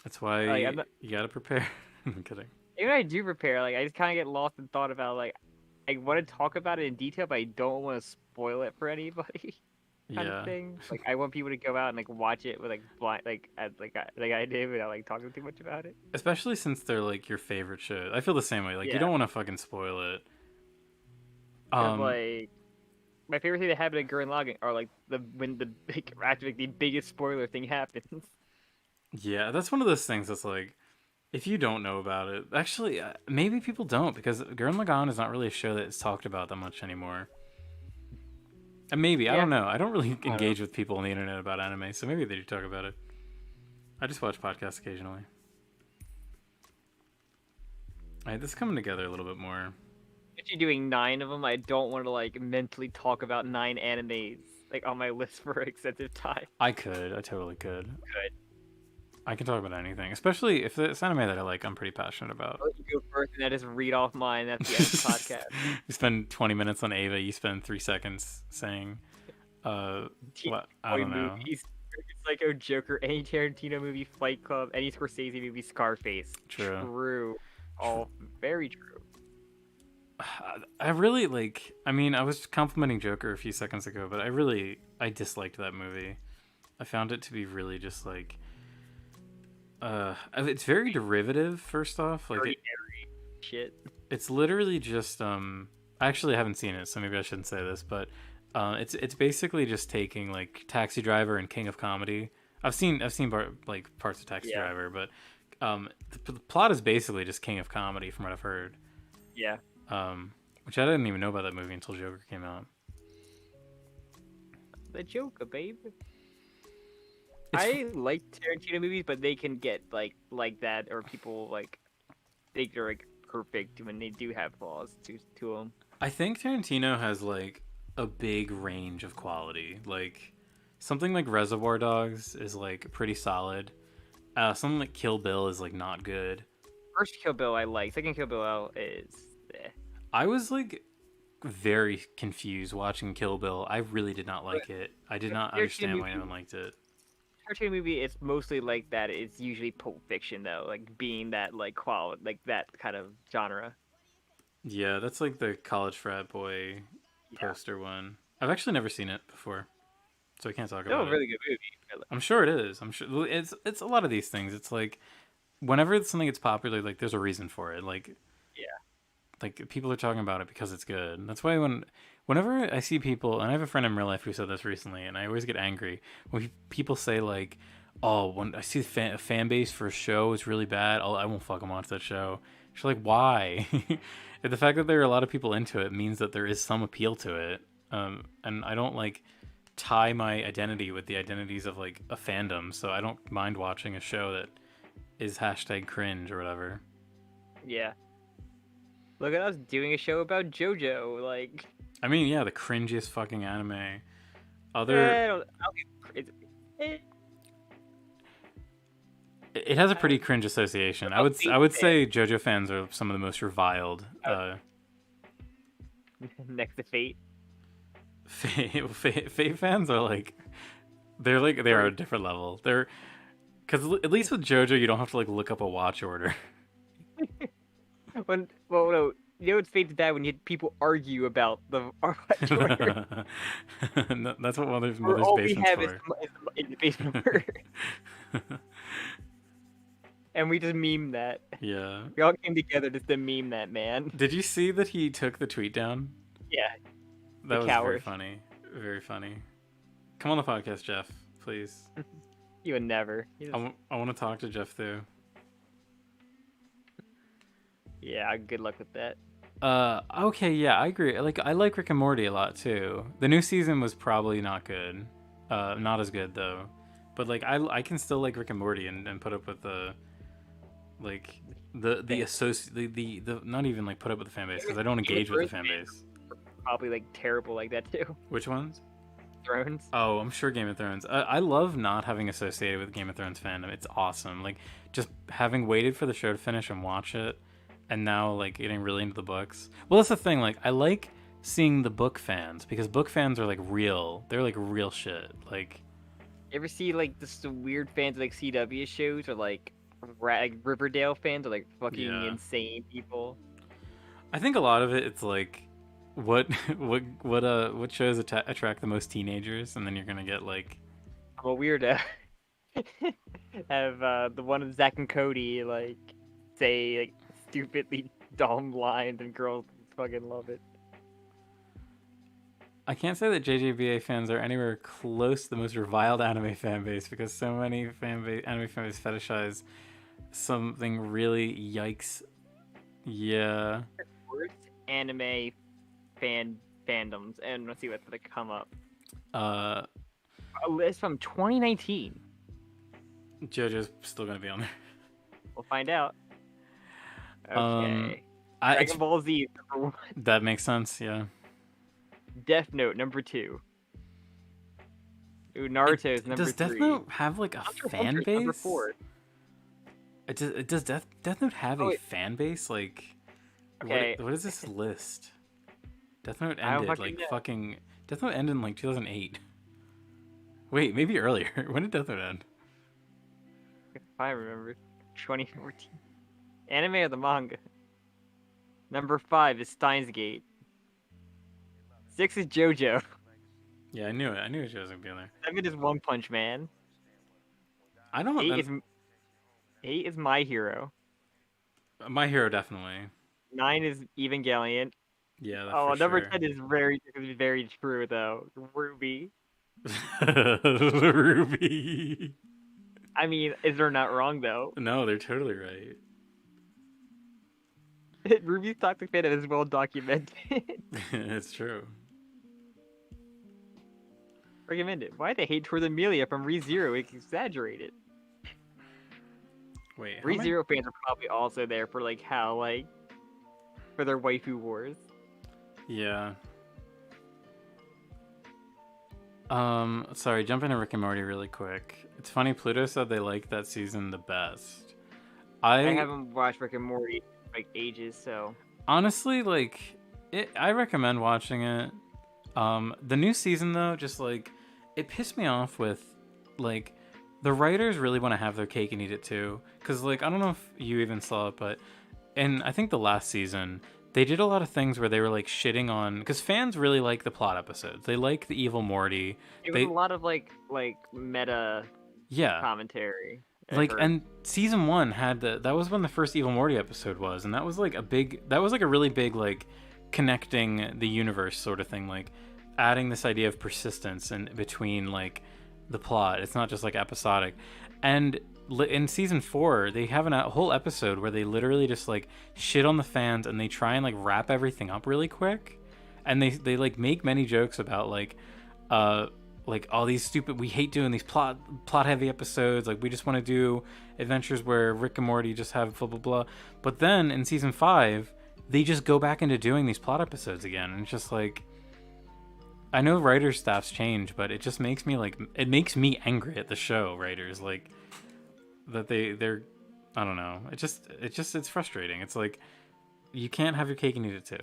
S1: that's why you gotta prepare. I'm kidding.
S2: Even I do prepare, like I just kind of get lost in thought about like, I want to talk about it in detail, but I don't want to spoil it for anybody. Kind of
S1: Yeah.
S2: thing. Like I want people to go out and like watch it with like blind, like I did without like talking too much about it.
S1: Especially since they're like your favorite show. I feel the same way. Like you
S2: Yeah,
S1: don't want to fucking spoil it.
S2: because
S1: Um,
S2: like my favorite thing that happened in Gurren Lagann are like when the big actually like, the biggest spoiler thing happens.
S1: yeah, that's one of those things that's like, if you don't know about it, actually, maybe people don't because Gurren Lagann is not really a show that's talked about that much anymore. And maybe I
S2: Yeah,
S1: don't know. I don't really
S2: I don't know.
S1: engage with people on the internet about anime, so maybe they do talk about it. I just watch podcasts occasionally. All right, this is coming together a little bit more.
S2: If you're doing 9 of them, I don't want to like mentally talk about 9 animes like on my list for extensive time.
S1: I totally could.
S2: Good.
S1: I can talk about anything, especially if it's anime that I like. I'm pretty passionate about.
S2: I'll let you go first, and I just read off mine at the end of the podcast.
S1: We spend 20 minutes on Ava. You spend 3 seconds saying, what? I don't know.
S2: Movies, Psycho, Joker, any Tarantino movie, Fight Club, any Scorsese movie, Scarface.
S1: True.
S2: True. All very true.
S1: I really like. I mean, I was complimenting Joker a few seconds ago, but I disliked that movie. I found it to be really just like, it's very derivative. First off, like
S2: Very shit.
S1: it's literally just I actually haven't seen it, so maybe I shouldn't say this, but it's basically just taking like Taxi Driver and King of Comedy. I've seen like parts of Taxi Driver, but the plot is basically just King of Comedy from what I've heard.
S2: Yeah.
S1: Which I didn't even know about that movie until Joker came out.
S2: The Joker, babe. I like Tarantino movies, but they can get like that, or people like think they're like perfect when they do have flaws to them.
S1: I think Tarantino has like a big range of quality. Like something like Reservoir Dogs is like pretty solid. Something like Kill Bill is like not good.
S2: First Kill Bill I like. Second Kill Bill is.
S1: I was like very confused watching Kill Bill. I really did not like it. I did not understand why anyone liked it.
S2: Tarantino movie, it's mostly like that. It's usually Pulp Fiction though, like being that like quality, like that kind of genre.
S1: Yeah, that's like the college frat boy poster one. I've actually never seen it before, so I can't talk about it.
S2: No, really good movie.
S1: I'm sure it is. I'm sure it's a lot of these things. It's like whenever something gets popular, like there's a reason for it. Like like people are talking about it because it's good. That's why whenever I see people, and I have a friend in real life who said this recently, and I always get angry when people say like, "Oh, when I see a fan base for a show is really bad, I won't fucking watch that show." She's like, "Why?" The fact that there are a lot of people into it means that there is some appeal to it, and I don't like tie my identity with the identities of like a fandom, so I don't mind watching a show that is #cringe or whatever.
S2: Yeah. Look at us doing a show about JoJo, like.
S1: I mean, yeah, the cringiest fucking anime. It has a pretty cringe association. I would say JoJo fans are some of the most reviled.
S2: Next to Fate.
S1: Fate fans are like, they are a different level. They're because at least with JoJo you don't have to like look up a watch order.
S2: No, you know it's Fate's bad when people argue about the watch order.
S1: That's what mother's
S2: all we
S1: basement's
S2: have
S1: for.
S2: is in the basement of murder. And we just meme that.
S1: Yeah.
S2: We all came together just to meme that, man.
S1: Did you see that he took the tweet down?
S2: Yeah.
S1: That was
S2: coward.
S1: very funny. Very funny. Come on the podcast, Jeff, please.
S2: You would never.
S1: I want to talk to Jeff too.
S2: Yeah, good luck with that.
S1: Okay, yeah, I agree. Like, I like Rick and Morty a lot too. The new season was probably not good. Not as good though. But like, I can still like Rick and Morty and put up with the not even like put up with the fan base because I don't engage with the fan base.
S2: Probably like terrible like that too.
S1: Which ones?
S2: Thrones.
S1: Oh, I'm sure Game of Thrones. I love not having associated with Game of Thrones fandom. It's awesome. Like just having waited for the show to finish and watch it, and now like getting really into the books. Well, that's the thing. Like I like seeing the book fans because book fans are like real. They're like real shit. Like,
S2: you ever see like the weird fans of like CW shows or like Riverdale fans are like fucking insane people?
S1: I think a lot of it's like what what shows attract the most teenagers, and then you're gonna get like
S2: I'm a weirdo. Have the one of Zack and Cody like say like stupidly dumb lines and girls fucking love it.
S1: I can't say that JJBA fans are anywhere close to the most reviled anime fan base because so many anime fan base fetishize something really yikes. Yeah.
S2: Worst anime fandoms, and let's see what's gonna come up.
S1: Uh,
S2: A list from 2019.
S1: JoJo's still gonna be on there.
S2: We'll find out.
S1: Um,
S2: Okay. Dragon Ball Z is number 1.
S1: That makes sense. Yeah.
S2: Death Note number 2. Ooh, Naruto is number 3.
S1: Does Death Note have like a
S2: Hunter
S1: fan
S2: Hunter's
S1: base?
S2: number 4.
S1: Does Death Note have a fan base? Like,
S2: Okay.
S1: what is this list? Death Note
S2: I don't
S1: ended
S2: fucking
S1: like
S2: know.
S1: fucking. Death Note ended in like 2008. Wait, maybe earlier. When did Death Note end?
S2: If I remember. 2014. Anime or the manga? Number 5 is Steins Gate. 6 is JoJo.
S1: Yeah, I knew it. I knew she was gonna be on there.
S2: 7 is One Punch Man.
S1: I don't.
S2: 8 is My Hero.
S1: My Hero definitely.
S2: 9 is Evangelion.
S1: Yeah. That's
S2: Oh,
S1: for
S2: number
S1: sure.
S2: 10 is very true though. Ruby.
S1: Ruby.
S2: I mean, is there not wrong though?
S1: No, they're totally right.
S2: Ruby's toxic fandom is well documented.
S1: It's true.
S2: Recommended. Why the hate towards Amelia from ReZero is exaggerated.
S1: Wait, how many-
S2: ReZero fans are probably also there for like how like for their waifu wars.
S1: Yeah. Sorry, jump into Rick and Morty really quick. It's funny, Pluto said they liked that season the best.
S2: I haven't watched Rick and Morty in, like ages, so
S1: honestly, like, I recommend watching it. The new season though, just like, it pissed me off with, like, the writers really want to have their cake and eat it too. Cause like, I don't know if you even saw it, but I think the last season, they did a lot of things where they were like shitting on, because fans really like the plot episodes. They like the evil Morty.
S2: it was a lot of like meta
S1: Yeah.
S2: commentary. I
S1: Like,
S2: heard.
S1: and season 1 had that was when the first Evil Morty episode was, and that was like a really big like connecting the universe sort of thing, like adding this idea of persistence in between like the plot. It's not just like episodic. And in season 4, they have a whole episode where they literally just like shit on the fans, and they try and like wrap everything up really quick, and they like make many jokes about like all these stupid, we hate doing these plot heavy episodes, like we just want to do adventures where Rick and Morty just have blah blah blah. But then in season 5, they just go back into doing these plot episodes again, and it's just like, I know writers staffs change, but it just makes me like, it makes me angry at the show writers, like that they're I don't know, it's frustrating. It's like, you can't have your cake and eat it too.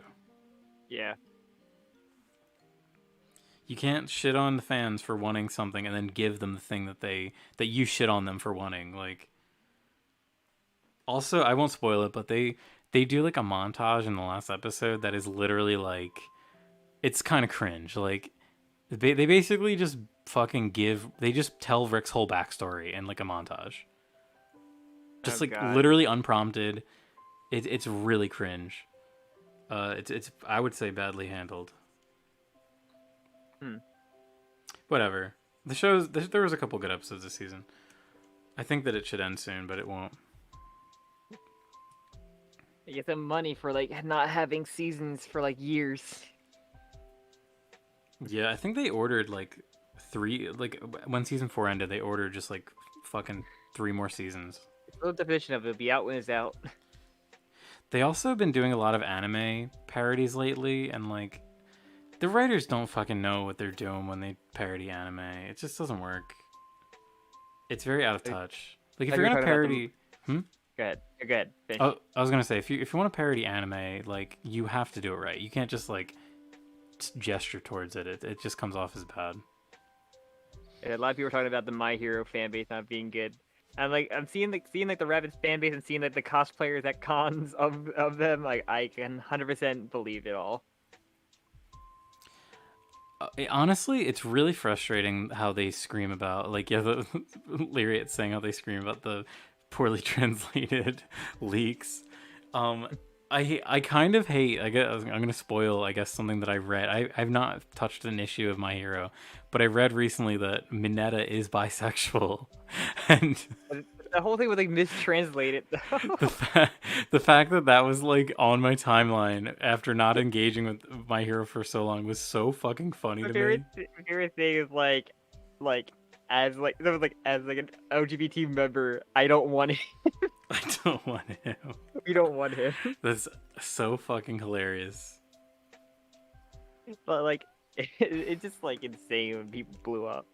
S2: Yeah.
S1: You can't shit on the fans for wanting something and then give them the thing that you shit on them for wanting. Like, also, I won't spoil it, but they do like a montage in the last episode that is literally like, it's kind of cringe. Like, they basically just they just tell Rick's whole backstory in like a montage. Just
S2: God.
S1: literally unprompted. It's really cringe. It's I would say badly handled. Whatever. There was a couple good episodes this season. I think that it should end soon, but it won't.
S2: They get some money for like not having seasons for like years.
S1: Yeah, I think they ordered like 3, like when season 4 ended, they ordered just like fucking 3 more seasons.
S2: The definition of it'll be out when it's out.
S1: They also have been doing a lot of anime parodies lately, and like, the writers don't fucking know what they're doing when they parody anime. It just doesn't work. It's very out of touch. Like, if
S2: Have
S1: you're
S2: you
S1: gonna
S2: heard about
S1: parody,
S2: Go ahead. Go ahead. Finish.
S1: oh, I was gonna say, if you want to parody anime, like, you have to do it right. You can't just like gesture towards it. It just comes off as bad.
S2: A lot of people are talking about the My Hero fan base not being good. And like I'm seeing the Rabbids fan base and seeing like the cosplayers at cons of them. Like I can 100% believe it all.
S1: Honestly, it's really frustrating how they scream about, like, yeah, the Lyriate saying how they scream about the poorly translated leaks. Um, I kind of hate. I guess I'm gonna spoil. I guess something that I read. I've not touched an issue of My Hero, but I read recently that Mineta is bisexual, and
S2: The whole thing was like mistranslated.
S1: the fa- the fact that that was like on my timeline after not engaging with My Hero for so long was so fucking funny to me.
S2: My favorite thing is like as like there was like as like an LGBT member, I don't want him.
S1: I don't want him.
S2: We don't want him.
S1: That's so fucking hilarious.
S2: But like it's just like insane when people blew up.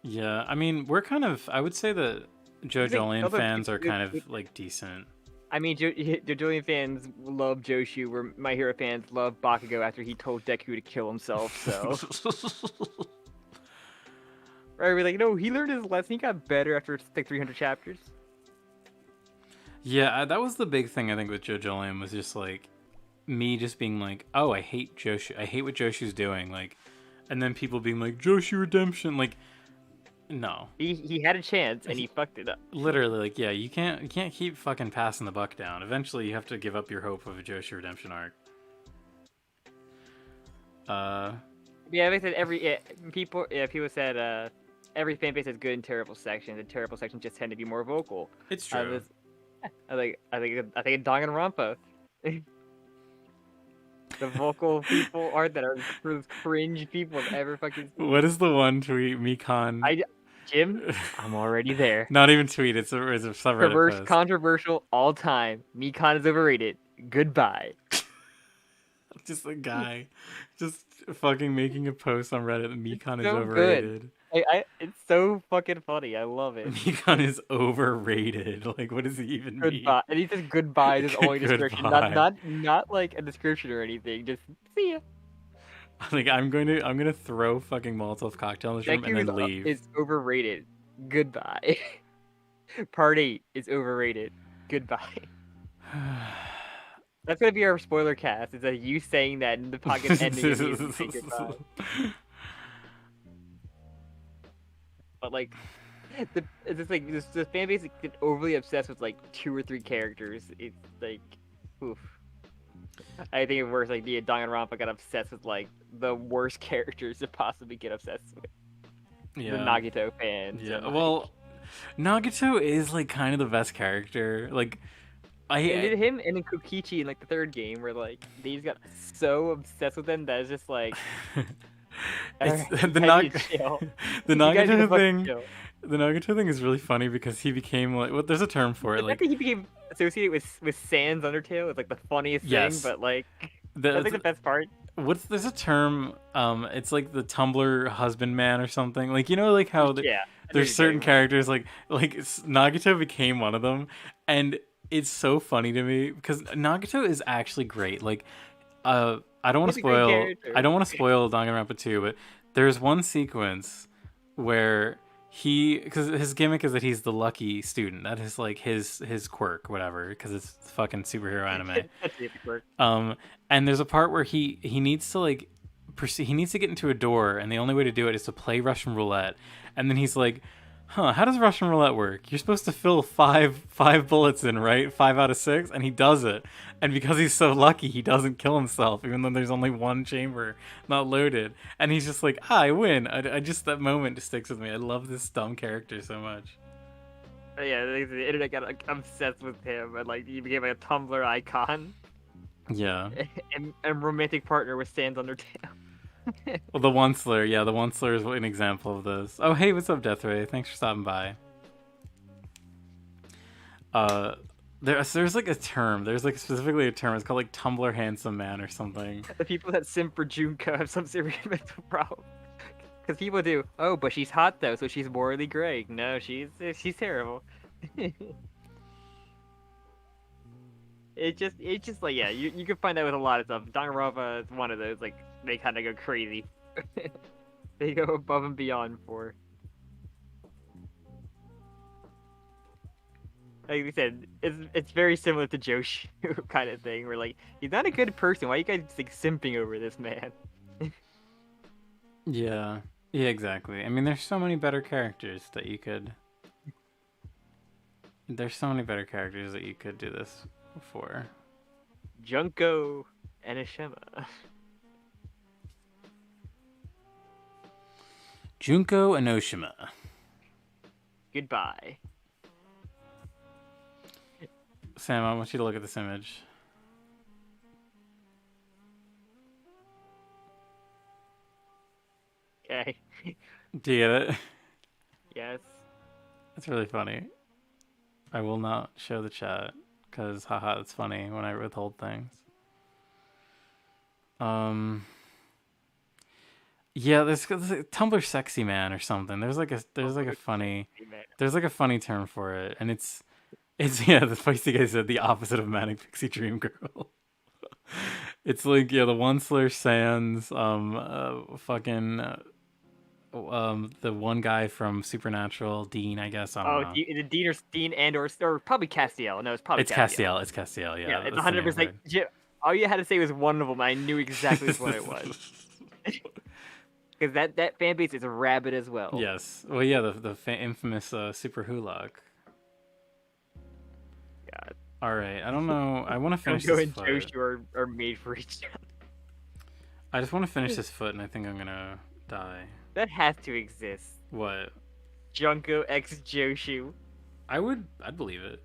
S1: Yeah, I mean, we're kind of. I would say that JoJolian
S2: other
S1: fans are
S2: people-
S1: kind of like decent.
S2: I mean, JoJolian fans love Joshu, where My Hero fans love Bakugo after he told Deku to kill himself. So, right, we're like, no, he learned his lesson. He got better after like 300 chapters.
S1: Yeah, that was the big thing I think with JoJolian was just like me just being like, oh, I hate Joshu. I hate what Joshu's doing. Like, and then people being like, Joshu redemption. Like, no,
S2: He had a chance and he fucked it up.
S1: literally, like, yeah, you can't keep fucking passing the buck down. Eventually, you have to give up your hope of a Joshu redemption arc.
S2: Yeah, they said people said every fan base has good and terrible sections, and terrible sections just tend to be more vocal.
S1: It's true.
S2: I think Danganronpa. The vocal people that are the most cringe people I've ever fucking seen.
S1: What is the one tweet, Mikan?
S2: Jim, I'm already there.
S1: Not even tweet. It's a subreddit post.
S2: Controversial all time. Mikan is overrated. Goodbye.
S1: Just a guy, just fucking making a post on Reddit. Mikan is
S2: so
S1: overrated.
S2: It's so fucking funny. I love it.
S1: Mikan is overrated. Like, what does he even mean?
S2: Goodbye. And he says goodbye is his only description.
S1: Goodbye.
S2: Not like a description or anything. Just see ya.
S1: Like, I'm gonna throw fucking Molotov cocktail in this room and then leave.
S2: Is overrated. Goodbye. Part 8 is overrated. Goodbye. That's gonna be our spoiler cast. Is that you saying that in the podcast ending and you saying goodbye. But like, it's just like the fan base get overly obsessed with like 2 or 3 characters. It's like, oof. I think it worse. Like the Danganronpa got obsessed with like the worst characters to possibly get obsessed with.
S1: Yeah.
S2: The Nagito fans.
S1: Yeah.
S2: And, like,
S1: Well, Nagito is like kind of the best character. Like,
S2: and did him and then Kokichi in like the 3rd game where like they just got so obsessed with them that it's just like
S1: it's,
S2: right,
S1: the Nagito thing. The Nagito thing is really funny because he became like, well, there's a term for it.
S2: I
S1: Like,
S2: think he became associated with Sans Undertale. It's like the funniest
S1: Yes.
S2: thing, but like that's like the best part.
S1: there's a term. It's like the Tumblr husbandman or something. Like, you know, like how
S2: Yeah.
S1: there's certain characters like Nagito became one of them, and it's so funny to me because Nagito is actually great. Like, I don't want to
S2: He's a great
S1: spoil.
S2: character.
S1: I don't want to spoil Danganronpa 2, but there's one sequence where because his gimmick is that he's the lucky student. That is like his quirk, whatever. Because it's fucking superhero anime.
S2: That's the quirk.
S1: And there's a part where he needs to like he needs to get into a door, and the only way to do it is to play Russian roulette. And then he's like, how does Russian roulette work? You're supposed to fill five bullets in, right? 5 out of 6, and he does it. And because he's so lucky, he doesn't kill himself, even though there's only one chamber not loaded. And he's just like, I win. I just, that moment just sticks with me. I love this dumb character so much.
S2: Yeah, the internet got like, obsessed with him, and like he became like a Tumblr icon
S1: Yeah.
S2: and romantic partner with Sans Undertale.
S1: Well, the Onceler. Yeah, the Onceler is an example of this. Oh, hey, what's up, Deathray? Thanks for stopping by. There's like a term. There's like specifically a term. It's called like Tumblr handsome man or something.
S2: The people that simp for Junko have some serious mental problem. Because people do, oh, but she's hot though, so she's morally gray. No, she's terrible. It's just like, yeah, you can find that with a lot of stuff. Danganronpa is one of those, like, they kind of go crazy. They go above and beyond for. Like we said, it's very similar to Joshu kind of thing. Where like he's not a good person. Why are you guys like simping over this man?
S1: Yeah. Yeah, exactly. I mean, there's so many better characters that you could. There's so many better characters that you could do this for.
S2: Junko Enoshima.
S1: Junko Enoshima.
S2: Goodbye.
S1: Sam, I want you to look at this image.
S2: Okay.
S1: Do you get it?
S2: Yes.
S1: That's really funny. I will not show the chat because, haha, it's funny when I withhold things. Yeah, there's a Tumblr sexy man or something. There's like a funny term for it, and it's yeah, the feisty guy said the opposite of manic pixie dream girl. It's like, yeah, the one slur sans fucking the one guy from Supernatural, Dean, I guess. I don't know.
S2: The Dean or probably Castiel. No, it's probably
S1: Castiel. It's Castiel. Yeah,
S2: it's 100%. All you had to say was one of them. I knew exactly what it was. Because that fan base is rabid as well.
S1: Yes. Well, yeah, the infamous Super Hulock.
S2: God.
S1: All right. I don't know. I want to finish
S2: Junko
S1: this
S2: and
S1: foot.
S2: Joshu are made for each other.
S1: I just want to finish this foot, and I think I'm gonna die.
S2: That has to exist.
S1: What?
S2: Junko x Joshu.
S1: I'd believe it.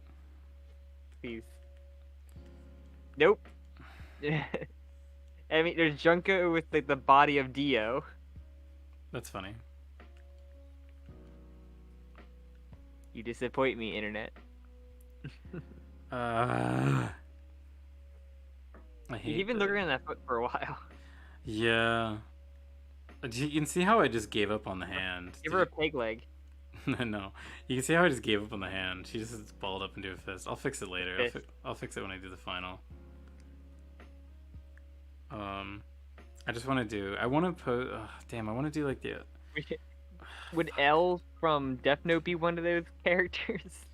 S2: Please. Nope. I mean, there's Junko with like the body of Dio.
S1: That's funny.
S2: You disappoint me, internet.
S1: I hate.
S2: You've been looking at that foot for a while.
S1: Yeah. You can see how I just gave up on the hand.
S2: Give her a peg leg.
S1: No, you can see how I just gave up on the hand. She just balled up into a fist. I'll fix it later. I'll fix it when I do the final. I just want to do. I want to put. Damn, I want to do like the.
S2: Would L from Death Note be one of those characters?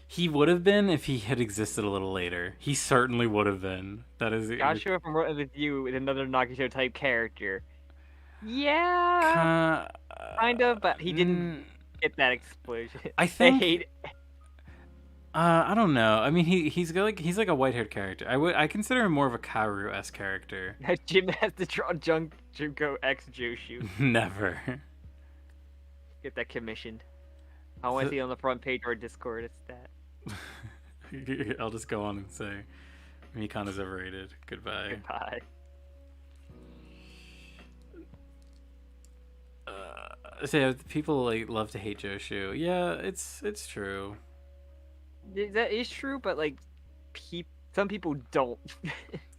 S1: He would have been if he had existed a little later. He certainly would have been. That is.
S2: Joshua from Rotten with You is another Nagato type character. Yeah, kind of, but he didn't get that explosion.
S1: I think. I don't know. I mean, he's like a white-haired character. I consider him more of a Kaoru-esque character.
S2: Jim has to draw Junko x Joshu.
S1: Never.
S2: Get that commissioned. I want to see it on the front page or Discord. It's that.
S1: I'll just go on and say, Mikan is overrated. Goodbye.
S2: Goodbye.
S1: So people like love to hate Joshu. Yeah, it's true.
S2: That is true, but like, some people don't.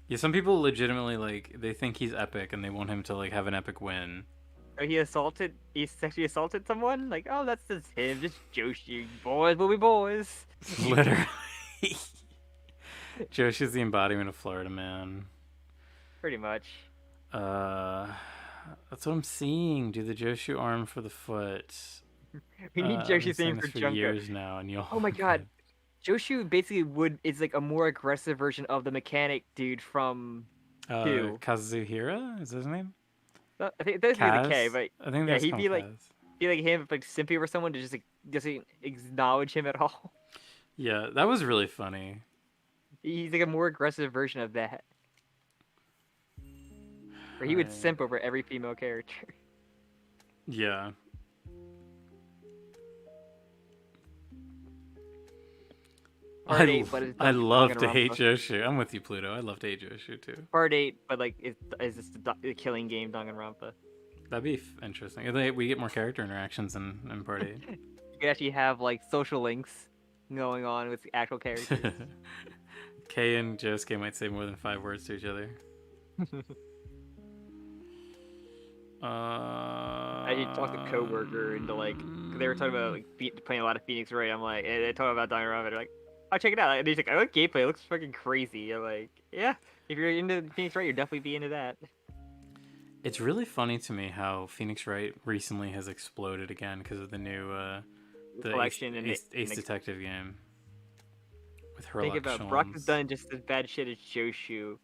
S1: Yeah, some people legitimately like they think he's epic and they want him to like have an epic win.
S2: He sexually assaulted someone. Like, oh, that's just him, just Joshu. Boys will be boys.
S1: Literally, Joshu's the embodiment of Florida man.
S2: Pretty much.
S1: That's what I'm seeing. Do the Joshu arm for the foot.
S2: We need Joshu thing for Junko.
S1: Years now, and you'll.
S2: Oh my god, Joshu basically is like a more aggressive version of the mechanic dude from
S1: Kazuhira? Is that his name?
S2: I think that's the K, but
S1: I think that's
S2: he'd be like him, like simpy over someone to just like doesn't acknowledge him at all.
S1: Yeah, that was really funny.
S2: He's like a more aggressive version of that. Where he would simp over every female character.
S1: Yeah. I love to hate Joshu. I'm with you, Pluto. I love to hate Joshu too.
S2: Part 8, but like, is this the killing game Danganronpa?
S1: That'd be interesting. We get more character interactions in Part 8.
S2: You could actually have like social links going on with actual characters.
S1: Kei and Josuke might say more than 5 words to each other.
S2: I did talk to coworker into like, cause they were talking about like playing a lot of Phoenix Wright. I'm like, and they talking about Danganronpa. They're like, I'll check it out. And he's like, I like gameplay. It looks fucking crazy. I'm like, yeah, if you're into Phoenix Wright, you'll definitely be into that.
S1: It's really funny to me how Phoenix Wright recently has exploded again because of the new the
S2: collection
S1: Ace Detective game. with
S2: Think
S1: Herlock
S2: about Brock has
S1: Sholmes.
S2: done just as bad shit as Joshu.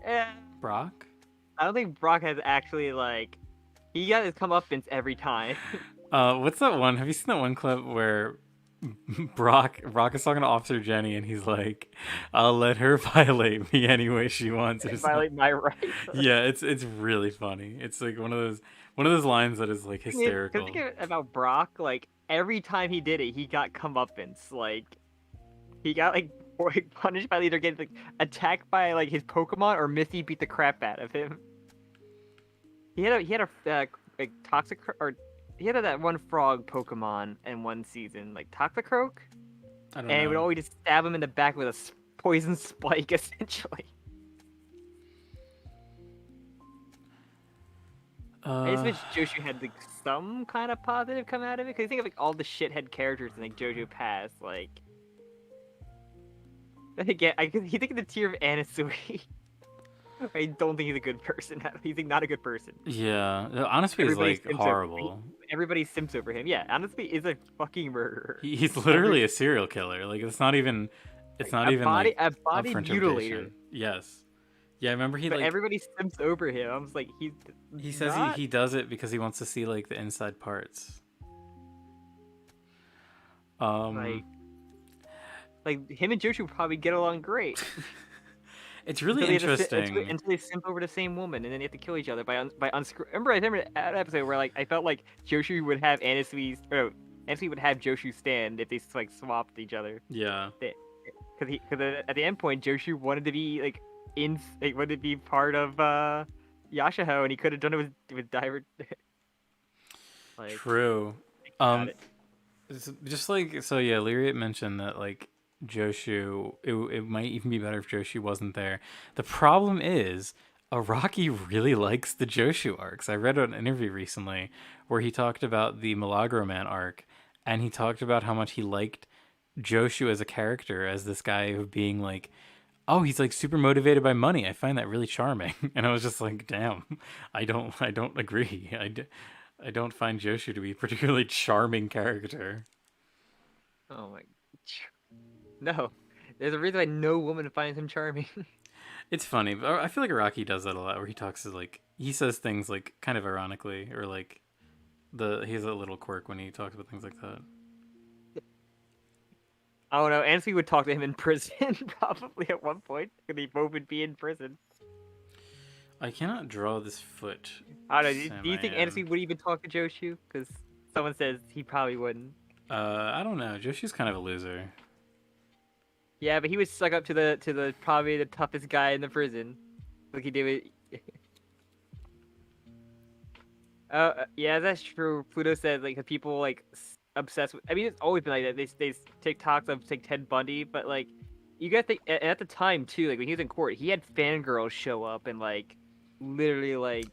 S2: Yeah,
S1: Brock?
S2: I don't think Brock has actually like he got his comeuppance every time.
S1: What's that one? Have you seen that one clip where Brock is talking to Officer Jenny and he's like, "I'll let her violate me any way she wants," or
S2: And
S1: something.
S2: violate my rights.
S1: Yeah, it's really funny. It's like one of those lines that is like
S2: Because
S1: hysterical.
S2: think about Brock, like every time he did it, he got comeuppance. Like he got like punished by either getting like attacked by like his Pokemon or Misty beat the crap out of him. He had a like toxic or he had that one frog Pokemon in one season, like Toxicroak,
S1: I don't
S2: and he would
S1: know.
S2: always just stab him in the back with a poison spike, essentially. I just wish Joshu had like some kind of positive come out of it. Cause you think of like all the shithead characters in like JoJo Past, like again, you think of the tier of Anasui. I don't think he's a good person. He's like, not a good person.
S1: Yeah, honestly, is
S2: Everybody
S1: like
S2: simps over.
S1: horrible.
S2: Everybody simps over him. Yeah, honestly, is a fucking murderer.
S1: He's literally a serial killer. Like it's not even like
S2: A
S1: up
S2: body
S1: for
S2: mutilator.
S1: interpretation. Yes. Yeah, I remember he
S2: But
S1: like
S2: everybody simps over him. I was like,
S1: he says
S2: not...
S1: he does it because he wants to see like the inside parts.
S2: like him and Joshu probably get along great.
S1: It's really interesting.
S2: Until they simp over the same woman, and then they have to kill each other by unscrew. Remember an episode where like I felt like Joshu would have Anasui would have Joshu stand if they like swapped each other.
S1: Yeah.
S2: Because at the end point, Joshu wanted to be wanted to be part of Yashaho, and he could have done it with Diver.
S1: Like, true. Just like so, yeah. Lyriat mentioned that like Joshu, it might even be better if Joshu wasn't there. The problem is, Araki really likes the Joshu arcs. I read an interview recently where he talked about the Milagro arc, and he talked about how much he liked Joshu as a character, as this guy of being like, oh, he's like super motivated by money. I find that really charming. And I was just like, damn, I don't agree. I don't find Joshu to be a particularly charming character.
S2: Oh my, no, there's a reason why no woman finds him charming.
S1: It's funny, but I feel like Araki does that a lot, where he talks to like he says things like kind of ironically, or like he has a little quirk when he talks about things like that.
S2: I don't know. Ansui would talk to him in prison probably at one point, because they both would be in prison.
S1: I cannot draw this foot.
S2: I don't know. Do you think Ansui would even talk to Joshu? Because someone says he probably wouldn't.
S1: I don't know. Joshu's kind of a loser.
S2: Yeah, but he would suck up to the probably the toughest guy in the prison, like he did with. Yeah, that's true. Pluto said like the people like obsessed with. I mean, it's always been like that. They TikToks of like Ted Bundy, but like you got to think at the time too. Like when he was in court, he had fangirls show up and like literally like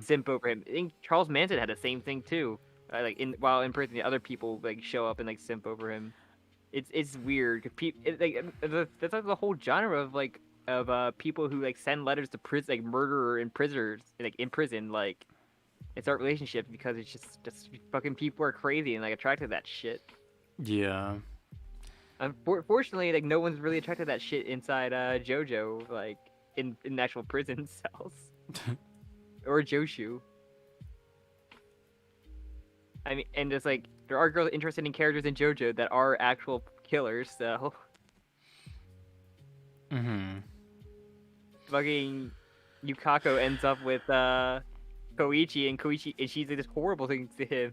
S2: simp over him. I think Charles Manson had the same thing too. Like while in prison, the other people like show up and like simp over him. It's weird. That's like the whole genre of like people who like send letters to prison, like murderer and prisoners, like in prison, like it's our relationship because it's just fucking people are crazy and like attracted to that shit.
S1: Yeah.
S2: Unfortunately, like no one's really attracted to that shit inside JoJo, like in actual prison cells or Joshu. I mean, and it's like there are girls interested in characters in JoJo that are actual killers, so. Fucking Yukako ends up with Koichi, and she's like this horrible thing to him.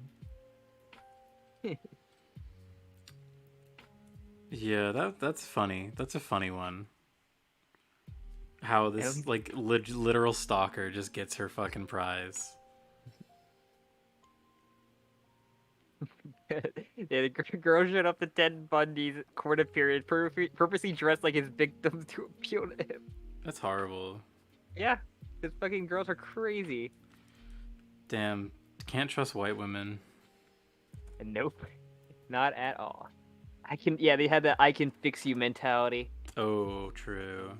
S1: Yeah, that's funny. That's a funny one. How this like literal stalker just gets her fucking prize.
S2: Yeah, the girl showed up to Ted Bundy's court appearance, purposely dressed like his victims to appeal to him.
S1: That's horrible.
S2: Yeah, these fucking girls are crazy.
S1: Damn, can't trust white women.
S2: Nope, not at all. They had that I can fix you mentality.
S1: Oh, true.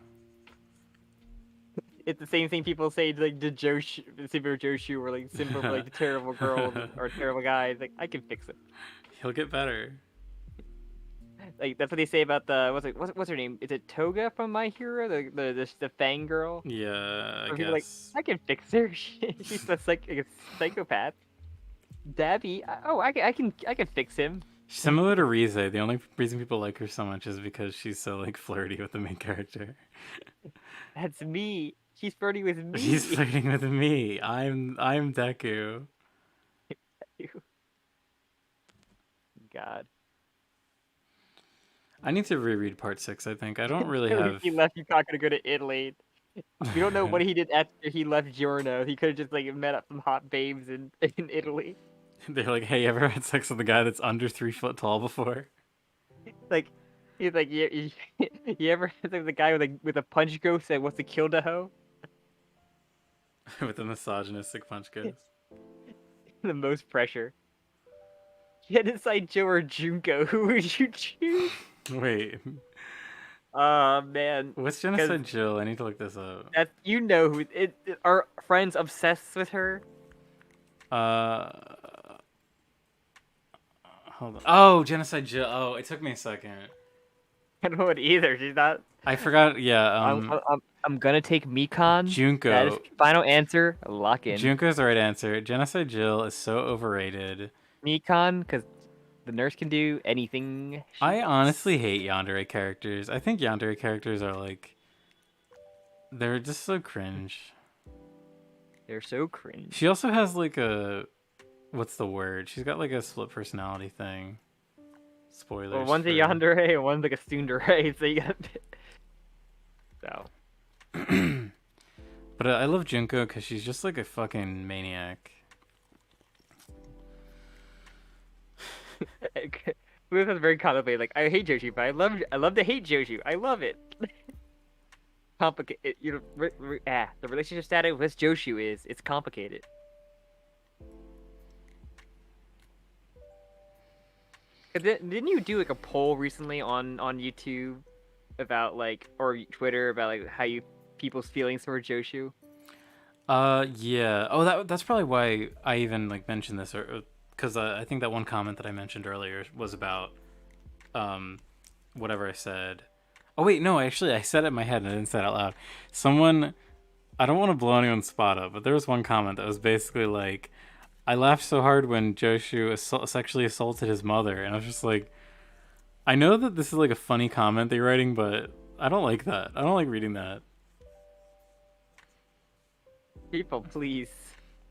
S2: It's the same thing people say like the Joshu or like Simba like the terrible girl or terrible guy. It's like I can fix it.
S1: He'll get better.
S2: Like that's what they say about the what's her name? Is it Toga from My Hero? The Fang girl?
S1: Yeah, I
S2: Where people are like,
S1: guess.
S2: I can fix her. She's a psychopath. Dabi, I can fix him.
S1: Similar to Rize, the only reason people like her so much is because she's so like flirty with the main character.
S2: That's me. She's flirting with
S1: She's
S2: me.
S1: flirting with me. I'm Deku.
S2: God.
S1: I need to reread part 6, I think. I don't really have.
S2: He left. He's not gonna go to Italy. We don't know what he did after he left Giorno. He could have just like met up some hot babes in Italy.
S1: They're like, hey, you ever had sex with a guy that's under 3 foot tall before?
S2: Like he's like, you ever had sex with a guy with a punch ghost that wants to kill the hoe?
S1: With a misogynistic punch ghost.
S2: The most pressure. You had to decide Joe or Junko. Who would you choose?
S1: Wait,
S2: Man.
S1: what's Genocide Jill? I need to look this up.
S2: That you know who are friends obsessed with her.
S1: Hold on. Oh, Genocide Jill. Oh, it took me a second.
S2: I don't know it either. She's not.
S1: I forgot. Yeah.
S2: I'm gonna take Mikon.
S1: Junko.
S2: That is final answer. Lock in.
S1: Junko's the right answer. Genocide Jill is so overrated.
S2: Mikon, because the nurse can do anything.
S1: I honestly hate yandere characters. I think yandere characters are like, they're just so cringe.
S2: They're so cringe.
S1: She also has like a, what's the word? She's got like a split personality thing. Spoilers.
S2: Well, one's a yandere and one's like a tsundere, so you got. So.
S1: But I love Junko because she's just like a fucking maniac.
S2: This is very complicated. Like I hate Joshi, but I love to hate Joshi. I love it. Complicated. You know, the relationship status with Joshu it's complicated. Didn't you do like a poll recently on YouTube about like or Twitter about like how people's feelings toward Joshu?
S1: Yeah. Oh, that's probably why I even like mentioned this, or because I think that one comment that I mentioned earlier was about whatever I said. Oh wait, no, actually I said it in my head and I didn't say it out loud. Someone, I don't want to blow anyone's spot up, but there was one comment that was basically like, I laughed so hard when Joshu sexually assaulted his mother, and I was just like, I know that this is like a funny comment they're writing, but I don't like that. I don't like reading that.
S2: People, please.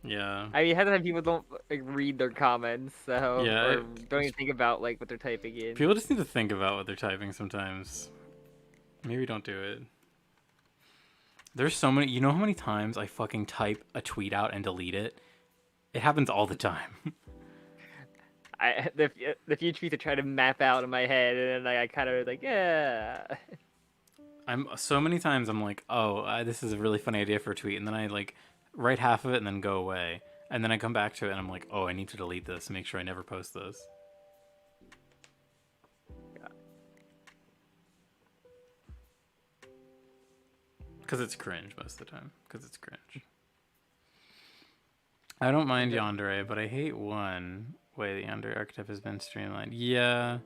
S1: Yeah.
S2: I mean, half the time people don't like read their comments, so
S1: Yeah,
S2: or don't even think about like what they're typing in.
S1: People just need to think about what they're typing sometimes. Maybe don't do it. There's so many. You know how many times I fucking type a tweet out and delete it? It happens all the time.
S2: The few tweets I try to map out in my head, and then I kind of like, yeah.
S1: I'm so many times I'm like, oh, this is a really funny idea for a tweet, and then I like write half of it and then go away, and then I come back to it and I'm like, oh, I need to delete this and make sure I never post this. Because it's cringe most of the time. Because it's cringe. I don't mind yandere, but I hate one way the yandere archetype has been streamlined. Yeah.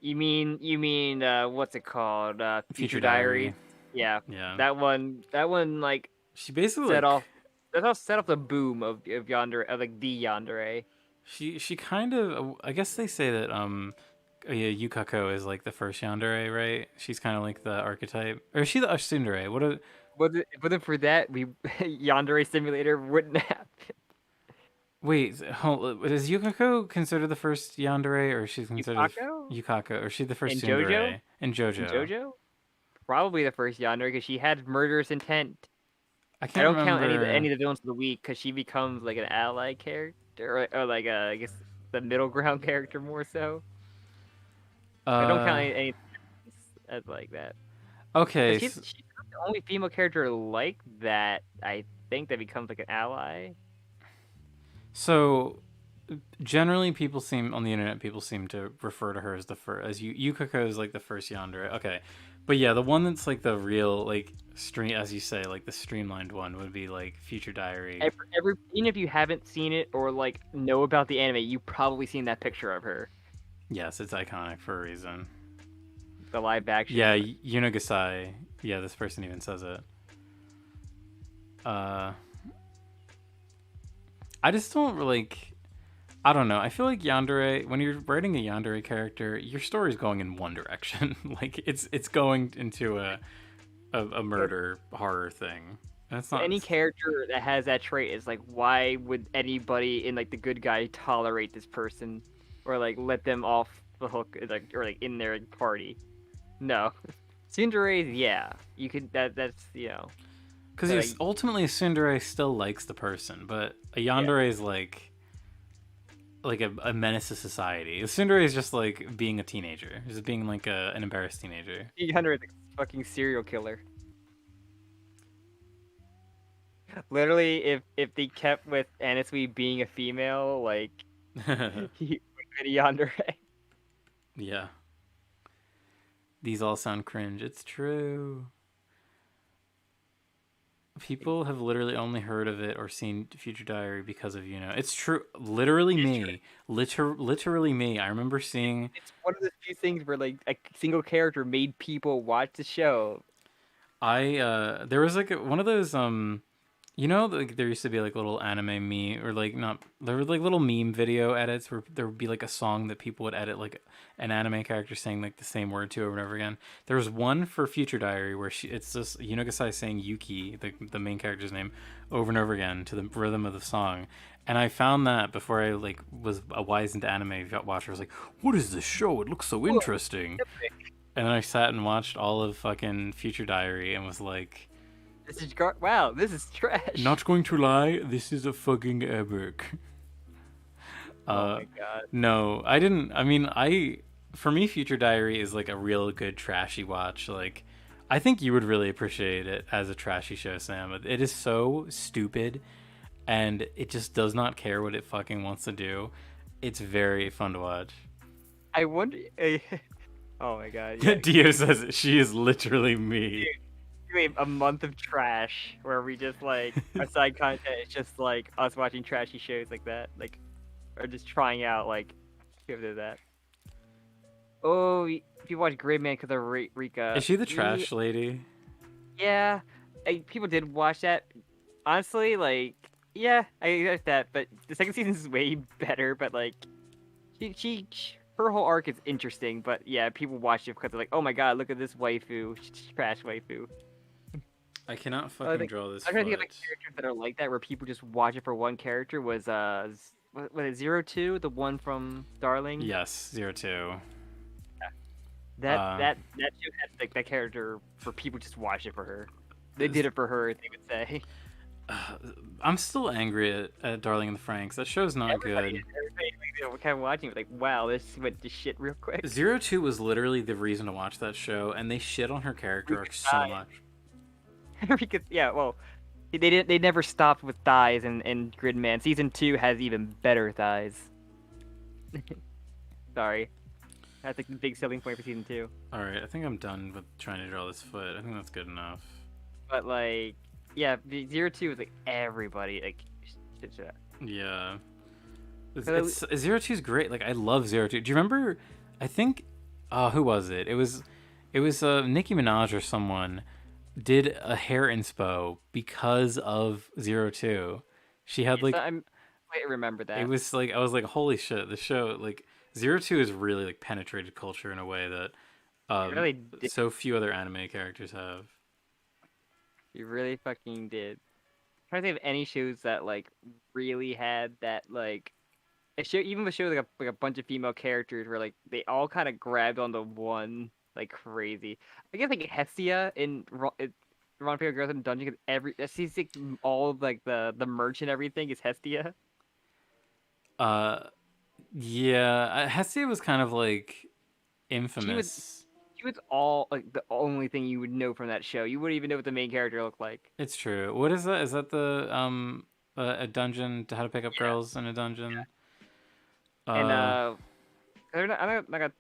S2: You mean what's it called? Future
S1: Diary.
S2: Diary. Yeah.
S1: Yeah.
S2: That one like
S1: She basically
S2: set
S1: like,
S2: off. That's how set off the boom of yandere, of like the yandere.
S1: She kind of, I guess they say that yeah, Yukako is like the first yandere, right? She's kind of like the archetype, or is she the tsundere? What? If
S2: it wasn't for that, yandere simulator wouldn't happen.
S1: Wait, is Yukako considered the first yandere, or she's considered Yukako, or is she the first tsundere? In JoJo?
S2: Probably the first yandere because she had murderous intent.
S1: I
S2: don't count any of the villains of the week because she becomes like an ally character, or like I guess the middle ground character more so. I don't count any as like that.
S1: Okay.
S2: She's not the only female character like that, I think, that becomes like an ally.
S1: So, generally, people seem to refer to her as the first, as Yukako is like the first yandere. Okay, but yeah, the one that's like the real like as you say, like the streamlined one would be like Future Diary.
S2: Even if you haven't seen it or like know about the anime, you've probably seen that picture of her.
S1: Yes, it's iconic for a reason.
S2: The live action.
S1: Yeah, Yunagasai. Yeah, this person even says it. Uh, I just don't like. I don't know. I feel like Yandere. When you're writing a Yandere character, your story's going in one direction. Like it's going into a murder horror thing. That's not
S2: Any character that has that trait is like, why would anybody in like the good guy tolerate this person, or like let them off the hook, like or like in their party? No, Tsundere, yeah, you could that's
S1: because
S2: but, like,
S1: ultimately a tsundere still likes the person, but a yandere is like a menace to society. A tsundere is just like being a teenager, just being like an embarrassed teenager.
S2: 300 is a fucking serial killer. Literally, if they kept with Anasui being a female, like he would have been a Yandere.
S1: Yeah. These all sound cringe. It's true. People have literally only heard of it or seen Future Diary because of It's true. Literally me. Literally me. I remember seeing.
S2: It's one of the few things where like a single character made people watch the show.
S1: There was like one of those like there used to be like little anime meme or like not there were like little meme video edits where there would be like a song that people would edit like an anime character saying like the same word to over and over again. There was one for Future Diary where it's just Yunagasai saying Yuki, the main character's name, over and over again to the rhythm of the song. And I found that before I like was a wise into anime watcher. I was like, what is this show? It looks so interesting. And then I sat and watched all of fucking Future Diary and was like,
S2: wow, this is trash.
S1: not going to lie, this is a fucking epic.
S2: Oh my god.
S1: No, I didn't. I mean, for me, Future Diary is like a real good trashy watch. Like, I think you would really appreciate it as a trashy show, Sam. It is so stupid, and it just does not care what it fucking wants to do. It's very fun to watch.
S2: I wonder. Oh my god. Yeah.
S1: Dio says it. She is literally me.
S2: A month of trash where we just like our side content is just like us watching trashy shows like that, like, or just trying out like give that. Oh, if you watch Gridman because of Rika,
S1: Is she the trash lady?
S2: Yeah, people did watch that. Honestly, like, yeah, I get that, but the second season is way better. But like, she her whole arc is interesting. But yeah, people watch it because they're like, oh my god, look at this waifu, trash waifu.
S1: I cannot fucking draw this.
S2: I'm trying to think of like characters that are like that, where people just watch it for one character. Was was it 02, the one from Darling?
S1: Yes, 02.
S2: Yeah. That show had like that character for people just watch it for her. They did it for her, they would say.
S1: I'm still angry at Darling in the Franxx. That show's not
S2: Everybody
S1: good.
S2: kind of watching it, like, wow, this went to shit real quick.
S1: 02 was literally the reason to watch that show, and they shit on her character arc so much.
S2: Because yeah, well, they never stopped with thighs, and Gridman season 2 has even better thighs. Sorry, that's like the big selling point for season 2.
S1: All right, I think I'm done with trying to draw this foot. I think that's good enough.
S2: But like, yeah, 02 is like everybody like shit.
S1: Yeah, it's 02 is great. Like I love 02. Do you remember? I think, who was it? It was Nicki Minaj or someone did a hair inspo because of 02. She had like
S2: I remember that.
S1: It was like I was like, holy shit, the show like 02 has really like penetrated culture in a way that
S2: really
S1: so few other anime characters have.
S2: You really fucking did. I'm trying to think of any shows that like really had that like a show, even with shows like a bunch of female characters where like they all kind of grabbed onto one like crazy. I guess like Hestia in Ron Favorite Girls in the Dungeon, because that seems like all of, like the merch and everything is Hestia.
S1: Yeah, Hestia was kind of like infamous.
S2: She was all like the only thing you would know from that show. You wouldn't even know what the main character looked like.
S1: It's true. What is that? Is that the a dungeon to How to Pick Up Girls in a Dungeon?
S2: Yeah. And I'm not gonna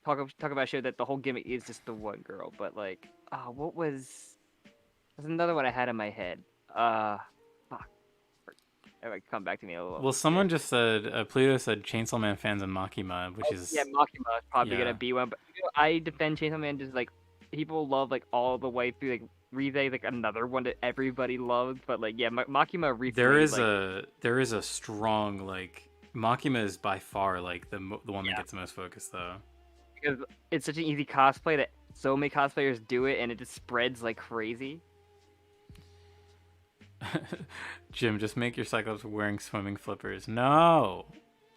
S2: talk about a show that the whole gimmick is just the one girl, but like what was there's another one I had in my head. Fuck. It might come back to me a little
S1: Well,
S2: bit.
S1: someone just said Pluto said Chainsaw Man fans and Makima, which is
S2: Yeah, Makima is probably
S1: yeah.
S2: gonna be one, but I defend Chainsaw Man just like people love like all the way through. Like Rize is like another one that everybody loves, but like yeah, Makima recently
S1: There is a strong like Makima is by far like the one that gets the most focus though.
S2: Because it's such an easy cosplay that so many cosplayers do it and it just spreads like crazy.
S1: Jim, just make your Cyclops wearing swimming flippers. No,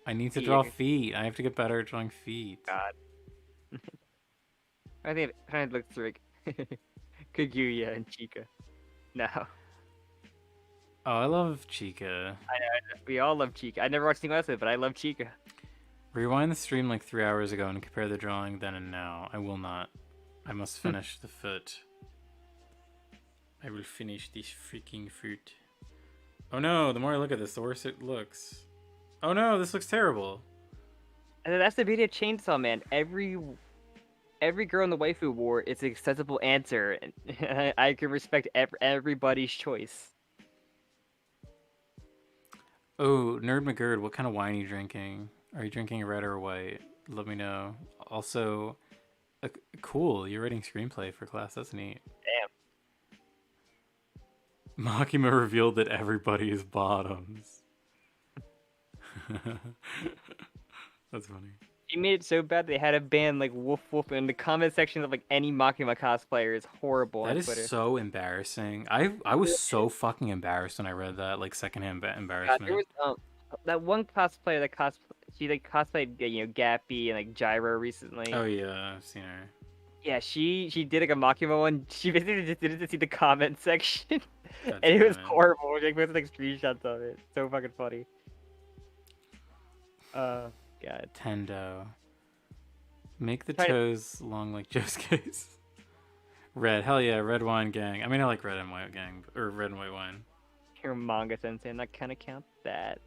S1: I need to draw feet. I have to get better at drawing feet.
S2: God. I think I'm trying to look through like Kaguya and Chica. No.
S1: Oh, I love Chica.
S2: I know. We all love Chica. I never watched anything else, but I love Chica.
S1: Rewind the stream like 3 hours ago and compare the drawing then and now. I will not. I must finish the foot. I will finish this freaking foot. Oh no, the more I look at this, the worse it looks. Oh no, this looks terrible.
S2: And that's the beauty of Chainsaw Man. Every girl in the waifu war, it's an accessible answer, and I can respect everybody's choice.
S1: Oh, Nerd McGurd, what kind of wine are you drinking? Are you drinking red or white? Let me know. Also, cool, you're writing screenplay for class. That's neat.
S2: Damn.
S1: Makima revealed that everybody is bottoms. That's funny.
S2: He made it so bad they had to ban like Woof Woof in the comment section of like any Makima cosplayer is horrible on Twitter.
S1: That is so embarrassing. I was so fucking embarrassed when I read that, like secondhand embarrassment.
S2: God, there was that one cosplayer that she like cosplayed Gappy and like Gyro recently.
S1: Oh yeah, I've seen her.
S2: Yeah, she did like a Makima one. She basically just didn't see the comment section, and it was horrible. Like posted like screenshots of it. So fucking funny. God.
S1: Tendo. Make the toes long like Josuke's. Red, hell yeah, red wine gang. I mean, I like red and white gang, or red and white wine.
S2: You're manga sensei, and that kind of counts that.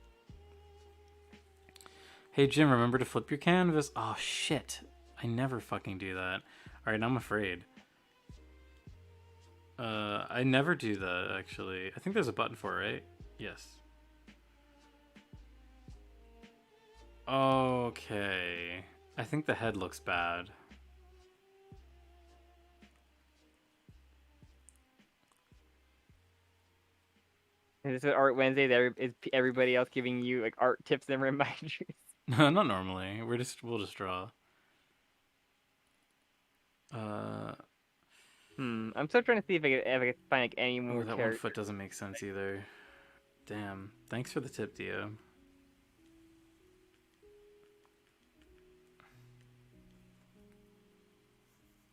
S1: Hey Jim, remember to flip your canvas. Oh shit, I never fucking do that. All right, now I'm afraid. I never do that actually. I think there's a button for it, right? Yes. Okay. I think the head looks bad.
S2: And this is Art Wednesday. There is everybody else giving you like art tips and reminders.
S1: No, not normally. We'll just draw.
S2: I'm still trying to see if I can find like any more.
S1: That one foot doesn't make sense either. Damn. Thanks for the tip, Dio.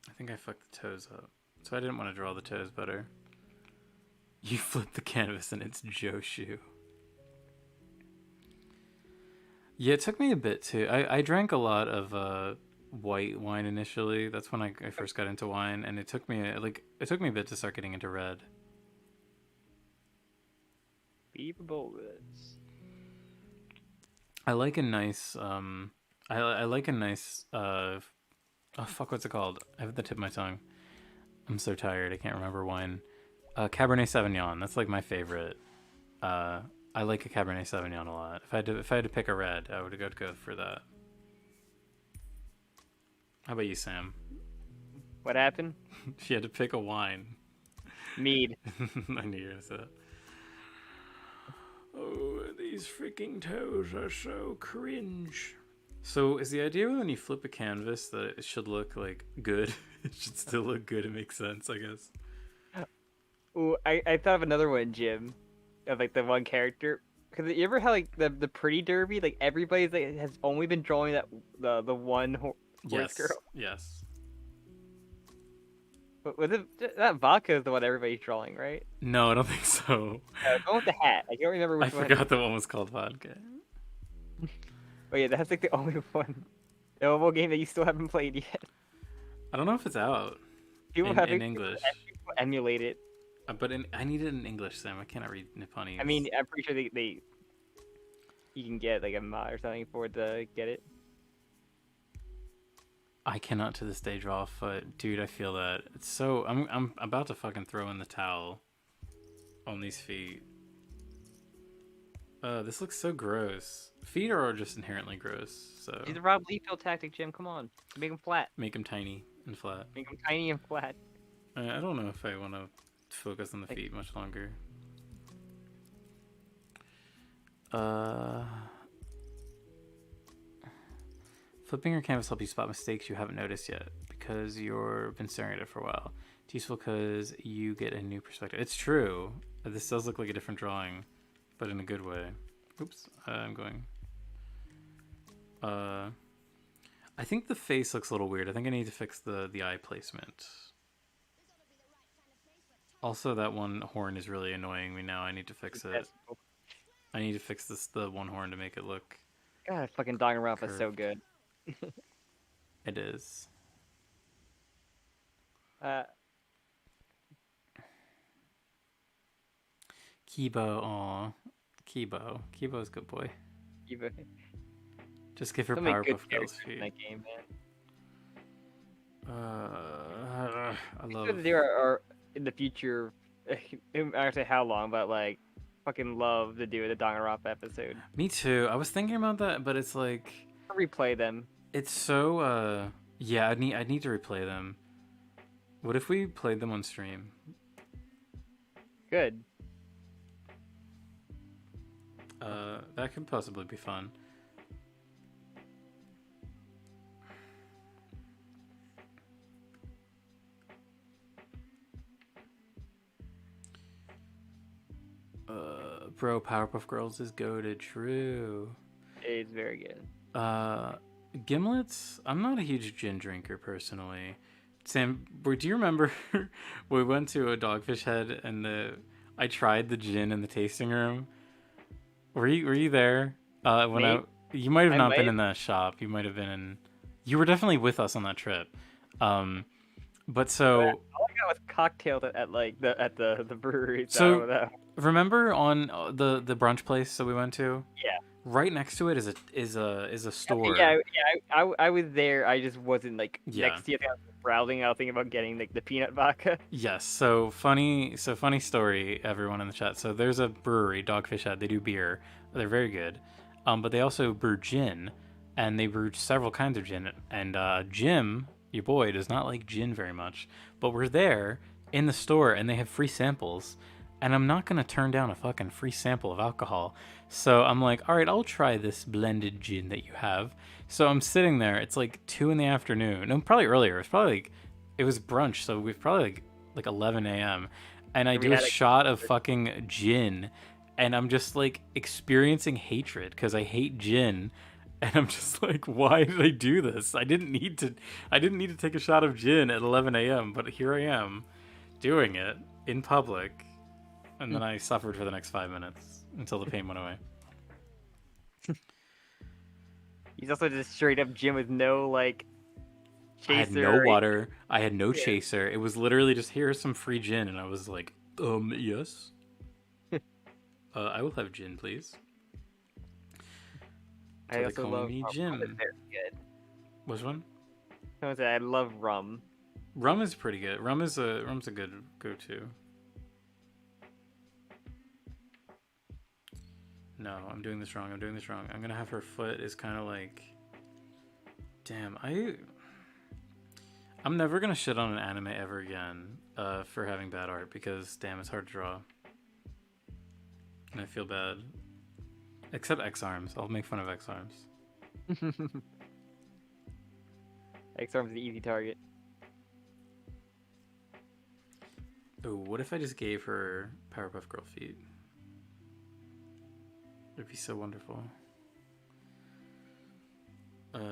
S1: I think I fucked the toes up, so I didn't want to draw the toes better. You flip the canvas and it's Joshu. Yeah, it took me a bit too. I drank a lot of white wine initially. That's when I first got into wine, and it took me a bit to start getting into red.
S2: Beaver bullets.
S1: I like a nice I like a nice oh fuck, what's it called? I have the tip of my tongue. I'm so tired, I can't remember wine. Cabernet Sauvignon. That's like my favorite. I like a Cabernet Sauvignon a lot. If I had to pick a red, I would go for that. How about you, Sam?
S2: What happened?
S1: She had to pick a wine.
S2: Mead.
S1: I knew you were gonna say that. Oh, these freaking toes are so cringe. So is the idea when you flip a canvas that it should look like good? It should still look good and make sense, I guess.
S2: Ooh, I thought of another one, Jim, of like the one character. Because you ever had like the pretty derby? Like everybody's like has only been drawing that the one horse girl.
S1: Yes.
S2: But was it that vodka is the one everybody's drawing, right?
S1: No, I don't think so.
S2: The one with the hat. I don't remember which one.
S1: I forgot the one was called vodka.
S2: Oh yeah, that's like the only one. The mobile game that you still haven't played yet.
S1: I don't know if it's out.
S2: People
S1: in English.
S2: People emulate it.
S1: But I need it in English, Sam. I cannot read Nipponese.
S2: I mean, I'm pretty sure you can get like a mod or something for it to get it.
S1: I cannot to this day draw a foot, dude. I feel that it's so. I'm about to fucking throw in the towel on these feet. This looks so gross. Feet are just inherently gross, so
S2: Do the Rob Liefeld tactic, Jim. Come on, make them flat.
S1: make them tiny and flat.
S2: Make them tiny and flat.
S1: I don't know if I want to focus on the
S2: Like-
S1: feet much longer. Uh, Flipping your canvas helps you spot mistakes you haven't noticed yet because you've been staring at it for a while. It's useful because you get a new perspective. It's true. This does look like a different drawing, but in a good way. Oops, I'm going. I think the face looks a little weird. I think I need to fix the eye placement. Also, that one horn is really annoying me now. I need to fix it. I need to fix the one horn to make it look.
S2: God, fucking Danganronpa is so good.
S1: It is. Kibo, aw. Kibo's a good boy.
S2: Even
S1: Just give her
S2: so many good
S1: Powerpuff Girls
S2: characters in
S1: feet.
S2: that game, man.
S1: I
S2: I'm
S1: love.
S2: sure that there are in the future. I don't say how long, but like, fucking love to do the Danganronpa episode.
S1: Me too. I was thinking about that, but it's like
S2: Replay them.
S1: it's so. Yeah, I need to replay them. What if we played them on stream?
S2: Good.
S1: That could possibly be fun. Bro, Powerpuff Girls is goated. True.
S2: It's very good.
S1: Gimlets. I'm not a huge gin drinker personally. Sam, do you remember we went to a Dogfish Head and I tried the gin in the tasting room? Were you there? You might have not been in that shop. You might have been in. You were definitely with us on that trip. But so
S2: all I got was cocktails at the brewery.
S1: So remember on the brunch place that we went to?
S2: Yeah.
S1: Right next to it is a store.
S2: Yeah. I was there. I just wasn't like next to it. I was browsing. I was thinking about getting like the peanut vodka.
S1: Yes. So funny story, everyone in the chat. So there's a brewery, Dogfish Head. They do beer. They're very good. But they also brew gin, and they brew several kinds of gin. And Jim, your boy, does not like gin very much. But we're there in the store, and they have free samples. And I'm not going to turn down a fucking free sample of alcohol. So I'm like, all right, I'll try this blended gin that you have. So I'm sitting there. It's like 2 in the afternoon. No, probably earlier. It was brunch. So we've probably like 11 a.m. And I do a shot of fucking gin. And I'm just like experiencing hatred because I hate gin. And I'm just like, why did I do this? I didn't need to take a shot of gin at 11 a.m. But here I am doing it in public. And then I suffered for the next 5 minutes until the pain went away.
S2: He's also just straight up gym with no like chaser.
S1: I had no water. I had no chaser. It was literally just, here's some free gin. And I was like, yes. I will have gin, please. So
S2: I also love
S1: Jim.
S2: Rum is very good.
S1: Which one?
S2: Someone said I love rum.
S1: Rum is pretty good. Rum's a good go-to. No, I'm doing this wrong. I'm gonna have her foot is kind of like. Damn, I'm never gonna shit on an anime ever again for having bad art because damn, it's hard to draw. And I feel bad. Except X-Arms. I'll make fun of X-Arms.
S2: X-Arms is an easy target.
S1: Oh, what if I just gave her Powerpuff Girl feet? It'd be so wonderful. Shit.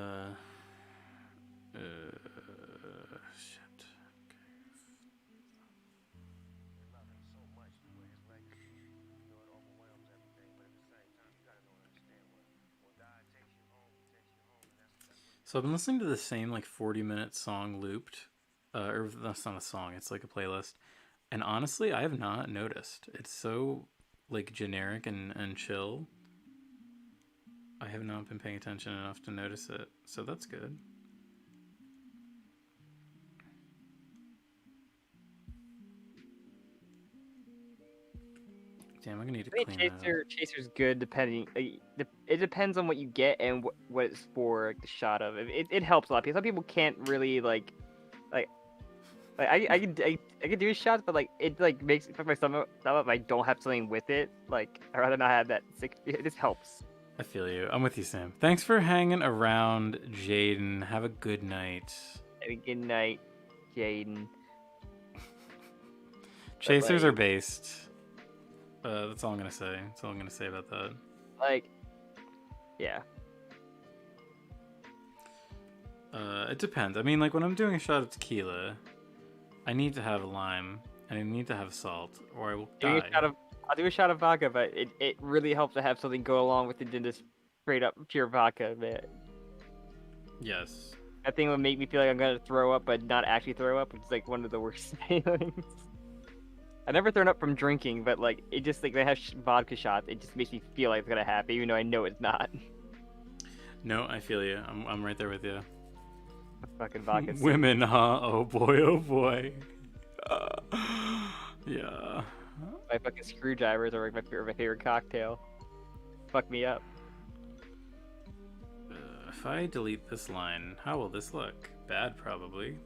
S1: So I've been listening to the same like 40-minute song looped, or that's not a song, it's like a playlist. And honestly, I have not noticed. It's so like generic and chill. I have not been paying attention enough to notice it, so that's good. Damn, I'm gonna need to
S2: I
S1: clean
S2: think
S1: that up.
S2: Chaser's good depending. It depends on what you get and what it's for, like, the shot of. It helps a lot. Because some people can't really like I could do shots, but like it like makes it fuck my stomach up if I don't have something with it. Like I'd rather not have that. It just helps.
S1: I feel you. I'm with you, Sam. Thanks for hanging around, Jaden. Have a good night.
S2: Have a good night, Jaden.
S1: Chasers
S2: like,
S1: are based. That's all I'm gonna say. That's all I'm gonna say about that.
S2: Like, yeah.
S1: It depends. I mean, like when I'm doing a shot of tequila, I need to have a lime and I need to have salt, or I will die.
S2: I'll do a shot of vodka, but it really helps to have something go along with it than just straight up pure vodka, man.
S1: Yes.
S2: That thing would make me feel like I'm gonna throw up, but not actually throw up, which is like one of the worst feelings. I've never thrown up from drinking, but like it just like they have vodka shots. It just makes me feel like it's gonna happen, even though I know it's not.
S1: No, I feel you. I'm right there with you.
S2: Fucking vodka.
S1: Women, huh? Oh boy, oh boy. Yeah.
S2: My fucking screwdrivers are like my favorite cocktail. Fuck me up.
S1: If I delete this line, how will this look? Bad, probably.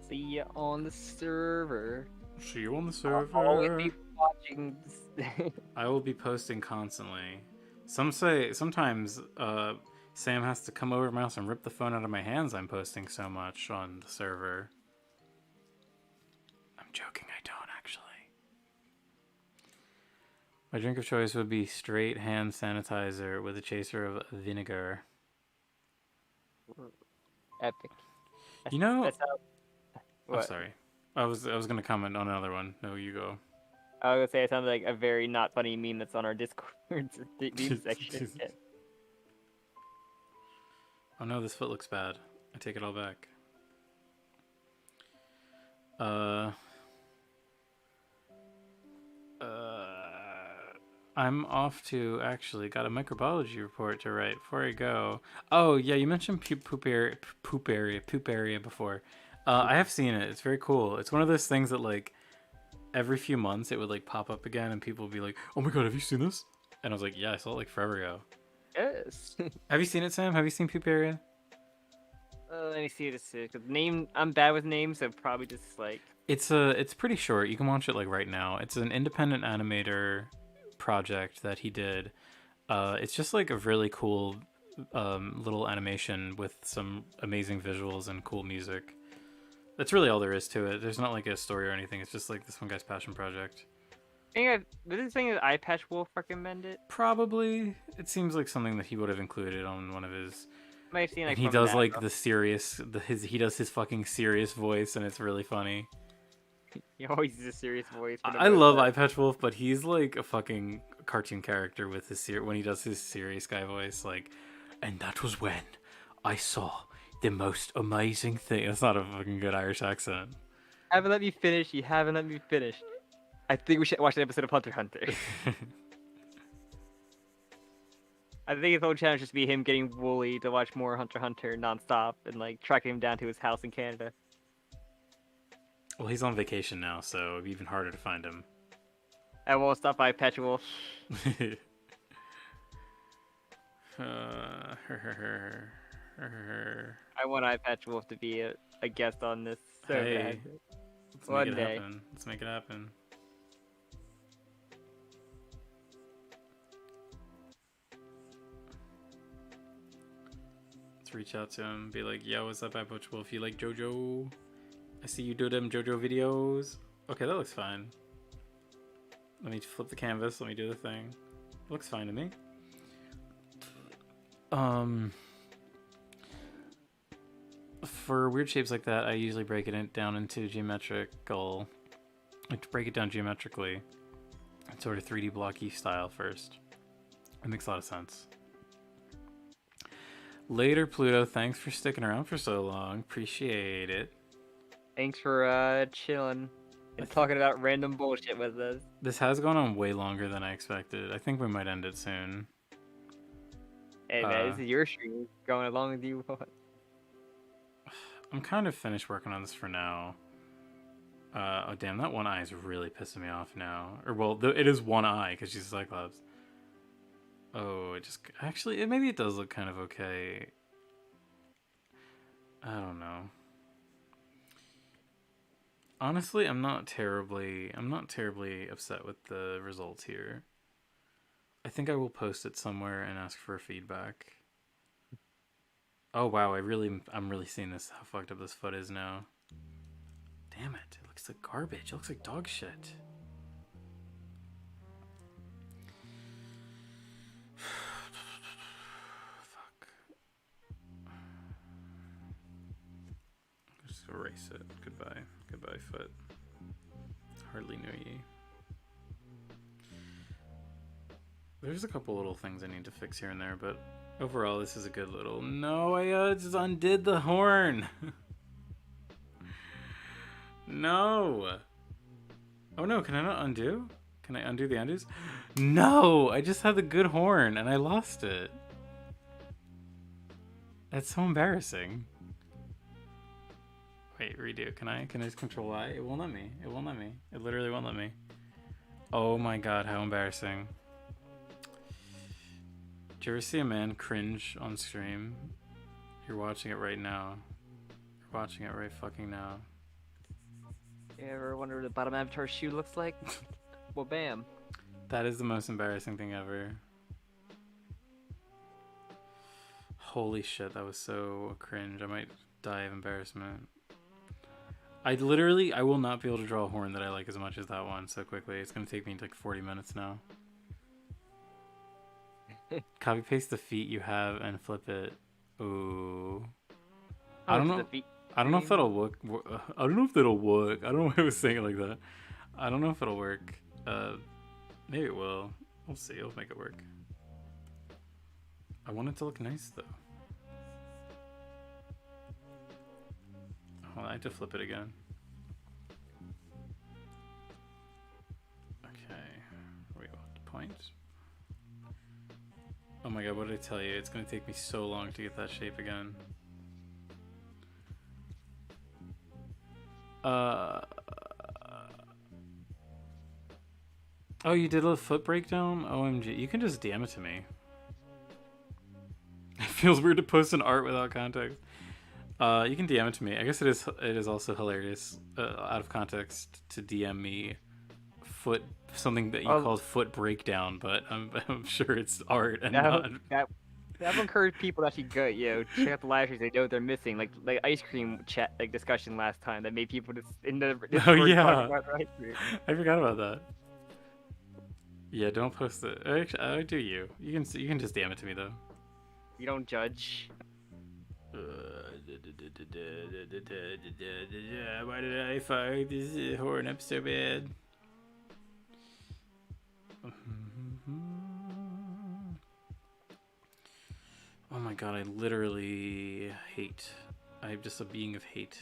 S2: See ya on the server.
S1: See you on the server.
S2: I'll always be watching.
S1: I will be posting constantly. Sometimes Sam has to come over to my house and rip the phone out of my hands. I'm posting so much on the server. I'm joking, I don't actually. My drink of choice would be straight hand sanitizer with a chaser of vinegar.
S2: Epic.
S1: You know,
S2: That's how,
S1: I'm sorry. I was gonna comment on another one. No, you go.
S2: I was gonna say it sounds like a very not funny meme that's on our Discord meme section.
S1: Oh no, this foot looks bad. I take it all back. I'm off to actually got a microbiology report to write before I go. Oh yeah, you mentioned poop area before. I have seen it. It's very cool. It's one of those things that like every few months it would like pop up again and people would be like, "Oh my god, have you seen this?" And I was like, "Yeah, I saw it like forever ago."
S2: Yes.
S1: Have you seen it, Sam? Have you seen poop area?
S2: Let me see this. Cause name, I'm bad with names, so probably just like.
S1: It's pretty short. You can watch it like right now. It's an independent animator project that he did. It's just like a really cool little animation with some amazing visuals and cool music. That's really all there is to it. There's not like a story or anything. It's just like this one guy's passion project.
S2: Did this thing that Eye Patch Wolf recommend it?
S1: Probably. It seems like something that he would have included on one of his.
S2: Might have seen like.
S1: And he does like the serious. He does his fucking serious voice, and it's really funny.
S2: He always uses a serious voice.
S1: I love Eye Patch Wolf, but he's like a fucking cartoon character with his when he does his serious guy voice. Like, and that was when I saw the most amazing thing. That's not a fucking good Irish accent.
S2: Haven't let me finish. You haven't let me finish. I think we should watch an episode of Hunter x Hunter. I think his whole challenge just be him getting Wooly to watch more Hunter x Hunter nonstop and like tracking him down to his house in Canada.
S1: Well, he's on vacation now, so it'd be even harder to find him.
S2: I won't stop by Patch Wolf.
S1: I
S2: want Eye Patch Wolf to be a guest on this. So
S1: hey,
S2: bad.
S1: let's
S2: One
S1: make it
S2: day.
S1: happen. Let's make it happen. Let's reach out to him, be like, "Yo, what's up, Eye Patch Wolf? You like JoJo? I see you do them JoJo videos. Okay, that looks fine. Let me flip the canvas. Let me do the thing. Looks fine to me. For weird shapes like that, I usually break it down into geometrical. Like break it down geometrically, sort of 3D blocky style first. It makes a lot of sense. Later, Pluto. Thanks for sticking around for so long. Appreciate it.
S2: Thanks for chilling and talking about random bullshit with us.
S1: This has gone on way longer than I expected. I think we might end it soon.
S2: Hey man, this is your stream. Going along with you.
S1: I'm kind of finished working on this for now. Oh damn, that one eye is really pissing me off now. Or well, it is one eye because she's a Cyclops. Oh, it just actually maybe it does look kind of okay. I don't know. Honestly, I'm not terribly upset with the results here. I think I will post it somewhere and ask for feedback. Oh wow, I'm really seeing this how fucked up this foot is now. Damn it. It looks like garbage. It looks like dog shit. Fuck. Just erase it. Goodbye. Goodbye, foot. Hardly knew ye. There's a couple little things I need to fix here and there, but overall this is a good little... No, I just undid the horn! No! Oh no, can I not undo? Can I undo the undos? No! I just had the good horn and I lost it. That's so embarrassing. Wait, redo. Can I just control I? It won't let me. It won't let me. It literally won't let me. Oh my god, how embarrassing. Did you ever see a man cringe on stream? You're watching it right now. You're watching it right fucking now.
S2: You ever wonder what the bottom avatar shoe looks like? Well, bam.
S1: That is the most embarrassing thing ever. Holy shit, that was so cringe. I might die of embarrassment. I will not be able to draw a horn that I like as much as that one so quickly. It's gonna take me like 40 minutes now. Copy paste the feet you have and flip it. Ooh. I don't know. I don't know if that'll work. I don't know if that'll work. I don't know why I was saying it like that. I don't know if it'll work. Maybe it will. We'll see. I'll make it work. I want it to look nice though. Hold on, I have to flip it again. Okay. Wait, what? Point? Oh my god, what did I tell you? It's gonna take me so long to get that shape again. Oh, you did a foot breakdown? OMG. You can just DM it to me. It feels weird to post an art without context. You can DM it to me. I guess it is also hilarious, out of context, to DM me something that you called foot breakdown, but I'm sure it's art and not...
S2: That will encourage people to actually go, check out the live streams. They know what they're missing, like ice cream chat, like discussion last time that made people just in the
S1: oh yeah, I forgot about that. Yeah, don't post it. Actually, I do you. You can just DM it to me though.
S2: You don't judge.
S1: Why did I fuck this horn up so bad? Oh my god, I literally hate. I'm just a being of hate.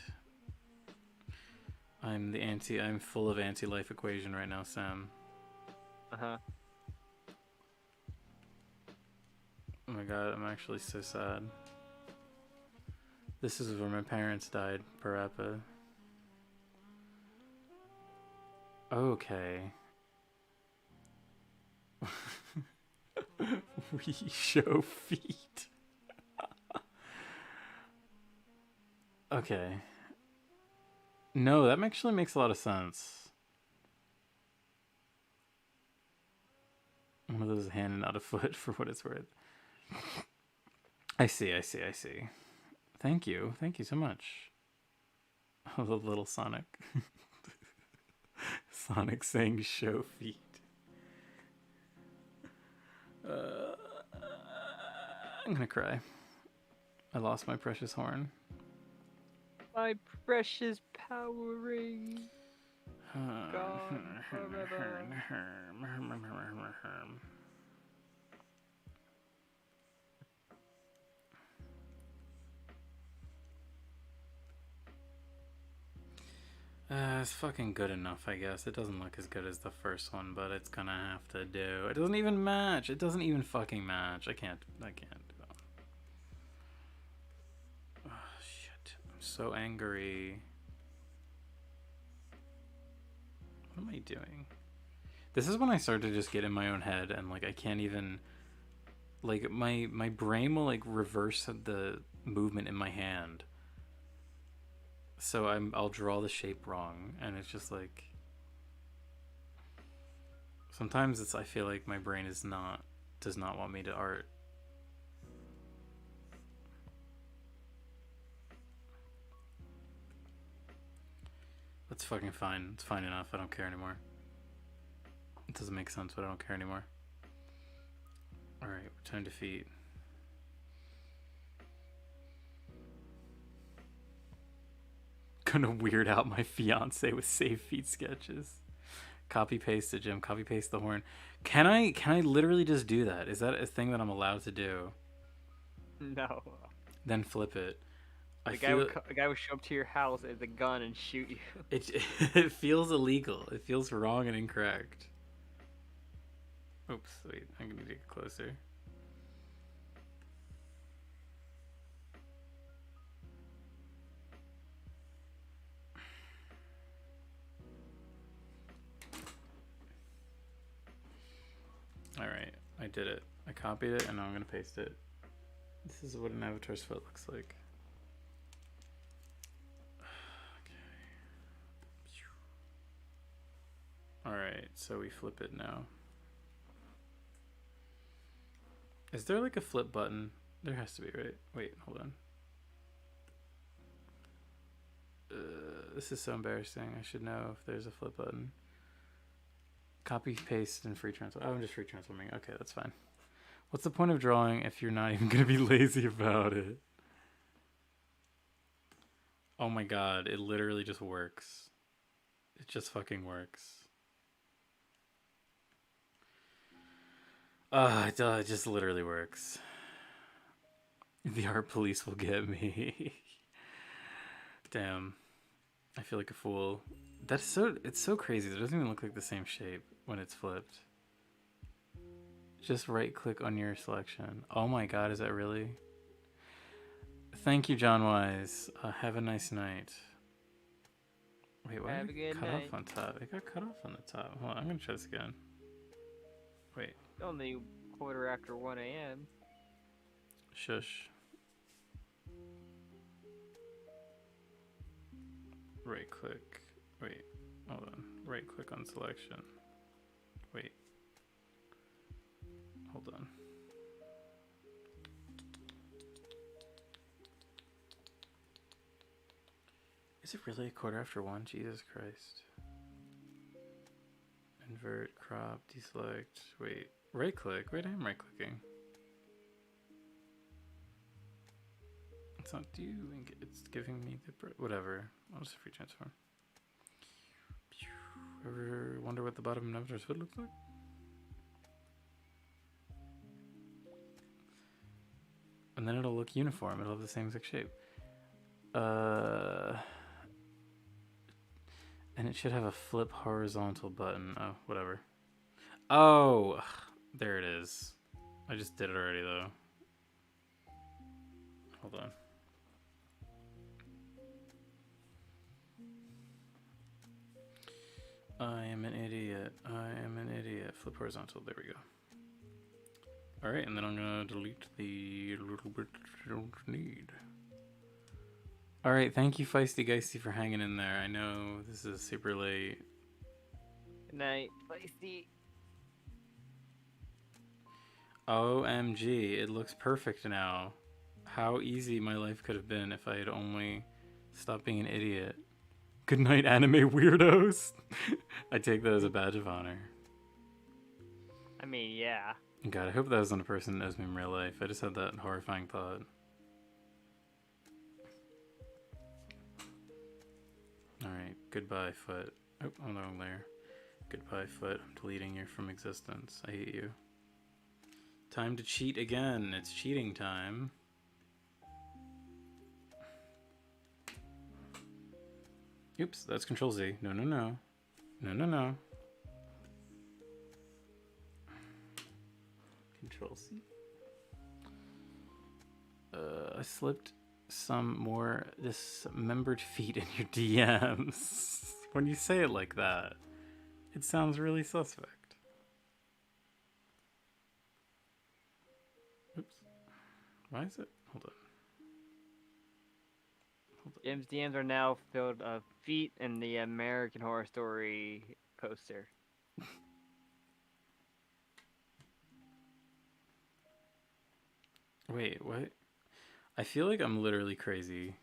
S1: I'm full of anti-life equation right now, Sam.
S2: Uh-huh.
S1: Oh my god, I'm actually so sad. This is where my parents died, Parappa. Okay. We show feet. Okay. No, that actually makes a lot of sense. One of those hand, not a foot, for what it's worth. I see. Thank you so much. Oh, the little Sonic. Sonic saying show feet. I'm gonna cry. I lost my precious horn.
S2: My precious Power Ring. Gone forever. It's fucking good enough, I guess. It doesn't look as good as the first one, but it's gonna have to do. It doesn't even match. It doesn't even fucking match. I can't. Oh, shit. I'm so angry.
S1: I doing? This is when I start to just get in my own head and like I can't even like my brain will like reverse the movement in my hand. So I'll draw the shape wrong and it's just like sometimes I feel like my brain does not want me to art. That's fucking fine. It's fine enough. I don't care anymore. It doesn't make sense, but I don't care anymore. Alright, return to feet. Gonna weird out my fiance with save feet sketches. Copy paste it, Jim. Copy paste the horn. Can I literally just do that? Is that a thing that I'm allowed to do?
S2: No.
S1: Then flip it.
S2: The guy would show up to your house with a gun and shoot you.
S1: It feels illegal. It feels wrong and incorrect. Oops, wait, I'm gonna get closer. Alright, I did it. I copied it and now I'm gonna paste it. This is what an avatar's foot looks like. Alright, so we flip it now. Is there like a flip button? There has to be, right? Wait, hold on. This is so embarrassing. I should know if there's a flip button. Copy, paste, and free transform. Oh, I'm just free transforming. Okay, that's fine. What's the point of drawing if you're not even gonna be lazy about it? Oh my god, it literally just works. It just fucking works. It just literally works. The art police will get me. Damn. I feel like a fool. It's so crazy. It doesn't even look like the same shape when it's flipped. Just right click on your selection. Oh my god, is that really? Thank you, John Wise. Have a nice night. Wait, why did it cut off on top? It got cut off on the top. Hold on, I'm gonna try this again. Wait.
S2: Only 1:15 a.m.
S1: Shush. Right click. Wait, hold on. Right click on selection. Wait. Hold on. Is it really 1:15? Jesus Christ. Invert, crop, deselect. Wait. Right click. Wait, I am right clicking. It's not doing it. It's giving me the whatever. I'll just free transform. Ever wonder what the bottom of Avatar's foot looks like? And then it'll look uniform. It'll have the same exact shape. And it should have a flip horizontal button. Oh, whatever. Oh, there it is. I just did it already though. Hold on. I am an idiot. I am an idiot. Flip horizontal. There we go. Alright, and then I'm gonna delete the little bit I don't need. Alright, thank you, Feisty Geisty, for hanging in there. I know this is super late.
S2: Good night, Feisty.
S1: OMG, it looks perfect now. How easy my life could have been if I had only stopped being an idiot. Good night, anime weirdos. I take that as a badge of honor.
S2: I mean, yeah.
S1: God, I hope that wasn't a person that knows me in real life. I just had that horrifying thought. Alright, goodbye, foot. Oh, I'm no there. Goodbye, foot. I'm deleting you from existence. I hate you. Time to cheat again. It's cheating time. Oops, that's Control Z. No, no, no. No, no, no. Control C. I slipped some more dismembered feet in your DMs. When you say it like that, It sounds really suspect. Oops. Why is it? Hold on.
S2: Jim's DMs are now filled of feet and the American Horror Story poster.
S1: Wait, what? I feel like I'm literally crazy.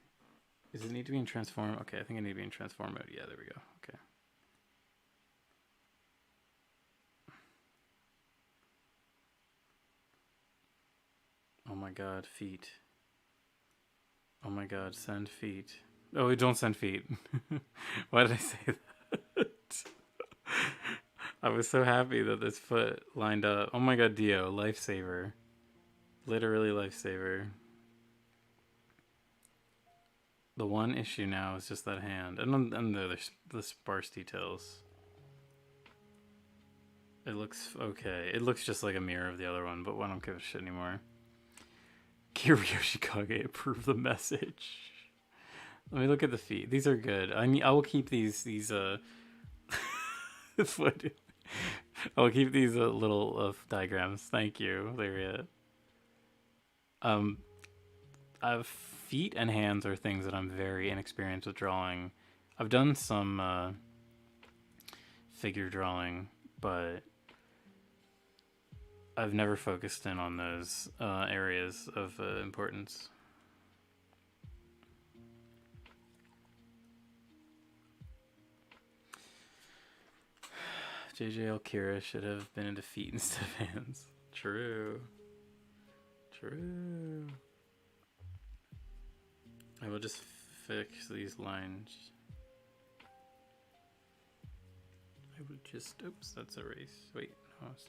S1: Does it need to be in transform? Okay, I think I need to be in transform mode. Yeah, there we go. Okay. Oh my god, feet. Oh my god, send feet. Oh, wait, don't send feet. Why did I say that? I was so happy that this foot lined up. Oh my god, Dio, lifesaver. Literally lifesaver. The one issue now is just that hand. And the sparse details. It looks okay. It looks just like a mirror of the other one, but I don't give a shit anymore. Kiryu Yoshikage, approve the message. Let me look at the feet. These are good. I will keep these foot. I'll keep these little diagrams. Thank you, Lariat. Feet and hands are things that I'm very inexperienced with drawing. I've done some figure drawing, but I've never focused in on those areas of importance. JJ Kira should have been into feet instead of hands. True. True. I will just fix these lines. I would just... Oops, that's a race. Wait, no, it's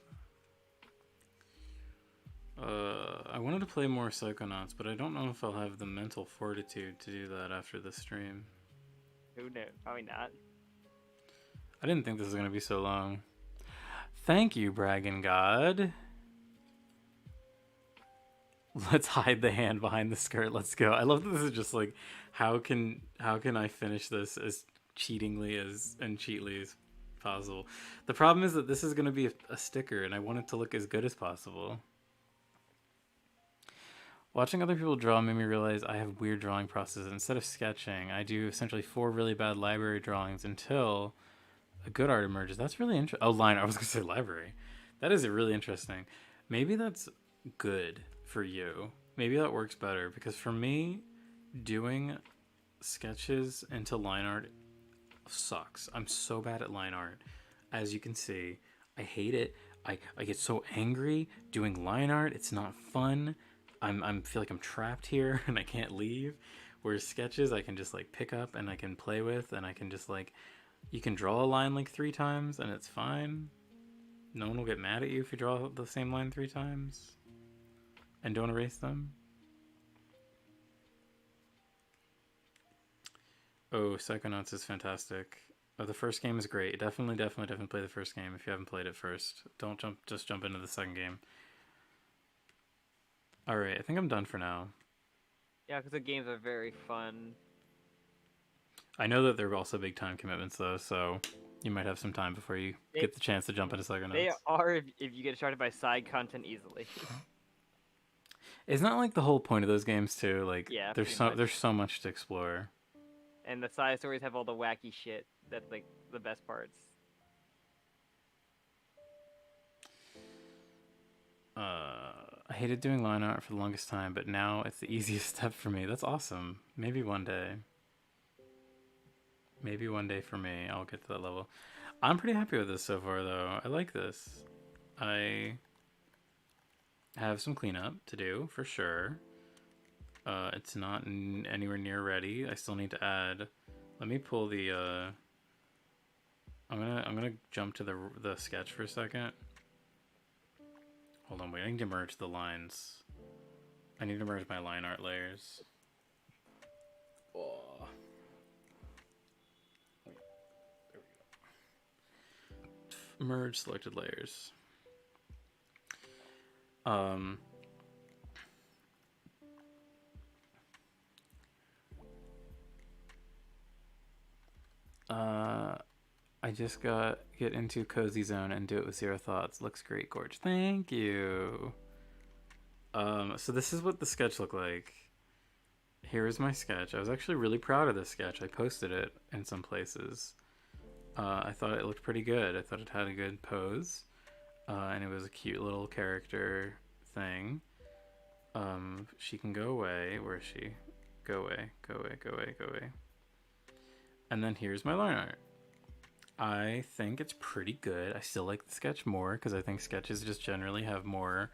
S1: not. I wanted to play more Psychonauts, but I don't know if I'll have the mental fortitude to do that after the stream.
S2: Who knows? Probably not.
S1: I didn't think this was going to be so long. Thank you, Braggin' God. Let's hide the hand behind the skirt. Let's go. I love that this is just like, how can I finish this as cheatingly and cheatly as possible? The problem is that this is going to be a sticker, and I want it to look as good as possible. Watching other people draw made me realize I have weird drawing processes. Instead of sketching, I do essentially 4 really bad library drawings until a good art emerges. That's really interesting. Oh, line. I was going to say library. That is really interesting. Maybe that's good for you. Maybe that works better, because for me, doing sketches into line art sucks. I'm so bad at line art. As you can see, I hate it. I get so angry doing line art. It's not fun. I feel like I'm trapped here and I can't leave. Whereas sketches, I can just like pick up and I can play with, and I can just like, you can draw a line like 3 times and it's fine. No one will get mad at you if you draw the same line 3 times and don't erase them. Oh, Psychonauts is fantastic. Oh, the first game is great. Definitely play the first game if you haven't played it first. Don't just jump into the second game. Alright, I think I'm done for now.
S2: Yeah, because the games are very fun.
S1: I know that they're also big time commitments, though, so you might have some time before you get the chance to jump into Psychonauts.
S2: They are if you get started by side content easily.
S1: Isn't that like the whole point of those games, too? Like,
S2: Yeah,
S1: there's so much to explore.
S2: And the side stories have all the wacky shit. That's like the best parts.
S1: I hated doing line art for the longest time, but now it's the easiest step for me. That's awesome. Maybe one day. Maybe one day for me, I'll get to that level. I'm pretty happy with this so far, though. I like this. I have some cleanup to do, for sure. It's not anywhere near ready. I still need to add... Let me pull the... I'm gonna jump to the sketch for a second. Hold on, wait. I need to merge the lines. I need to merge my line art layers. Oh. Wait, there we go. Merge selected layers. I just got get into Cozy Zone and do it with zero thoughts. Looks great, Gorge. Thank you. So this is what the sketch looked like. Here is my sketch. I was actually really proud of this sketch. I posted it in some places. I thought it looked pretty good. I thought it had a good pose. And it was a cute little character thing. She can go away. Where is she? Go away, go away, go away, go away. And then here's my line art. I think it's pretty good. I still like the sketch more because I think sketches just generally have more.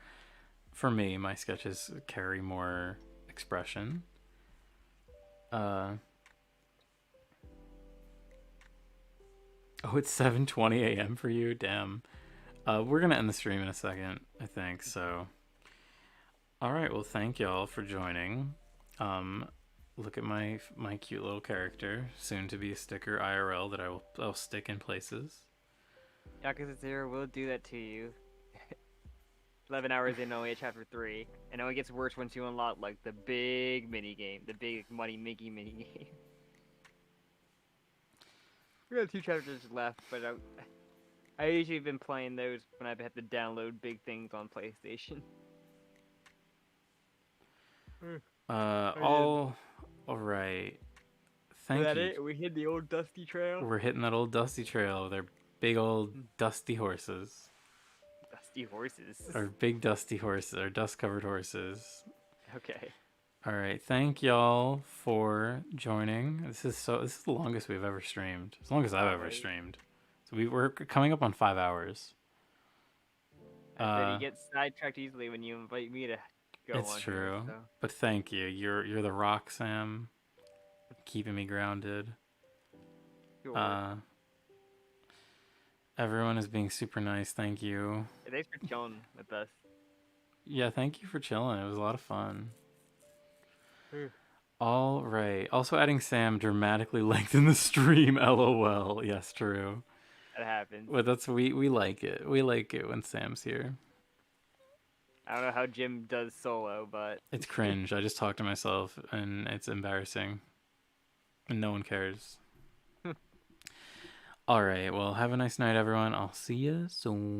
S1: For me, my sketches carry more expression. Oh, it's 7:20 a.m. for you. Damn. We're gonna end the stream in a second, I think. So, all right. Well, thank y'all for joining. Look at my cute little character, soon to be a sticker IRL that I'll stick in places.
S2: Yakuza will do that to you. 11 hours in, only at chapter 3. And it only gets worse once you unlock, like, the big mini-game. The big Money Mickey mini-game. We got 2 chapters left, but I usually have been playing those when I have to download big things on PlayStation.
S1: All right. Thank you.
S2: Is that it? We hit the old dusty trail?
S1: We're hitting that old dusty trail with our big old dusty horses.
S2: Dusty horses.
S1: Our big dusty horses, our dust-covered horses.
S2: Okay.
S1: All right, thank y'all for joining. This is the longest we've ever streamed. As long as I've ever streamed. So we're coming up on 5 hours.
S2: I bet you get sidetracked easily when you invite me to go on.
S1: It's true.
S2: Here, so.
S1: But thank you. You're the rock, Sam. Keeping me grounded.
S2: Sure.
S1: Everyone is being super nice. Thank you.
S2: Hey, thanks for chilling with us.
S1: Yeah, thank you for chilling. It was a lot of fun. All right. Also adding Sam dramatically lengthened the stream. LOL. Yes, true.
S2: That happens.
S1: But we like it. We like it when Sam's here.
S2: I don't know how Jim does solo, but
S1: it's cringe. I just talk to myself and it's embarrassing. And no one cares. All right. Well, have a nice night, everyone. I'll see you soon.